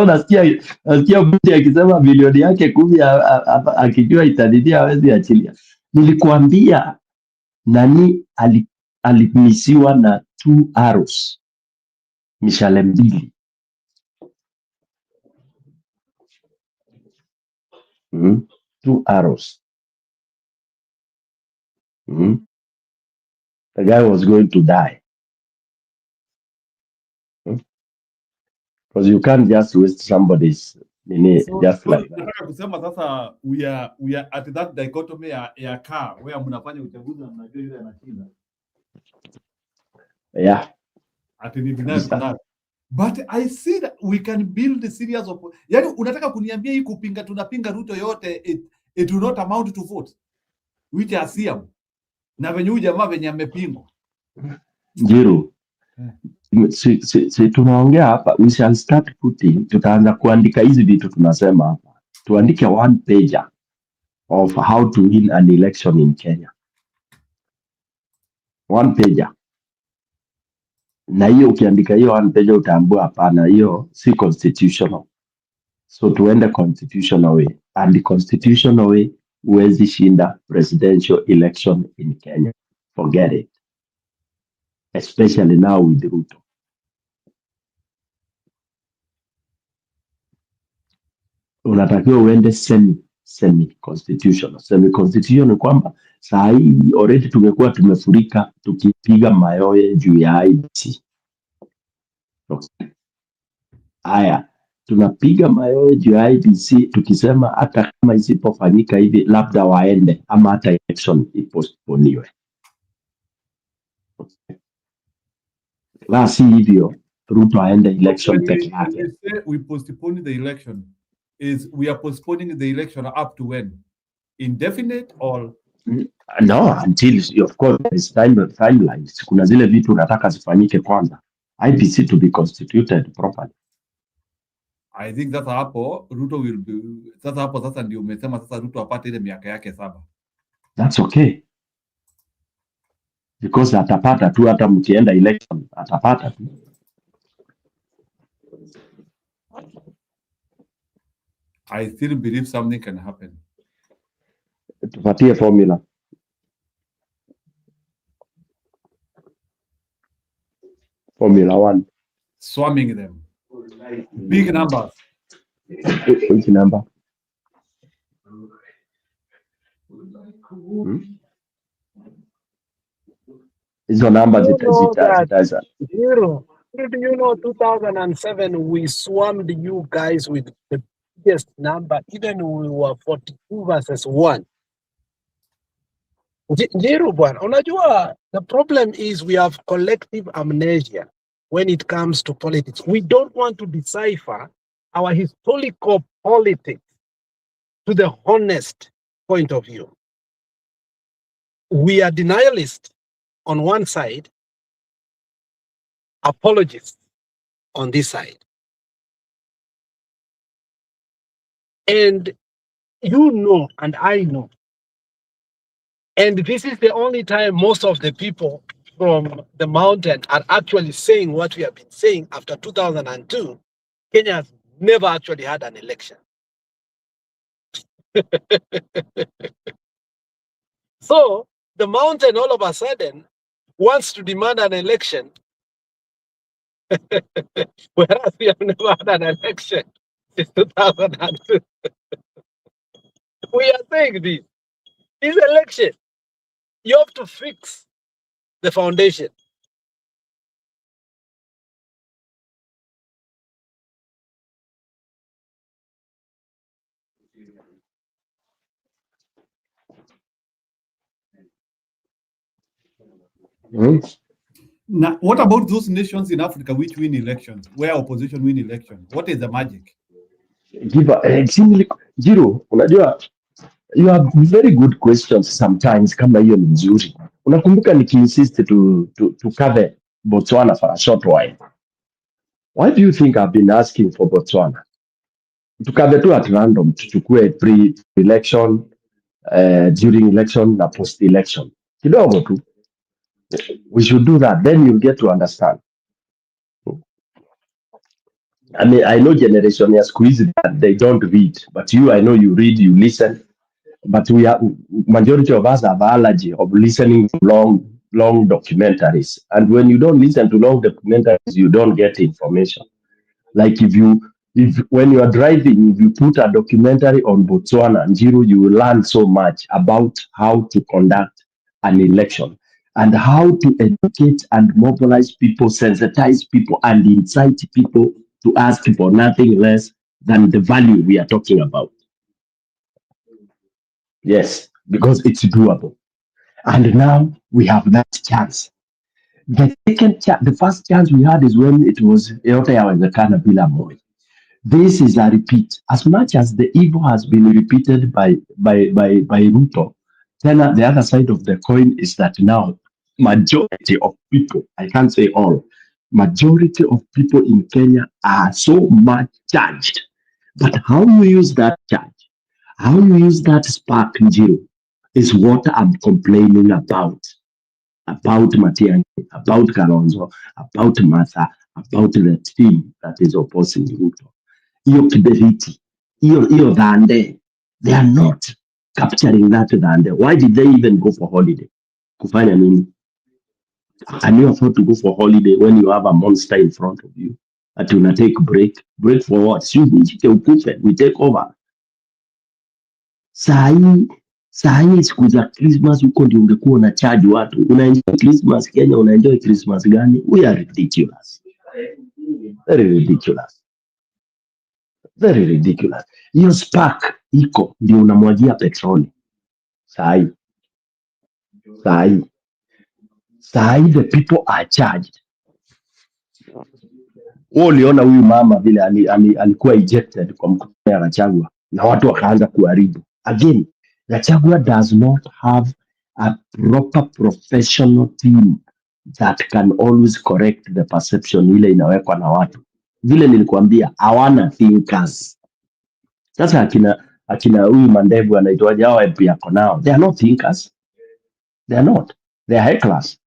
Nasikia mtu akisema bilioni yake 10 akijua itadidia hawezi achilia. Nilikuambia nani alimisiwa na 2 arrows. Mishale 2. Mm. 2 arrows. Mm. The guy was going to die. Because you can't just waste somebody's just like that. Nataka kusema sasa we are at that dichotomy ya car where mnafanya uchaguzi na mnajua ile anashinda. Yeah. Ati ni binafsi. But I see that we can build a series of, yani unataka kuniambia hii kupinga tunapinga Ruto yote it will not amount to vote which are siam na venye huyu jamaa venye amepingwa. Njiru, si tunaongea hapa, we shall start putting, tutaanza kuandika hizi vitu tunasema hapa, tuandike 1 pager of how to win an election in Kenya. 1 pager. Na hiyo ukiandika hiyo 1 pager utaambua hapana, hiyo si constitutional. So tuende constitutional way. And the constitutional way huwezi shinda presidential election in Kenya. Forget it. Especially now with Ruto. Unatakiwa uende semi semi-constitutional. Semi-constitutional ni kwamba saa hii already tumekuwa tumefurika tukipiga mayowe juu ya IEBC. Okay. Haya, tunapiga mayowe juu ya IEBC tukisema hata kama isipofanyika hivi labda waende ama hata election ipostponiwe. Okay. La si hivyo Ruto aende election peke yake. When we say we postpone the election, is we are postponing the election up to when? Indefinite or? No, until of course there is timelines. Kuna zile vitu nataka zifanyike kwanza. IEBC to be constituted properly. I think that's hapo Ruto will be, sasa hapo sasa ndio umesema sasa Ruto apate ile miaka yake 7. That's okay. Because atapata tu hata mkienda election atapata tu. I still believe something can happen. Tupatie formula. Formula 1. Swarming them. Big numbers. Which number? Hizo namba zitaza. Zero. Do you know 2007 we swarmed you guys with the biggest number, even we were 42 versus 1. Njiru bwana, unajua the problem is we have collective amnesia when it comes to politics. We don't want to decipher our historical politics to the honest point of view. We are denialists on one side, apologists on this side. And you know, and I know, and this is the only time most of the people from the mountain are actually saying what we have been saying after 2002. Kenya has never actually had an election. So the mountain all of a sudden wants to demand an election, whereas we have never had an election since 2002. We are saying this election, you have to fix the foundation. Now, what about those nations in Africa which win elections, where opposition win elections? What is the magic? Extremely Jiro, unajua you have very good questions sometimes kama hiyo ni nzuri. Unakumbuka nikiinsist to cover Botswana for a short while. Why do you think I've been asking for Botswana? Tukabe tu at random, tuchukue pre-election, during election na post-election. Kidogo tu. We should do that, then you'll get to understand. I mean, I know generation ya siku hizi that they don't read, but you, I know you read, you listen, but we are, majority of us have allergy of listening to long documentaries. And when you don't listen to long documentaries, you don't get information. Like when you are driving, if you put a documentary on Botswana, Njiru, you will learn so much about how to conduct an election and how to educate and mobilize people, sensitize people, and incite people to ask for nothing less than the value we are talking about. Yes, because it's doable. And now we have that chance. The first chance we had is when it was yote yawezekana bila Moi. This is a repeat. As much as the evil has been repeated by Ruto, then the other side of the coin is that now majority of people, I can't say all, majority of people in Kenya are so much charged. But how you use that charge, how you use that spark, Njiru, is what I'm complaining about. About Matiang'i, about Kalonzo, about Martha, about the team that is opposing Ruto. Iyo kiberiti, iyo dhande, they are not capturing that dhande. Why did they even go for holiday? Kufanya nini? Can you afford to go for holiday when you have a monster in front of you? That you wanna take break? Break for what? We take over. Saa hii siku za Christmas huko ndio ungekuwa una charge watu. Unaenjoy Christmas Kenya, unaenjoy Christmas gani? We are ridiculous. Very ridiculous. Very ridiculous. Hiyo spark iko ndio unamwagia petroli. Saa hii the people are charged. Uliona huyu mama vile alikuwa ejected kwa mkutano ya Gachagua na watu wakaanza kuharibu. Again, Gachagua does not have a proper professional team that can always correct the perception ile inawekwa na watu. Vile nilikuambia hawana thinkers. Sasa akina huyu Mandevu anaitwaje hao MP yako nao. They are not thinkers. They are not. They are hecklers.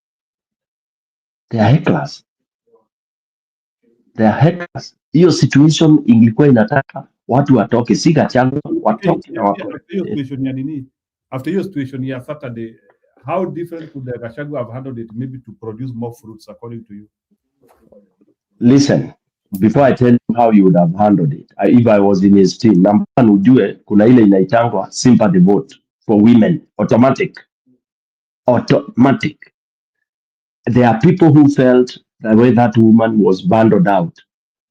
They are hecklers. They are hackers. Hiyo situation ingekuwa inataka watu watoke, si Gachagua watoke na watoke. After your situation here Saturday, how different could the Gachagua have handled it, maybe to produce more fruits according to you? Listen, before I tell you how you would have handled it, if I was in his team, number one, ujue kuna ile inaitangwa sympathy vote for women, automatic. There are people who felt the way that woman was bundled out.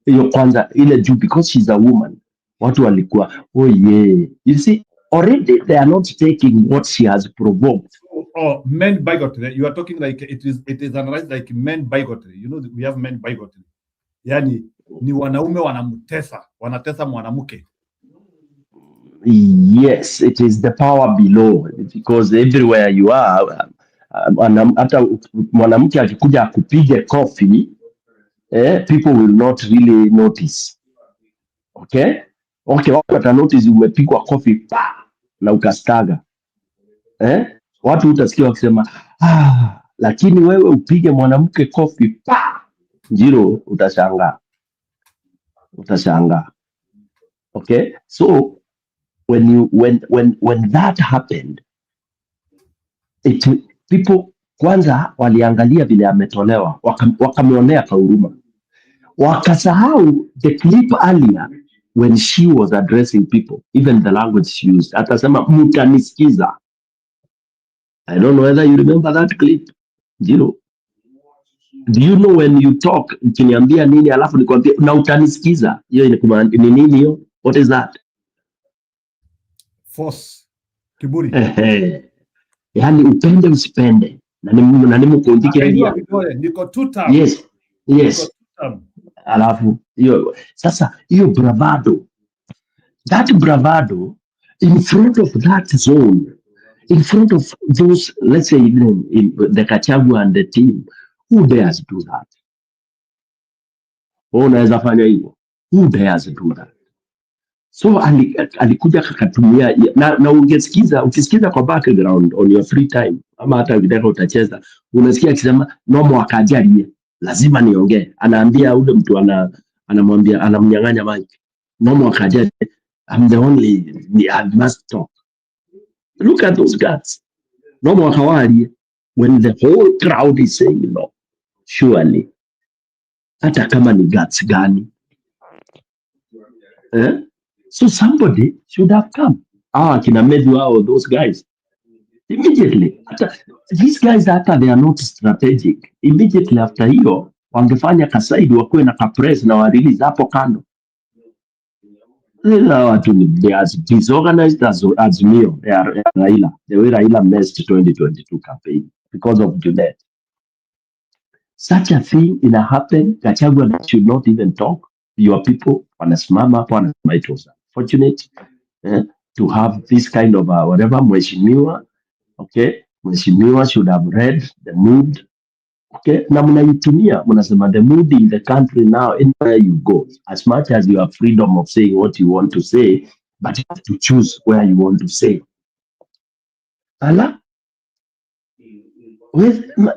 Hiyo kwanza ile juu, because she's a woman, watu walikuwa oh yeah. You see, already they are not taking what she has provoked. Oh, men bigotry. You are talking like it is analyzed like men bigotry. You know, we have men bigotry. Yani ni wanaume wanatesa mwanamke. Yes, it is the power below, because everywhere you are, hata mwanamke akikuja akupige coffee, people will not really notice. Okay, wata notice umepigwa coffee pa na ukastaga. Watu utasikia wakisema lakini wewe upige mwanamke coffee pa, Njiro utashangaa. Okay, so when that happened, people kwanza waliangalia vile ametolewa, wakamwonea huruma, wakasahau the clip earlier when she was addressing people, even the language she used. Atasema mtanisikiza. I don't know whether you remember that clip. Jiro, do you know when you talk, ukiniambia nini alafu nikwambia na utanisikiza, hiyo ni nini hiyo? What is that? Force. Kiburi. Yani upende usipende. Na nimu kuundike ndia. Niko tuta. Yes. Alafu hiyo sasa hiyo bravado. That bravado in front of that zone, in front of those, let's say in the Gachagua and the team, who dares do that? Unaweza fanya hivyo? Who dares do that? So alikuja kakatumia na ukisikiza kwa background on your free time, ama hata ukitaka utacheza, unasikia akisema nomo akajalie, lazima niongee. Anaambia ule mtu anamwambia, anamnyang'anya mic. Nomo akajalie, I'm the only, I must talk. Look at those guys. Nomo akawalie, when the whole crowd is saying no, surely hata kama ni guts gani. So somebody should have come. Kina Medwa, those guys. Immediately. These guys hata they are not strategic. Immediately after hiyo, wangefanya kasaidi wakuwe na kapress na warelease hapo kando. They are disorganized as Mio. They are Raila. The way Raila messed 2022 campaign because of Junet. Such a thing in a happen, Gachagua should not even talk. Your people wanasimama hapo wanasema it was fortunate to have this kind of whatever mheshimiwa. Okay, mheshimiwa should have read the mood. Okay, na mnaitumia, mnasema the mood in the country now, anywhere you go, as much as you have freedom of saying what you want to say, but you have to choose where you want to say.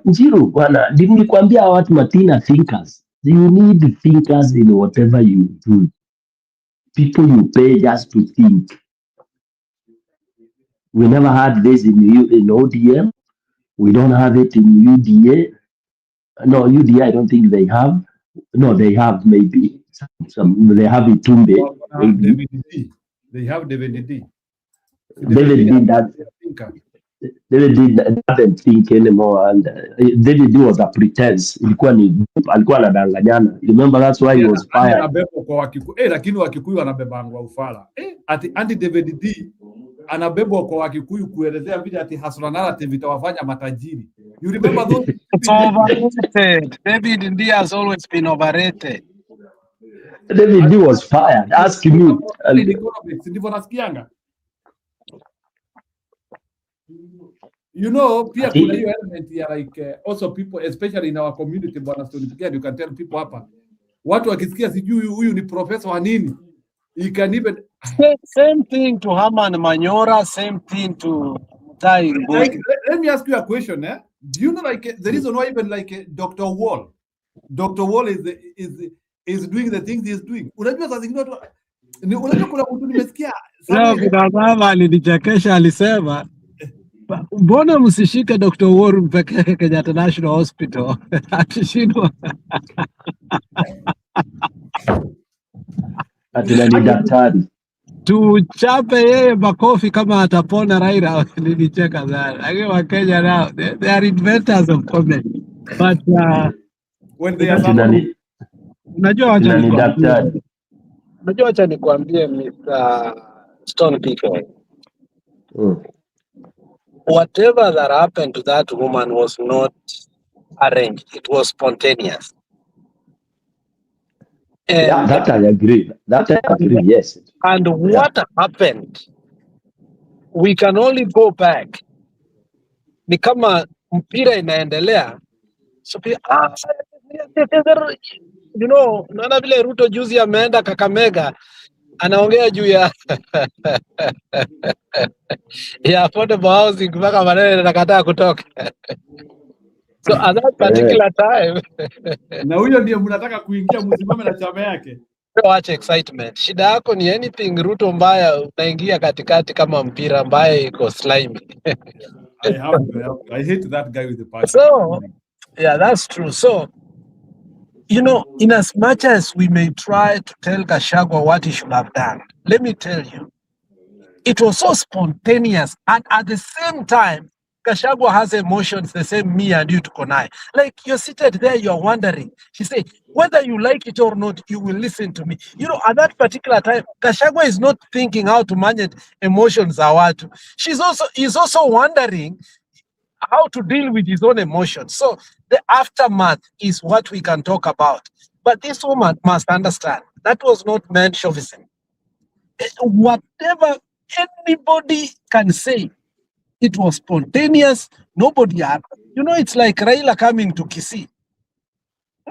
Njiro bwana, nilikwambia watu matina thinkers. You need thinkers in whatever you do. People you pay just to think. We never had this in ODM. We don't have it in UDA. No, UDA I don't think they have. No, they have maybe some. They have Itumbe. They have the David did that. David doesn't think anymore, and David was a pretense. Alikuwa anadanganyana. Remember, that's why he was fired. Anabebwa kwa Wakikuyu, lakini Wakikuyu wanabebangwa ufala. Ati Andy David D anabebwa kwa Wakikuyu kuelezea vile ati hustler narrative itawafanya matajiri. You remember those? It's overrated. David D has always been overrated. David D was fired. Ask me. Ndivyo nasikianga. You know, pia kuna hiyo element ya like also people, especially in our community, bwana Stone, you can tell people hapa, watu wakisikia sijui huyu ni professor wa nini, you can even same thing to Herman Manyora, same thing to Tai. Like, let me ask you a question, eh? Do you know like the reason why even like Dr. Wall is doing the things he's doing? Unajua sasa zingine watu unajua kuna mtu nimesikia kuna mama alinichekesha, alisema mbona msishike Dr. Wall mpeke Kenyatta National Hospital atishindwa ati ni daktari tuchape yeye makofi kama atapona. Raila nilicheka sana, lakini wa Kenya now they are inventors of comedy, but when they are unajua acha nikwambie Mr. Stone PK, whatever that happened to that woman was not arranged, it was spontaneous. And yeah, that I agree. Yes. And what happened? We can only go back. Ni kama mpira inaendelea. So you know, naona vile Ruto juzi ameenda Kakamega anaongea juu ya ya affordable housing mpaka maneno yanakataa kutoka. So at that particular time na huyo ndio mnataka kuingia msimame na chama yake. Watch excitement. Shida yako ni anything Ruto mbaya unaingia katikati kama mpira mbaya iko slimy. I hate that guy with the passion. So yeah, that's true. So you know, in as much as we may try to tell Gachagua what he should have done, let me tell you, it was so spontaneous, and at the same time, Gachagua has emotions the same me and you to Konai. Like you're seated there, you're wondering. She said, whether you like it or not, you will listen to me. You know, at that particular time, Gachagua is not thinking how to manage emotions. He's also wondering how to deal with his own emotions. So the aftermath is what we can talk about. But this woman must understand that was not meant chauvinism. Whatever anybody can say, it was spontaneous. Nobody had, you know, it's like Raila coming to Kisii.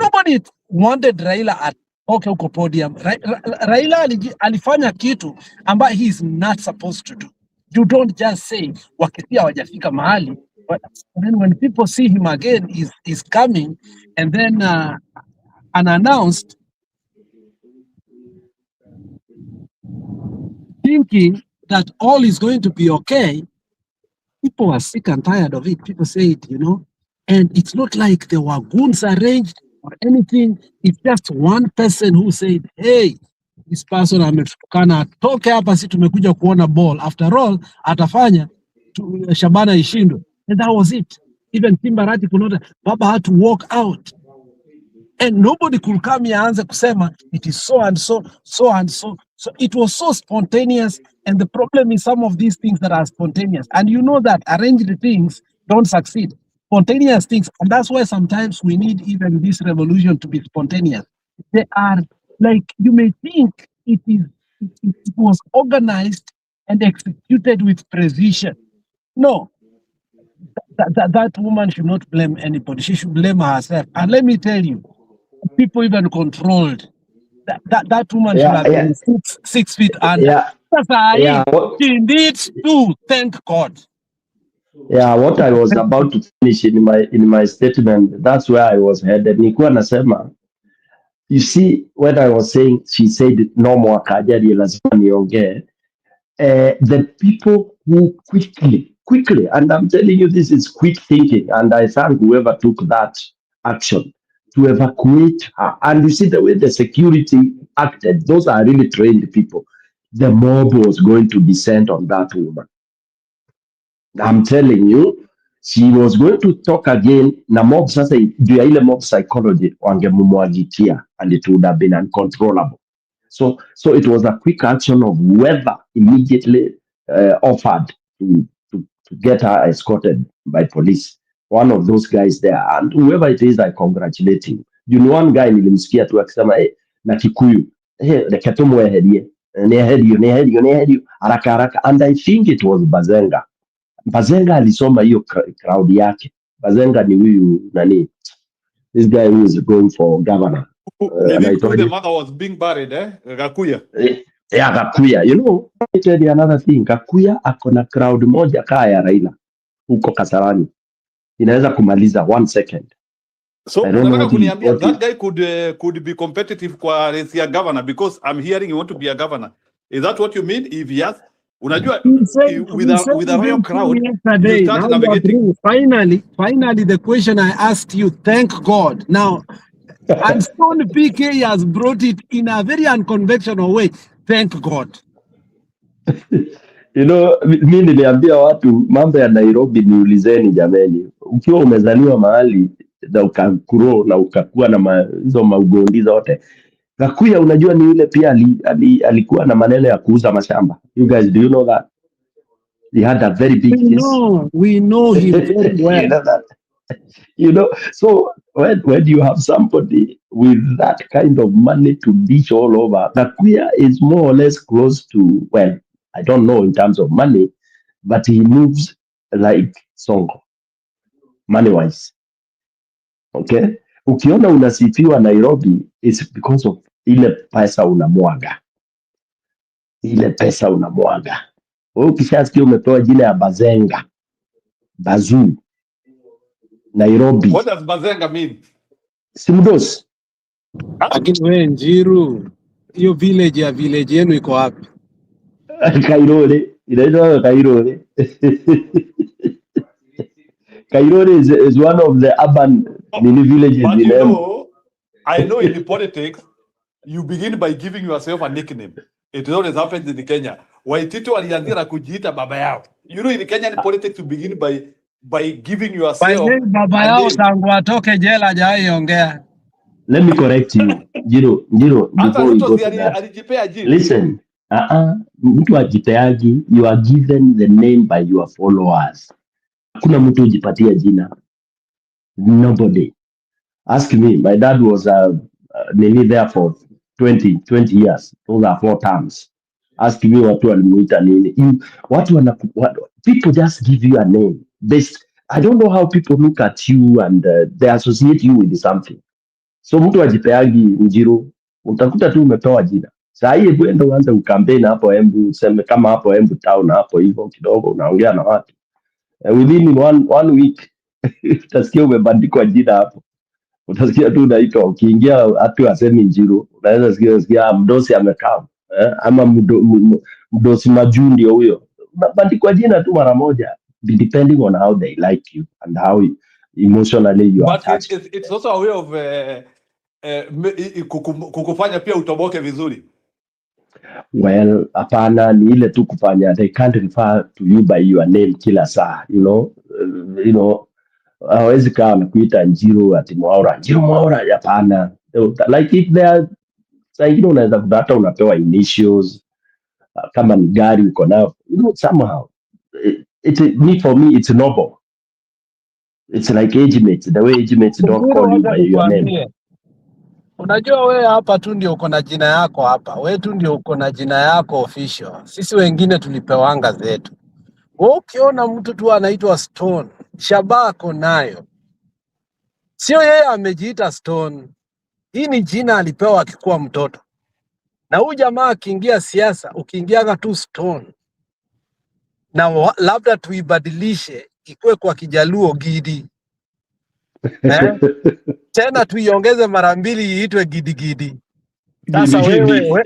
Nobody wanted Raila at okay uko podium. Raila alifanya kitu ambayo he is not supposed to do. You don't just say wakisia wajafika mahali. But then when people see him again, is coming, and then unannounced, thinking that all is going to be okay, people are sick and tired of it. People say it, you know, and it's not like there were goons arranged or anything. It's just one person who said, hey, this person ametukana, toke hapa si tumekuja kuona ball. After all, atafanya Shabana ishindwe. And that was it. Even Timbarati could not, Baba had to walk out. And nobody could come here and say, it is so and so, so and so. So it was so spontaneous. And the problem is some of these things that are spontaneous. And you know that arranged things don't succeed. Spontaneous things. And that's why sometimes we need even this revolution to be spontaneous. They are like, you may think it was organized and executed with precision. No. That woman should not blame anybody. She should blame herself. And let me tell you, people even controlled that woman should have been 6 feet under. She needs to thank God. Yeah, what I was about to finish in my statement, that's where I was headed. Nilikuwa nasema, you see, when I was saying, she said no more kajari lazima niongee. The people who quickly, and I'm telling you, this is quick thinking, and I thank whoever took that action to evacuate her. And you see the way the security acted, those are really trained people. the mob was going to descend on that woman. I'm telling you, she was going to talk again. Na mob sasa, juu ya ile mob psychology, wangemumwagitia, and it would have been uncontrollable. So it was a quick action of whoever immediately offered to get her escorted by police. One of those guys there, and whoever it is, I congratulate him. You know, one guy nilimsikia tu akisema na Kikuyu, reke tumweherie, neherio haraka haraka, and I think it was Bazenga. Bazenga alisoma hiyo crowd yake. Bazenga ni huyu nani? This guy who is going for governor. The mother was being buried, Gakuya. Yeah, Gakuya. You know, I tell you another thing. Gakuya akona crowd moja kaya Raila huko Kasarani. Inaweza kumaliza 1 second. So that guy could be competitive kwa race ya governor, because I'm hearing you want to be a governor. Is that what you mean? If yes, unajua with a royal crowd, you start navigating. Finally, the question I asked you, thank God. Now, and Stone PK has brought it in a very unconventional way. Thank God. You know, mimi niliambia watu mambo ya Nairobi, niulizeni jameni. Ukiwa umezaliwa mahali na ukakuro na ukakuwa na hizo maugondi zote. Gakuya unajua ni yule pia alikuwa na maneno ya kuuza mashamba. You guys, do you know that? He had a very big We know him very well. You know that? You know, so when you have somebody with that kind of money to dish all over, Gakuya is more or less close to, well, I don't know in terms of money, but he moves like Sonko, money-wise. Okay? Ukiona unasifiwa Nairobi, it's because of ile pesa unamwaga. Ile pesa unamwaga. Wewe ukishasikia umepewa jina ya Bazenga, Bazoo, Nairobi. What does Bazenga mean? Simdos. Lakini wewe Njiru, hiyo village yenu iko wapi? Kairore, inaitwa Kairore. Kairore is one of the urban mini villages but in I know in the politics, you begin by giving yourself a nickname. It always happens in Kenya. Waitito walianzia na kujiita baba yao. You know, in Kenyan politics, you begin by giving yourself baba yao tangu atoke jela hajaiongea. Let me correct you. Jiro, before we go to that. Listen, mtu ajipeaji, you are given the name by your followers. Kuna mtu ujipatia jina. Nobody. Ask me, my dad was nearly there for 20 years. Those are 4 terms. Ask me watu walimuita nini. People just give you a name. I don't know how people look at you and they associate you with something. So mtu ajipeagi Njiru, utakuta tu umepewa jina. Saa hii kwenda uanze ukampeni hapo Embu, useme kama hapo Embu town hapo hivyo kidogo unaongea na watu. Within one week utasikia umebandikwa jina hapo. Utasikia tu unaitwa, ukiingia hatu asemi Njiru, unaweza sikia mdosi amekaa, ama mdosi Majuu ndio huyo. Unabandikwa jina tu mara moja, depending on how they like you and how emotionally you are attached. But it's also a way of kukufanya pia utoboke vizuri. Well, hapana, ni ile tu kufanya, they can't refer to you by your name kila saa, you know, hawezi kaa na kuita Njiru ati Mwaura, hapana. Like if there, saa ingine unaweza hata unapewa initials, kama ni gari uko nao, you know, somehow. For me, it's noble. It's like age mates, the way age mates don't call you by your name. Unajua wewe hapa tu ndio uko na jina yako hapa. Wewe tu ndio uko na jina yako official. Sisi wengine tulipewanga zetu. Wewe ukiona mtu tu anaitwa Stone, Shabako nayo. Sio yeye amejiita Stone. Hii ni jina alipewa akikuwa mtoto. Na huyu jamaa akiingia siasa, ukiingiaga tu Stone. Na labda tuibadilishe ikuwe kwa Kijaluo Gidi. Tena tuiongeze mara 2 iitwe Gidi. Sasa wewe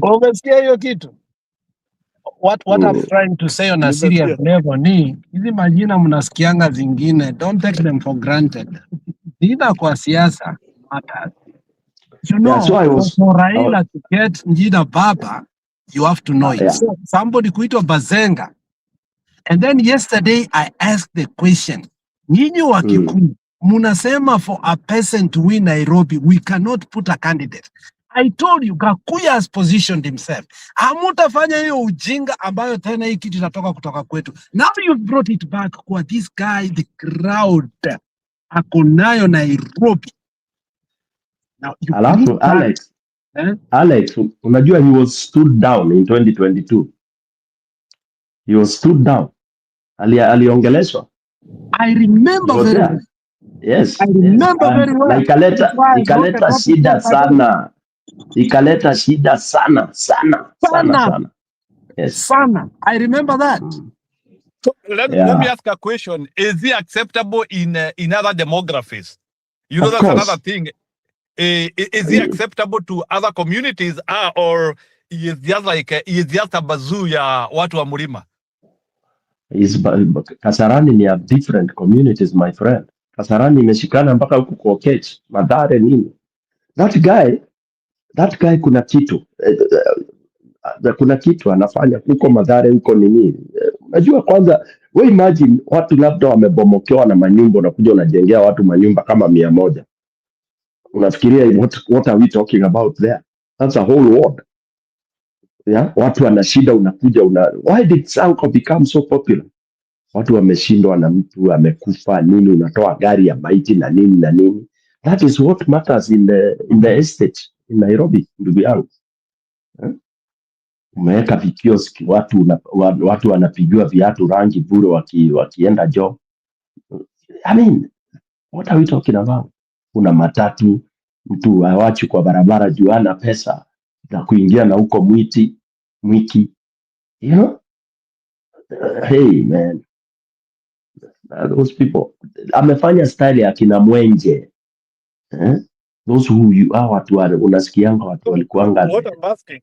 umesikia hiyo kitu? What I'm trying to say on a serious level ni hizi majina mnasikianga zingine, don't take them for granted. Ila kwa siasa matters. You know, so I was, for Raila to get Njida Baba, you have to know it. yeah. So somebody kuitwa Bazenga. And then yesterday I asked the question, nyinyi wa Kikuyu, munasema for a person to win Nairobi, we cannot put a candidate. I told you, Gakuya has positioned himself. Hamutafanya hiyo ujinga ambayo tena hii kitu inatoka kutoka kwetu. Now you've brought it back kwa this guy, the crowd, akonayo Nairobi. Now, you Alafu Alex, Alex, unajua he was stood down in 2022. He was stood down. Aliongeleshwa. I remember very well. Yes. I remember very well. Na ikaleta shida sana. Ikaleta shida sana. Yes. Sana. I remember that. So let me ask a question. Is he acceptable in other demographies? You know, Of that's course. another thing. Is he acceptable to other communities, or he is just like he is just a bazoo ya watu wa Mlima? Kasarani ni a different communities, my friend. Kasarani imeshikana mpaka huku kwa Okech, Mathare nini. That guy kuna kitu anafanya huko Mathare huko nini. Unajua kwanza, we imagine watu labda wamebomokewa na manyumba, unakuja unajengea watu manyumba kama 100. Unafikiria what are we talking about there? That's a whole world. Yeah? Watu wana shida, unakuja why did Sanko become so popular? Watu wameshindwa na mtu amekufa nini, unatoa gari ya maiti na nini. That is what matters in the estate in Nairobi, ndugu yangu. Umeweka vikioski, watu wanapigiwa viatu rangi bure wakienda job. I mean, what are we talking about? Kuna matatu, mtu hawachi kwa barabara juu hana pesa na kuingia na huko mwiki. You know? Hey man, those people amefanya style ya kina Mwenje. Those who you are, watu unasikianga watu walikuanga. What I'm asking,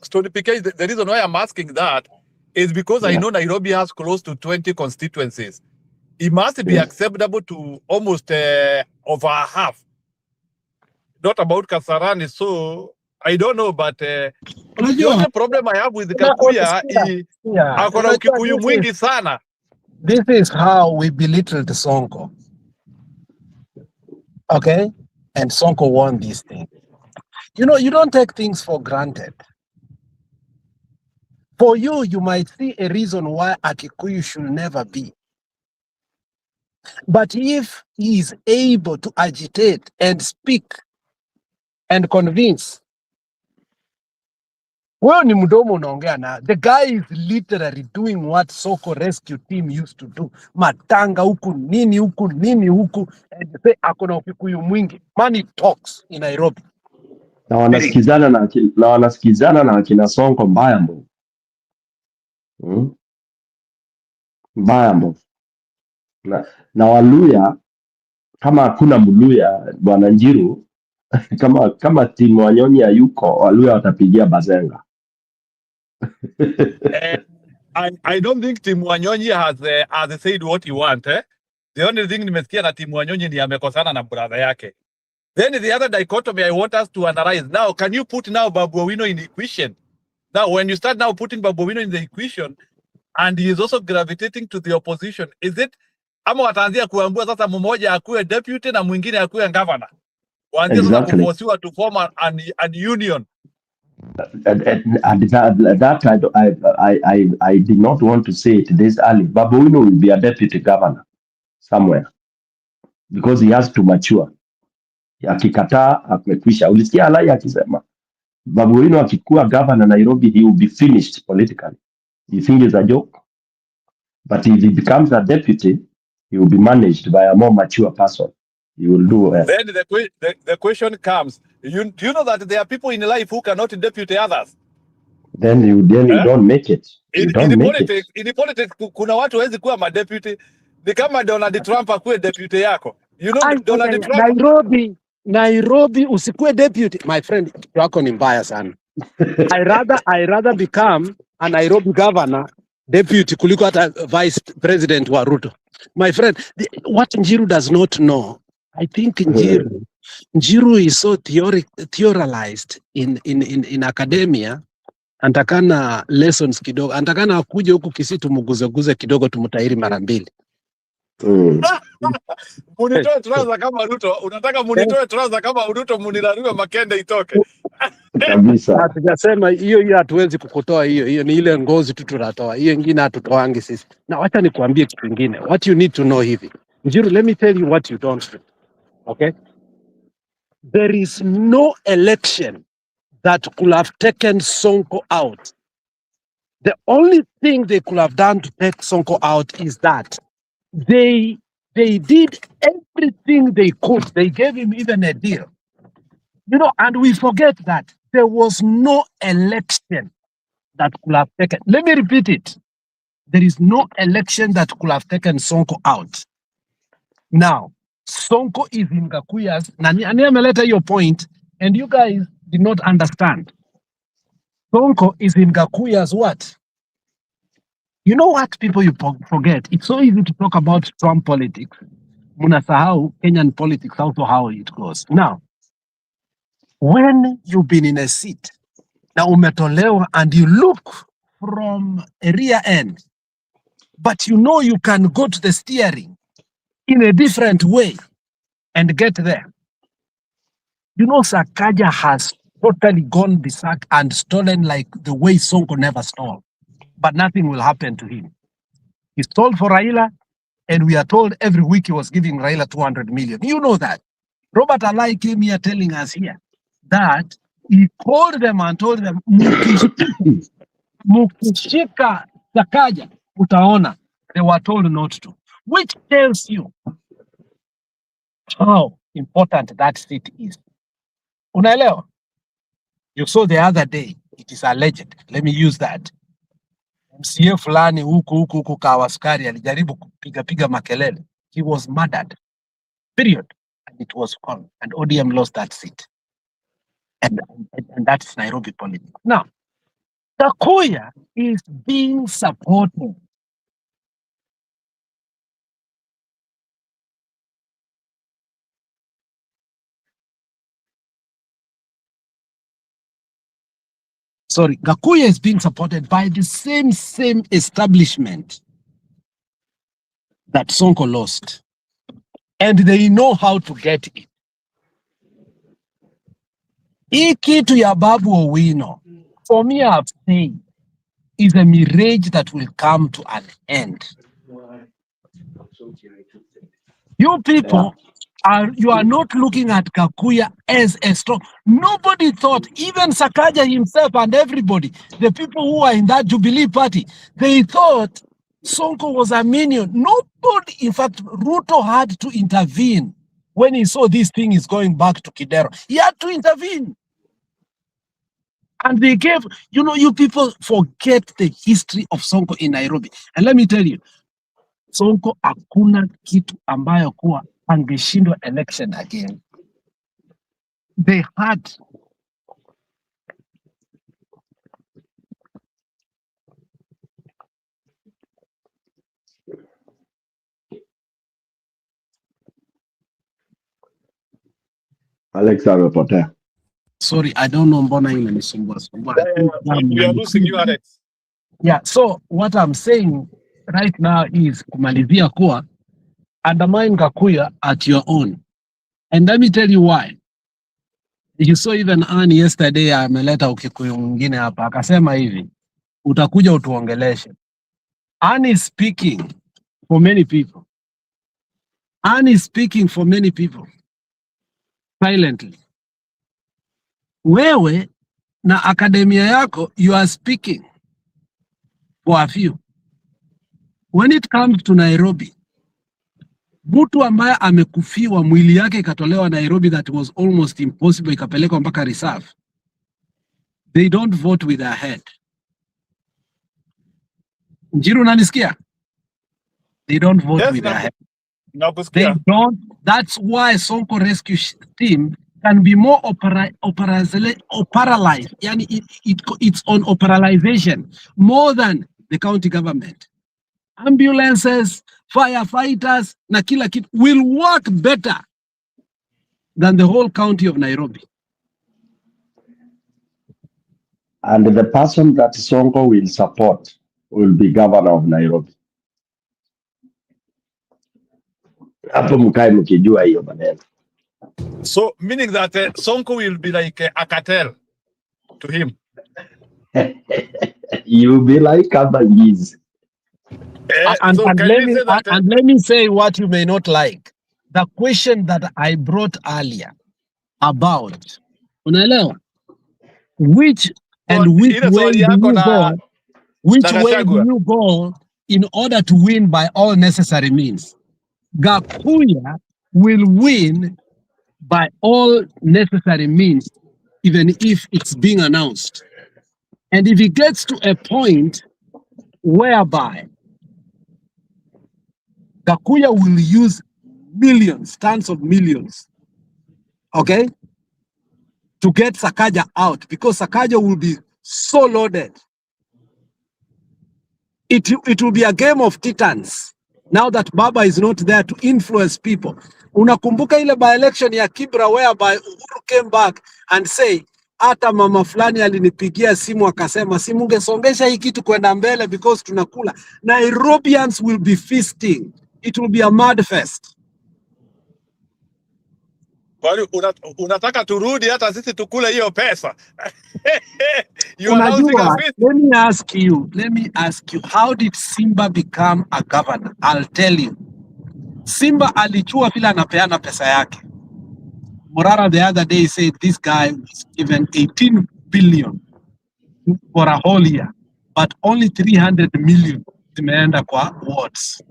Stony PK, the reason why I'm asking that is because I know Nairobi has close to 20 constituencies. It must be acceptable to almost over half. Not about Kasarani, so I don't know, but the only problem I have with Kakuya is akona Ukikuyu mwingi sana. This is how we belittled Sonko. Okay? And Sonko won this thing. You know, you don't take things for granted. For you might see a reason why a Kikuyu should never be. But if he is able to agitate and speak and convince, well, ni mdomo unaongea na. The guy is literally doing what Soko rescue team used to do. Matanga huku nini huku, and say akona Ukikuyu mwingi. Money talks in Nairobi. Na wanasikizana na akina Sonko mbaya mbo. Mbaya mbo. Na Waluya, kama hakuna Mluya Bwana Njiru, kama timu Wanyonyi hayuko, Waluya watapigia Bazenga. I don't think Tim Wanyonyi has said what he want. The only thing nimesikia na Tim Wanyonyi ni amekosana na brother yake. Then the other dichotomy I want us to analyze. Now, can you put now Babu Owino in the equation? Now, when you start now putting Babu Owino in the equation, and he is also gravitating to the opposition, is it ama wataanzia kuambua sasa mmoja akuwe deputy na mwingine akuwe governor? Waanzie sasa kuforciwa to form an union. And that I did not want to say it this early. Babu Owino will be a deputy governor somewhere because he has to mature. Akikataa amekwisha. Ulisikia Alai akisema Babu Owino akikuwa governor Nairobi, he will be finished politically. You think it's a joke? But if he becomes a deputy, he will be managed by a more mature person. He will do well. Then the question comes, do you know that there are people in life who cannot deputy others? Then you don't make it. In politics, kuna watu hawezi kuwa madeputy. Ni kama Donald Trump akuwe deputy yako. You know, Donald Trump. Nairobi usikue deputy. My friend, wako ni mbaya sana. I rather become a Nairobi governor deputy kuliko hata vice president wa Ruto. My friend, what Njiru does not know, I think Njiru is so theorized in academia. Antakana lessons kidogo, antakana akuje huku Kisii tumuguze kidogo, tumutairi mara mbili. Munitoe trouser kama Ruto, unataka munitoe trouser kama Ruto, munirarue makende itoke. Kabisa. Hatujasema hiyo hatuwezi kukutoa hiyo ni ile ngozi tu tunatoa. Hiyo nyingine hatutoangi sisi. Na wacha nikuambie kitu kingine. What you need to know hivi. Njiru, let me tell you what you don't know. Okay? There is no election that could have taken Sonko out. The only thing they could have done to take Sonko out is that they did everything they could. They gave him even a deal. You know, and we forget that there was no election that could have taken. Let me repeat it. There is no election that could have taken Sonko out. Now, Sonko is in Gakuya's. Nani ameleta your point, and you guys did not understand. Sonko is in Gakuya's what? You know what, people, you forget? It's so easy to talk about Trump politics. Munasahau Kenyan politics, also how it goes. Now, when you've been in a seat, now umetolewa, and you look from a rear end, but you know you can go to the steering in a different way and get there. You know, Sakaja has totally gone berserk and stolen like the way Sonko never stole. But nothing will happen to him. He stole for Raila, and we are told every week he was giving Raila 200 million. You know that. Robert Alai came here telling us here that he called them and told them, Mukishika Sakaja, utaona. They were told not to. Which tells you how important that seat is. Unaelewa? You saw the other day, it is alleged. Let me use that. MCA fulani huku Kawaskari alijaribu kupiga makelele. He was murdered. Period. And it was gone. And ODM lost that seat. And that's Nairobi politics. Now, Gakuya is being supported. Sorry, Gakuya is being supported by the same establishment that Sonko lost. And they know how to get it. Hii kitu ya Babu Owino, for me I've said, is a mirage that will come to an end. You people you are not looking at Gakuya as a strong. Nobody thought, even Sakaja himself and everybody, the people who are in that Jubilee party, they thought Sonko was a minion. Nobody, in fact, Ruto had to intervene when he saw this thing is going back to Kidero. He had to intervene. And they gave, you know, you people forget the history of Sonko in Nairobi. And let me tell you, Sonko hakuna kitu ambayo kuwa angeshindwa election again. They had Alex amepotea. Sorry, I don't know mbona inanisumbua. We are losing you, Alex. Yeah, so what I'm saying right now is kumalizia kuwa undermine Gakuya at your own. And let me tell you why. You saw even Annie yesterday ameleta ukikuyu mwingine hapa akasema hivi, utakuja utuongeleshe. Annie is speaking for many people. Annie is speaking for many people silently. Wewe na akademia yako, you are speaking for a few. When it comes to Nairobi, mtu ambaye amekufiwa mwili yake ikatolewa Nairobi that was almost impossible ikapelekwa mpaka reserve. They don't vote with their head. Njiru unanisikia? They don't vote with their head. They don't. That's why Sonko rescue team can be more operationalized. Yani it's on operationalization more than the county government. Ambulances, firefighters, na kila kitu will work better than the whole county of Nairobi. And the person that Sonko will support will be governor of Nairobi. Hapo mkae mkijua hiyo maneno. So meaning that Sonko will be like a cartel to him. You will be like Kabangiz. And let me say what you may not like. The question that I brought earlier about, unaelewa, which way do you go in order to win by all necessary means? Gakuya will win by all necessary means, even if it's being announced. And if he gets to a point whereby Gakuya will use millions, tons of millions, okay, to get Sakaja out, because Sakaja will be so loaded. It will be a game of titans now that Baba is not there to influence people. Unakumbuka ile by-election ya Kibra whereby Uhuru came back and say, hata mama fulani alinipigia simu akasema simungesongesha hii kitu kwenda mbele because tunakula. Nairobians will be feasting. It will be a mad fest. Unataka turudi hata sisi tukule hiyo pesa. Unajua, let me ask you, how did Simba become a governor? I'll tell you. Simba alichua vile anapeana pesa yake. Morara the other day said this guy was given 18 billion for a whole year, but only 300 million zimeenda kwa wards.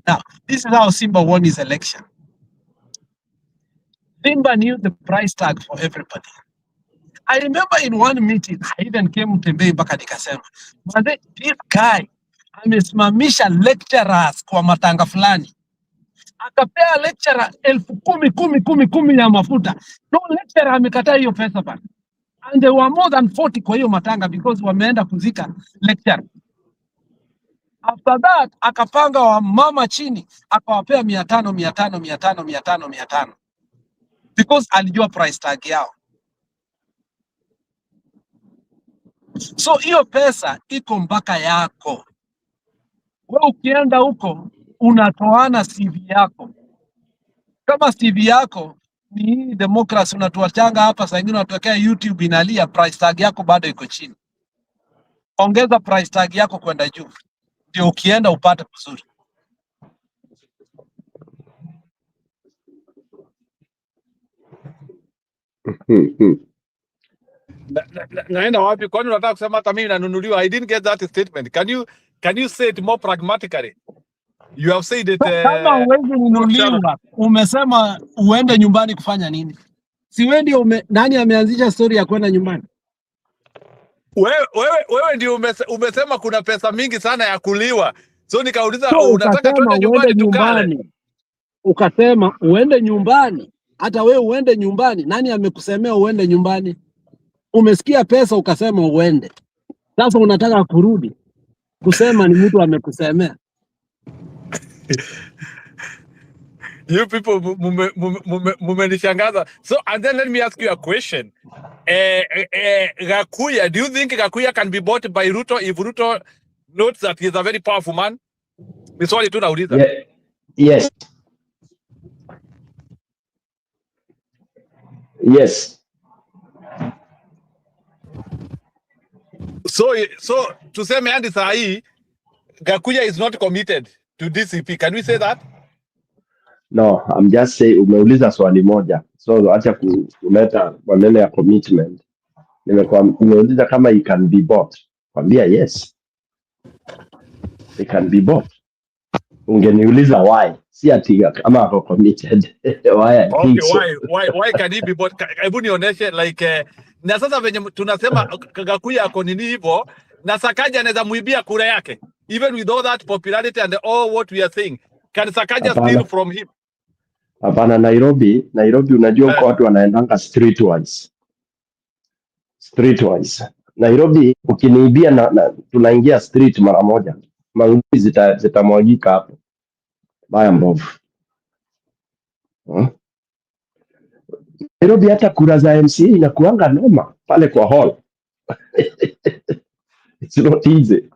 Now, this is how Simba won his election. Simba knew the price tag for everybody. I remember in one meeting, I even came to Tembei mpaka nikasema, this guy amesimamisha lecturers kwa matanga fulani. Akapea lecturer 10,000 ya mafuta. No lecturer amekataa hiyo pesa bana. And there were more than 40 kwa hiyo matanga because wameenda kuzika lecturer. After that, akapanga wa mama chini, akawapea 500 because alijua price tag yao. So hiyo pesa iko mpaka yako. Wewe ukienda huko unatoana CV yako. Kama CV yako ni hii democracy unatuachanga hapa, saa ingine unatokea YouTube inalia, price tag yako bado iko chini. Ongeza price tag yako kwenda juu, ndio ukienda upate vizuri. Naenda wapi? Kwani unataka kusema hata mimi nanunuliwa? I didn't get that statement. Can you say it more pragmatically? You have said it. Kama uwezi nunuliwa, umesema uende nyumbani kufanya nini? Si wewe ndio nani ameanzisha story ya kwenda nyumbani? Wewe ndio umesema kuna pesa mingi sana ya kuliwa. So nikauliza unataka twende nyumbani tukale. Ukasema uende nyumbani. Hata wewe uende nyumbani. Nani amekusemea uende nyumbani? Umesikia pesa ukasema uende. Sasa unataka kurudi kusema ni mtu amekusemea. You people mumenishangaza. So and then let me ask you a question. Gakuya, do you think Gakuya can be bought by Ruto if Ruto notes that he's a very powerful man? Miswali tu nauliza. Yes. Yes. So tuseme hadi saa hii Gakuya is not committed to DCP. Can we say that? No, I'm just saying umeuliza swali moja. So acha kuleta maneno ya commitment. Nimeuliza kama he can be bought. Kwambia yes. He can be bought. Ungeniuliza why? Si ati kama ako committed. Why I think so. Why can he be bought? Hebu nionyeshe like na sasa venye tunasema Gakuya ako nini hivyo na Sakaja anaweza muibia kura yake. Even with all that popularity and all what we are saying, can Sakaja steal from him? Hapana, Nairobi unajua kwa watu wanaendanga streetwise. Nairobi ukiniibia na tunaingia street mara moja. Manguzi zitamwagika hapo. Baya mbovu. Nairobi hata kura za MCA inakuanga noma pale kwa hall. It's not easy.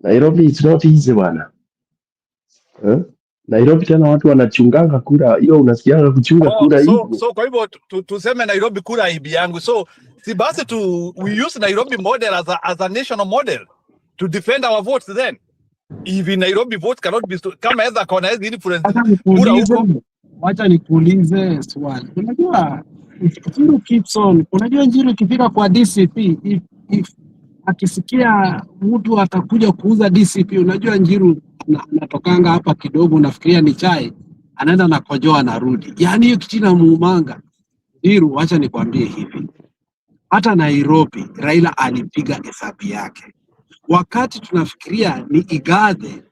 Nairobi it's not easy bwana. Nairobi tena watu wanachunganga kura hiyo, unasikianga kuchunga kura hivyo. So kwa hivyo tuseme Nairobi kura ibi yangu. So si basi we use Nairobi model as a national model to defend our votes then. If Nairobi votes cannot be kama eza kona hizi influence kura huko. Wacha nikuulize swali. Unajua Njiru keeps on. Unajua Njiru ikifika kwa DCP, if akisikia mtu atakuja kuuza DCP, unajua Njiru anatokanga hapa kidogo, unafikiria ni chai, anaenda na kojoa narudi. Yaani hiyo kitu inamuumanga. Njiru, wacha nikwambie hivi. Hata Nairobi Raila alipiga hesabu yake. Wakati tunafikiria ni Igathe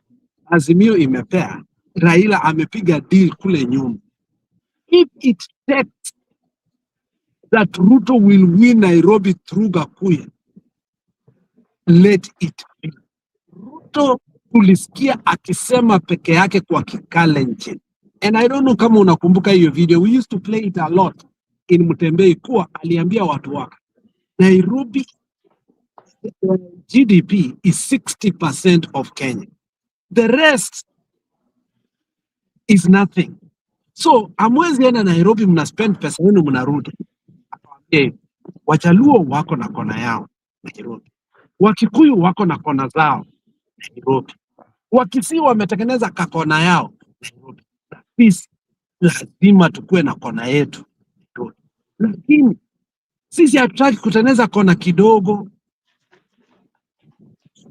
Azimio imepea, Raila amepiga deal kule nyuma. If it takes that Ruto will win Nairobi through Gakuyu, let it be. Ruto tulisikia akisema peke yake kwa Kikalenjin. And I don't know kama unakumbuka hiyo video. We used to play it a lot in Mutembei kuwa aliambia watu wake. Nairobi GDP is 60% of Kenya. The rest is nothing. So amwezi enda Nairobi mna spend pesa yenu mnarudi. Wajaluo wako na kona yao Nairobi. Wakikuyu wako na kona zao Nairobi. Wakisii wametengeneza kakona yao Nairobi. Sisi lazima tukue na kona yetu Nairobi. Lakini sisi hatutaki kutengeneza kona kidogo.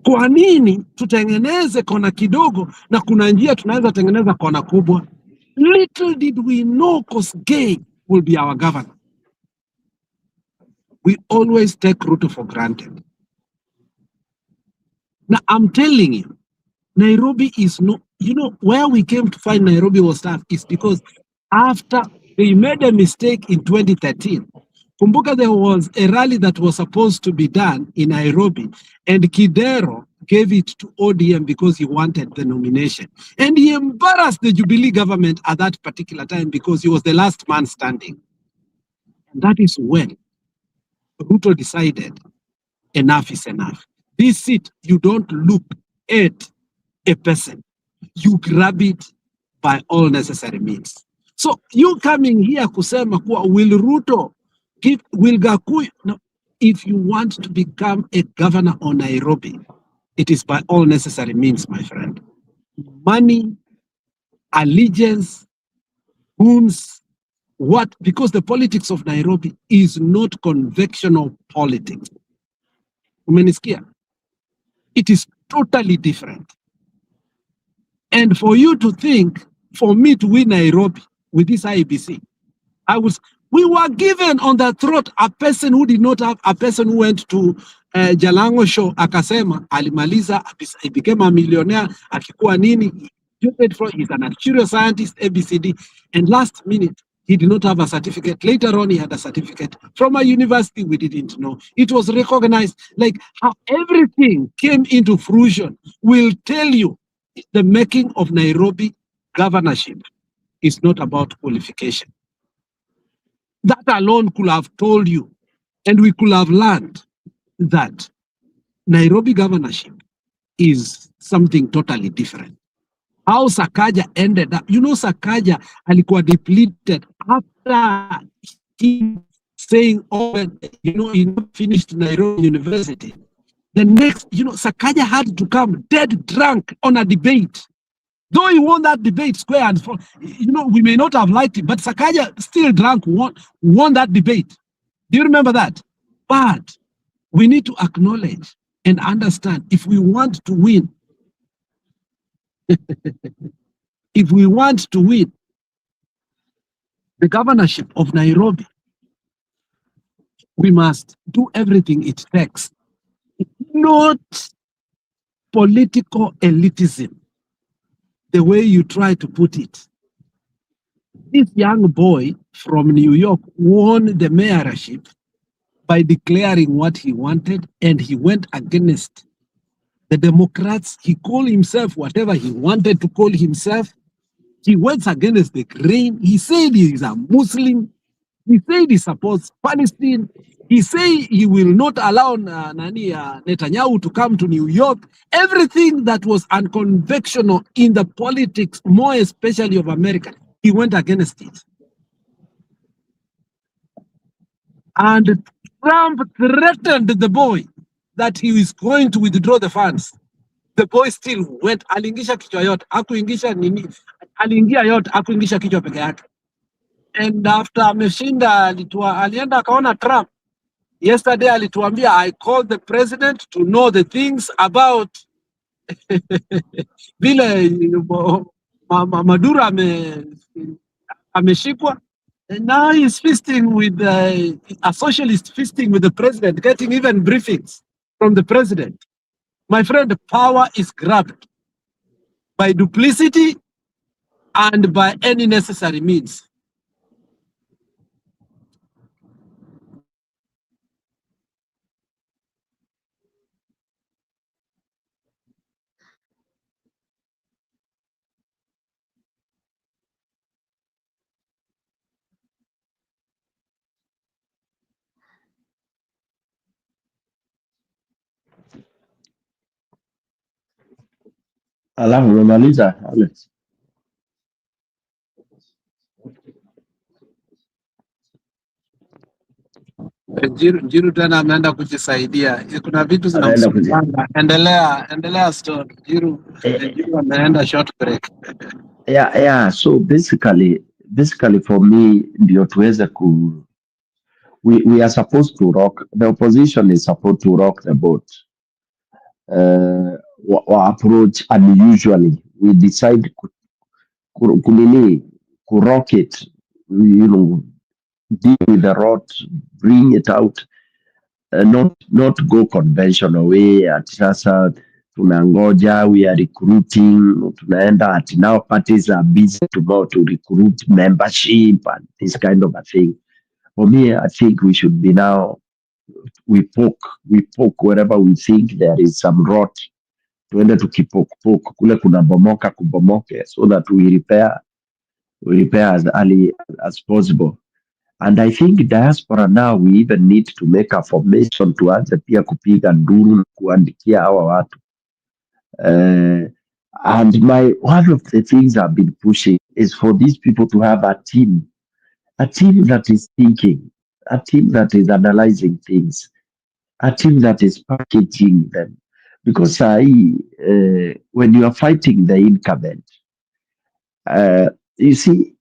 Kwa nini tutengeneze kona kidogo na kuna njia tunaweza tengeneza kona kubwa? Little did we know Kosgei will be our governor. We always take Ruto for granted. Now I'm telling you, Nairobi is no, you know, where we came to find Nairobi was tough is because after they made a mistake in 2013, kumbuka there was a rally that was supposed to be done in Nairobi and Kidero gave it to ODM because he wanted the nomination. And he embarrassed the Jubilee government at that particular time because he was the last man standing. And that is when Ruto decided enough is enough. This seat, you don't look at a person. You grab it by all necessary means. So you coming here kusema kuwa will Ruto will Gakuyu, no, if you want to become a governor of Nairobi, it is by all necessary means, my friend. Money, allegiance, goons, what? Because the politics of Nairobi is not conventional politics. Umenisikia? It is totally different. And for you to think, for me to win Nairobi with this IEBC, we were given on the throat a person who did not have, a person who went to Jalango show, akasema, alimaliza, he became a millionaire, akikuwa nini, he's an actuarial scientist, ABCD, and last minute, he did not have a certificate. Later on, he had a certificate from a university we didn't know. It was recognized, like how everything came into fruition will tell you the making of Nairobi governorship is not about qualification. That alone could have told you, and we could have learned that Nairobi governorship is something totally different. How Sakaja ended up, you know, Sakaja alikuwa depleted after he saying, oh, you know, he finished Nairobi University. The next, you know, Sakaja had to come dead drunk on a debate. Though he won that debate square and you know, we may not have liked it, but Sakaja still drunk won that debate. Do you remember that? But we need to acknowledge and understand if we want to win, if we want to win the governorship of Nairobi, we must do everything it takes. Not political elitism, the way you try to put it. This young boy from New York won the mayorship by declaring what he wanted, and he went against the Democrats. He called himself whatever he wanted to call himself. He went against the grain. He said he is a Muslim. He said he supports Palestine. He said he will not allow Netanyahu to come to New York. Everything that was unconventional in the politics, more especially of America, he went against it. And Trump threatened the boy that he is going to withdraw the funds. The boy still went, aliingisha kichwa yote, hakuingisha nini, aliingia yote, hakuingisha kichwa peke yake. And after ameshinda, alienda akaona Trump. Yesterday alituambia, I called the president to know the things about vile Maduro ameshikwa. And now he's feasting with a socialist, feasting with the president, getting even briefings from the president. My friend, power is grabbed by duplicity and by any necessary means. Alafu umemaliza Alex? Njiru tena ameenda kujisaidia. Kuna vitu Anaenda zinamsumbanga. Endelea story. Njiru ameenda short break. Yeah. So basically for me, ndio tuweze we are supposed to rock, the opposition is supposed to rock the boat. Approach unusually. We decide to rock it, deal with the rot, bring it out, not go conventional way at sasa tunangoja, we are recruiting, tunaenda at now parties are busy to go to recruit membership and this kind of a thing. For me, I think we should be now, we poke wherever we think there is some rot, tuende tukipoke kule kuna bomoka kubomoke, so that we repair as early as possible. And I think diaspora now, we even need to make a formation tuanze pia kupiga nduru kuandikia hawa watu. And one of the things I've been pushing is for these people to have a team that is thinking, a team that is analyzing things, a team that is packaging them. Because when you are fighting the incumbent, you see,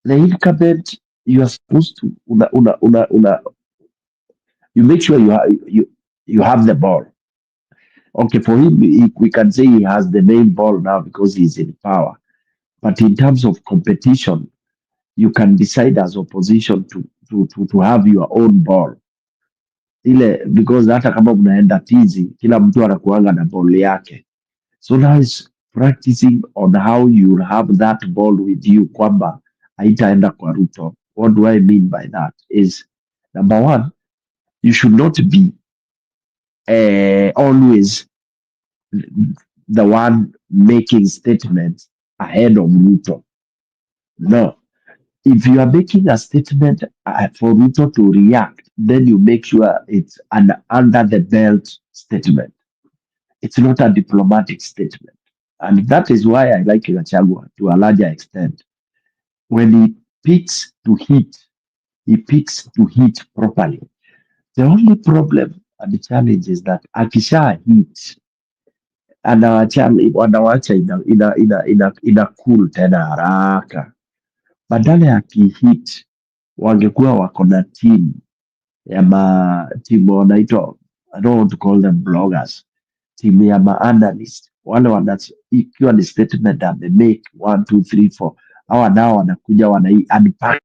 the incumbent, you are supposed to you make sure you have the ball. Okay, for him, we can say he has the main ball now because he's in power. But in terms of competition, you can decide as opposition to have your own ball. Because hata kama mnaenda tizi, kila mtu anakuanga na ball yake. So now it's practicing on how you have that ball with you, kwamba haitaenda kwa Ruto. What do I mean by that is, number one, you should not be always the one making statements ahead of Ruto. No. If you are making a statement for Ruto to react, then you make sure it's an under the belt statement. It's not a diplomatic statement. And that is why I like Gachagua to a larger extent. When he picks to hit, he picks to hit properly. The only problem and the challenge is that akisha hit, wanawacha ina cool tena haraka. Badala ya kihit, wangekuwa wako na team wanaitwa, I don't want to call them bloggers, team ya ma-analyst, wale ikiwa ni statement make 1, 2, 3, 4, hawa nao wanakuja unpack,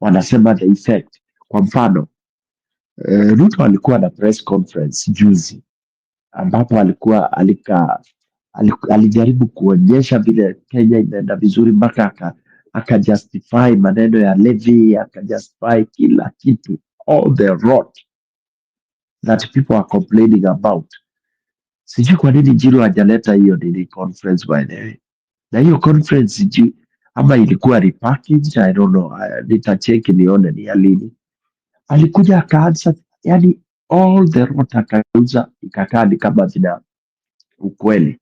wanasema the effect. Kwa mfano, Ruto alikuwa na press conference juzi, ambapo alijaribu kuonyesha vile Kenya inaenda vizuri, mpaka akajustify maneno ya levy, akajustify kila kitu, all the rot that people are complaining about. Sijui kwa nini Njiru hajaleta hiyo conference by the way. Na hiyo conference sijui ama ilikuwa repackaged, I don't know. Nitacheki nione ni ya lini. Alikuja akaanza, yani all the rot akauza, ikakaa ni kama zina ukweli.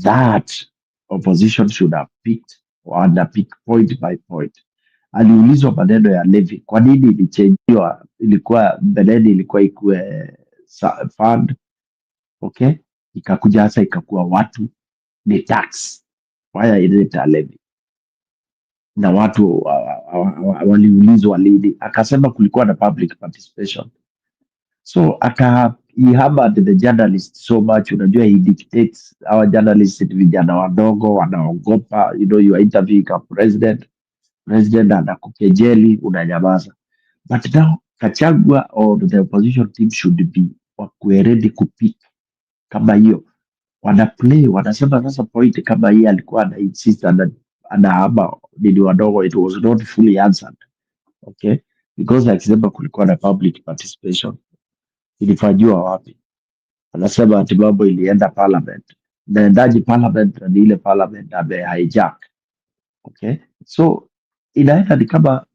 That opposition should have picked or pick point by point. Aliulizwa maneno ya levy, kwa nini ilichenjiwa? Ilikuwa mbeleni ilikuwa ikuwe fund, okay, ikakuja sasa ikakuwa watu ni tax, why ileta levy? Na watu waliulizwa lini, akasema kulikuwa na public participation. So he hammered the journalists so much. Unajua, he dictates our journalists, vijana wadogo wanaogopa, you are interviewing a president anakukejeli, unanyamaza. But now Kachagua or the opposition team should be wakuwe ready kupick kama hiyo, play, wanasema sasa point kama hii alikuwa ana insist anahama nini wadogo, it was not fully answered, okay, because akisema kulikuwa na public participation, ilifanywa wapi? Anasema ati mambo ilienda parliament, naendaji parliament na ile parliament ame hijack, okay. So inaenda ni kama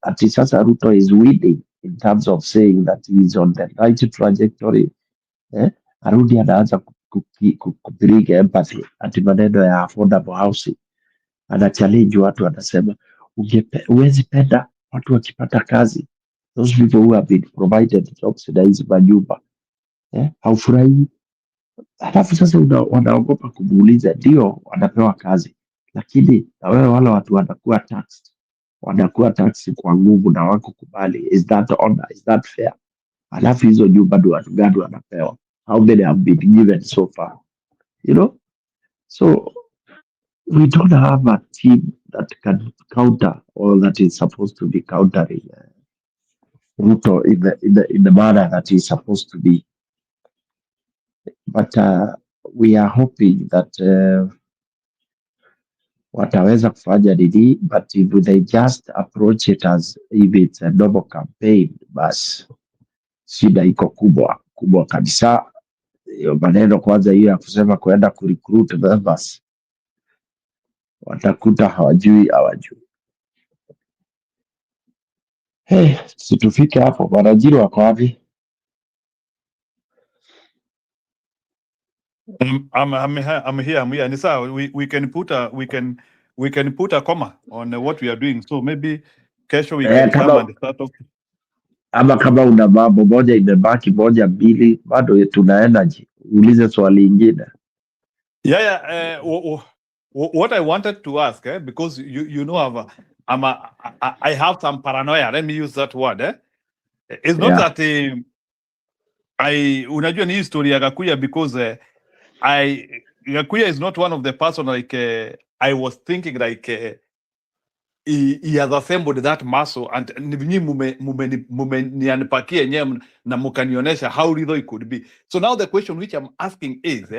ati sasa Ruto is winning in terms of saying that he is on the right trajectory, arudi anaanza kupiga empathy ati maneno ya affordable housing, ana challenge watu, anasema uwezi penda watu wakipata kazi, those people who have been provided jobs na hizi manyumba, haufurahi. Halafu sasa wanaogopa kumuuliza, ndio wanapewa kazi, lakini na wewe wale watu wanakuwa taxed kwa nguvu na wako kubali. Is that honor? Is that fair? Halafu hizo nyumba ndio watu gani wanapewa? How many have been given so far? So we don't have a team that can counter or that is supposed to be countering Ruto in the manner that is supposed to be. But we are hoping that wataweza kufanya nini, but if they just approach it as if it's a normal campaign, bas shida iko kubwa kabisa. Hiyo maneno kwanza, hiyo ya kusema kuenda kurecruit members, watakuta hawajui. Situfike hapo. Wanajiri wako wapi? I'm here. Ni sawa, we can put a comma on what we are doing. So maybe kesho we can come and start off. Ama kama una mambo moja imebaki, moja mbili, bado tuna energy, ulize swali ingine. What I wanted to ask, because you know I have some paranoia. Let me use that word. It's not that unajua ni history ya Gakuya, because Gakuya is not one of the person like I was thinking like he has assembled that muscle, and mumenipakia nyewe na mukanionyesha how little it could be. So now the question which I'm asking is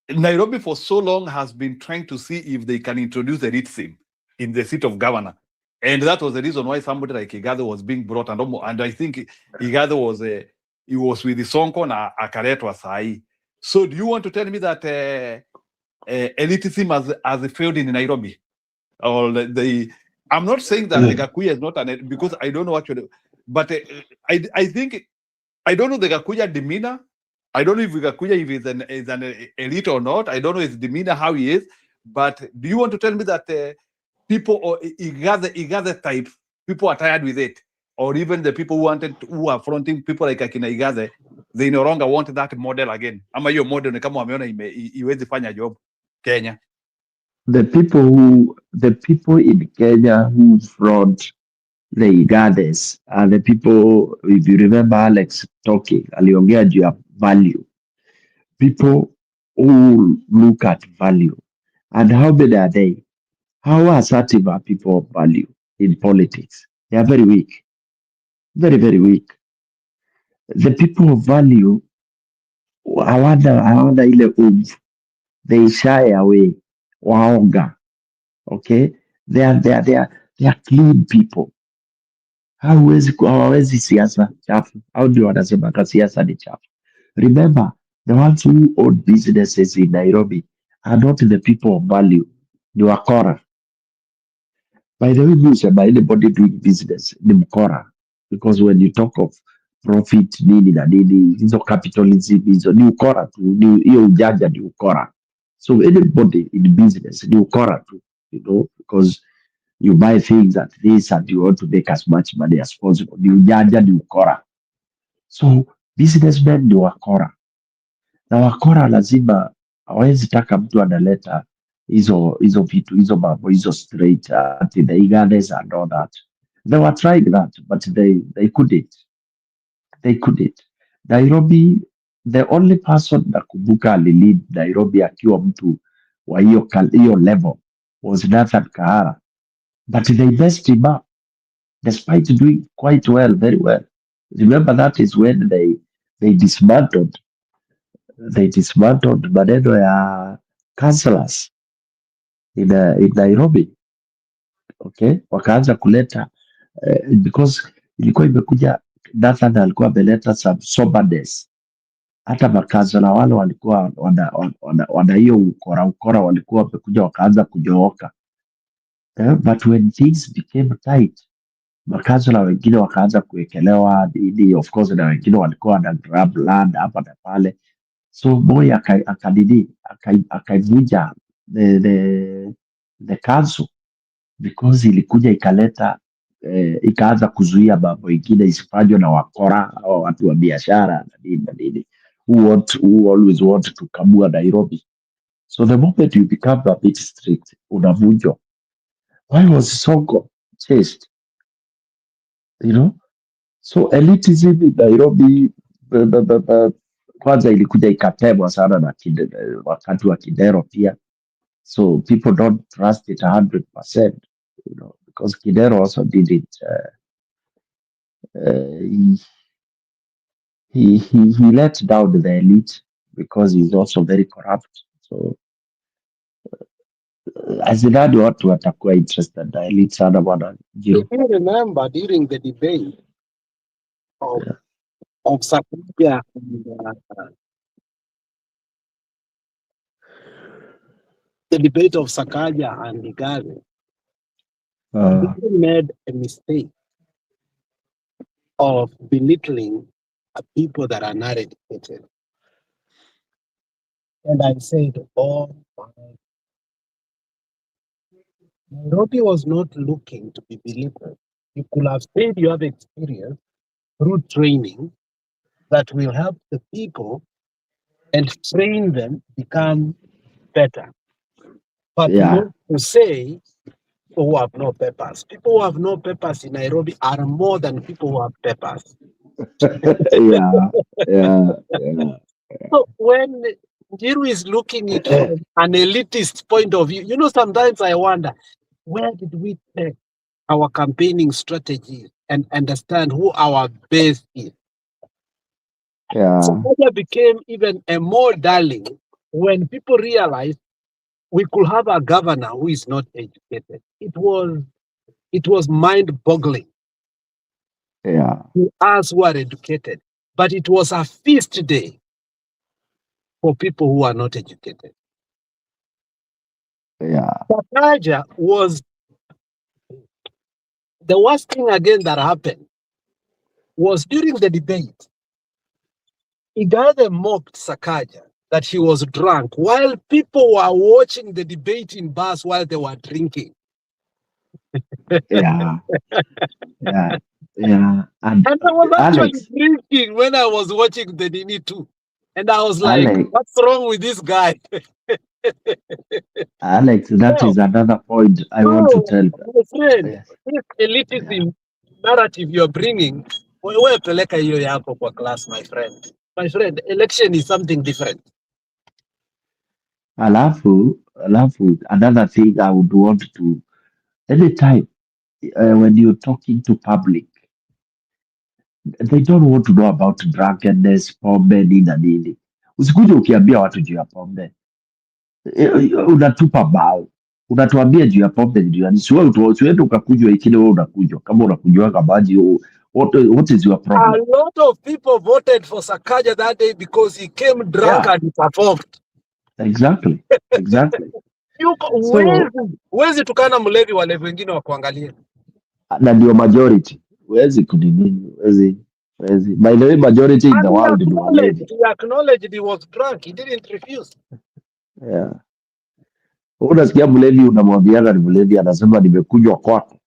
Nairobi for so long has been trying to see if they can introduce the RIT SIM in the seat of governor, and that was the reason why somebody like Igathe was being brought, and I think Igathe was he was with the Sonko na akaletwa sahi. So do you want to tell me that elitism has failed in Nairobi? Or I'm not saying that the Gakuya is not because I don't know what you're doing, but I think I don't know the Gakuya demeanor. I don't know if Gakuya is an elite or not. I don't know his demeanor, how he is. But do you want to tell me that people or Igathe type people are tired with it, or even the people who are fronting people like akina Igathe, they no longer want that model again? Ama hiyo model ni kama wameona iwezi fanya job Kenya. The people in Kenya who front the Igathes are the people, if you remember Alex talking, aliongea juu ya value. People who look at value. And how many are they? How assertive are people of value in politics? They are very weak. Very, very weak. The people of value, hawana ile oomph. They shy away. Waoga. Okay? They are clean people. Hawawezi siasa chafu. Au ndio wanasema siasa ni chafu. Remember, The ones who own businesses in Nairobi are not the people of value. Ni wakora. By the way, by anybody doing business, ni mkora. Because when you talk of profit, nini na nini, hizo capitalism, hizo ni ukora tu, hiyo ujanja ni ukora. So anybody in business, ni ukora tu, because you buy things at this and you want to make as much money as possible. Ni ujanja, ni ukora. So businessmen ni wakora. Na wakora lazima hawezi taka mtu analeta hizo vitu hizo mambo hizo straight the eagerness and all that. They were trying that but they couldn't. They couldn't. Nairobi, the only person nakumbuka alilead Nairobi akiwa mtu wa hiyo level was Nathan Kahara, but they messed him up despite doing quite well, very well. Remember that is when they dismantled maneno ya councillors in Nairobi. Okay, wakaanza kuleta because ilikuwa imekuja, Nathan alikuwa ameleta some soberness. Hata makazala wale walikuwa wana hiyo ukora walikuwa wamekuja wakaanza kujooka. But when things became tight, makazala wengine wakaanza kuwekelewa nini, of course, na wengine walikuwa wana grab land hapa na pale. So Moi akaivunja the council because ilikuja ikaleta ikaanza kuzuia mambo ingine isifanywe na wakora au watu wa biashara na nini who always want to kamua Nairobi. So the moment you become a bit strict, unavunjwa. Why was Sonko chased? So elitism in Nairobi kwanza ilikuja ikatemwa sana na wakati wa Kidero pia. So people don't trust it 100%, because Kidero also did it. He let down the elite because he's also very corrupt. So azinadi watu watakuwa interested na elite sana bwana Jiro. I remember during the debate of Sakaja and the debate of Sakaja and Ligari, they made a mistake of belittling people that are not educated. And I said, oh my, Nairobi was not looking to be belittled. You could have said you have experience through training that will help the people and train them become better. But not to say people who have no papers. People who have no papers in Nairobi are more than people who have papers. So when Njiru is looking at it from an elitist point of view, sometimes I wonder, where did we take our campaigning strategy and understand who our base is? So it became even a more darling when people realized we could have a governor who is not educated. It was mind-boggling to us who are educated, but it was a feast day for people who are not educated. Sakaja was the worst thing again that happened was during the debate. Igade mocked Sakaja that he was drunk while people were watching the debate in bars while they were drinking. And I was actually drinking when I was watching the Nini too. And I was like, what's wrong with this guy? Alex, that is another point I want to tell. My friend, this elitism narrative you're bringing, wewe peleka hiyo yako kwa class, my friend. My friend, election is something different. Alafu, another thing I would want to, anytime when you're talking to public, they don't want to know about drunkenness, pombe, nini. Usikuje ukiambia watu juu ya pombe. Unatupa bao. Unatuambia juu ya pombe juu ya nini. Usiende ukakujwa ikile wewe unakujwa. Kama unakujwa maji What is your A problem? lot of people voted for Sakaja that day because he came drunk Yeah, and he performed. exactly. Exactly. Yuko So, huwezi tukana mlevi walevi wengine wa kuangalia. na ndio majority. Huwezi kunini, huwezi. By the way, majority in the And world ni walevi. he acknowledged he was drunk. He didn't refuse. Yeah. Unasikia mlevi unamwambiana ni mlevi anasema nimekunywa kwako.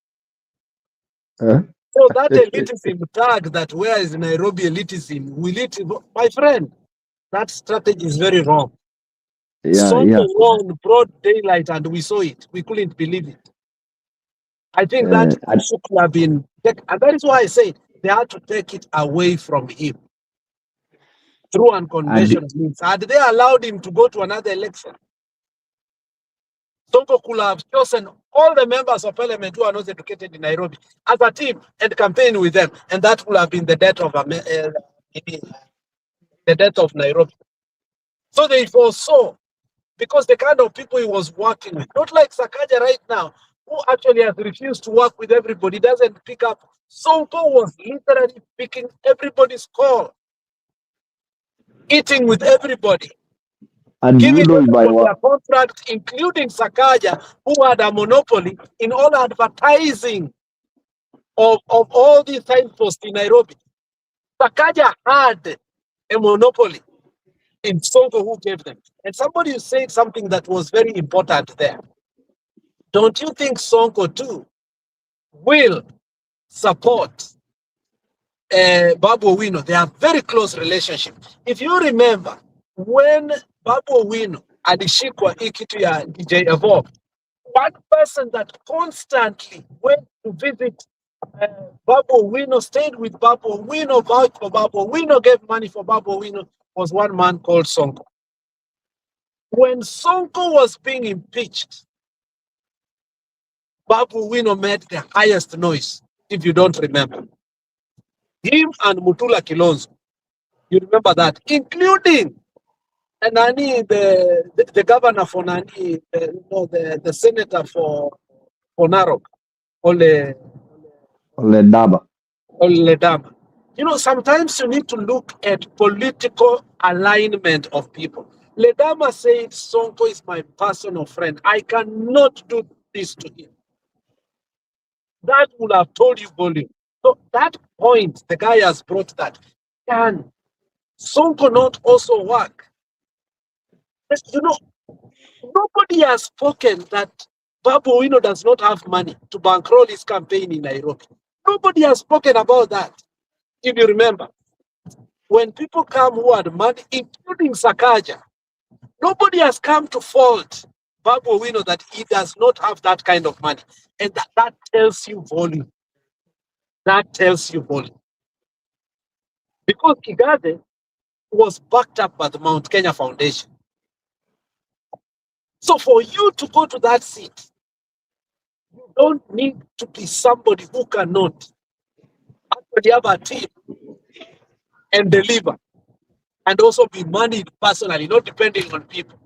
So that elitism tag that where is Nairobi elitism, my friend, that strategy is very wrong. Yeah, Sonko won broad daylight and we saw it. We couldn't believe it. I think that should have been, and that is why I say they had to take it away from him through unconventional means. Had they allowed him to go to another election, Sonko could have chosen all the members of parliament who are not educated in Nairobi as a team and campaign with them, and that would have been the death of Nairobi. So they foresaw, because the kind of people he was working with, not like Sakaja right now, who actually has refused to work with everybody, doesn't pick up. Sonko was literally picking everybody's call, eating with everybody, and giving everybody a contract, including Sakaja, who had a monopoly in all advertising of all these signposts in Nairobi. Sakaja had a monopoly in Sonko, who gave them. And somebody said something that was very important there. Don't you think Sonko too will support Babu Owino? They have very close relationship. If you remember, when Babu Owino alishikwa hii kitu ya DJ Evolve, one person that constantly went to visit Babu Owino, stayed with Babu Owino, vouched for Babu Owino, gave money for Babu Owino, was one man called Sonko. When Sonko was being impeached, Babu Owino made the highest noise, if you don't remember. Him and Mutula Kilonzo. You remember that? Including Nani, the governor for Nani, the senator for Narok, Ole Dama. You know, sometimes you need to look at political alignment of people. Ledama said, Sonko is my personal friend. I cannot do this to him. That would have told you volume. So that point, the guy has brought that. Can Sonko not also work? You know, nobody has spoken that Babu Owino does not have money to bankroll his campaign in Nairobi. Nobody has spoken about that. If you remember, when people come who had money, including Sakaja, nobody has come to fault Babu Owino that he does not have that kind of money. And that tells you volume. That tells you volume. Because Kigade was backed up by the Mount Kenya Foundation. So for you to go to that seat, you don't need to be somebody who cannot actually have a team and deliver, and also be managed personally, not depending on people.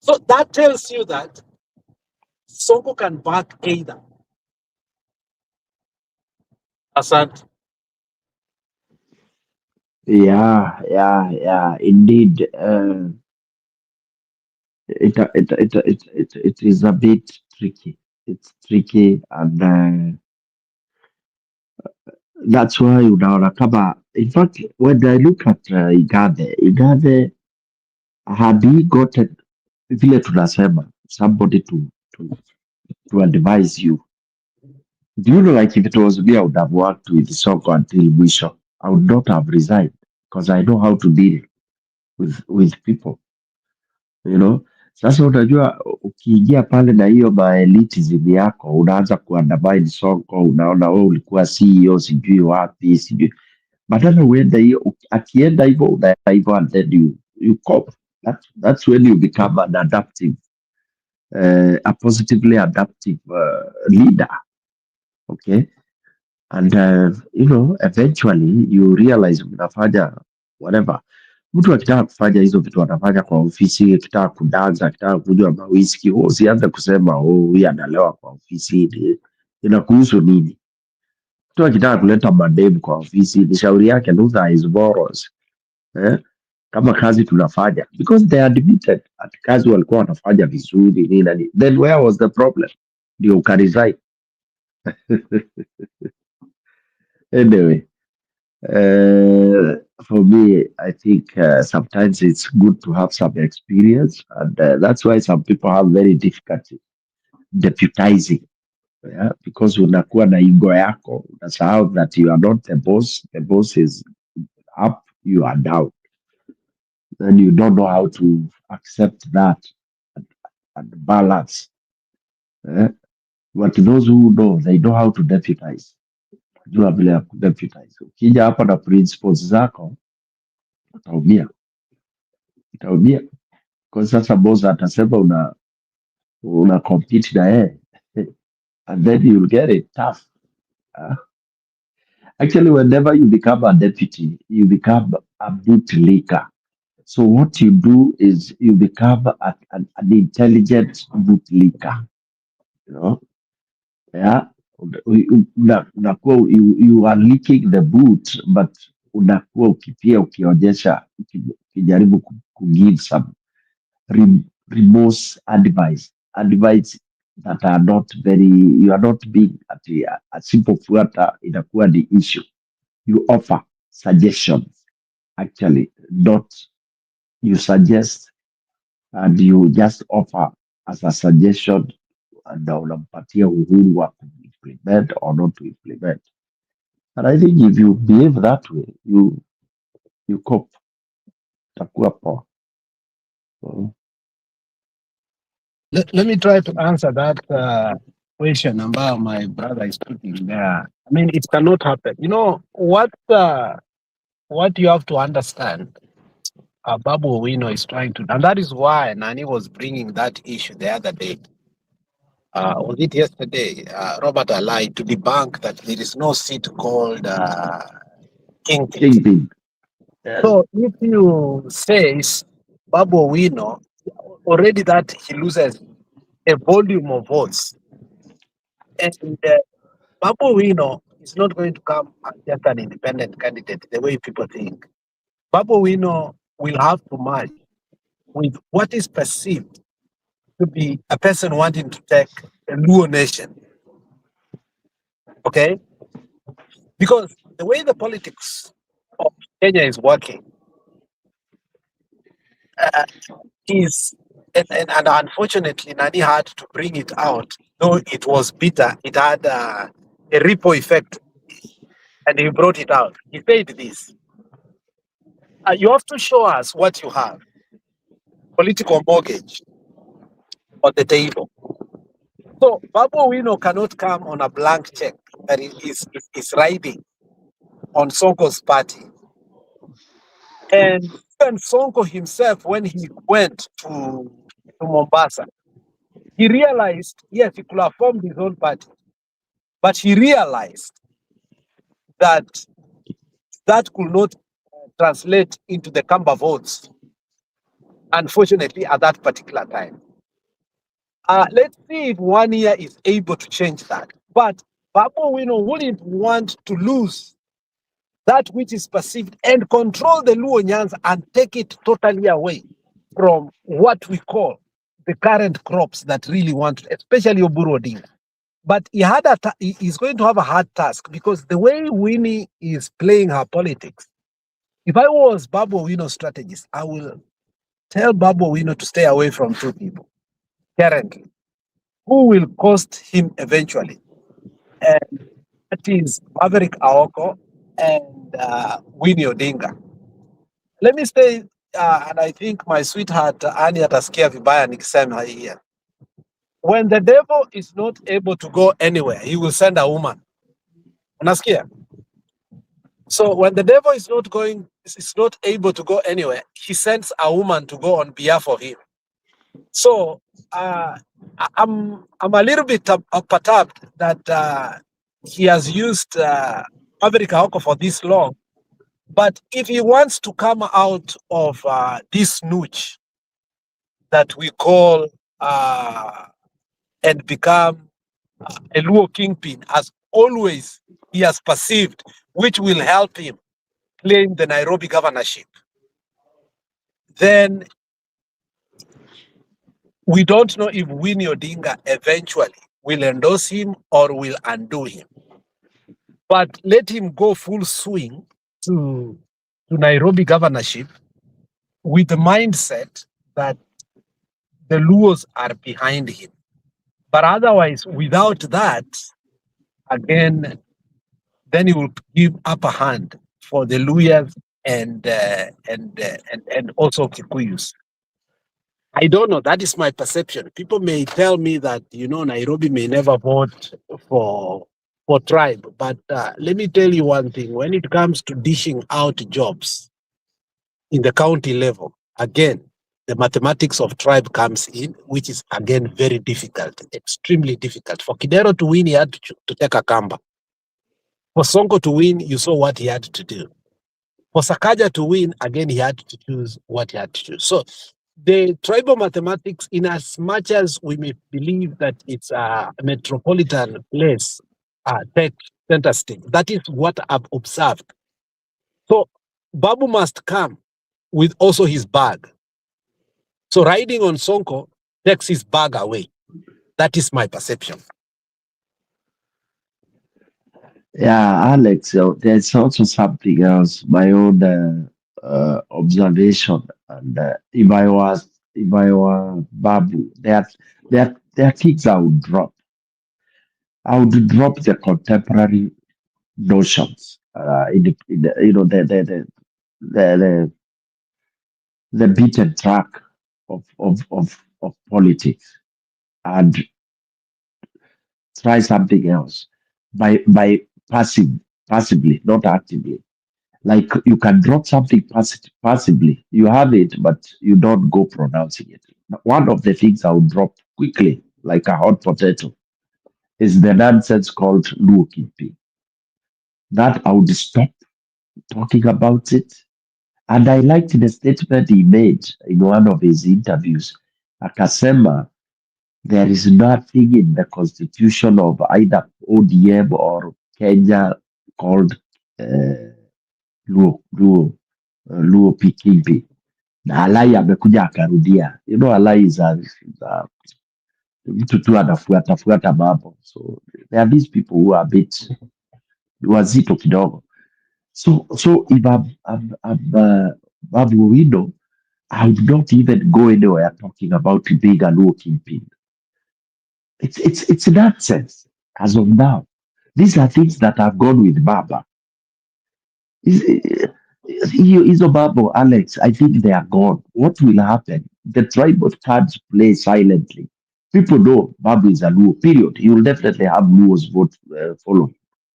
So that tells you that Sonko can back either. Asante. Yeah, indeed. It is a bit tricky. It's tricky, and that's why unaona kama, in fact, when I look at Igathe, had he gotten, vile tunasema, somebody to advise you, do you know, like, if it was me, I would have worked with Sonko until mwisho. I would not have resigned because I know how to deal with people, you know. Sasa unajua ukiingia pale na hiyo elitism yako, unaanza kuandamine Sonko, unaona wewe ulikuwa CEO sijui wapi sijui, badala uende hiyo, akienda hivyo unaenda hivyo, and then you cope. That's when you become an adaptive, a positively adaptive leader, okay? And you know, eventually you realize unafanya whatever. Mtu akitaka kufanya hizo vitu anafanya kwa ofisi, akitaka kudansa, akitaka kunywa mawiski, usianze kusema huyu analewa kwa ofisi, inakuhusu nini? Mtu akitaka kuleta mademu kwa ofisi ni shauri yake, those are his morals. Kama kazi tunafanya because they admitted at kazi walikuwa wanafanya vizuri nini na nini, then where was the problem? Ndio ukaresign. Anyway, for me, I think sometimes it's good to have some experience, and that's why some people have very difficulty deputizing. Yeah, because unakuwa na ego yako, unasahau that you are not the boss. The boss is up, you are down. Then you don't know how to accept that and balance. But those who know, they know how to deputize. Jua vile ya kudeputize. Ukija hapa na principles zako, utaumia. Kwa sasa boss atasema una compete na yeye. And then you'll get it tough. Actually, whenever you become a deputy, you become a bootlicker. So what you do is you become an intelligent bootlicker. You know, yeah. Unakuwa you are leaking the boot, but unakuwa ukipia ukionyesha ukijaribu kugive some remorse advice that are not very, you are not being a simple fuata inakuwa the issue. You offer suggestions, actually, not you suggest and you just offer as a suggestion and unampatia uhuru wa implement or not to implement. And I think if you behave that way, you cope. Itakuwa poa. Let me try to answer that question about my brother is putting there. I mean, it cannot happen. You know what you have to understand. Babu Owino is trying to, and that is why Nani was bringing that issue the other day. Was it yesterday? Robert Alai to debunk that there is no seat called Kingpin. So if you say Babu Owino, already that he loses a volume of votes, and Babu Owino is not going to come as just an independent candidate the way people think. Babu Owino will have to merge with what is perceived to be a person wanting to take a Luo nation. Okay? Because the way the politics of Kenya is working is, and unfortunately, Nani had to bring it out, though it was bitter, it had a ripple effect, and he brought it out. He said this, you have to show us what you have, political mortgage on the table. So Babu Owino cannot come on a blank check that is riding on Sonko's party. And even Sonko himself, when he went to Mombasa, he realized, yes, he could have formed his own party, but he realized that that could not translate into the Kamba votes, unfortunately, at that particular time. Let's see if 1 year is able to change that. But Babu Owino wouldn't want to lose that which is perceived and control the Luo Nyanza and take it totally away from what we call the current crops that really want, especially Oburu Odinga. But he's going to have a hard task because the way Winnie is playing her politics, if I was Babu Owino's strategist, I will tell Babu Owino to stay away from two people currently, who will cost him eventually. And that is Maverick Aoko and Winnie Odinga. Let me say, and I think my sweetheart Annie atasikia vibaya nikisema here. When the devil is not able to go anywhere, he will send a woman. Unasikia? So when the devil is not able to go anywhere, he sends a woman to go on behalf of him. So I'm a little bit perturbed that he has used Maverick Aoko for this long. But if he wants to come out of this nooch that we call and become a Luo kingpin, as always he has perceived, which will help him claim the Nairobi governorship, then we don't know if Winnie Odinga eventually will endorse him or will undo him. But let him go full swing to Nairobi governorship with the mindset that the Luos are behind him. But otherwise, without that, again, then he will give upper hand for the Luyas and also Kikuyus. I don't know. That is my perception. People may tell me that, Nairobi may never vote for tribe. But let me tell you one thing. When it comes to dishing out jobs in the county level, again, the mathematics of tribe comes in, which is, again, very difficult, extremely difficult. For Kidero to win, he had to take a Kamba. For Sonko to win, you saw what he had to do. For Sakaja to win, again, he had to choose what he had to choose. So the tribal mathematics, in as much as we may believe that it's a metropolitan place, tech center state, that is what I've observed. So Babu must come with also his bag. So riding on Sonko takes his bag away. That is my perception. Yeah, Alex, there's also something else, my own observation. And if I were Babu, there are things I would drop. I would drop the contemporary notions, the beaten track of politics, and try something else by passively, not actively. Like you can drop something passively, you have it, but you don't go pronouncing it. One of the things I would drop quickly, like a hot potato, is the nonsense called Luo keeping. That I would stop talking about it. And I liked the statement he made in one of his interviews. Akasema, there is nothing in the constitution of either ODM or Kenya called Luo PKP. Na Alai amekuja akarudia. Alai is mtu tu anafuata mambo. So there are these people who are a bit wazito kidogo. So if I'm Babu Owino, I would not even go anywhere talking about being a Luo kingpin. It's nonsense as of now. These are things that have gone with Baba. Baba, Alex, I think they are gone. What will happen? The tribal cards play silently. People know Baba is a Luo, period. He will definitely have Luo's vote follow.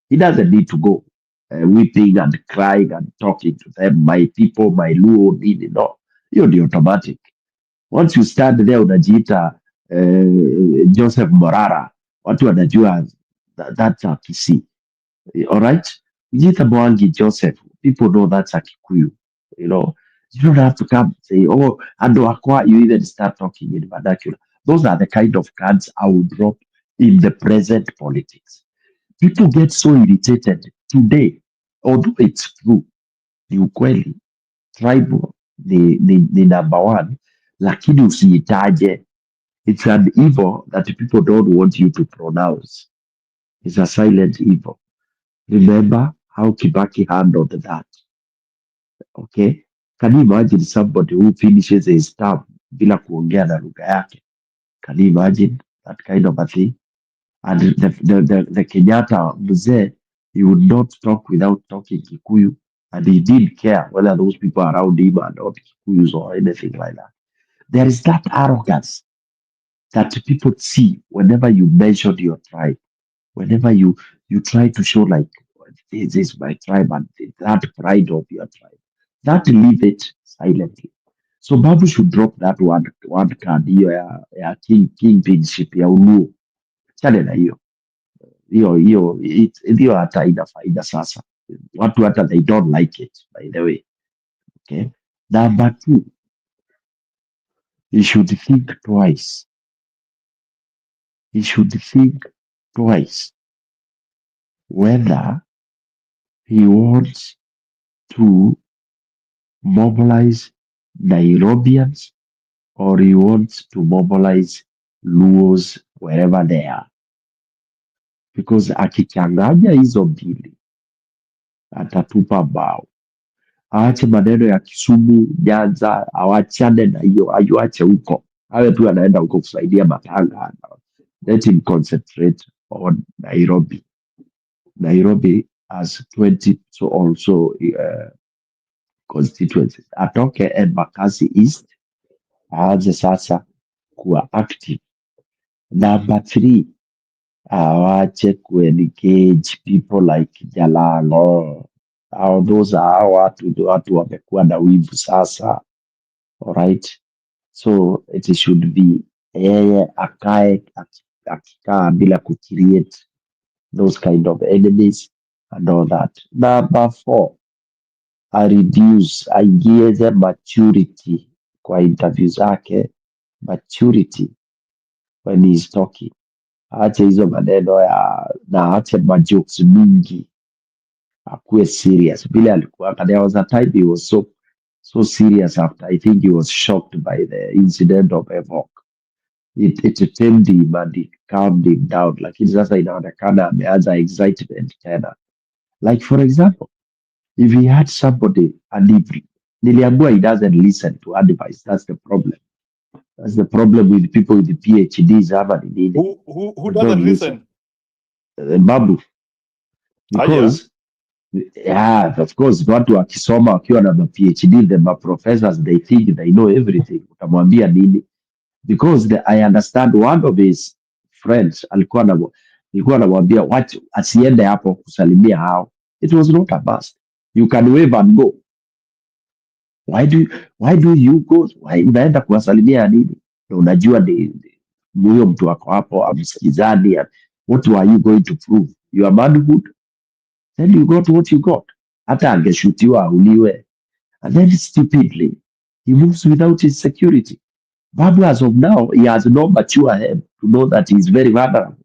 He doesn't need to go weeping and crying and talking to them, my people, my Luo, no. You're automatic. Once you stand there unajiita Joseph Morara, watu wanajua that's a Kisii. All right? Ujiita Mwangi Joseph, people know that's a Kikuyu. You don't have to come say, oh, Ando Akwa, you even start talking in vernacular. Those are the kind of cards I would drop in the present politics. People get so irritated today, although it's true, ni ukweli, tribal, the number one, lakini usiitaje. It's an evil that people don't want you to pronounce. It's a silent evil. Remember how Kibaki handled that. Okay? Can you imagine somebody who finishes his term bila kuongea na lugha yake? Can you imagine that kind of a thing? And the Kenyatta mzee, he would not talk without talking Kikuyu, and he didn't care whether those people around him are not Kikuyus or anything like that. There is that arrogance that people see whenever you mention your tribe, whenever you try to show like, this is my tribe, and that pride of your tribe, that leave it silently. So Babu should drop that one card hiyo ya kingpinship ya Uluo. Chane na hiyo hata ina faida sasa. Watu hata they don't like it, by the way. Okay. Number two, he should think twice. He should think twice whether he wants to mobilize Nairobians or he wants to mobilize Luos wherever they are, because akichanganya hizo mbili atatupa bao. Aache maneno ya Kisumu, Nyanza, awachane na hiyo, ayuache huko, awe tu anaenda huko kusaidia matanga. Let him concentrate on Nairobi. Nairobi has 20 so also constituencies. Atoke Embakasi East, aanze sasa kuwa active. Number 3, awache kuengage people like Jalango. Those are watu wamekuwa na wivu sasa. Alright, so it should be yeye akae akikaa bila kucreate those kind of enemies and all that. Number 4, I reduce, aigieze maturity kwa interview zake, maturity when he's talking. Aache hizo maneno ya na aache majokes mingi, akuwe serious. Vile alikuwa, there was a time he was so serious after I think he was shocked by the incident of Evok. It tamed him and it calmed him down, lakini sasa inaonekana ameanza excitement tena. Like for example, if he had somebody niliambiwa he doesn't listen to advice. That's the problem. That's the problem with people with the PhDs. Who doesn't listen? Babu. Because yeah, of course, watu wakisoma wakiwa na PhD, the professors, they think they know everything. Utamwambia nini? Because I understand one of his friends alikuwa anamwambia watu asiende hapo kusalimia hao. It was not a must. You can wave and go. Why do you go? Why unaenda kuwasalimia nini? Na unajua ni huyo mtu wako hapo amsikizani. What are you going to prove? Your manhood? Then you got what you got. Hata angeshutiwa auliwe. And then stupidly, he moves without his security. Babu, as of now, he has no mature head to know that he is very vulnerable.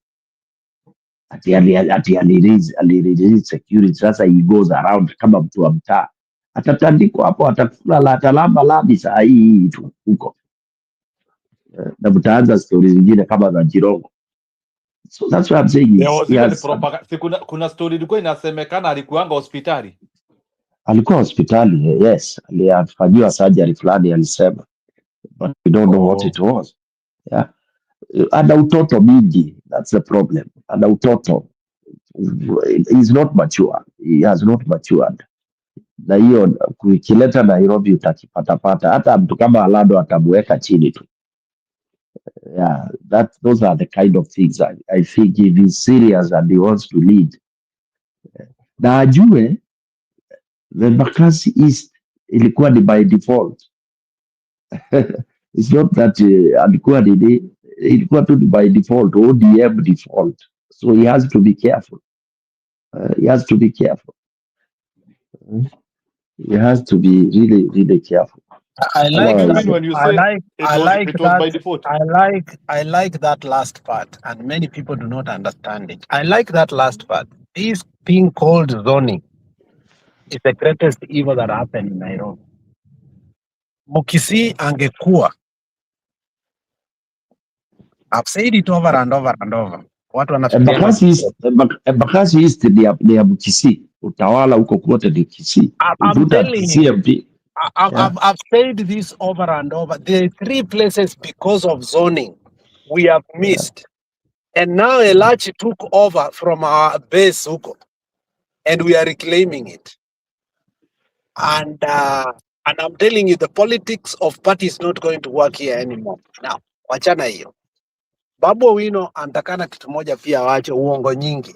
Ati alirelease security, sasa he goes around kama mtu wa mtaa. Atatandikwa hapo, atalamba labi saa hii tu huko. Na mtaanza stories zingine kama za Jirongo. So that's what I'm saying. Kuna story ilikuwa inasemekana alikuanga hospitali. Alikuwa hospitali, yes. Alifanyiwa surgery fulani alisema. But we don't know what it was. Yeah. Ana utoto mingi. That's the problem. Ana utoto. He's not mature. He has not matured. Na hiyo kuikileta Nairobi utakipatapata. Hata mtu kama Alado atamweka chini tu. Yeah, those are the kind of things I think if he's serious and he wants to lead. Na ajue the Embakasi East ilikuwa ni by default. It's not that alikuwa ilikuwa tu by default, ODM default. So he has to be careful. He has to be careful. He has to be really, really careful. I like that last part, and many people do not understand it. I like that last part. This thing called zoning is the greatest evil that happened in Nairobi. Mukisi angekuwa, I've said it over and over and over. Watu wanafikiria Embakasi East ni ya Mukisi. Utawala huko kwote ni Kisii. I'm telling you. I've said this over and over. There are 3 places because of zoning we have missed. And now Elachi took over from our base huko. And we are reclaiming it. And I'm telling you, the politics of party is not going to work here anymore. Now, wachana hiyo. Babu Owino antakana kitu moja pia waache uongo nyingi.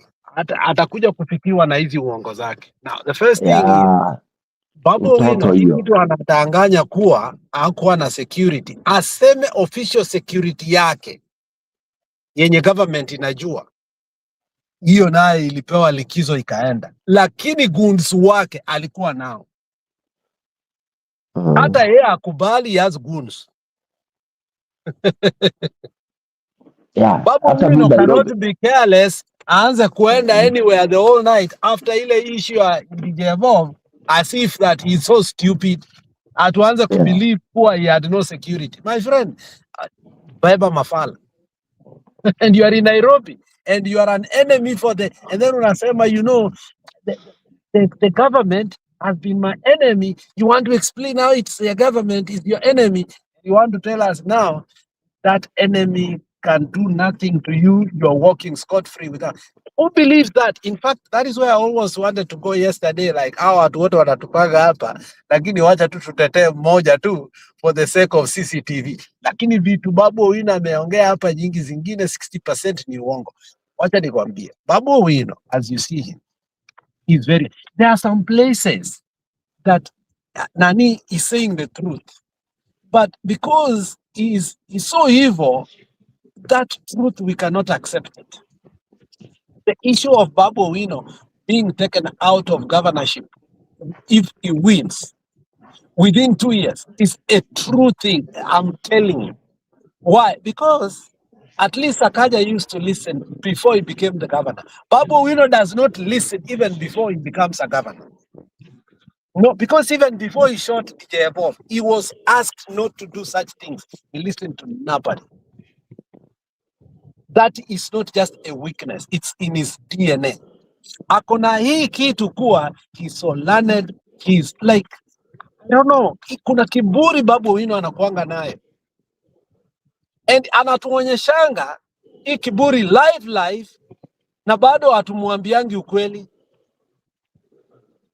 Atakuja kufikiwa na hizi uongo zake. Now, the first thing is, Babu Owino hii mtu anatanganya kuwa hakuwa na security. Aseme official security yake yenye government inajua. Hiyo naye ilipewa likizo ikaenda. Lakini goons wake alikuwa nao. Hata yeye akubali has goons. Babu Owino cannot be careless aanze kuenda anywhere the whole night after ile issue ya DJ Evolve, as if that he's so stupid. Atuanze to believe poor he had no security. My friend, beba mafala. And you are in Nairobi and you are an enemy for the, and then unasema, you know, the government has been my enemy. You want to explain how it's the government is your enemy. You want to tell us now that enemy can do nothing to you. You're walking scot-free without. Who believes that? In fact, that is where I almost wanted to go yesterday, like how watu wote wanatupanga hapa, lakini wacha tu tutetee mmoja tu for the sake of CCTV. Lakini vitu Babu Owino ameongea hapa nyingi zingine 60% ni uongo. Wacha nikwambie. Babu Owino, as you see him, is very, there are some places that Nani is saying the truth. But because he's so evil, that truth we cannot accept it. The issue of Babu Owino being taken out of governorship, if he wins within 2 years, is a true thing. I'm telling you. Why? Because at least Sakaja used to listen before he became the governor. Babu Owino does not listen even before he becomes a governor. No, because even before he shot DJ Evolve, he was asked not to do such things. He listened to nobody. That is not just a weakness, it's in his DNA. Akona hii kitu kuwa, he's so learned, he's like, I don't know, kuna kiburi Babu Owino anakuanga nayo. And anatuonyeshanga hii kiburi live, na bado hatumuambiangi ukweli.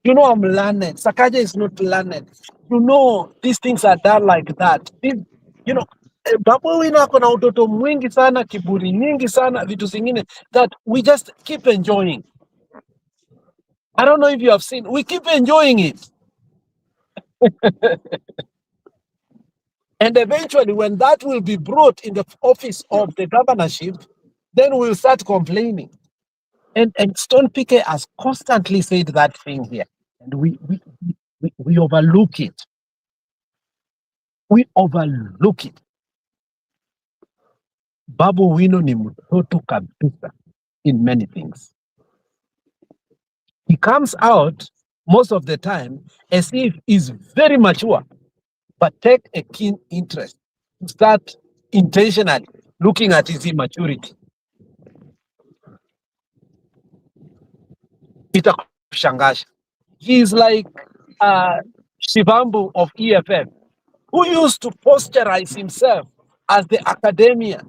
You know I'm learned. Sakaja is not learned. You know these things are done like that. You know, Babu Owino ako na utoto mwingi sana, kiburi nyingi sana, vitu zingine that we just keep enjoying. I don't know if you have seen, we keep enjoying it. And eventually when that will be brought in the office of the governorship, then we'll start complaining. And Stone PK has constantly said that thing here. And we overlook it. We overlook it. Babu Owino ni mtoto kabisa in many things. He comes out most of the time as if he's very mature, but take a keen interest. Start intentionally looking at his immaturity. Itakushangasha. He is like Shivambu of EFF, who used to posterize himself as the academia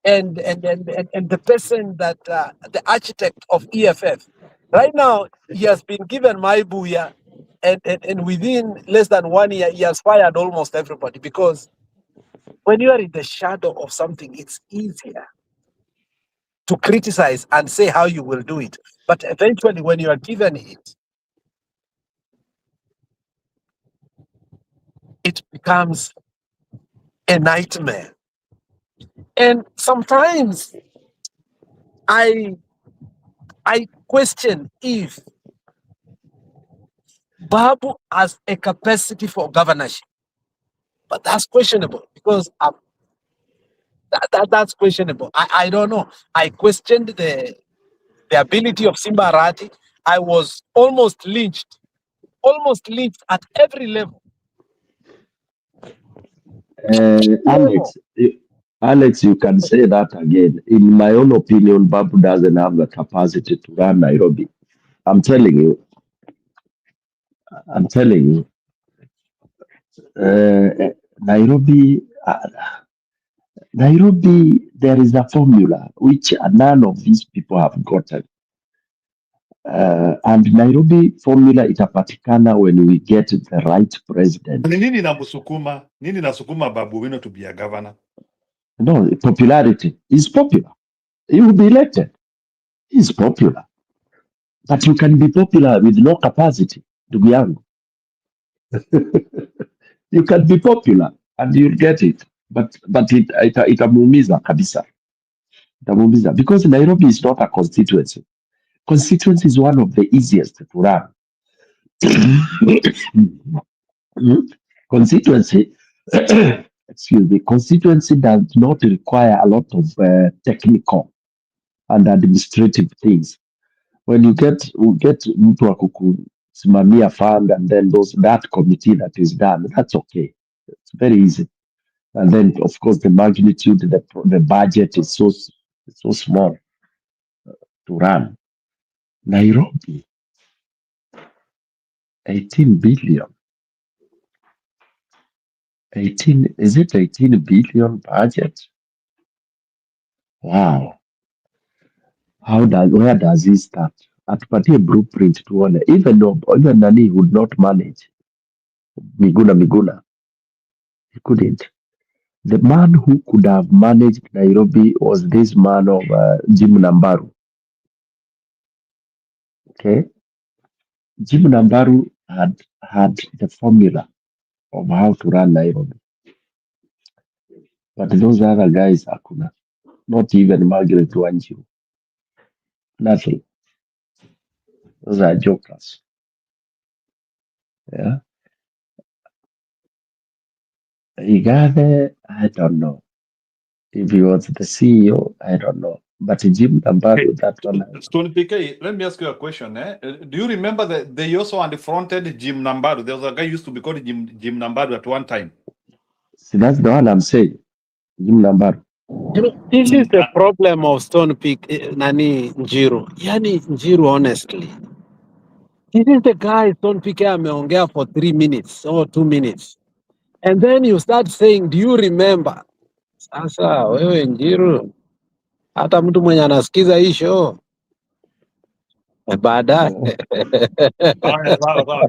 and the person that the architect of EFF. Right now, he has been given Maibuya, and within less than 1 year, he has fired almost everybody, because when you are in the shadow of something, it's easier to criticize and say how you will do it. But eventually, when you are given it, it becomes a nightmare. And sometimes I question if Babu has a capacity for governorship. But that's questionable, because that's questionable. I don't know. I questioned the ability of Simba Arati. I was almost lynched at every level. Alex, you can say that again. In my own opinion, Babu doesn't have the capacity to run Nairobi. I'm telling you. Nairobi, there is a formula which none of these people have gotten. And Nairobi formula itapatikana when we get the right president. Nini nasukuma Babu Owino to be a governor? No, popularity. He's popular. He will be elected. He's popular. But you can be popular with no capacity, ndugu yangu. You can be popular and you'll get it. But itamuumiza kabisa. Itamuumiza. Because Nairobi is not a constituency. Constituency is one of the easiest to run. Constituency, excuse me, constituency does not require a lot of technical and administrative things. When you get mtu wa kukusimamia fund and then that committee that is done, that's okay. It's very easy. And then of course the magnitude, the budget is so small to run. Nairobi, 18 billion. 18 billion budget? Wow. Where does he start? Atupatie blueprint tuone. Even Nani would not manage. Miguna. He couldn't. The man who could have managed Nairobi was this man of Jim Nambaru. Okay? Jim Nambaru had the formula of how to run Nairobi. But those other guys, hakuna. Not even Margaret Wanjiru. Nothing. Those are jokers. Yeah. Rigathi, I don't know. If he was the CEO, I don't know. But Jim Nambaru, that one. Stone PK, let me ask you a question. Do you remember that they also unfronted Jim Nambaru? There was a guy used to be called Jim Nambaru at one time. See, that's the one I'm saying. Jim Nambaru. You know, this is the problem of Stone Peak, Nani Njiru. Yani Njiru, honestly. This is the guy Stone Peak ameongea for 3 minutes or 2 minutes. And then you start saying, do you remember? Sasa, wewe Njiru. Hata mtu mwenye anasikiza hii show. Baadaye.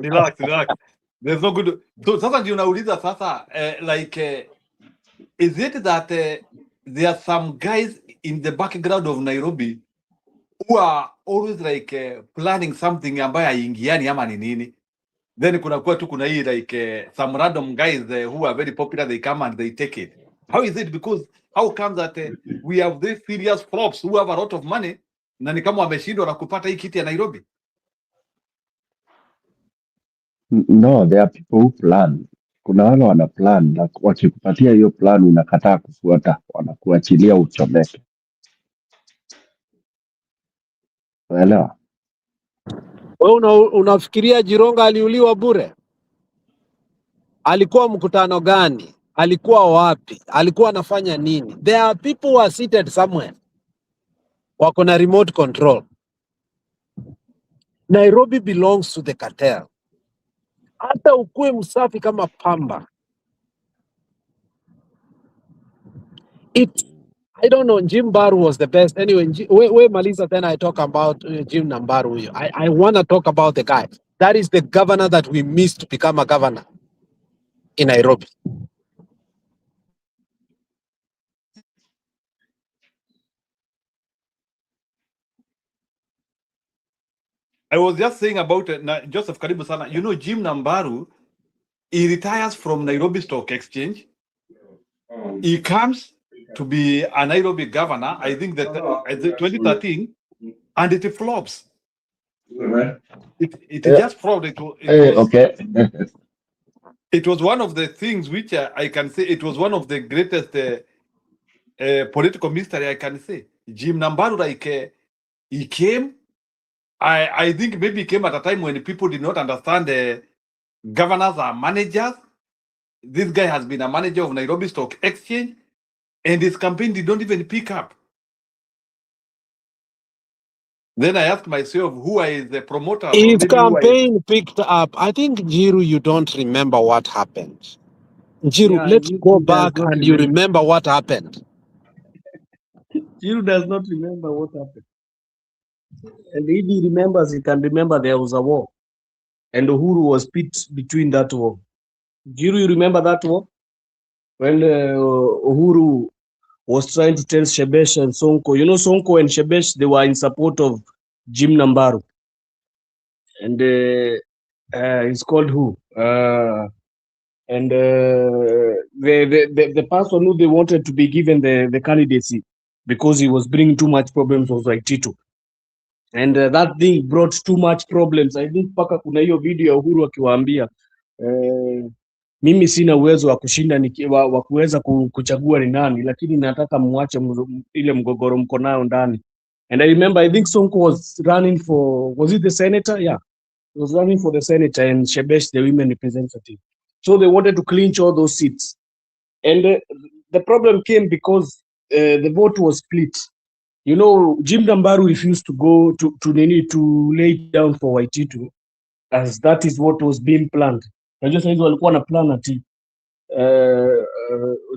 Relax. There's no good. So sasa ndio nauliza sasa, is it that there are some guys in the background of Nairobi who are always planning something ambayo haingiani ama ni nini? Then kuna hii some random guys who are very popular, they come and they take it. How is it? Because how come that we have these serious flops who have a lot of money na ni kama wameshindwa na kupata hii kiti ya Nairobi? No, there are people who plan. Kuna wale wana plan na wakikupatia hiyo plan unakataa kufuata, wanakuachilia uchomeke. Unaelewa? Wewe unafikiria Jironga aliuliwa bure? Alikuwa mkutano gani? Alikuwa wapi? Alikuwa anafanya nini? There are people who are seated somewhere. Wako na remote control. Nairobi belongs to the cartel. Hata ukue msafi kama pamba. I don't know, Jim Baru was the best. Anyway, we Malisa, then I talk about Jim Nambaru. I want to talk about the guy. That is the governor that we missed to become a governor in Nairobi. I was just saying about Joseph Karibu Sana. You know, Jim Nambaru, he retires from Nairobi Stock Exchange. He comes to be a Nairobi governor, I think that 2013, and it flops. It just flopped. Okay. It was one of the things which I can say, it was one of the greatest political mystery I can say. Jim Nambaru, he came, I think maybe he came at a time when people did not understand governors are managers. This guy has been a manager of Nairobi Stock Exchange, and his campaign did not even pick up. Then I asked myself, who is the promoter? His campaign picked up. I think, Njiru, you don't remember what happened. Njiru, let's go back and you remember what happened. Njiru does not remember what happened. And if he remembers, he can remember there was a war. And Uhuru was pit between that war. Njiru, you remember that war? When Uhuru was trying to tell Shebesh and Sonko. You know, Sonko and Shebesh, they were in support of Jim Nambaru. And it's called who? The person who they wanted to be given the candidacy because he was bringing too much problems was like Tito. And that thing brought too much problems. I think paka kuna hiyo video ya Uhuru akiwaambia mimi sina uwezo wa kushinda wa kuweza kuchagua ni nani, lakini nataka muache ile mgogoro mko nayo ndani. And I remember, I think Sonko was running for, was it the senator? Yeah, he was running for the senator and Shebesh, the women representative. So they wanted to clinch all those seats. And the problem came because the vote was split. You know, Jim Nambaru refused to go to lay down for Waititu, as that is what was being planned. I just said walikuwa na plan ati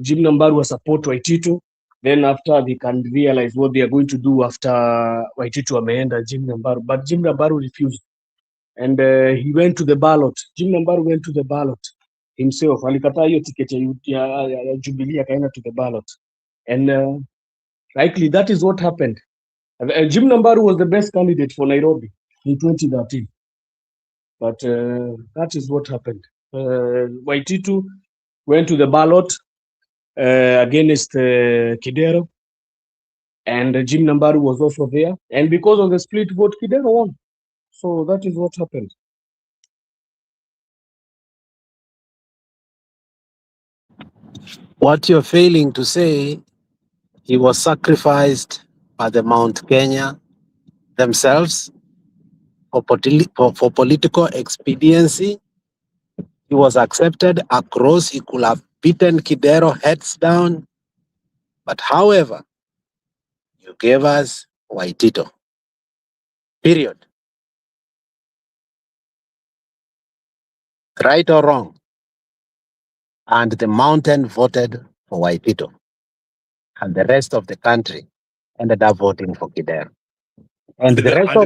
Jim Nambaru was support Waititu. Then after they can realize what they are going to do after Waititu ameenda Jim Nambaru, but Jim Nambaru refused, and he went to the ballot. Jim Nambaru went to the ballot himself. Alikataa hiyo tiketi ya Jubilee akaenda to the ballot, and likely that is what happened. Jim Nambaru was the best candidate for Nairobi in 2013, but that is what happened. Waititu went to the ballot against Kidero, and Jim Nambaru was also there. And because of the split vote, Kidero won. So that is what happened. What you're failing to say, he was sacrificed by the Mount Kenya themselves for political expediency. He was accepted across. He could have beaten Kidero heads down. But however, you gave us Waititu. Period. Right or wrong? And the mountain voted for Waititu. And the rest of the country ended up voting for Kidero. And the rest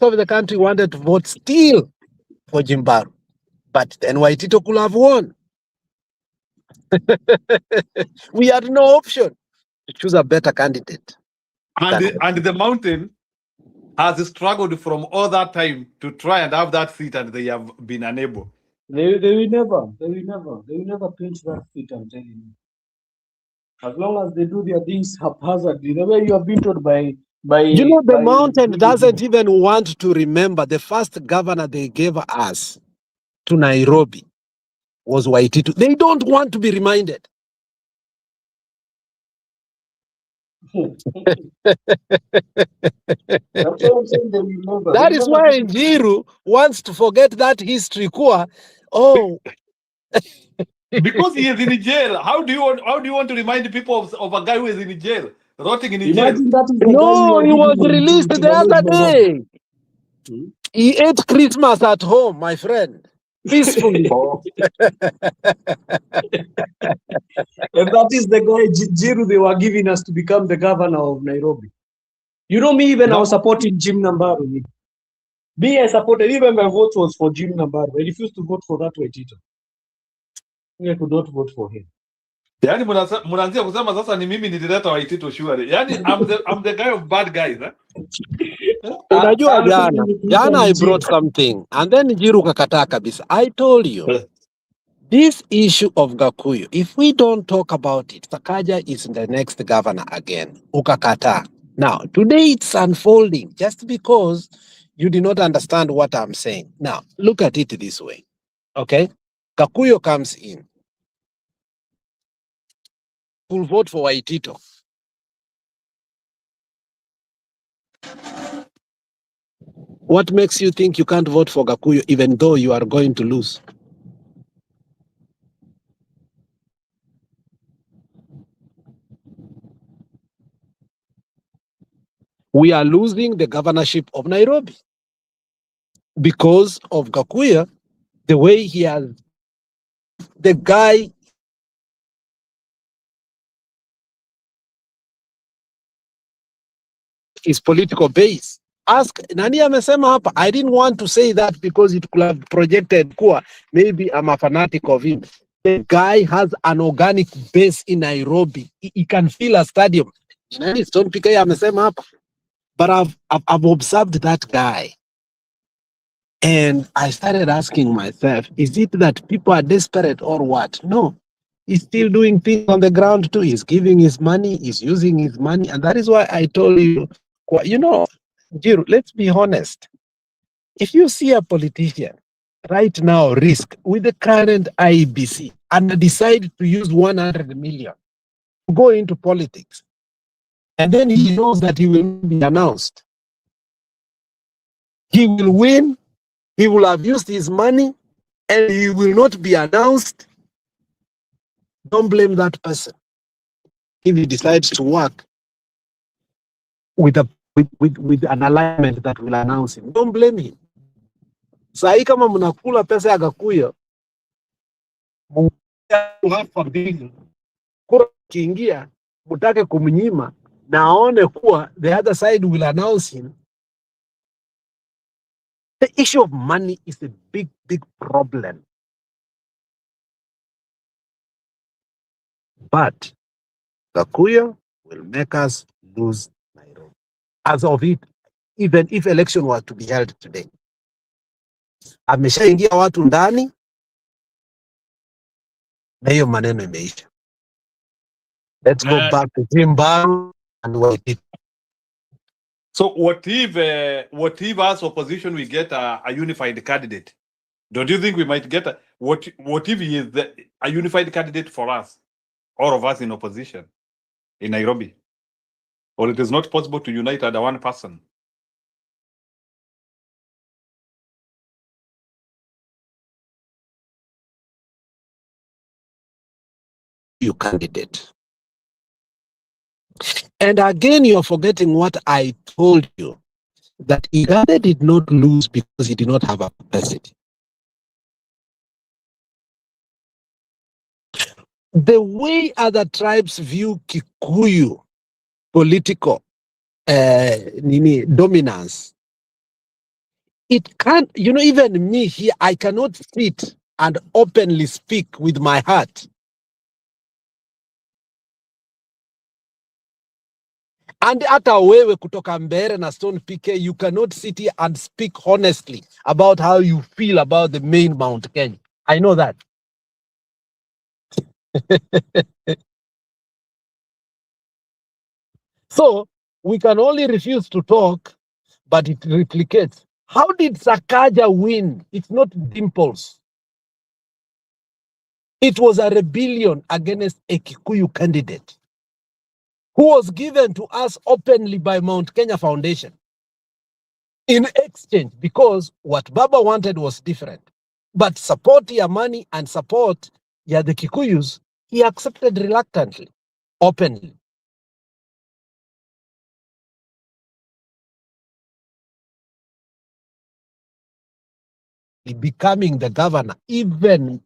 of the country wanted to vote still for Jimbaru. But then Waititu could have won. We had no option to choose a better candidate. And the mountain has struggled from all that time to try and have that seat, and they have been unable. They will never clinch that seat, I'm telling you. As long as they do their things haphazardly, the way you have been told by you know, the mountain doesn't even want to remember the first governor they gave us to Nairobi was Waititu. They don't want to be reminded. That is why Njiru wants to forget that history. Because he is in jail. How do you want to remind people of a guy who is in jail, rotting in jail? No, he was released the other day. He ate Christmas at home, my friend. Peacefully. And that is the guy Njiru they were giving us to become the governor of Nairobi. You know me, even I was supporting Jim Nambaru. I supported, even my vote was for Jim Nambaru. I refused to vote for that Waititu. I could not vote for him. Yani mnaanzia kusema sasa ni mimi nilileta Waititu surely. Yani I'm the guy of bad guys, eh? Unajua jana I brought something and then Njiru kakataa kabisa. I told you this issue of Gakuyu, if we don't talk about it, Sakaja is the next governor again. Ukakataa. Now, today it's unfolding just because you did not understand what I'm saying. Now, look at it this way. Okay? Gakuyu comes in. We'll vote for Waititu. What makes you think you can't vote for Gakuyu even though you are going to lose? We are losing the governorship of Nairobi because of Gakuyu, the way he has, the guy his political base. Ask nani amesema hapa. I didn't want to say that because it could have projected kuwa maybe I'm a fanatic of him. The guy has an organic base in Nairobi. He can fill a stadium. Nani Stone PK amesema hapa. But I've observed that guy. And I started asking myself, is it that people are desperate or what? No. He's still doing things on the ground too. He's giving his money, he's using his money. And that is why I told you, Njiru, let's be honest. If you see a politician right now risk with the current IEBC and decide to use 100 million to go into politics, And then he knows that he will be announced. He will win, he will have used his money, and he will not be announced. Don't blame that person if he decides to work with an alignment that will announce him. Don't blame him. Sahi kama mnakula pesa ya Gakuyu, kura kiingia, mutake kumnyima na aone kuwa the other side will announce him. The issue of money is a big, big problem. But Gakuyu will make us lose Nairobi. As of it, even if election were to be held today. Ameshaingia watu ndani na hiyo maneno imeisha. Let's go back to Jimbaru and wait. So what if as opposition we get a unified candidate? Don't you think we might get what if he is a unified candidate for us, all of us in opposition in Nairobi? Or it is not possible to unite under one person? You candidate. And again, you're forgetting what I told you, that Igade did not lose because he did not have a capacity. The way other tribes view Kikuyu political dominance, it can't, even me here, I cannot sit and openly speak with my heart. And hata wewe kutoka Mbeere na Stone PK, you cannot sit here and speak honestly about how you feel about the main Mount Kenya. I know that. So we can only refuse to talk, but it replicates. How did Sakaja win? It's not Dimples. It was a rebellion against a Kikuyu candidate who was given to us openly by Mount Kenya Foundation in exchange, because what Baba wanted was different. But support ya money and support ya the Kikuyus, he accepted reluctantly, openly. Becoming the governor, even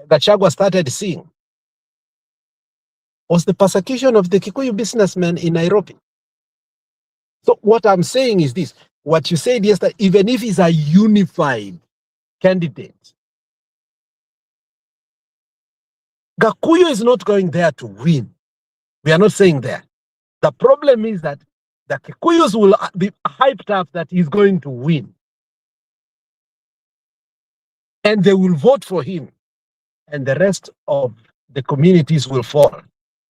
Gachagua started seeing, was the persecution of the Kikuyu businessmen in Nairobi. So what I'm saying is this, what you said yesterday, even if he's a unified candidate, Gakuyu is not going there to win. We are not saying that. The problem is that the Kikuyus will be hyped up that he's going to win. And they will vote for him. And the rest of the communities will fall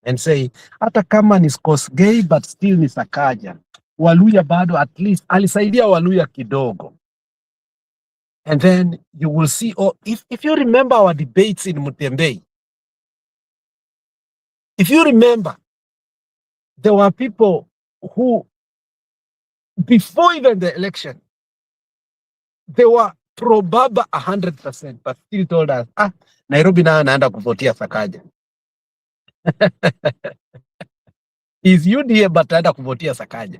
and say, hata kama ni Kosgei, but still ni Sakaja. Waluya bado at least, alisaidia Waluya kidogo. And then you will see, if you remember our debates in Mutembei, if you remember, there were people who, before even the election, they were pro-Baba 100%, but still told us, Nairobi na anaenda kuvotia Sakaja. Is UDA but anaenda kuvotia Sakaja.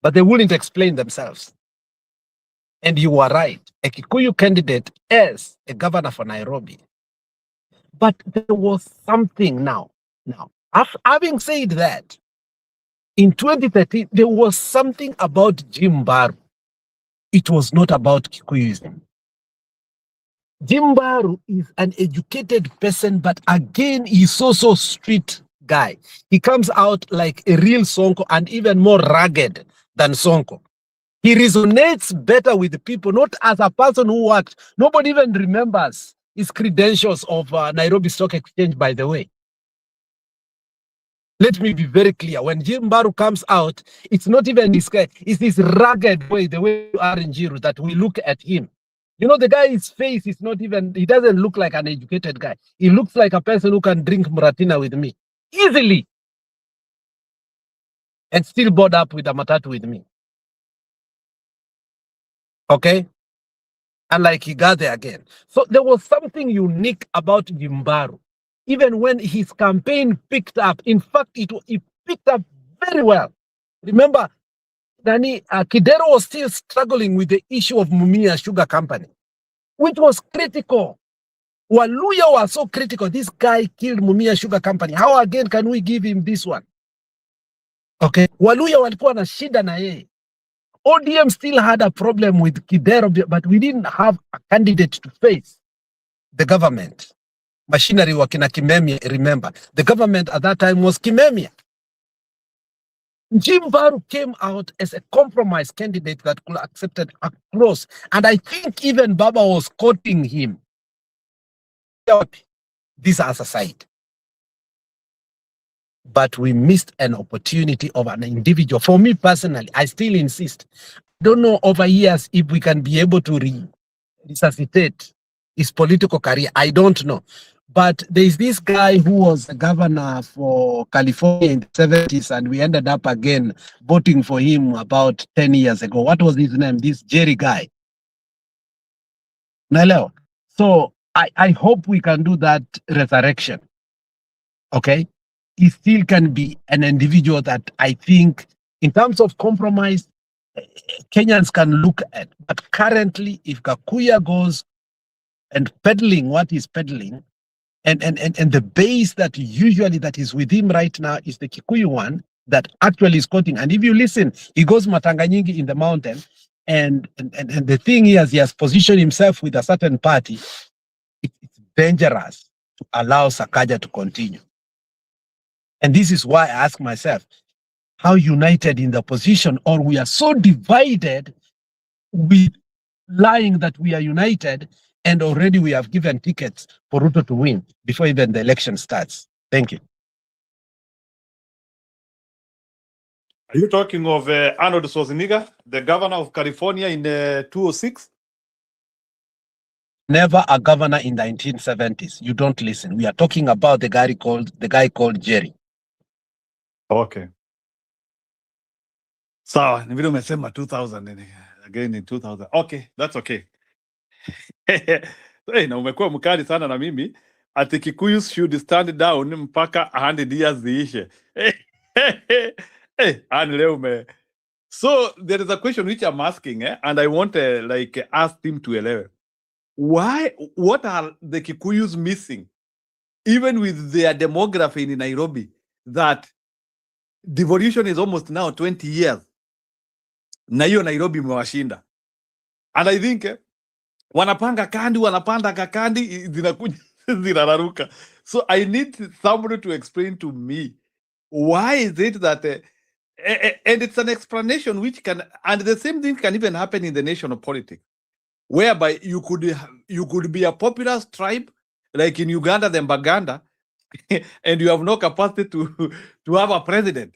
But they wouldn't explain themselves. And you were right. A Kikuyu candidate is a governor for Nairobi. But there was something now. Having said that, in 2013, there was something about Jimbaru. It was not about Kikuyism. Jimbaru is an educated person, but again, he's also street guy. He comes out like a real Sonko and even more rugged than Sonko. He resonates better with the people, not as a person who worked. Nobody even remembers his credentials of Nairobi Stock Exchange, by the way. Let me be very clear. When Jimbaru comes out, it's not even this guy. It's this rugged way, the way you are in Jiru, that we look at him. You know, the guy's face is not even, he doesn't look like an educated guy. He looks like a person who can drink Muratina with me. Easily. and still board up with a matatu with me. Okay? And like he got there again. So there was something unique about Jimbaru. Even when his campaign picked up, in fact, it picked up very well. Remember, Kidero was still struggling with the issue of Mumia Sugar Company, which was critical. Waluya was so critical. This guy killed Mumia Sugar Company. How again can we give him this one? Okay. Waluya walikuwa na shida na yeye. ODM still had a problem with Kidero, but we didn't have a candidate to face the government. Machinery wakina Kimemia, remember. The government at that time was Kimemia. Jimbaru came out as a compromise candidate that could accepted across. And I think even Baba was quoting him. This as a side. But we missed an opportunity of an individual. For me personally, I still insist. I don't know over years if we can be able to resuscitate his political career. I don't know. But there's this guy who was the governor for California in the 70s, and we ended up again voting for him about 10 years ago. What was his name? This Jerry guy. Naelewa. So I hope we can do that resurrection. Okay? He still can be an individual that I think, in terms of compromise, Kenyans can look at. But currently, if Kakuya goes and peddling what he's peddling, and the base that usually that is with him right now is the Kikuyu one that actually is quoting. And if you listen, he goes Matanganyingi in the mountain, and the thing is, he has positioned himself with a certain party. It's dangerous to allow Sakaja to continue. And this is why I ask myself, how united in the opposition, or we are so divided with lying that we are united, and already we have given tickets for Ruto to win before even the election starts. Thank you. Are you talking of Arnold Schwarzenegger, the governor of California in 2006? Never a governor in the 1970s. You don't listen. We are talking about the guy called Jerry. Okay. Sawa, ni vile umesema 2000 again in 2000. Okay, that's okay. Hey, na umekuwa mkali sana na mimi. Ati Kikuyus should stand down mpaka 100 years ziishe. Leo So there is a question which I'm asking, and I want to ask him to eleven. What are the Kikuyus missing, even with their demography in Nairobi, that devolution is almost now 20 years. Na hiyo Nairobi imewashinda. And I think wanapanga kakandi zinakuja zinararuka. So I need somebody to explain to me why is it that and it's an explanation which can, and the same thing can even happen in the national politics, whereby you could be a popular tribe like in Uganda, the Mbaganda, and you have no capacity to have a president.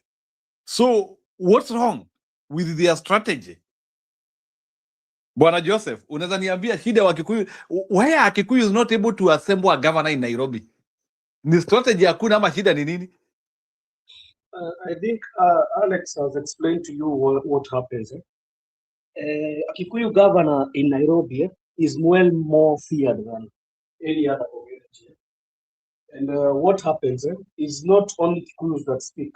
So what's wrong with their strategy? Bwana Joseph, unaweza niambia shida wa Kikuyu, why are Kikuyu is not able to assemble a governor in Nairobi? Ni strategy hakuna ama shida ni nini? I think Alex has explained to you what happens. A Kikuyu governor in Nairobi is well more feared than any other community. And what happens is not only Kikuyus that speak.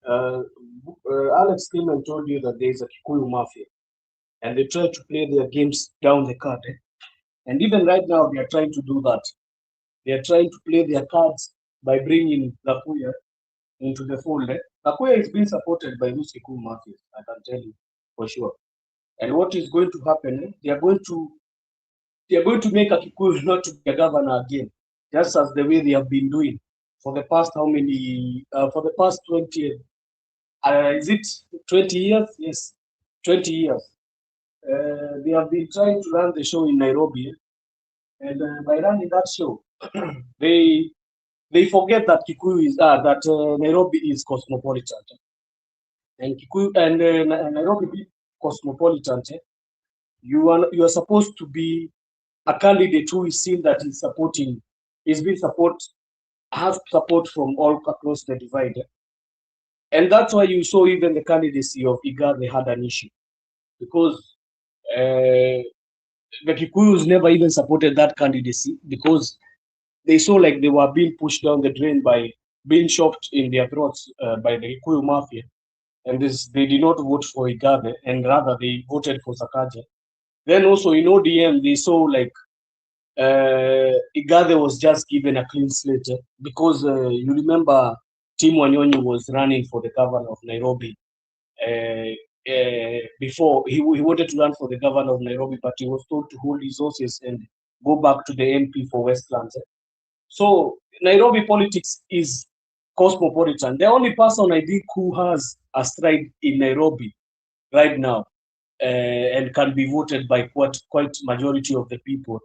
Alex came and told you that there is a Kikuyu mafia, and they try to play their games down the card. And even right now, they are trying to do that. They are trying to play their cards by bringing Gakuya into the fold. Gakuya is being supported by those Kikuyu mafia, I can tell you for sure. And what is going to happen? They are going to make a Kikuyu not to be a governor again, just as the way they have been doing for the past how many? For the past 20. Is it 20 years? Yes, 20 years. They have been trying to run the show in Nairobi, and by running that show, they forget that Kikuyu is that Nairobi is cosmopolitan, and Kikuyu and Nairobi being cosmopolitan. You are supposed to be a candidate who is seen that has support from all across the divide. And that's why you saw even the candidacy of Igathe had an issue, because the Kikuyus never even supported that candidacy because they saw like they were being pushed down the drain by being shoved in their throats by the Kikuyu mafia. And they did not vote for Igathe, and rather they voted for Sakaja. Then also in ODM, they saw like Igathe was just given a clean slate because you remember Tim Wanyonyi was running for the governor of Nairobi. Before he wanted to run for the governor of Nairobi, but he was told to hold his horses and go back to the MP for Westlands. So Nairobi politics is cosmopolitan. The only person I think who has a stride in Nairobi right now and can be voted by quite majority of the people,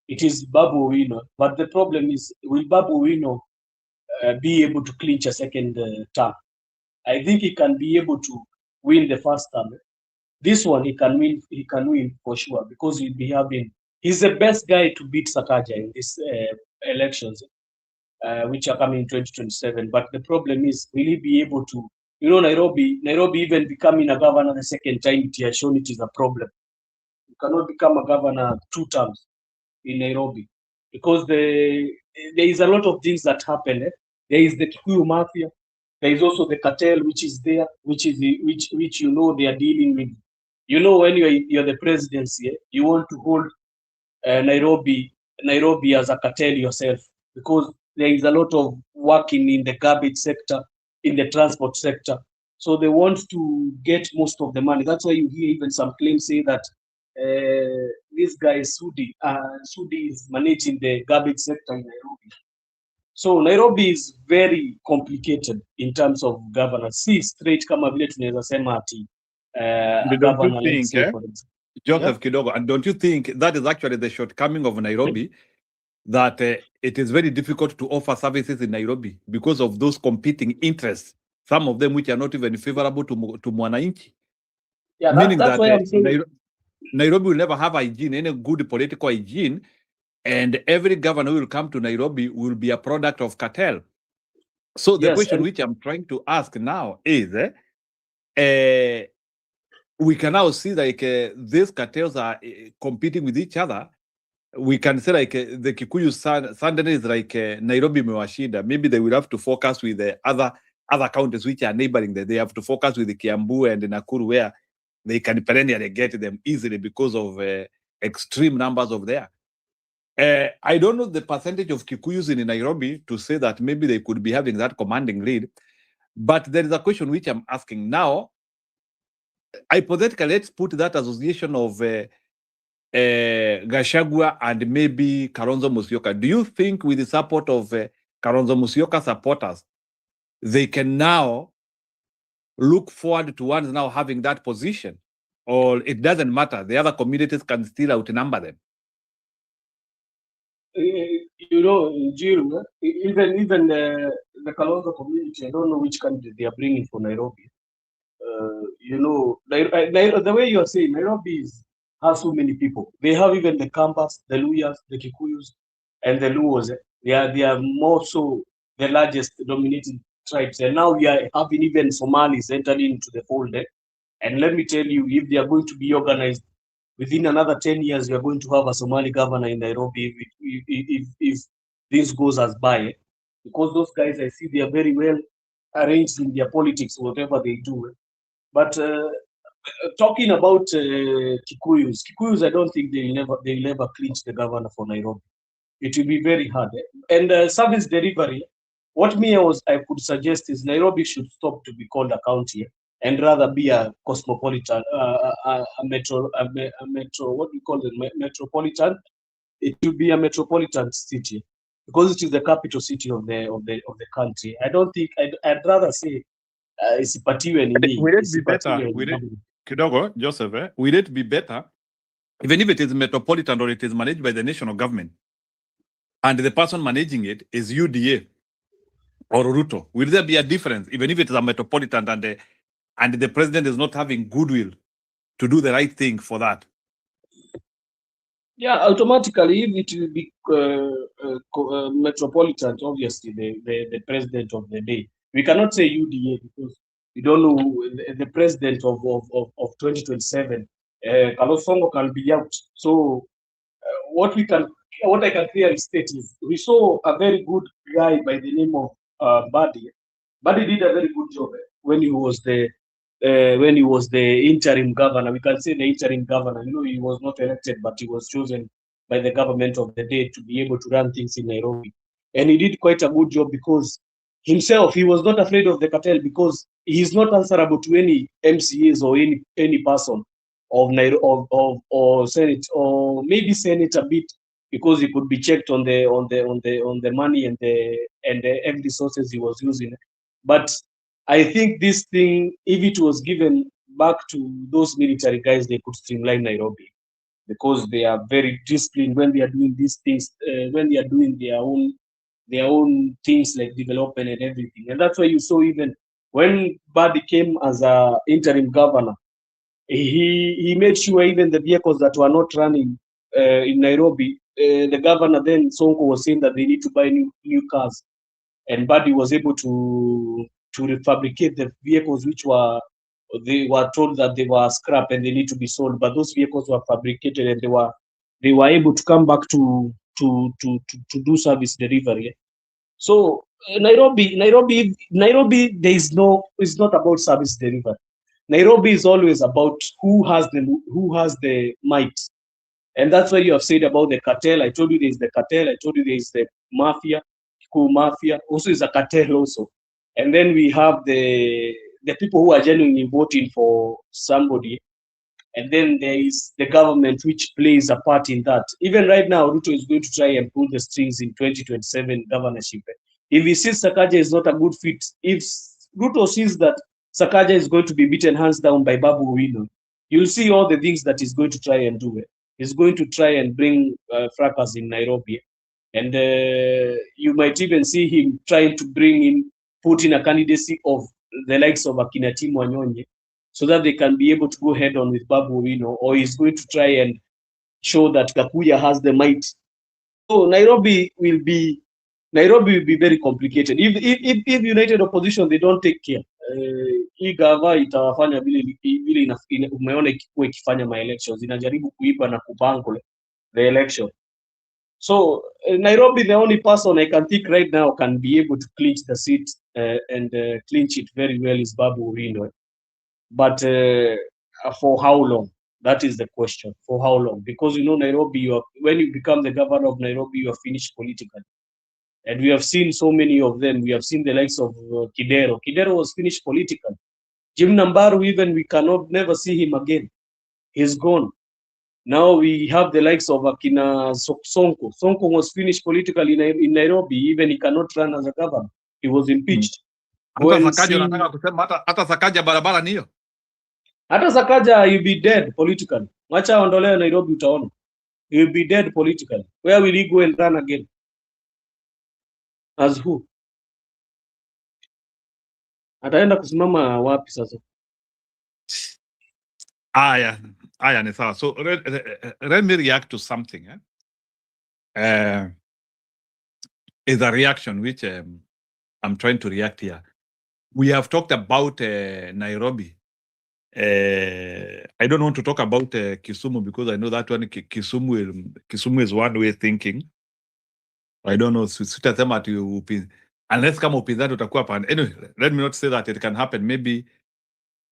it is Babu Owino. But the problem is, will Babu Owino be able to clinch a second term? I think he can be able to win the first term. This one he can win. He can win for sure because he'll be having. He's the best guy to beat Sakaja in these elections, which are coming in 2027. But the problem is, will he be able to? You know, Nairobi even becoming a governor the second time, it has shown it is a problem. You cannot become a governor 2 terms in Nairobi because there is a lot of things that happen. There is the Kikuyu mafia. There is also the cartel, which is there, which you know they are dealing with. You know, when you're the presidency, you want to hold Nairobi as a cartel yourself because there is a lot of working in the garbage sector, in the transport sector. So they want to get most of the money. That's why you hear even some claims say that this guy Sudi is managing the garbage sector in Nairobi. So Nairobi is very complicated in terms of governance. Si straight kama vile tunaweza sema ati Don't you think, Joseph Kidogo, and don't you think that is actually the shortcoming of Nairobi, that it is very difficult to offer services in Nairobi because of those competing interests, some of them which are not even favorable to mwananchi? Yeah, Meaning that's that why I'm saying Nairobi will never have hygiene, any good political hygiene, and every governor who will come to Nairobi will be a product of cartel. So the Yes, question and- which I'm trying to ask now is, we can now see like these cartels are competing with each other. We can say like the Kikuyu Sunday is like Nairobi mewashinda. Maybe they will have to focus with the other counties which are neighboring them. They have to focus with the Kiambu and the Nakuru where they can perennially get them easily because of extreme numbers of there. I don't know the percentage of Kikuyus in Nairobi to say that maybe they could be having that commanding lead. But there is a question which I'm asking now. Hypothetically, let's put that association of Gachagua and maybe Kalonzo Musyoka. Do you think with the support of Kalonzo Musyoka supporters, they can now look forward towards now having that position? Or it doesn't matter, the other communities can still outnumber them? You know, Jiru, even the Kalonzo community, I don't know which candidate they are bringing for Nairobi. You know, the way you are saying, Nairobi has so many people. They have even the Kambas, the Luyas, the Kikuyus, and the Luos. They are more so the largest dominating tribes. And now we are having even Somalis entering into the fold. And let me tell you, if they are going to be organized, within another 10 years, we are going to have a Somali governor in Nairobi if this goes as by. Because those guys, I see they are very well arranged in their politics, whatever they do. But talking about Kikuyus, I don't think they'll never clinch the governor for Nairobi. It will be very hard. And service delivery, what I could suggest is Nairobi should stop to be called a county and rather be a cosmopolitan, a metro. What do you call it? Metropolitan. It should be a metropolitan city because it is the capital city of the country. I don't think. I'd rather say isipatiwe nini. Will it be better? Kidogo, Joseph, will it be better even if it is metropolitan or it is managed by the national government and the person managing it is UDA or Ruto? Will there be a difference even if it is a metropolitan and the president is not having goodwill to do the right thing for that? Yeah, automatically, if it will be metropolitan, obviously the president of the day. We cannot say UDA because We don't know the president of 2027. Kalosongo can be out. So what I can clearly state is we saw a very good guy by the name of Buddy. Buddy did a very good job when he was the interim governor. We can say the interim governor. You know, he was not elected, but he was chosen by the government of the day to be able to run things in Nairobi. And he did quite a good job because himself, he was not afraid of the cartel because he's not answerable to any MCAs or any person of Nairobi or Senate, or maybe Senate a bit, because he could be checked on the money and the every sources he was using. But I think this thing, if it was given back to those military guys, they could streamline Nairobi, because they are very disciplined when they are doing these things, when they are doing their own things like development and everything. And that's why you saw even when Badi came as a interim governor, he made sure even the vehicles that were not running in Nairobi, the governor then, Sonko, was saying that they need to buy new cars. And Badi was able to refabricate the vehicles they were told that they were scrap and they need to be sold. But those vehicles were fabricated and they were able to come back to do service delivery. So Nairobi, it's not about service delivery. Nairobi is always about who has the might. And that's why you have said about the cartel. I told you there's the cartel. I told you there's the mafia, Kikuyu mafia. Also is a cartel also. And then we have the people who are genuinely voting for somebody. And then there is the government which plays a part in that. Even right now, Ruto is going to try and pull the strings in 2027 governorship. If he sees Sakaja is not a good fit, if Ruto sees that Sakaja is going to be beaten hands down by Babu Owino, you'll see all the things that he's going to try and do. He's going to try and bring fracas in Nairobi. And you might even see him trying to put in a candidacy of the likes of Akina Tim Wanyonyi, so that they can be able to go head on with Babu Owino, or he's going to try and show that Kakuya has the might. So Nairobi will be very complicated. If United Opposition, they don't take care, hii gava itawafanya vile umeona ikikuwa ikifanya ma-elections, inajaribu kuiba na kubangle the election. So Nairobi, the only person I can think right now can be able to clinch the seat and clinch it very well is Babu Owino. But for how long? That is the question. For how long? Because you know, Nairobi, when you become the governor of Nairobi, you are finished politically. And we have seen so many of them. We have seen the likes of Kidero. Kidero was finished politically. Jim Nambaru, even we never see him again. He's gone. Now we have the likes of Akina Sonko. Sonko was finished politically in Nairobi. Even he cannot run as a governor. He was impeached. Hata Sakaja barabara niyo. Hata Sakaja, he'll be dead politically. Wacha ondolea Nairobi utaona. He'll be dead politically. Where will he go and run again? As who? Ataenda kusimama wapi sasa? Aya ni sawa. So let me react to something. Is a reaction which I'm trying to react here. We have talked about Nairobi. I don't want to talk about Kisumu because I know that one Kisumu is one way thinking. I don't know. Unless kama upinzani utakuwa pan. Anyway, let me not say that it can happen. Maybe.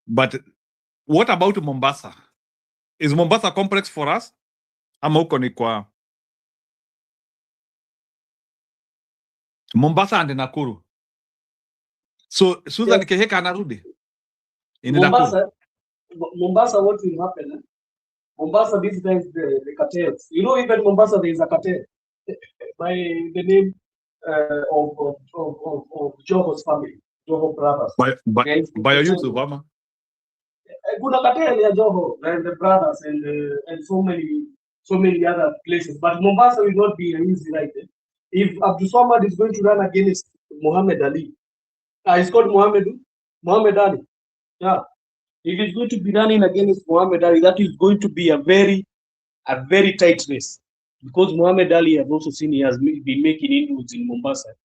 But what about Mombasa? Is Mombasa complex for us? Ama huko ni kwa Mombasa and Nakuru. So Susan Keheka anarudi in Mombasa, what will happen? Mombasa, these days, the cartels. You know, even Mombasa, there is a cartel by the name of Joho's family, Joho brothers. By Yusuf, Mama. Kuna cartel ya Joho and the brothers and so many other places. But Mombasa will not be an easy ride. If Abdul Swamad is going to run against Muhammad Ali, it's called Muhammad Ali. Yeah. If it's going to be running against Muhammad Ali, that is going to be a very tight race. Because Muhammad Ali, I've also seen he has been making inroads in Mombasa.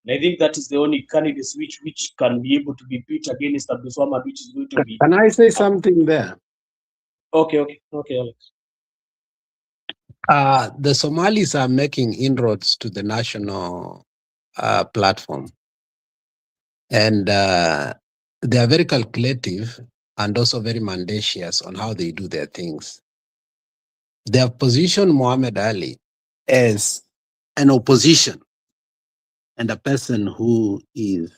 And I think that is the only candidates which can be able to be put against Abdulswamad, which is going to be. Can I say something there? Okay, Alex. The Somalis are making inroads to the national platform. And they are very calculative and also very mendacious on how they do their things. They have positioned Muhammad Ali as an opposition and a person who is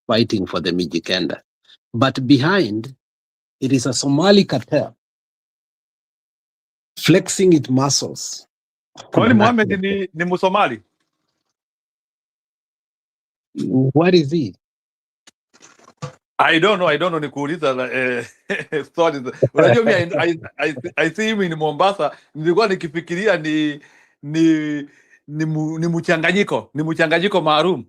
fighting for the Mijikenda. But behind, it is a Somali cartel flexing its muscles. Kwani Mohamed ni Musomali? What is he? I don't know nikuuliza stories. Unajua mimi I see him in Mombasa, nilikuwa nikifikiria ni mchanganyiko maalum.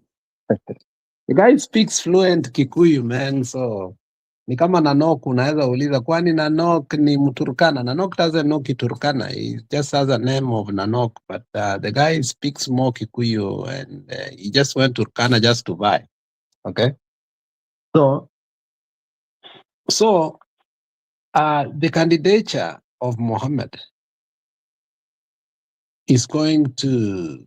The guy speaks fluent Kikuyu, man, so ni kama Nanok unaweza uliza kwani Nanok ni Mturkana. Nanok doesn't know Kiturkana. He just has a name of Nanok, but the guy speaks more Kikuyu and he just went to Turkana just to buy. Okay? So the candidature of Mohammed is going to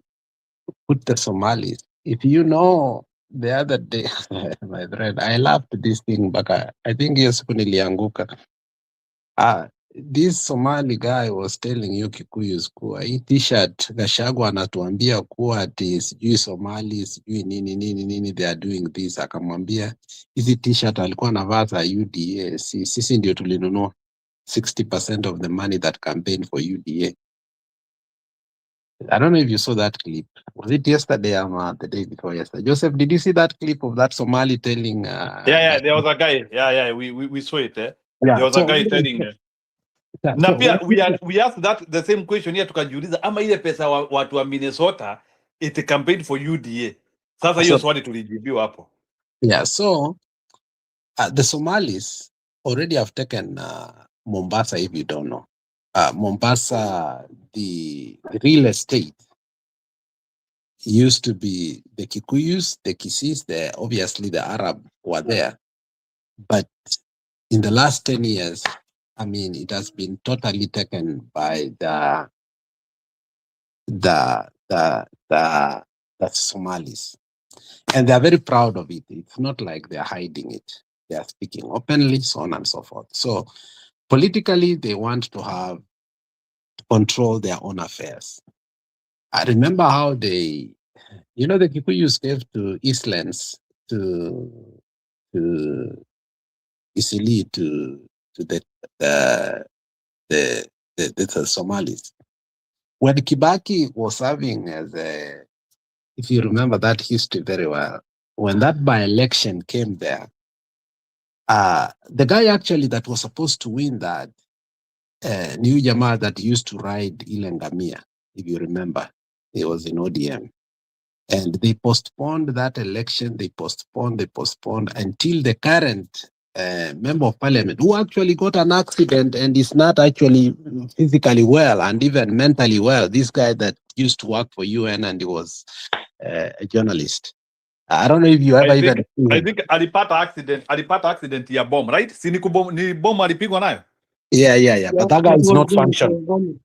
put the Somalis. If you know, the other day, my friend, I laughed this thing, but I think yes, nilianguka. This Somali guy was telling you Kikuyus kuwa hii t-shirt Gachagua anatuambia kuwa ati sijui Somali sijui nini they are doing this. Akamwambia hizi t-shirt alikuwa anavaa za UDA, sisi ndio tulinunua 60% of the money that campaign for UDA. I don't know if you saw that clip. Was it yesterday or the day before yesterday? Joseph, did you see that clip of that Somali telling? Yeah, there was a guy. Yeah, we saw it. Yeah, there was a guy telling. Na pia we asked that the same question here, tukajiuliza ama ile pesa watu wa Minnesota it campaigned for UDA. Sasa hiyo swali tulijibiwa hapo. Yeah, so the Somalis already have taken Mombasa, if you don't know. Mombasa, the real estate used to be the Kikuyus, the Kisis, obviously the Arab were there. But in the last 10 years, I mean, it has been totally taken by the Somalis. And they are very proud of it. It's not like they're hiding it. They are speaking openly, so on and so forth. So politically, they want to control their own affairs. I remember how the Kikuyus gave to Eastlands, to Isili, to the Somalis. When Kibaki was serving as if you remember that history very well, when that by-election came there, the guy actually that was supposed to win that, New Jamaa that used to ride Ilengamia, if you remember, he was in ODM. And they postponed that election, they postponed until the current member of parliament, who actually got an accident and is not actually physically well and even mentally well. This guy that used to work for UN and he was a journalist. I don't know if you ever I think alipata accident ya bomb, right? Si ni bomb alipigwa nayo? Yeah. But that guy is not functional.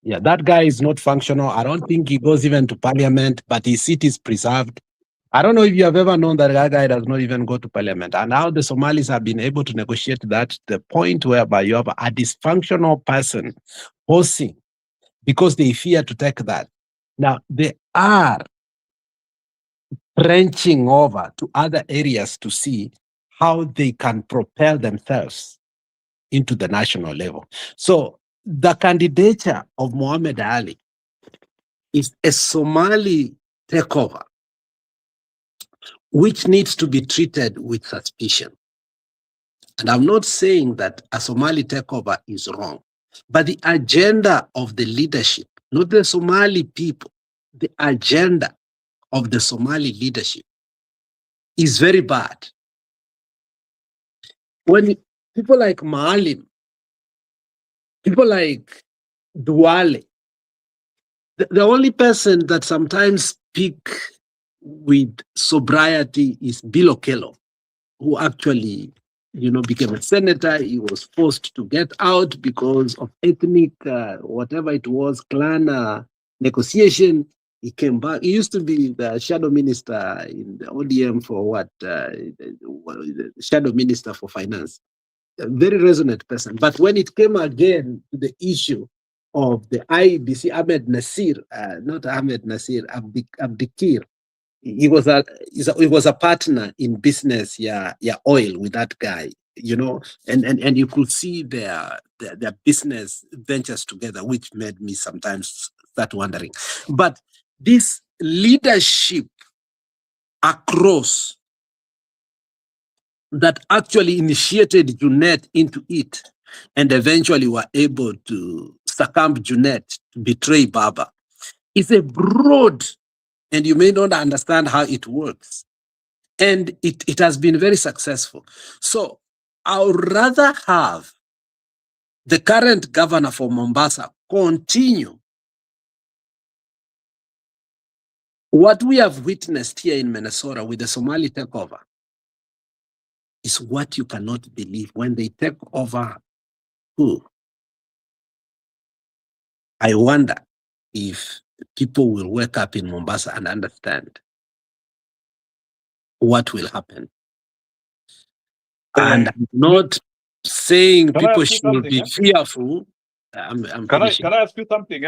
Yeah, that guy is not functional. I don't think he goes even to parliament, but his seat is preserved. I don't know if you have ever known that guy does not even go to parliament. And now the Somalis have been able to negotiate that to the point whereby you have a dysfunctional person hosting because they fear to take that. Now, they are branching over to other areas to see how they can propel themselves into the national level. So the candidature of Muhammad Ali is a Somali takeover, which needs to be treated with suspicion. And I'm not saying that a Somali takeover is wrong, but the agenda of the leadership, not the Somali people, the agenda of the Somali leadership is very bad. When people like Maalim, people like Duale, the only person that sometimes speak with sobriety is Bill Okello, who actually, became a senator. He was forced to get out because of ethnic, whatever it was, clan negotiation. He came back. He used to be the shadow minister in the ODM for the shadow minister for finance. A very resonant person. But when it came again to the issue of the IBC, Ahmed Nasir, not Ahmed Nasir, Abdikir, he was a partner in business, oil with that guy, and you could see their business ventures together, which made me sometimes start wondering. But this leadership across that actually initiated Junet into it and eventually were able to succumb Junet to betray Baba is a broad, and you may not understand how it works. And it has been very successful. So I would rather have the current governor for Mombasa continue what we have witnessed here in Minnesota with the Somali takeover. Is what you cannot believe when they take over who? I wonder if people will wake up in Mombasa and understand what will happen. And I'm not saying Can I people ask you should be something, fearful. I'm Can finishing. I ask you something?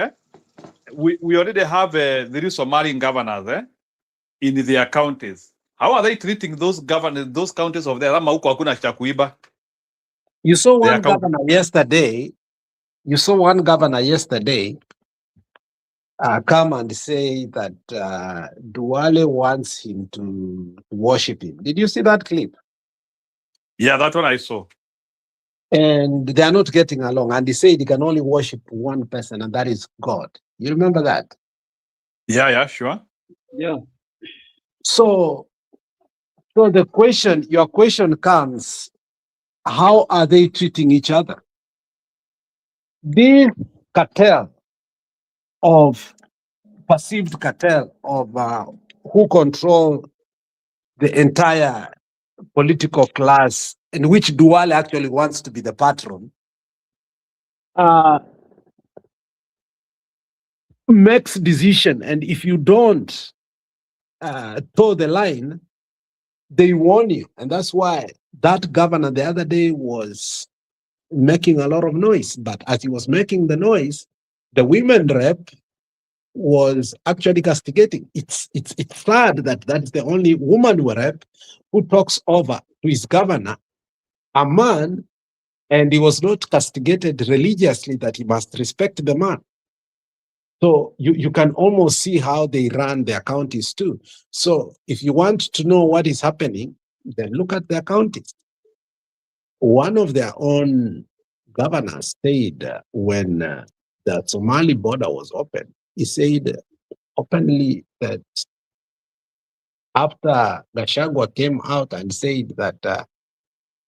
We already have the Somali governors in their counties. How are they treating those governors, those counties of there? Ama huko hakuna cha kuiba. You saw Their one county. governor yesterday. Come and say that Duale wants him to worship him. Did you see that clip? Yeah, that one I saw. And they are not getting along. And he said he can only worship one person, and that is God. You remember that? Yeah, sure. Yeah. So your question comes, how are they treating each other? This perceived cartel of who control the entire political class, in which Duale actually wants to be the patron, makes decision. And if you don't toe the line, they warn you. And that's why that governor the other day was making a lot of noise. But as he was making the noise, the women rep was actually castigating. It's sad that that's the only woman rep who talks over to his governor, a man, and he was not castigated religiously that he must respect the man. So you can almost see how they run their counties too. So if you want to know what is happening, then look at their counties. One of their own governors said when the Somali border was open, he said openly that after Gachagua came out and said that,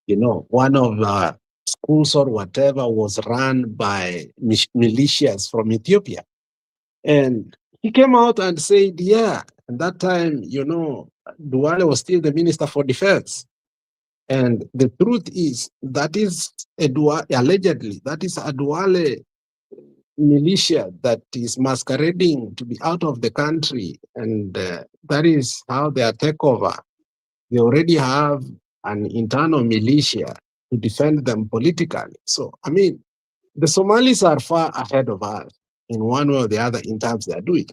one of the schools or whatever was run by militias from Ethiopia. And he came out and said, yeah, at that time, Duale was still the Minister for Defense. And the truth is, that is allegedly, that is a Duale militia that is masquerading to be out of the country. And that is how they are takeover. They already have an internal militia to defend them politically. So, the Somalis are far ahead of us in one way or the other in terms they are doing.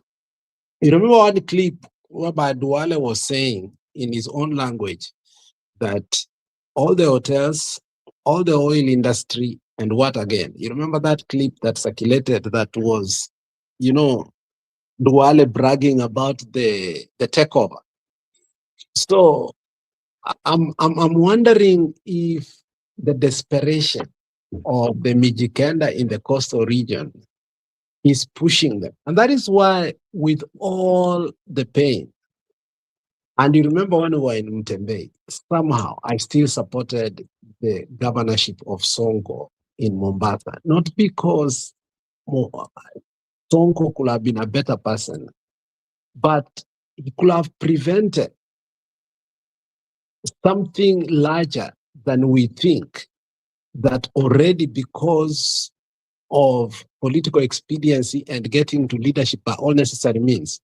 You remember one clip whereby Duale was saying in his own language that all the hotels, all the oil industry, and what again? You remember that clip that circulated that was, Duale bragging about the takeover. So I'm wondering if the desperation of the Mijikenda in the coastal region is pushing them. And that is why, with all the pain, and you remember when we were in Mtembe, somehow I still supported the governorship of Sonko in Mombasa, not because Sonko could have been a better person, but He could have prevented something larger than we think, that already because of political expediency and getting to leadership by all necessary means,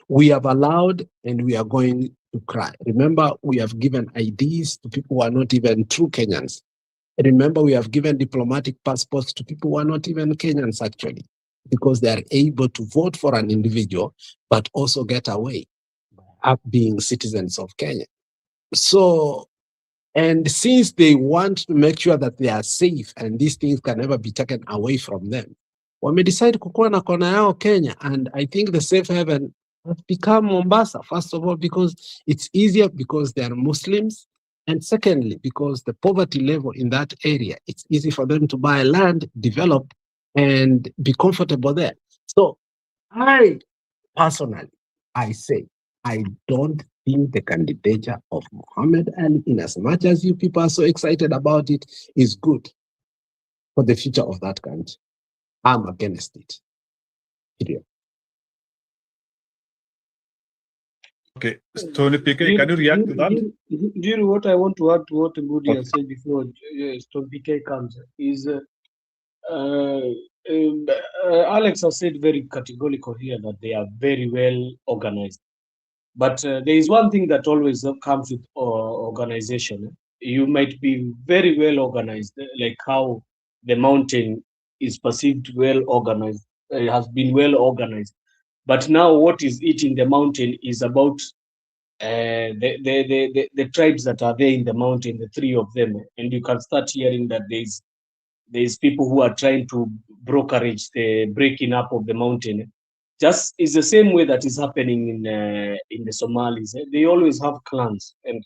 we have allowed and we are going to cry. Remember, we have given IDs to people who are not even true Kenyans. Remember, we have given diplomatic passports to people who are not even Kenyans, actually, because they are able to vote for an individual, but also get away of being citizens of Kenya. So, and since they want to make sure that they are safe and these things can never be taken away from them, wamedecide kukuwa na kona yao Kenya, and I think the safe haven has become Mombasa, first of all, because it's easier because they are Muslims, and secondly, because the poverty level in that area, it's easy for them to buy land, develop, and be comfortable there. So I personally, I say, I don't think the candidature of Muhammad Ali, in as much as you people are so excited about it, is good for the future of that country. I'm against it. Period. Okay, Tony PK, can you react to that? During what I want to add to what Ngudi has said before Stone PK comes is Alex has said very categorical here that they are very well organized. But there is one thing that always comes with organization. You might be very well organized, like how the mountain is perceived well organized, has been well organized. But now what is eating the mountain is about the tribes that are there in the mountain, the three of them. And you can start hearing that there's people who are trying to brokerage the breaking up of the mountain. Just is the same way that is happening in the Somalis. They always have clans, and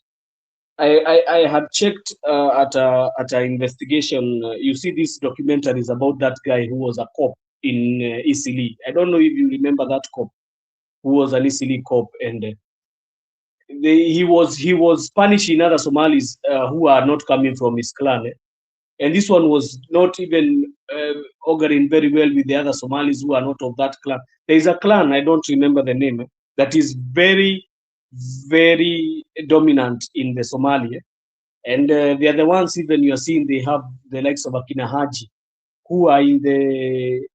I had checked at an investigation. You see these documentaries about that guy who was a cop in Isili. I don't know if you remember that cop who was an Isili cop, and he was punishing other Somalis who are not coming from his clan. And this one was not even auguring very well with the other Somalis who are not of that clan. There is a clan, I don't remember the name, that is very, very dominant in the Somalia. And they are the ones even you're seeing, they have the likes of Akina Haji, who are in the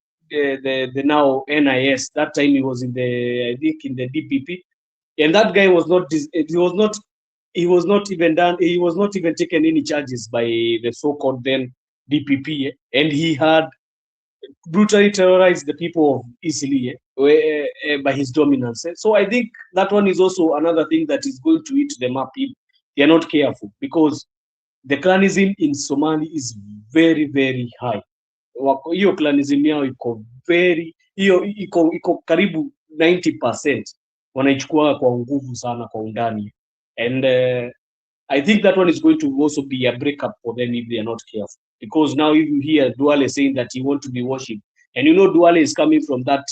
now NIS. That time he was in the, I think, in the DPP. And that guy was not, he was not even taken any charges by the so-called then DPP, and he had brutally terrorized the people of Isili by his dominance. So I think that one is also another thing that is going to eat them up if they are not careful, because the clanism in Somali is very, very high. Hiyo clanism yao iko very, iko karibu 90%, wanaichukua kwa nguvu sana, kwa undani. And I think that one is going to also be a breakup for them if they are not careful. Because now if you hear Duale saying that he wants to be worshipped, and you know Duale is coming from that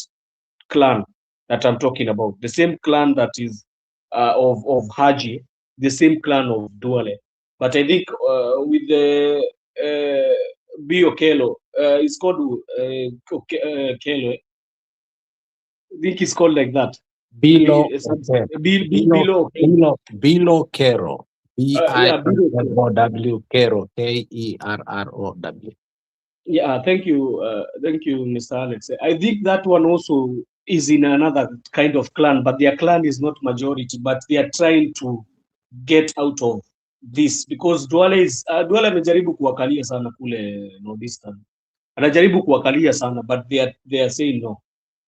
clan that I'm talking about, the same clan that is of Haji, the same clan of Duale. But I think with the Bio Kelo, it's called Kelo. I think it's called like that. Bilo Kero. B-I-L-O-W, Kero, K-E-R-R-O-W. Yeah, thank you, Mr. Alex. I think that one also is in another kind of clan, but their clan is not majority, but they are trying to get out of this, because Duale amejaribu kuwakalia sana kule Northeastern. Anajaribu kuwakalia sana, but they are saying no.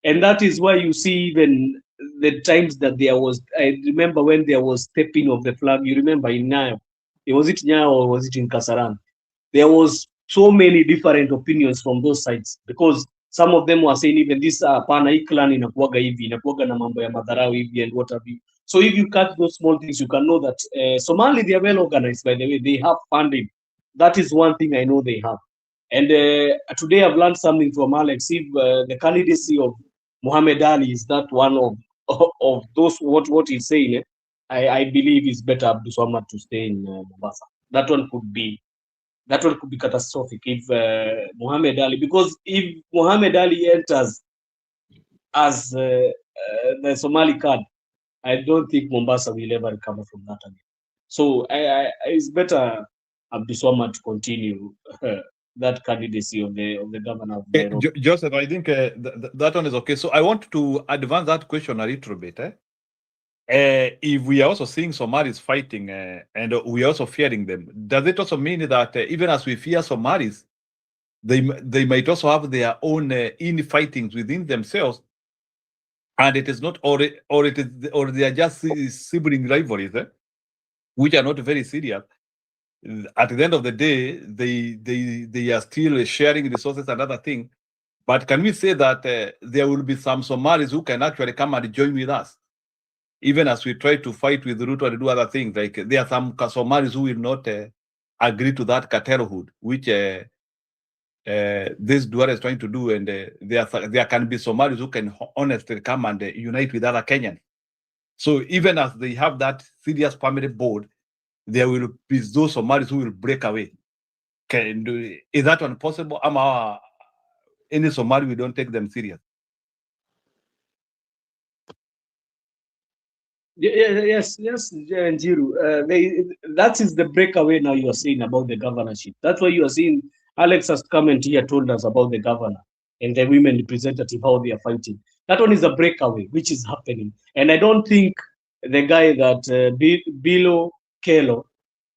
And that is why you see even the times that there was, I remember when there was stepping of the flag, you remember in Nyayo, was it Nyayo or was it in Kasarani? There was so many different opinions from those sides, because some of them were saying even this pana hii clan inakuwaga hivi, inakuwaga na mambo ya madharau hivi and what have you. So if you cut those small things, you can know that Somali, they are well organized, by the way. They have funding. That is one thing I know they have. And today I've learned something from Alex. If the candidacy of Muhammad Ali is that one of those what he's saying, I believe it's better Abdul Swamad to stay in Mombasa. That one could be catastrophic if Muhammad Ali, because if Muhammad Ali enters as the Somali card, I don't think Mombasa will ever recover from that again. So it's better Abdulswamad to continue that candidacy of the governor of Nairobi. Joseph, I think that one is okay. So I want to advance that question a little bit. If we are also seeing Somalis fighting and we are also fearing them, does it also mean that even as we fear Somalis, they might also have their own infightings within themselves, and it is not, or they are just sibling rivalries, which are not very serious. At the end of the day, they are still sharing resources and other things. But can we say that there will be some Somalis who can actually come and join with us, even as we try to fight with Ruto and do other things? Like there are some Somalis who will not agree to that cartelhood, which this Duale is trying to do, and there can be Somalis who can honestly come and unite with other Kenyans. So even as they have that serious family board, there will be those Somalis who will break away. Is that one possible? Any Somali, we don't take them serious. Yes, Njiru. That is the breakaway now you are saying about the governorship. That's why you are seeing Alex's comment here told us about the governor and the women representative, how they are fighting. That one is a breakaway, which is happening. And I don't think the guy that Bilo Kelo,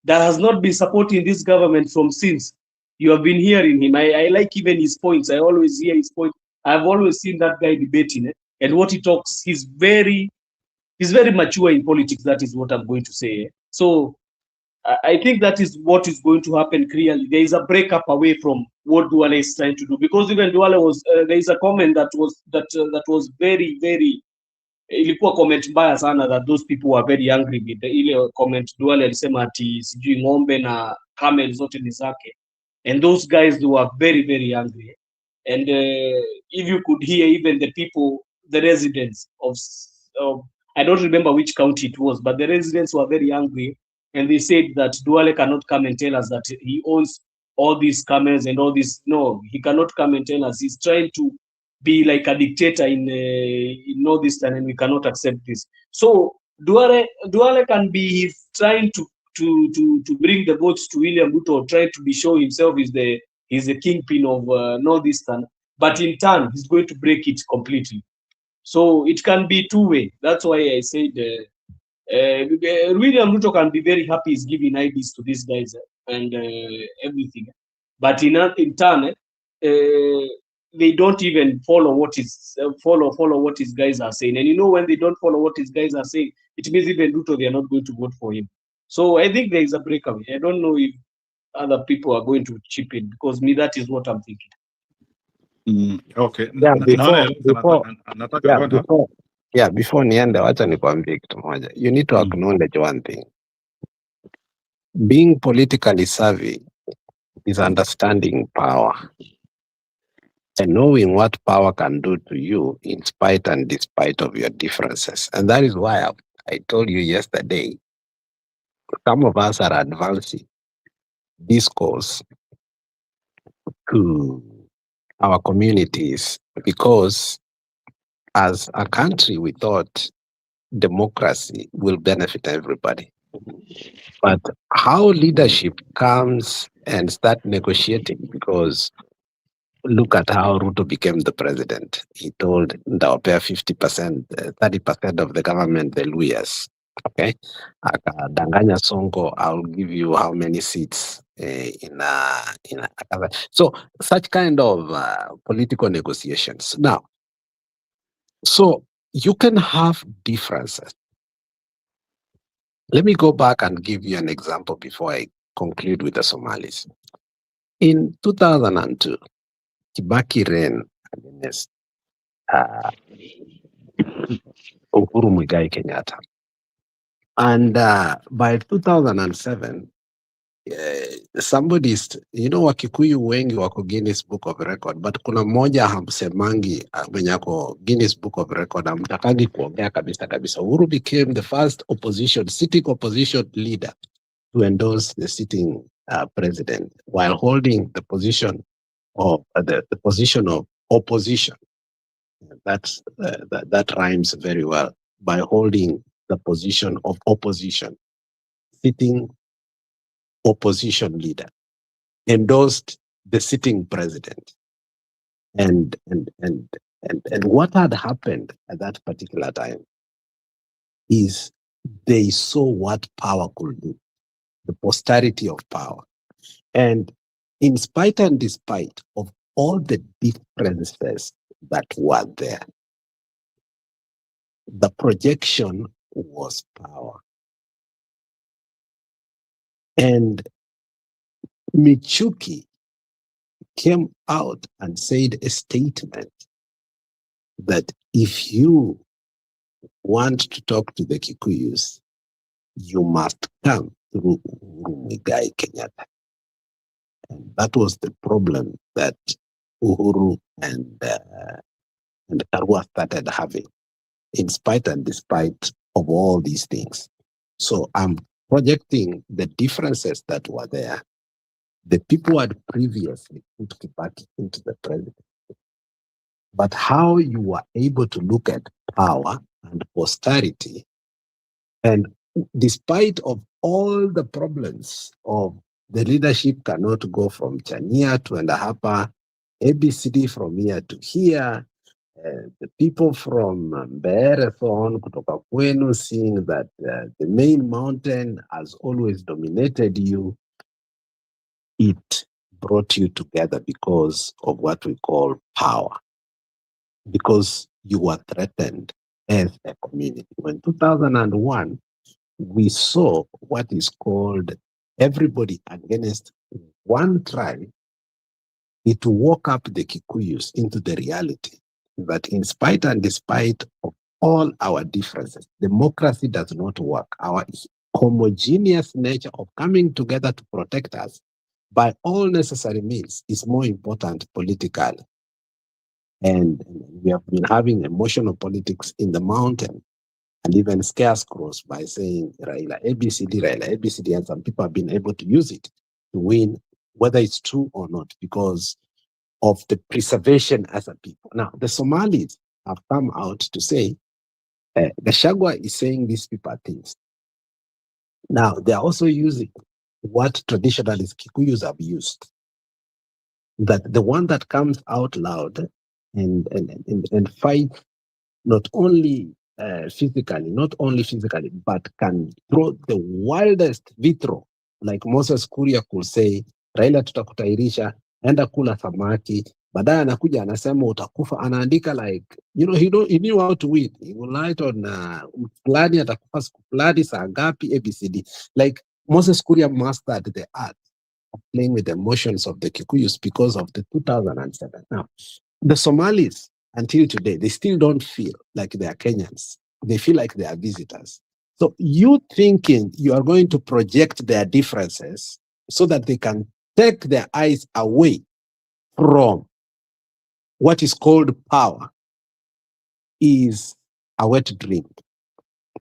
that has not been supporting this government from since. You have been hearing him. I like even his points. I always hear his point. I've always seen that guy debating it. And what he talks, he's very mature in politics. That is what I'm going to say. So I think that is what is going to happen clearly. There is a breakup away from what Duale is trying to do, because even Duale was there is a comment that was very, very, ilikuwa comment mbaya sana, that those people were very angry with the ile comment Duale alisema ati sijui ng'ombe na camel zote ni zake, and those guys, they were very, very angry. And if you could hear even the people, the residents of I don't remember which county it was, but the residents were very angry, and they said that Duale cannot come and tell us that he owns all these camels and all this. No, he cannot come and tell us. He's trying to be like a dictator in Northeastern, and we cannot accept this. So Duale can be trying to bring the votes to William Ruto, trying to be show himself is the kingpin of Northeastern, but in turn he's going to break it completely. So it can be two-way. That's why I said William Ruto can be very happy he's giving IDs to these guys and everything, but in turn they don't even follow what is follow what his guys are saying. And when they don't follow what his guys are saying, it means even Ruto, they are not going to vote for him. So I think there is a breakaway. I don't know if other people are going to chip in, because that is what I'm thinking. Okay. Before niende, wacha nikwambie kitu moja. You need to acknowledge one thing. Being politically savvy is understanding power and knowing what power can do to you in spite and despite of your differences. And that is why I told you yesterday, some of us are advancing discourse to our communities, because as a country we thought democracy will benefit everybody. But how leadership comes and start negotiating, because look at how Ruto became the president. He told Ndaopea 50%, 30% of the government, the Luyas. Okay, Danganya Sonko, I'll give you how many seats so such kind of political negotiations. Now, so you can have differences. Let me go back and give you an example before I conclude with the Somalis. In 2002, Kibaki ran against Uhuru Muigai Kenyatta. And by 2007, somebody's, Wakikuyu wengi wako Guinness Book of Record, but kuna mmoja hamsemangi mwenye ako Guinness Book of Record, hamtakagi kuongea kabisa. Uhuru became the first sitting opposition leader to endorse the sitting president while holding the position of the position of opposition. That rhymes very well, by holding the position of opposition, sitting opposition leader, endorsed the sitting president. And what had happened at that particular time is they saw what power could do, the posterity of power. And in spite and despite of all the differences that were there, the projection was power. And Michuki came out and said a statement that if you want to talk to the Kikuyus, you must come through Uhuru Muigai Kenyatta. And that was the problem that Uhuru and Karua started having, in spite and despite of all these things. So I'm projecting the differences that were there. The people had previously put Kibaki into the presidency. But how you were able to look at power and posterity, and despite of all the problems of the leadership cannot go from Chania to Ndahapa, ABCD from here to here, the people from Mbeere on kutoka kwenu, seeing that the main mountain has always dominated you, it brought you together because of what we call power. Because you were threatened as a community. When 2001, we saw what is called everybody against one tribe, it woke up the Kikuyus into the reality that in spite and despite of all our differences, democracy does not work. Our homogeneous nature of coming together to protect us by all necessary means is more important politically. And we have been having emotional politics in the mountain and even scarecrows by saying Raila ABCD, and some people have been able to use it to win, whether it's true or not, because of the preservation as a people. Now, the Somalis have come out to say, the Shagwa is saying these people are things. Now, they are also using what traditionalists Kikuyus have used, that the one that comes out loud and fight not only physically, but can throw the wildest vitro, like Moses Kuria could say, Raila tutakutairisha, enda kula samaki, baadaye anakuja anasema utakufa, anaandika like, he knew how to win. He will write on fulani atakufa siku fulani saa ngapi, ABCD. Like Moses Kuria mastered the art of playing with the emotions of the Kikuyus because of the 2007. Now, the Somalis, until today, they still don't feel like they are Kenyans. They feel like they are visitors. So you thinking you are going to project their differences so that they can take their eyes away from what is called power is a wet dream.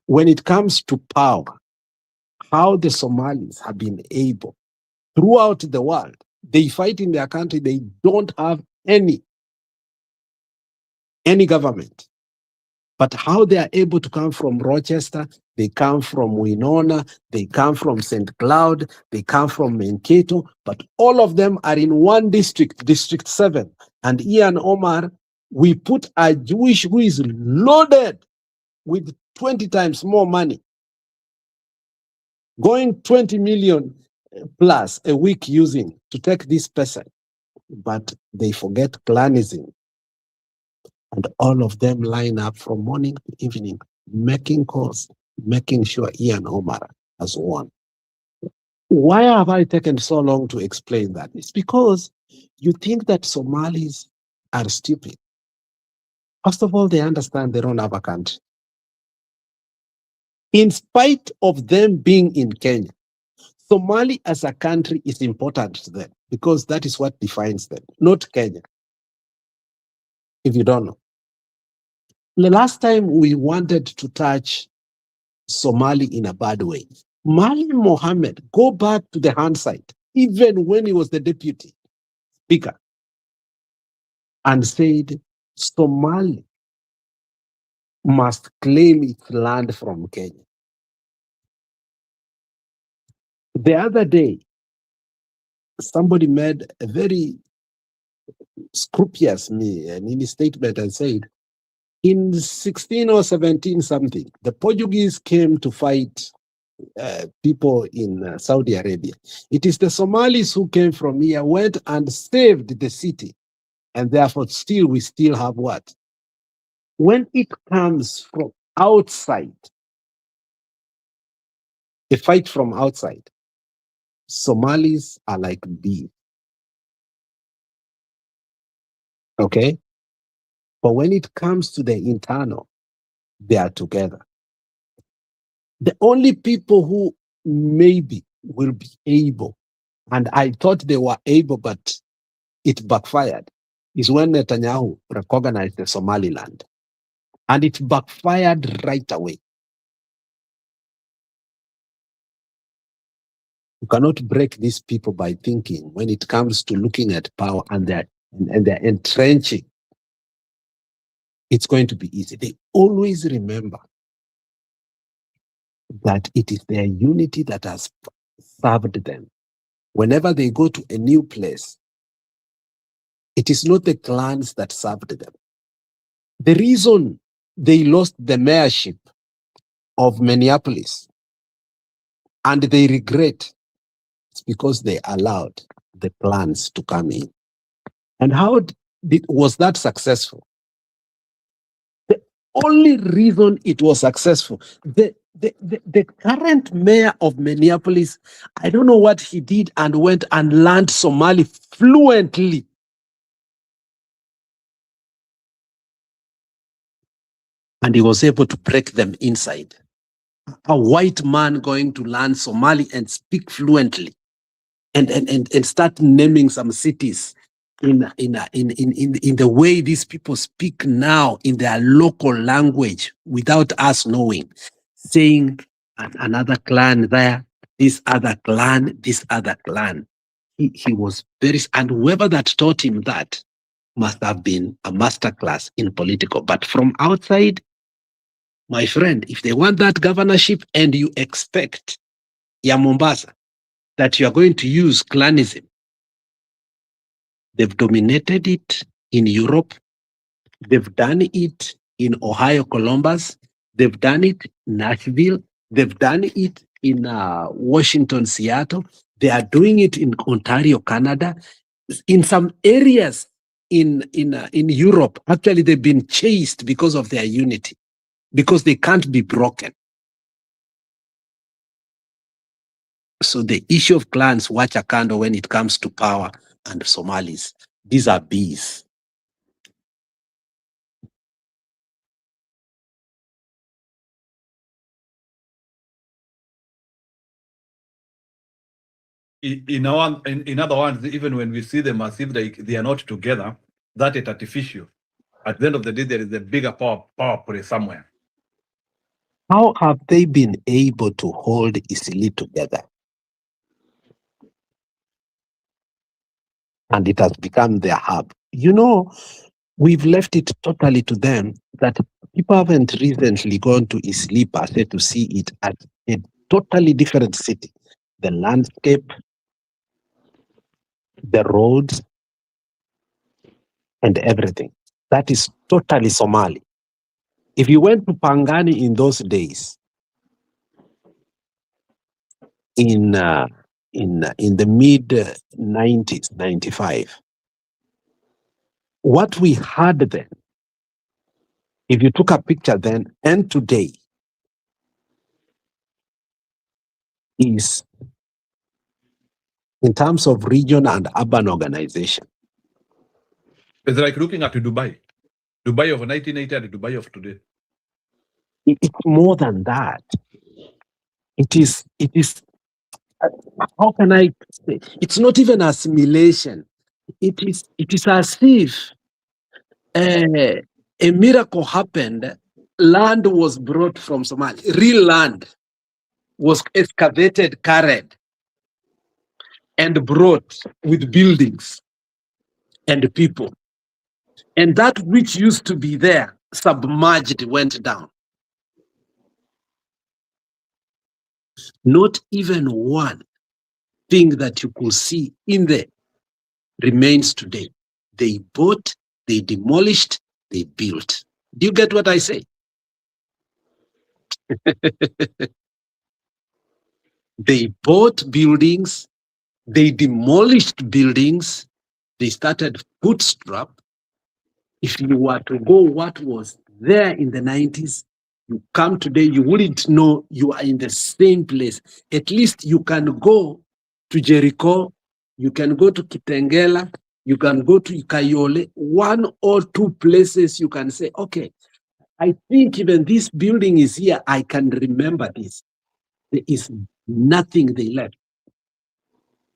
When it comes to power, how the Somalis have been able, throughout the world, they fight in their country, they don't have any government. But how they are able to come from Rochester, they come from Winona, they come from St. Cloud, they come from Mankato, but all of them are in one district, District 7. And Ian Omar, we put a Jewish who is loaded with 20 times more money, going 20 million plus a week using to take this person. But they forget clanism. And all of them line up from morning to evening, making calls, making sure Ian Omar has won. Why have I taken so long to explain that? It's because you think that Somalis are stupid. First of all, they understand they don't have a country. In spite of them being in Kenya, Somali as a country is important to them because that is what defines them, not Kenya. If you don't know. The last time we wanted to touch Somali in a bad way, Mali Mohammed, go back to the hindsight, even when he was the deputy speaker, and said, Somali must claim its land from Kenya. The other day, somebody made a very scrupulous statement and said, in 16 or 17 something, the Portuguese came to fight people in Saudi Arabia. It is the Somalis who came from here, went and saved the city. And therefore, we still have what? When it comes from outside, a fight from outside, Somalis are like bees. Okay? But when it comes to the internal, they are together. The only people who maybe will be able, and I thought they were able, but it backfired, is when Netanyahu recognized the Somaliland. And it backfired right away. You cannot break these people by thinking when it comes to looking at power and their entrenching. It's going to be easy. They always remember that it is their unity that has served them. Whenever they go to a new place, it is not the clans that served them. The reason they lost the mayorship of Minneapolis and they regret is because they allowed the clans to come in. And how was that successful? The only reason it was successful, the current mayor of Minneapolis, I don't know what he did and went and learned Somali fluently. And he was able to break them inside. A white man going to learn Somali and speak fluently and start naming some cities in the way these people speak now in their local language without us knowing, saying another clan there, this other clan, this other clan. He was very, and whoever that taught him that must have been a masterclass in political. But from outside, my friend, if they want that governorship and you expect, ya Mombasa, that you are going to use clanism, they've dominated it in Europe. They've done it in Ohio, Columbus. They've done it in Nashville. They've done it in Washington, Seattle. They are doing it in Ontario, Canada. In some areas in Europe, actually, they've been chased because of their unity, because they can't be broken. So the issue of clans, watch a candle when it comes to power and Somalis. These are bees. In other words, even when we see them as if they are not together, that is artificial. At the end of the day, there is a bigger power play somewhere. How have they been able to hold easily together? And it has become their hub. You know, we've left it totally to them that people haven't recently gone to Isli per se to see it as a totally different city. The landscape, the roads, and everything. That is totally Somali. If you went to Pangani in those days, in the mid 90s, 95, what we had then, if you took a picture then and today, is in terms of region and urban organization. It's like looking at Dubai. Dubai of 1980 and Dubai of today. It's more than that. It is, how can I say? It's not even assimilation. It is as if a miracle happened. Land was brought from Somalia. Real land was excavated, carried, and brought with buildings and people. And that which used to be there submerged, went down. Not even one thing that you could see in there remains today. They bought, they demolished, they built. Do you get what I say? They bought buildings, they demolished buildings, they started bootstrap. If you were to go what was there in the 90s, you come today, you wouldn't know you are in the same place. At least you can go to Jericho, you can go to Kitengela, you can go to Kayole, 1 or 2 places you can say, okay, I think even this building is here, I can remember this. There is nothing they left.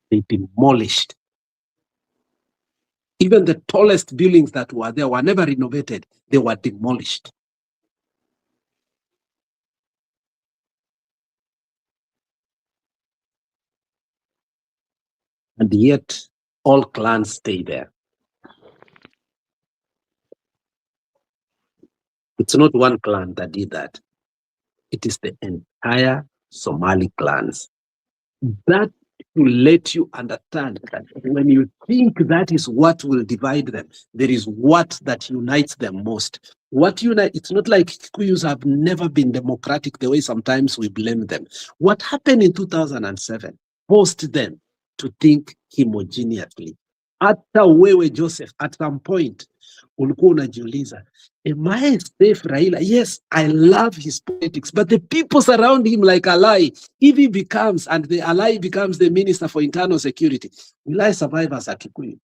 They demolished. Even the tallest buildings that were there were never renovated. They were demolished. And yet, all clans stay there. It's not one clan that did that. It is the entire Somali clans. That will let you understand that when you think that is what will divide them, there is what that unites them most. What unites, it's not like Kikuyus have never been democratic the way sometimes we blame them. What happened in 2007 forced them to think homogeneously. Hata wewe Joseph, at some point, ulikuwa unajiuliza, am I safe Raila? Yes, I love his politics, but the people surround him like Alai, if he becomes, and the Alai becomes the Minister for Internal Security, will I survive as a Kikuyu?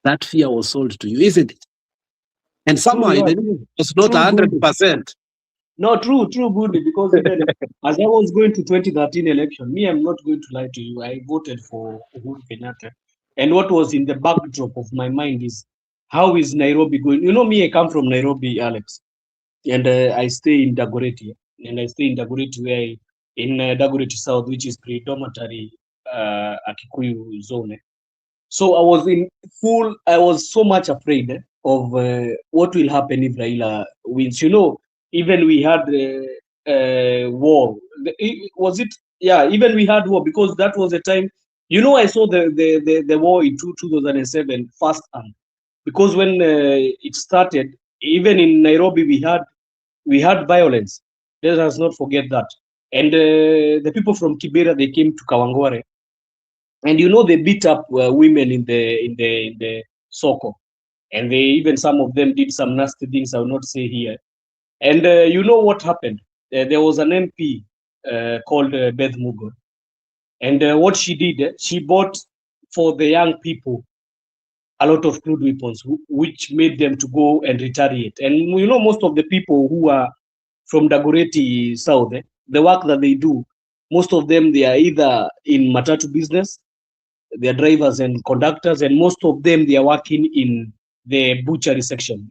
That fear was sold to you, isn't it? And somehow, even it's not 100%. No, true, good, because even as I was going to 2013 election, me, I'm not going to lie to you, I voted for Uhuru Kenyatta. And what was in the backdrop of my mind is, how is Nairobi going? You know me, I come from Nairobi, Alex, and I stay in Dagoretti, and I stay in Dagoretti where in Dagoretti South, which is predominantly a Kikuyu zone. So I was so much afraid of what will happen if Raila wins. You know, even we had war. Even we had war, because that was the time. You know, I saw the war in 2007 firsthand, because when it started, even in Nairobi, we had violence. Let us not forget that. And the people from Kibera, they came to Kawangware, and you know, they beat up women in the Soko, and some of them did some nasty things I will not say here. And you know what happened? There was an MP called Beth Mugo. And what she did, she bought for the young people a lot of crude weapons, which made them to go and retaliate. And you know, most of the people who are from Dagoretti South, the work that they do, most of them, they are either in matatu business, they are drivers and conductors, and most of them, they are working in the butchery section.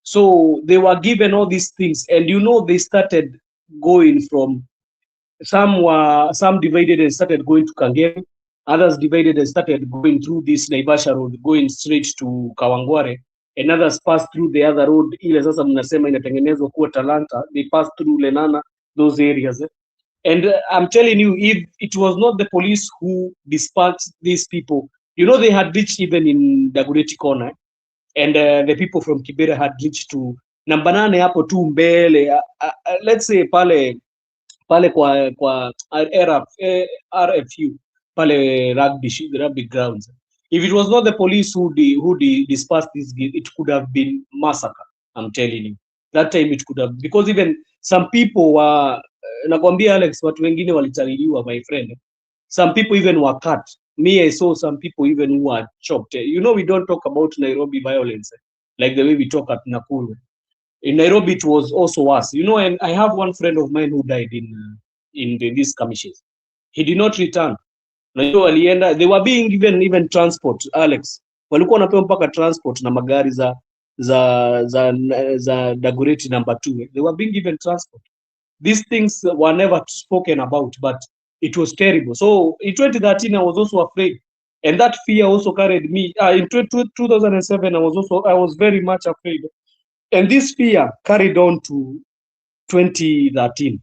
So they were given all these things, and you know, they started going from, some divided and started going to Kangemi, others divided and started going through this Naivasha road, going straight to Kawangware, and others passed through the other road, ile sasa mnasema inatengenezwa kuwa Talanta, they passed through Lenana, those areas. And I'm telling you, if it was not the police who dispatched these people, you know, they had reached even in Dagoretti corner, and the people from Kibera had reached to namba 8 hapo tu mbele, let's say pale kwa RFU, pale rugby grounds. If it was not the police who dispatched this, it could have been massacre. I'm telling you, that time it could have, because even some people were, nakwambia Alex, watu wengine walitariliwa, my friend. Some people even were cut. Me, I saw some people even who were chopped. You know, we don't talk about Nairobi violence like the way we talk at Nakuru. In Nairobi, it was also worse. You know, and I have one friend of mine who died in these skirmishes. He did not return. They were being given even transport, Alex. Walikuwa wanapewa mpaka transport na magari za Dagoretti number 2. They were being given transport. These things were never spoken about, but it was terrible. So in 2013, I was also afraid. And that fear also carried me. In 2007, I was very much afraid And this fear carried on to 2013.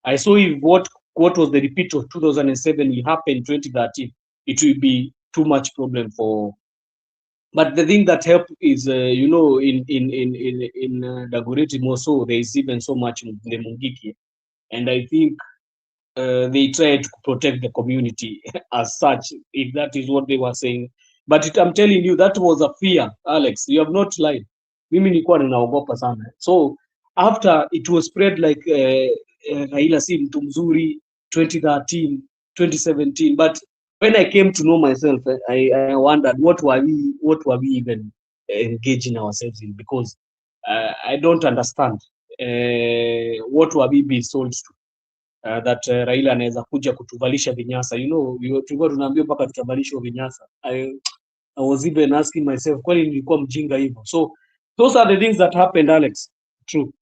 I saw if what was the repeat of 2007 will happen 2013, it will be too much problem for. But the thing that helped is, in Dagoretti Moso, there is even so much in the Mungiki, and I think they try to protect the community as such, if that is what they were saying. But I'm telling you, that was a fear, Alex. You have not lied. Mimi nilikuwa ninaogopa sana. So after it was spread like Raila si mtu mzuri 2013, 2017. But when I came to know myself, I wondered what were we even engaging ourselves in, because I don't understand what were we being sold to. That Raila anaweza kuja kutuvalisha vinyasa. Tulikuwa tunaambiwa mpaka tutavalishwa vinyasa. I was even asking myself, kwani nilikuwa mjinga hivyo? So those are the things that happened, Alex. True.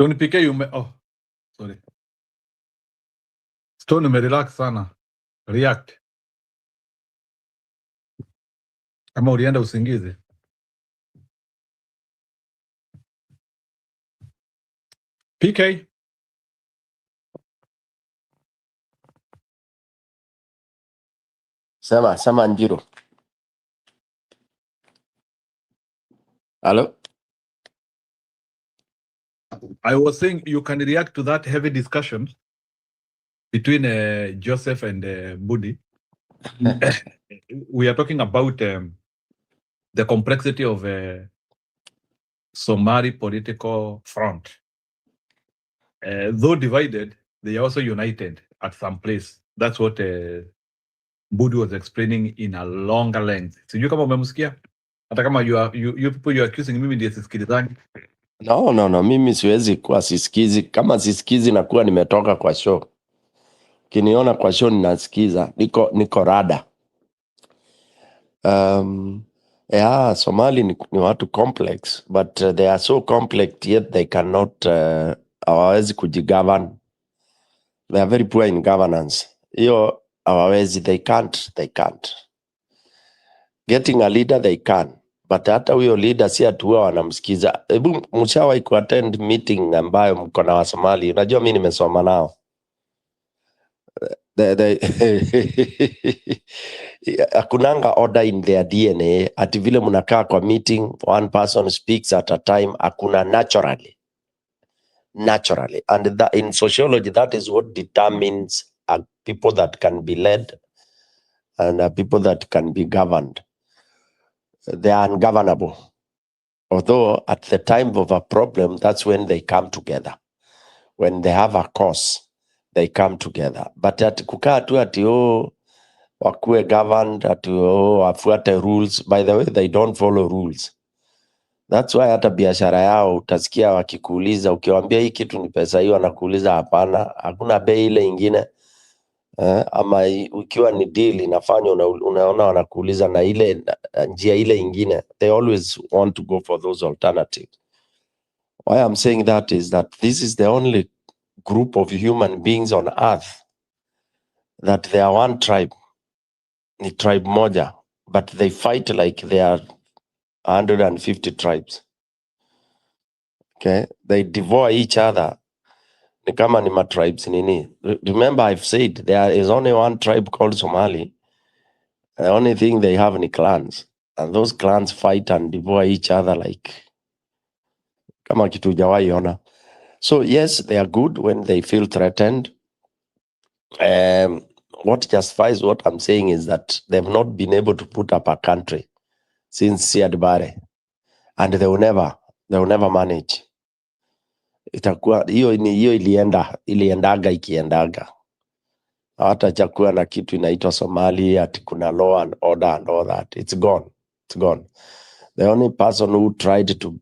Tony PK sorry. Stone umerelax sana. React. Ama ulienda usingizi? PK. Sema Njiru. Hello? I was saying you can react to that heavy discussion between Joseph and Budi. We are talking about the complexity of Somali political front. Though divided, they are also united at some place. That's what Budi was explaining in a longer length. Sijui kama umemsikia? Hata kama you people you are accusing mimi ndiye sisikilizangi. No, mimi siwezi kuwa sisikizi. Kama sisikizi nakuwa nimetoka kwa show. Kiniona kwa show ninasikiza, niko rada. Somali ni watu complex, but they are so complex yet they cannot hawawezi kujigovern. They are very poor in governance. Hiyo hawawezi, they can't. Getting a leader they can, but hata huyo leader si atuwa wanamsikiza. Hebu mshawahi kuattend meeting ambayo mko na Wasomali? Unajua mimi nimesoma nao. Akunanga order in their DNA. Ati vile mnakaa kwa meeting, one person speaks at a time. Akuna naturally. And that, in sociology, that is what determines people that can be led and people that can be governed. They are ungovernable. Although at the time of a problem, that's when they come together. When they have a cause, they come together. But at kukaa tu ati wakue governed, ati wafuate rules. By the way, they don't follow rules. That's why hata biashara yao utasikia wakikuuliza, ukiwaambia hii kitu ni pesa hiyo, anakuuliza hapana, hakuna bei ile ingine. Ama ukiwa ni deal inafanywa, unaona wanakuuliza na ile njia ile ingine. They always want to go for those alternatives. Why I'm saying that is that this is the only group of human beings on earth that they are one tribe. Ni tribe moja, but they fight like they are 150 tribes. Okay, they devour each other. Ni kama ni matribes nini. Remember I've said there is only one tribe called Somali. The only thing they have ni clans, and those clans fight and devour each other like kama kitu hujawahi ona. So yes, they are good when they feel threatened. What justifies what I'm saying is that they've not been able to put up a country since Siad Barre, and they will never manage. Itakuwa hiyo iliendaga ikiendaga. Hata chakuwa na kitu inaitwa Somali, ati kuna law and order and all that. It's gone. The only person who tried to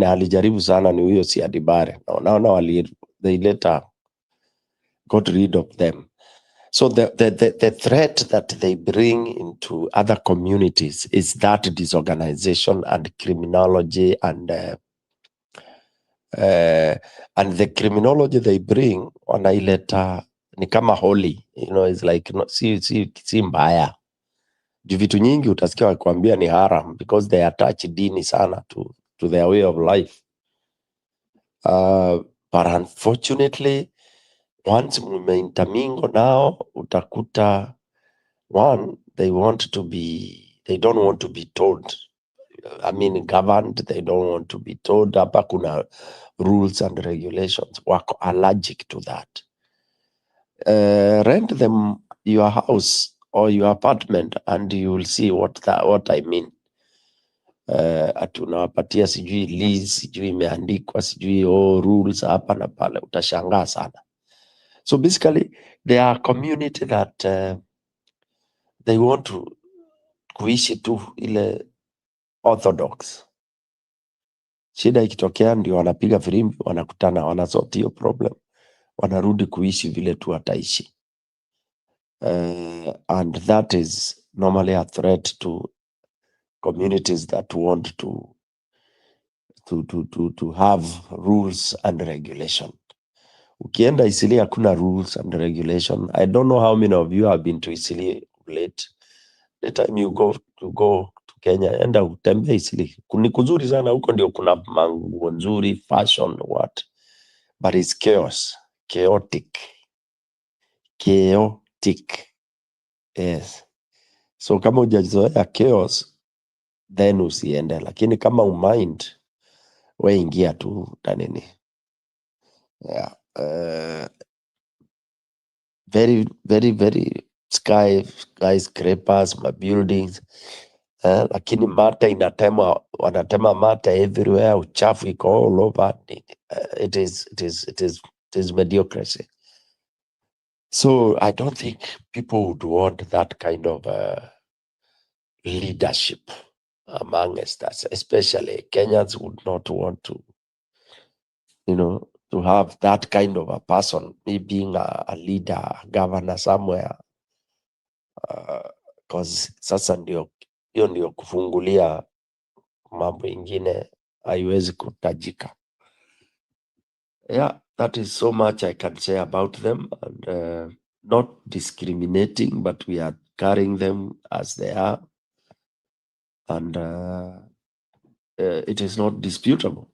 alijaribu sana ni huyo Siad Barre. Naona they later got rid of them. So So the threat that they bring into other communities is that disorganization and criminology and the criminology they bring wanaileta ni kama holy, it's like si mbaya. Juu vitu nyingi utasikia wakikwambia ni haram because they attach dini sana to their way of life. But unfortunately, once mumeintermingo now, utakuta one, they don't want to be told, governed. They don't want to be told hapa kuna rules and regulations. Wako allergic to that. Rent them your house or your apartment and you will see what I mean. Atunawapatia sijui lease, sijui imeandikwa, sijui rules hapa na pale, utashangaa sana. So basically they are a community that they want to kuishi tu ile orthodox. Shida ikitokea ndio wanapiga firimbi, wanakutana, wanasort hiyo problem, wanarudi kuishi vile tu wataishi. And that is normally a threat to communities that want to have rules and regulation. Ukienda Isili hakuna rules and regulation. I don't know how many of you have been to Isili late. The time you go to Kenya, enda utembea Isili. Ni kuzuri sana, huko ndio kuna manguo nzuri, fashion, what. But it's chaos, chaotic. Yes. So kama hujazoea chaos, then usiende. Lakini kama umind, we ingia tu nini. Yeah. Very, very, very skyscrapers, my buildings. Lakini mata wanatema mata everywhere, uchafu iko all over. It is mediocracy. So I don't think people would want that kind of leadership among us, especially Kenyans would not want to, to have that kind of a person, me being a leader, a governor somewhere, because sasa hiyo ndio kufungulia mambo ingine haiwezi kutajika. Yeah, that is so much I can say about them, and not discriminating, but we are carrying them as they are, and it is not disputable.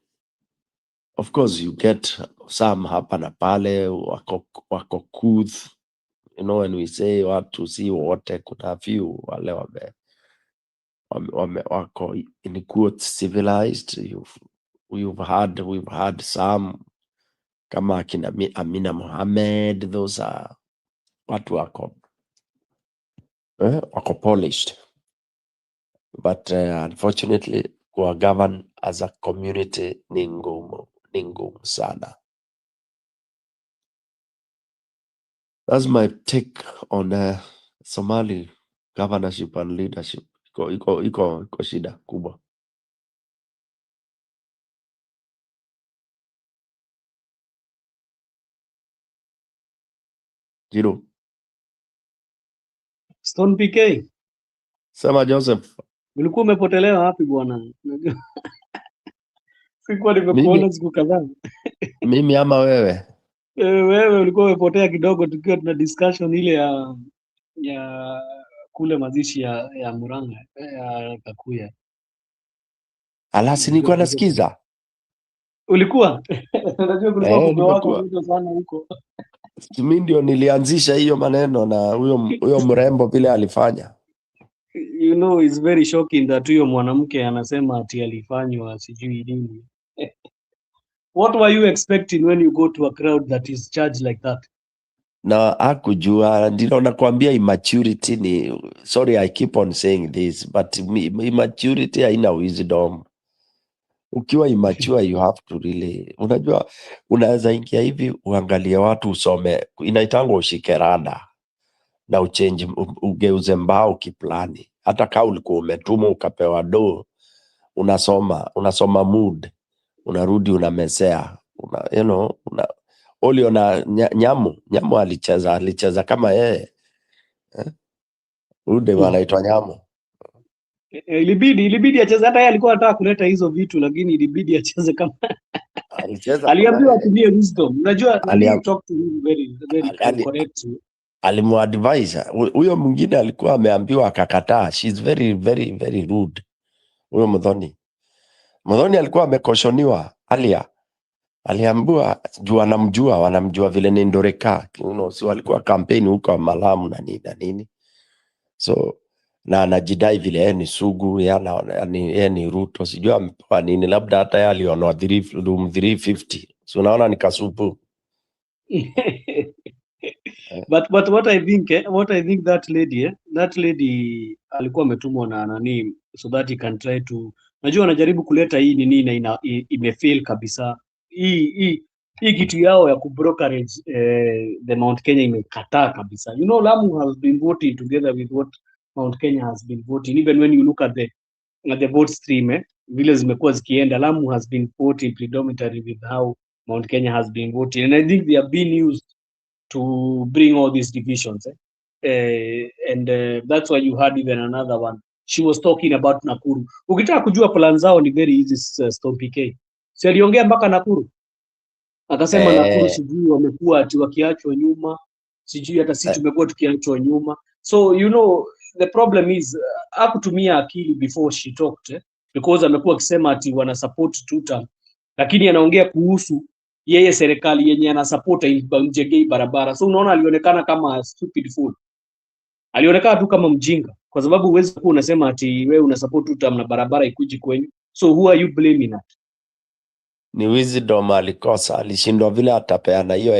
Of course, you get some hapa na pale wako couth, when we say watu si wote, kuna few wale wako in quotes civilized. We've had some kama akina Amina Mohamed, those are watu wako polished, but unfortunately kuwa govern as a community ni ngumu sana. That's my take on Somali governorship and leadership. Iko shida kubwa. Jiro. Stone PK. Sema Joseph. Ulikuwa umepotelea wapi bwana? Sikuwa nimekuona siku kadhaa. Mimi ama wewe? Wewe ulikuwa umepotea kidogo tukiwa tuna discussion ile ya kule mazishi ya Murang'a ya Kakuya. Alasi nilikuwa nasikiza. Ulikuwa? Unajua kulikuwa kumewaka moto sana huko. Mimi ndio nilianzisha hiyo maneno na huyo mrembo vile alifanya. It's very shocking that huyo mwanamke anasema ati alifanywa sijui nini. What were you expecting when you go to a crowd that is charged like that? Na hakujua, ndio nakwambia immaturity ni, sorry I keep on saying this, but immaturity haina wisdom. Ukiwa immature you have to really, unajua unaweza ingia hivi uangalie watu usome, inaitangwa ushike rada na uchange, ugeuze mbao kiplani. Hata kama ulikuwa umetumwa ukapewa do, unasoma mood, unarudi unamesea, uliona nyamu alicheza kama yeye, Ude wanaitwa Nyamo. Ilibidi acheze, hata yeye alikuwa anataka kuleta hizo vitu, lakini ilibidi acheze kama Alicheza aliambiwa kama atumie wisdom. Unajua nani aliam, talk to him very correct. alimuadvise. Huyo mwingine alikuwa ameambiwa akakataa. She's very rude. Huyo Muthoni. Muthoni alikuwa amekoshoniwa alia. Aliambiwa juu wanamjua vile ni Ndoreka. Si walikuwa kampeni huko Malamu na nini. So na anajidai vile yeye ni Sugu, yeye ni Ruto, sijui amepewa nini, labda hata yeye alionwa 350. So unaona ni kasupu. But what I think that lady alikuwa ametumwa na nani so that he can try to, najua anajaribu kuleta hii nini na imefail kabisa. Hii kitu yao ya kubrokerage the Mount Kenya imekataa kabisa. You know, Lamu has been voting together with what Mount Kenya has been voting. Even when you look at the vote stream, vile zimekuwa zikienda, Lamu has been voting predominantly with how Mount Kenya has been voting, and I think they have been used to bring all these divisions. And that's why you had even another one. She was talking about Nakuru. Ukitaka kujua plan zao ni very easy, Stone PK. Si aliongea mpaka Nakuru. Akasema Nakuru sijui wamekuwa ati wakiachwa nyuma. Sijui hata sisi tumekuwa tukiachwa nyuma. So you know the problem is hakutumia akili before she talked, because amekuwa akisema ati wana support tuta, lakini anaongea kuhusu yeye serikali yenye ana support imjengei barabara. So unaona alionekana kama stupid fool. Alionekana tu kama mjinga, kwa sababu huwezi kuwa unasema ati wewe una support tuta na barabara ikuji kwenyu. So who are you blaming at? Ni wisdom alikosa, alishindwa vile atapeana hiyo.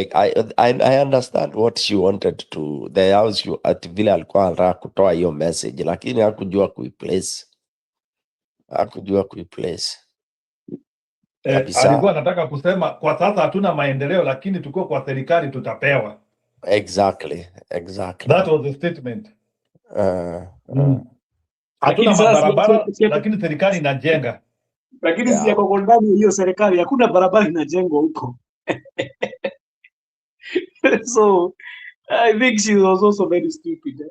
I understand what she wanted to the house, at vile alikuwa anataka kutoa hiyo message, lakini hakujua kuiplace. Alikuwa anataka kusema kwa sasa hatuna maendeleo, lakini tuko kwa serikali tutapewa. Exactly. That was the statement. Hatuna barabara, lakini serikali inajenga. Lakini si yako ndani hiyo serikali, hakuna barabara inajengwa huko. So I think she was also very stupid.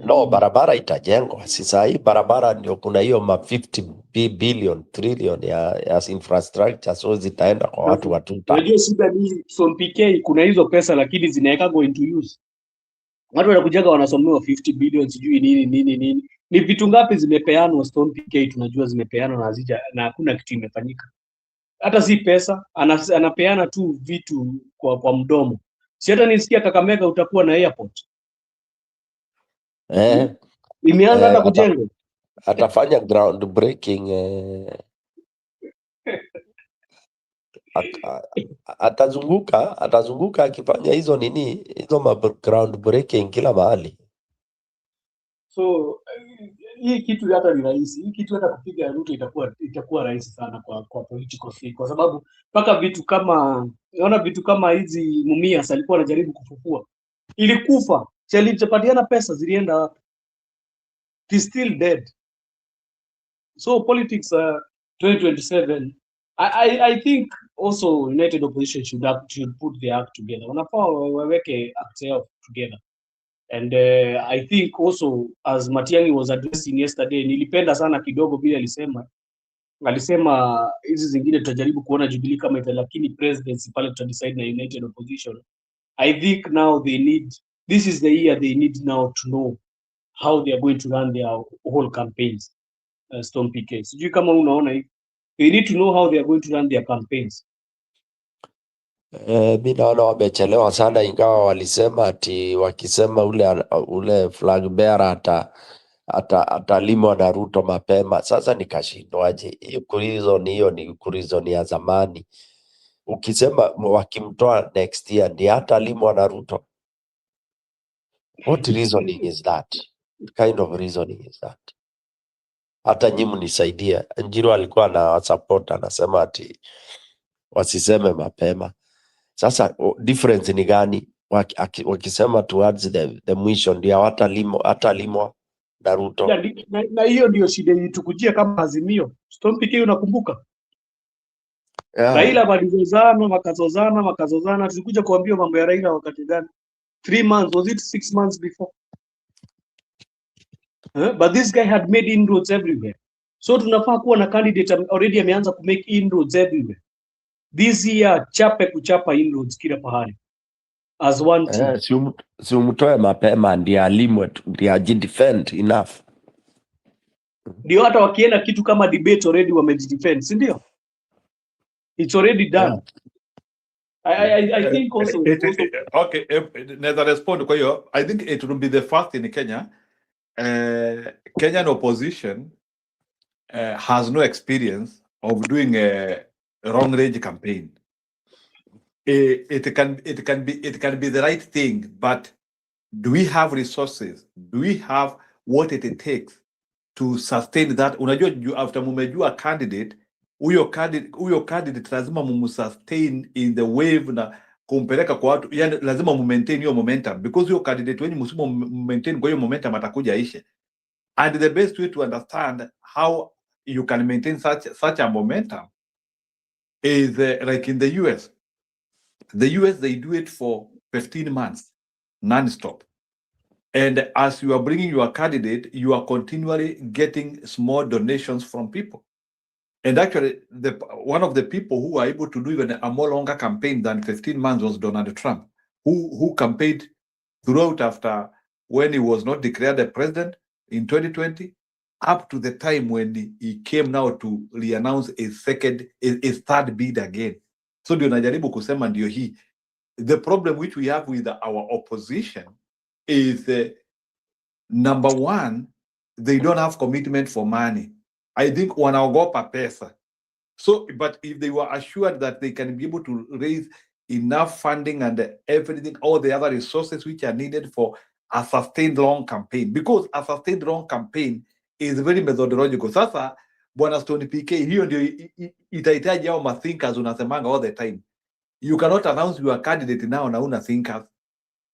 No, barabara itajengwa. Sasa hii barabara ndio kuna hiyo 50 billion trillion ya infrastructure, so zitaenda kwa watu watuta. Unajua shida ni Son PK, kuna hizo pesa lakini zinaweka go into use. Watu wanakujaga wanasomewa 50 billion sijui nini. Ni vitu ngapi zimepeanwa Stone PK? Tunajua zimepeanwa na hazija, na hakuna kitu imefanyika. Hata si pesa, anapeana tu vitu kwa mdomo. Si hata nisikia Kakamega utakuwa na airport. Imeanza hata kujengwa. Atafanya ground breaking. Atazunguka akifanya hizo ground breaking kila mahali. So hii kitu hata ni rahisi. Hii kitu hata kupiga Ruto itakuwa rahisi sana kwa political field, kwa sababu mpaka vitu kama hizi Mumias alikuwa anajaribu kufufua, ilikufa. Chapatiana pesa zilienda wapi? It is still dead. So politics 2027, I think also United Opposition should put their act together. Wanafaa waweke act yao together. And I think also as Matiang'i was addressing yesterday, nilipenda sana kidogo vile alisema hizi zingine tutajaribu kuona Jubilee kama ita, lakini presidency pale tutadecide na United Opposition. I think now this is the year they need now to know how they are going to run their whole campaigns. Stone PK, sijui kama unaona hivi, they need to know how they are going to run their campaigns. Mi naona wamechelewa sana, ingawa walisema ati wakisema ule flag bearer atalimwa na Ruto mapema. Sasa nikashindwaje? Hiyo ni reason ya zamani. Ukisema wakimtoa next year ndiye atalimwa na Ruto, what reasoning is that? What kind of reasoning is that? Hata nyimu nisaidia. Njiru alikuwa na support, anasema ati wasiseme mapema. Sasa difference ni gani? Wakisema towards the mwisho ndio hatalimwa na Ruto. Na hiyo ndio shida ilitukujia kama Azimio. Stone PK unakumbuka? Raila wakazozana, tulikuja kuambiwa mambo ya Raila wakati gani? 3 months, was it 6 months before? But this guy had made inroads everywhere. So tunafaa kuwa na candidate already ameanza ku make inroads everywhere. This year chape kuchapa inroads kila pahali as one team. Si umtoe mapema ndiye alimwe, ndiye ajidefend enough. Ndio hata wakienda kitu kama debate already wamejidefend, si ndio? It's already done. I think also, okay, naweza respond kwa hiyo. I think it will be the first in Kenya. Kenyan opposition has no experience of doing a wrong range campaign. It can be the right thing, but do we have resources? Do we have what it takes to sustain that? Unajua, after mumejua candidate, huyo candidate lazima mumussustain in the wave na kumpeleka kwa watu, yani lazima mumaintain hiyo momentum, because huyo candidate wenye msimu maintain kwa hiyo momentum atakuja ishe. And the best way to understand how you can maintain such a momentum is like in the US. The US, they do it for 15 months, non-stop. And as you are bringing your candidate, you are continually getting small donations from people. And actually, one of the people who were able to do even a more longer campaign than 15 months was Donald Trump, who campaigned throughout after when he was not declared a president in 2020, up to the time when he came now to re-announce his third bid again. So ndio najaribu kusema ndio hii. The problem which we have with our opposition is number one, they don't have commitment for money. I think wanaogopa pesa. So, but if they were assured that they can be able to raise enough funding and everything, all the other resources which are needed for a sustained long campaign, because a sustained long campaign is very methodological. Sasa, Bwana Stone PK, hiyo ndio itahitaji hao mathinkers unasemanga all the time. You cannot announce your candidate now na una thinkers.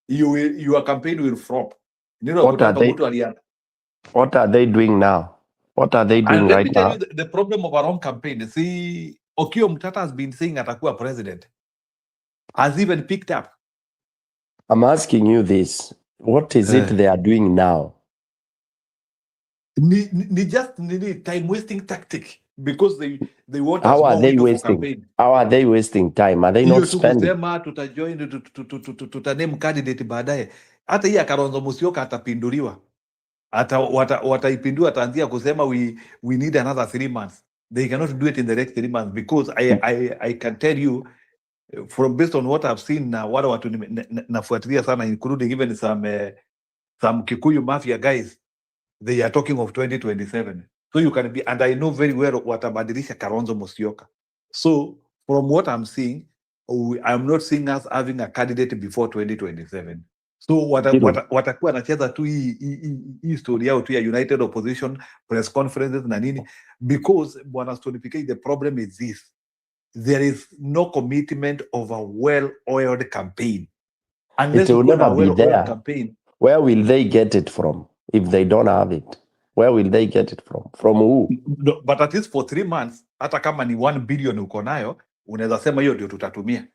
Your campaign will flop. What are they doing now? What are they doing right now? You the problem of our own campaign. See, Okiya Omtata has been saying atakuwa president. Has even picked up. I'm asking you this. What is it they are doing now? Just time wasting tactic, because they want. How are they wasting? How are they wasting time? Are they not spending? Tutaname candidate baadaye. Hata hii Kalonzo Musyoka atapinduliwa. Wataipindua, ataanzia kusema we need another 3 months. They cannot do it in the next 3 months, because I can tell you from based on what I've seen na wale watu nafuatilia sana, including even some Kikuyu mafia guys, they are talking of 2027. So you can be, and I know very well watabadilisha Kalonzo Musyoka. So from what I'm seeing, I'm not seeing us having a candidate before 2027. So watakuwa nacheza tu hii story yao tu ya United Opposition press conferences na nini, because Bwana Stone PK, the problem is this: there is no commitment of a well-oiled campaign. Unless it will never be there. Campaign, where will they get it from if they don't have it? Where will they get it from? From who? No, but at least for 3 months, hata kama ni 1 billion uko nayo, unaweza sema hiyo ndio tutatumia.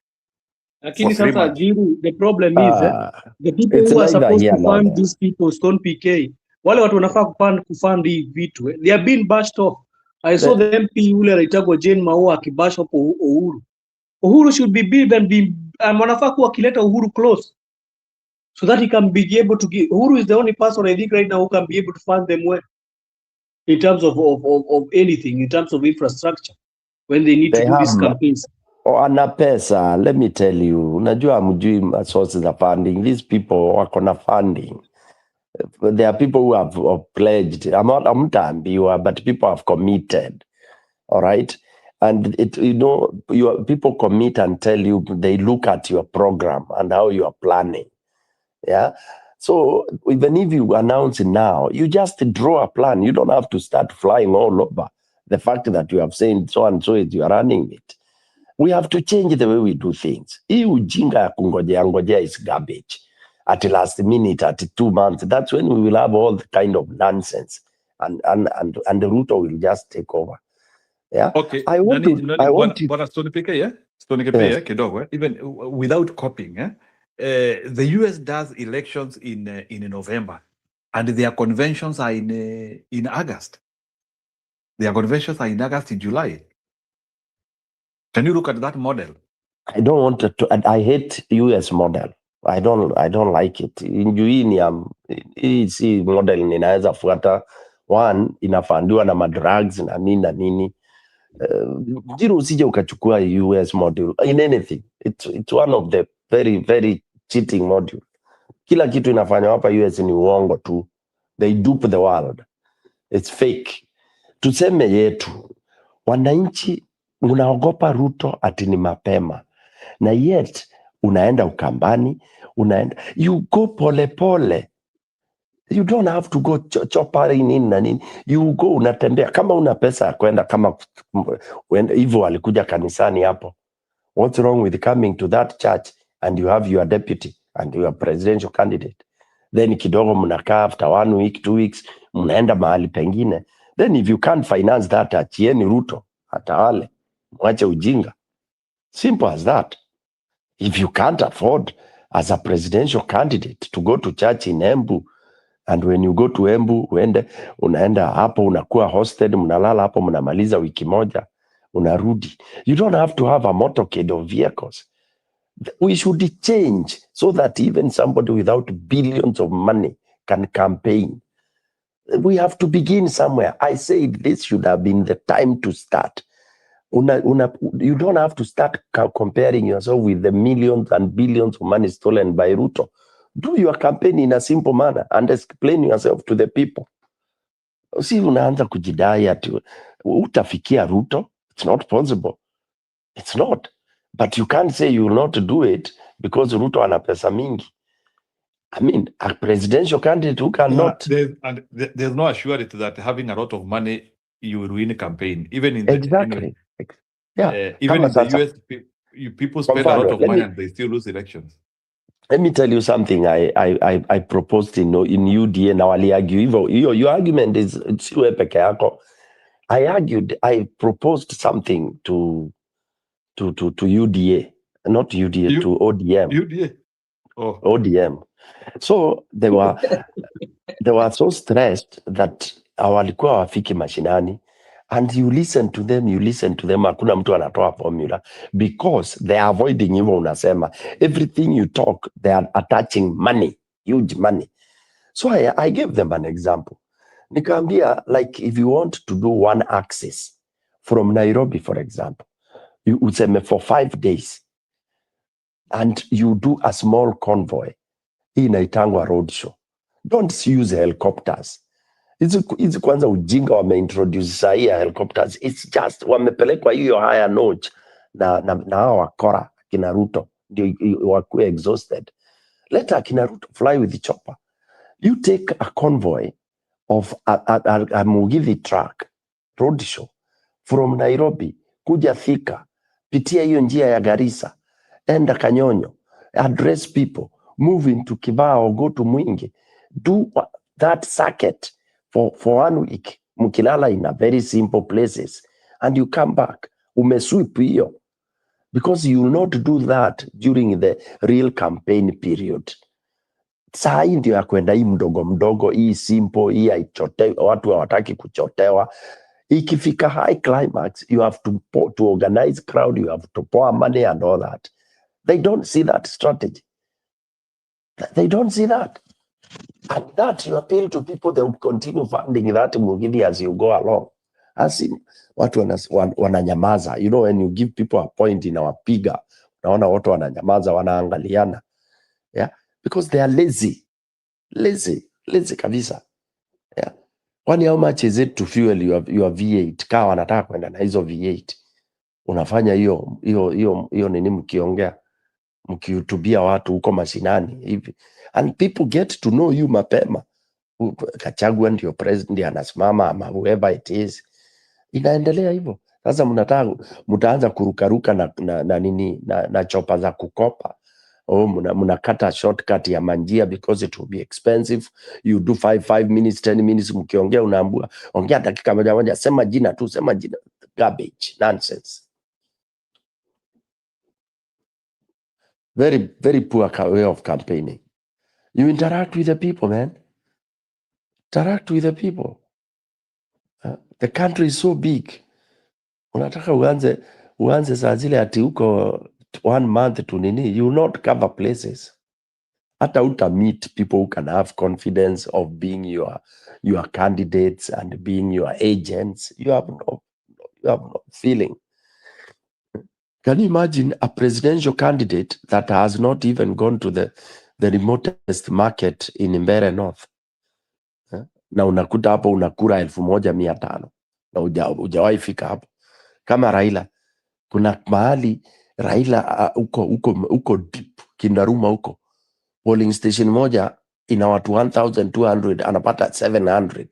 Lakini sasa Jiru, the problem is the people who are supposed to fund these people, Stone PK, wale watu wanafaa kufund hii vitu, they are being bashed off. I saw the MP ule anaitwa Jane Maua akibash off Uhuru. Uhuru should be big and be wanafaa kuwa kileta Uhuru close, so that he can be able to give. Uhuru is the only person I think right now who can be able to fund them well in terms of anything, in terms of infrastructure, when they need to do these campaigns. Ana pesa, let me tell you. Unajua hamjui sources of funding. These people wako na funding. There are people who have pledged. Amtaambiwa, but people have committed. All right? And your people commit and tell you, they look at your program and how you are planning. Yeah. So even if you announce it now, you just draw a plan. You don't have to start flying all over. The fact that you have said so and so is you are running it. We have to change the way we do things. Hii ujinga ya kungojea is garbage. At the last minute, at 2 months, that's when we will have all the kind of nonsense, and the Ruto will just take over. Yeah. Okay. But Stone PK, yeah? Stone PK, kidogo, even without copying, the US does elections in November. and their conventions are in August. Their conventions are in August, in July. Can you look at that model? I don't want to, and I hate US model. I don't like it. Hii si model ninaweza fuata. One, inafandiwa na madrugs na nini na nini. Njiru usije ukachukua US model in anything. It's one of the very, very cheating module. Kila kitu inafanywa hapa US ni uongo tu. They dupe the world. It's fake. Tuseme yetu, wananchi unaogopa Ruto ati ni mapema, na yet unaenda Ukambani, you go pole pole. You don't have to go choppering nini na nini. You go unatembea kama una pesa ya kwenda, kama hivyo walikuja kanisani hapo. What's wrong with coming to that church and you have your deputy and your presidential candidate? Then kidogo mnakaa, after 1 week, 2 weeks, mnaenda mahali pengine. Then if you can't finance that, achieni Ruto atawale, mwache ujinga. Simple as that. If you can't afford as a presidential candidate to go to church in Embu, and when you go to Embu, unaenda hapo, unakuwa hosted, mnalala hapo, mnamaliza wiki moja, unarudi. You don't have to have a motorcade of vehicles. We should change so that even somebody without billions of money can campaign. We have to begin somewhere. I said this should have been the time to start. You don't have to start comparing yourself with the millions and billions of money stolen by Ruto. Do your campaign in a simple manner and explain yourself to the people. Si unaanza kujidai ati utafikia Ruto. It's not possible. It's not. But you can't say you will not do it because Ruto ana pesa mingi. I mean, a presidential candidate who cannot... There's no assurance that having a lot of money, you will win a campaign. Even in the, Exactly. Even in the US, people spend a lot of money and they still lose elections. Let me tell you something I proposed in UDA na wali argue hivyo. Your argument is siwe peke yako. I proposed something to UDA, not UDA, to ODM. UDA? Oh. ODM. So they were so stressed that walikuwa wafiki mashinani, and you listen to them, hakuna mtu anatoa formula because they are avoiding hivyo unasema. Everything you talk, they are attaching money, huge money. So I gave them an example. Nikaambia, like if you want to do one axis from Nairobi, for example, you useme for 5 days and you do a small convoy. Hii inaitangwa road show. Don't use helicopters. Hizi kwanza ujinga wameintroduce sahi ya helicopters. It's just wamepelekwa hiyo higher notch na hawa wakora kina Ruto ndio wakuwe exhausted. Let akina Ruto fly with the chopper. You take a convoy of a Mugithi truck road show from Nairobi kuja Thika, pitia hiyo njia ya Garissa, enda Kanyonyo, address people, move into Kibao, go to Mwingi, do that circuit for 1 week, mkilala in a very simple places, and you come back, umesweep hiyo, because you will not do that during the real campaign period. Saa hii ndio ya kwenda hii mdogo mdogo, hii simple, hii haichote, watu hawataki kuchotewa. Ikifika high climax, you have to organize crowd, you have to pour money and all that. They don't see that strategy. They don't see that. And that you appeal to people, they will continue funding that Mugithi as you go along. As in, watu wananyamaza. You know, when you give people a point inawapiga, unaona watu wananyamaza, wanaangaliana. Yeah, because they are lazy kabisa. Yeah. Kwani how much is it to fuel your V8? Kaa wanataka kwenda na hizo V8. Unafanya hiyo nini mkiongea, mkihutubia watu huko mashinani hivi. And people get to know you mapema. Gachagua ndio president anasimama ama whoever it is. Inaendelea hivyo. Sasa mtaanza kurukaruka na nini na chopa za kukopa. Mnakata shortcut ya manjia because it will be expensive. You do 5 minutes, 10 minutes, mkiongea unaambua ongea dakika moja, sema jina tu, sema jina. Garbage, nonsense. Very, very poor way of campaigning. You interact with the people, man. Interact with the people. The country is so big. Unataka uanze saa zile ati uko 1 month to nini, you will not cover places. Hata uta meet people who can have confidence of being your candidates and being your agents. You have no feeling. Can you imagine a presidential candidate that has not even gone to the remotest market in Mbeere North? Na unakuta hapo unakura 1,500 na hujawahi fika hapo. Kama Raila, kuna mahali Raila uko deep Kindaruma huko, polling station moja ina watu 1,200 anapata 700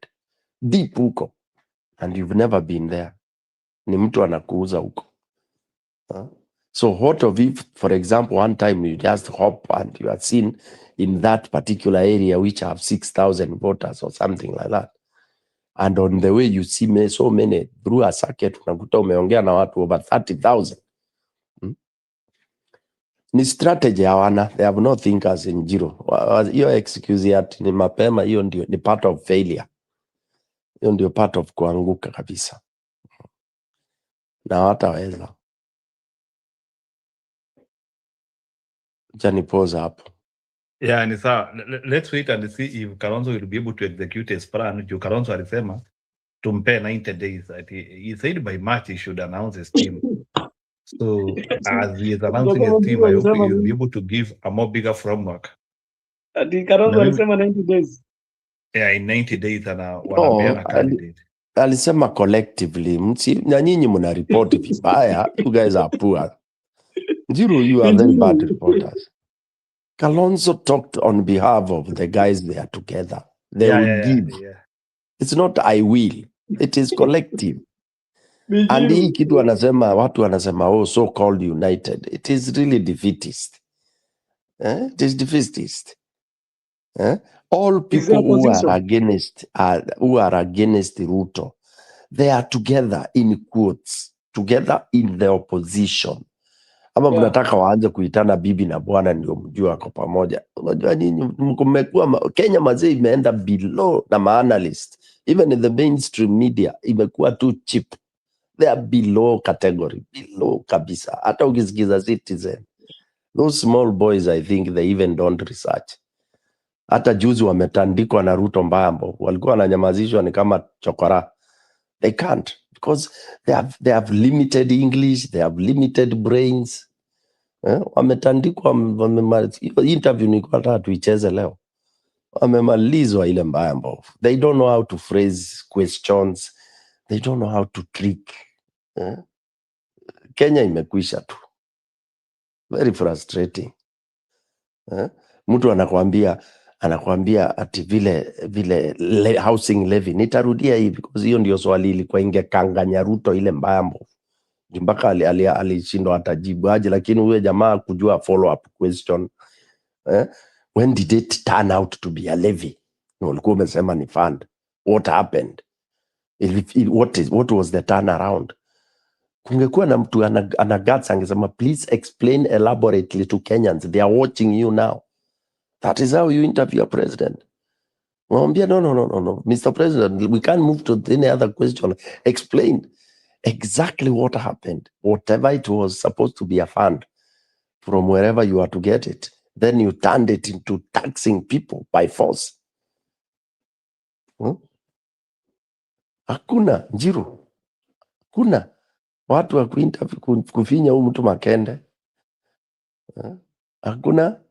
deep huko, and you've never been there. Ni mtu anakuuza huko. So what of if, for example, one time you just hop and you are seen in that particular area which have 6,000 voters or something like that, and on the way you see so many through a circuit, unakuta umeongea na watu over 30,000. Ni strategy hawana, they have no thinkers in Njiro. Hiyo excuse yati ni mapema, hiyo ndio ni part of failure. Hiyo ndio part of kuanguka kabisa, na hawataweza. Jani pause hapo. Yeah, ni sawa. Let's wait and see if Kalonzo will be able to execute his plan. Juu Kalonzo alisema tumpe 90 days. He said by March he should announce his team. So as he is announcing his team, I hope he will be able to give a more bigger framework. Ati Kalonzo alisema 90 days. Yeah, in 90 days wanapeana candidate. Alisema collectively, na nyinyi mna report vibaya. You guys are poor. Njiro, you are very bad reporters. Kalonzo talked on behalf of the guys they are together. They will give. It's not I will. It is collective. And hii kitu watu wanasema so called united. It is really defeatist. It is defeatist. All people who are against Ruto, they are together in quotes, together in the opposition. Ama mnataka waanze kuitana bibi na bwana ndio mjue wako pamoja. Unajua nini, mmekuwa Kenya mazee imeenda below na maanalyst. Even in the mainstream media imekuwa too cheap. They are below category, below kabisa. Hata ukisikiza Citizen, those small boys I think they even don't research. Hata juzi wametandikwa na Ruto Mbambo, walikuwa wananyamazishwa ni kama chokora. They can't because they have limited English, they have limited brains. Wametandikwa, interview nilikuwa nataka tuicheze leo. Wamemalizwa ile mbaya mbovu. They don't know how to phrase questions. They don't know how to trick. Kenya imekwisha tu. Very frustrating. Mtu anakuambia ati vile housing levy. Nitarudia hii because hiyo ndio swali ilikuwa ingekanganya Ruto ile mbaya mbovu. Mpaka alishindwa atajibu aje, lakini huyo jamaa kujua follow up question. When did it turn out to be a levy? Ulikuwa umesema ni fund. What happened? What was the turnaround? Kungekuwa na mtu ana guts angesema please explain elaborately to Kenyans. They are watching you now. That is how you interview a president. Mwambia no. Mr. President, we can't move to any other question. Explain exactly what happened. Whatever it was supposed to be a fund from wherever you are to get it. Then you turned it into taxing people by force. Hakuna Njiro. Hakuna watu wa kuinterview kufinya huyu mtu makende. Hakuna.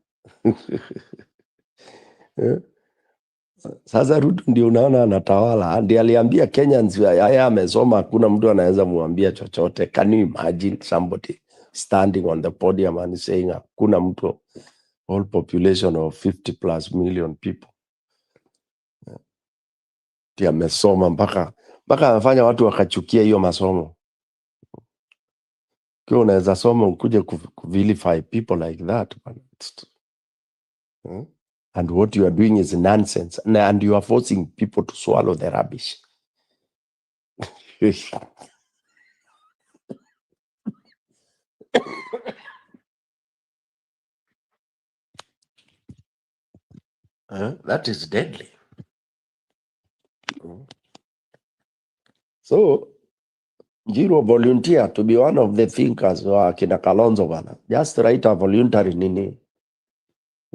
Sasa Ruto ndio unaona anatawala. Ndiye aliambia Kenyans haya amesoma, hakuna mtu anaweza muambia chochote. Can you imagine somebody standing on the podium and saying hakuna mtu, all population of 50+ million people. Ndiye amesoma mpaka anafanya watu wakachukia hiyo masomo. Kwa unaweza soma ukuje vilify people like that. And what you are doing is nonsense. And you are forcing people to swallow the rubbish. That is deadly. So Njiru volunteer to be one of the thinkers wa kina Kalonzo bana. Just write a voluntary nini.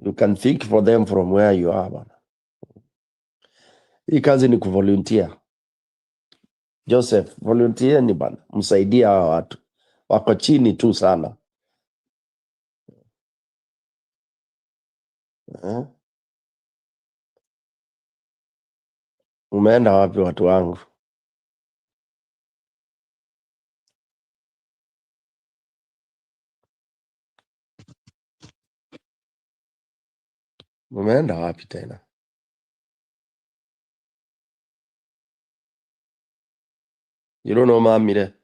You can think for them from where you are bana. Hii kazi ni kuvolunteer. Joseph, volunteer ni bana. Msaidia hawa watu. Wako chini tu sana. Umeenda wapi watu wangu? Umeenda wapi tena? You don't know mamire.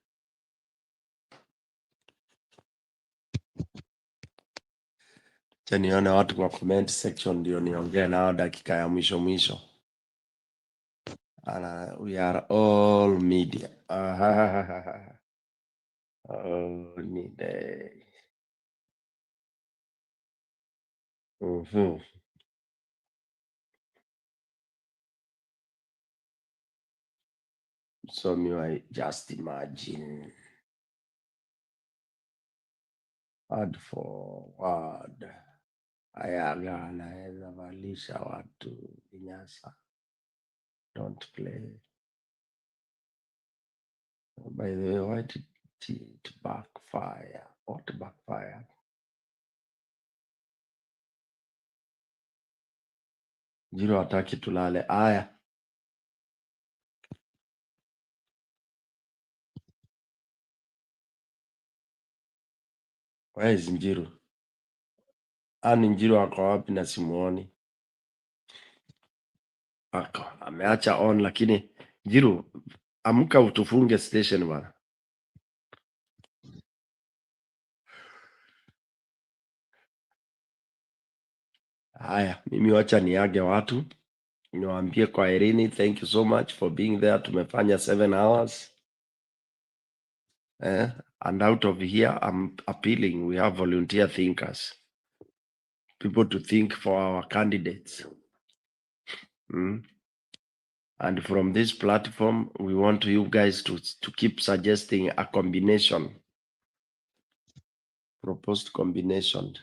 Acha nione watu kwa comment section ndio niongee nao dakika ya mwisho mwisho. We are all media. All media. So me just imagine. Word for word. Ayaga anaweza valisha watu vinyasa. Don't play. By the way, why did it backfire? What backfire? Njiru hataki tulale. Aya. Where is Njiru? Ani Njiru ako wapi na simuoni? Ako, ameacha on lakini Njiru, amka utufunge station bana. Haya, mimi wacha niage watu. Niwaambie kwa Irini, thank you so much for being there. Tumefanya 7 hours. And out of here, I'm appealing. We have volunteer thinkers. People to think for our candidates. And from this platform, we want you guys to keep suggesting a combination. Proposed combination.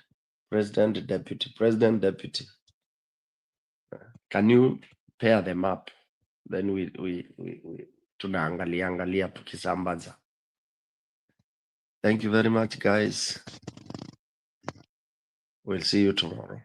President, deputy. President, deputy. Can you pair them up? Then we tunaangalia tukisambaza. Thank you very much, guys. We'll see you tomorrow.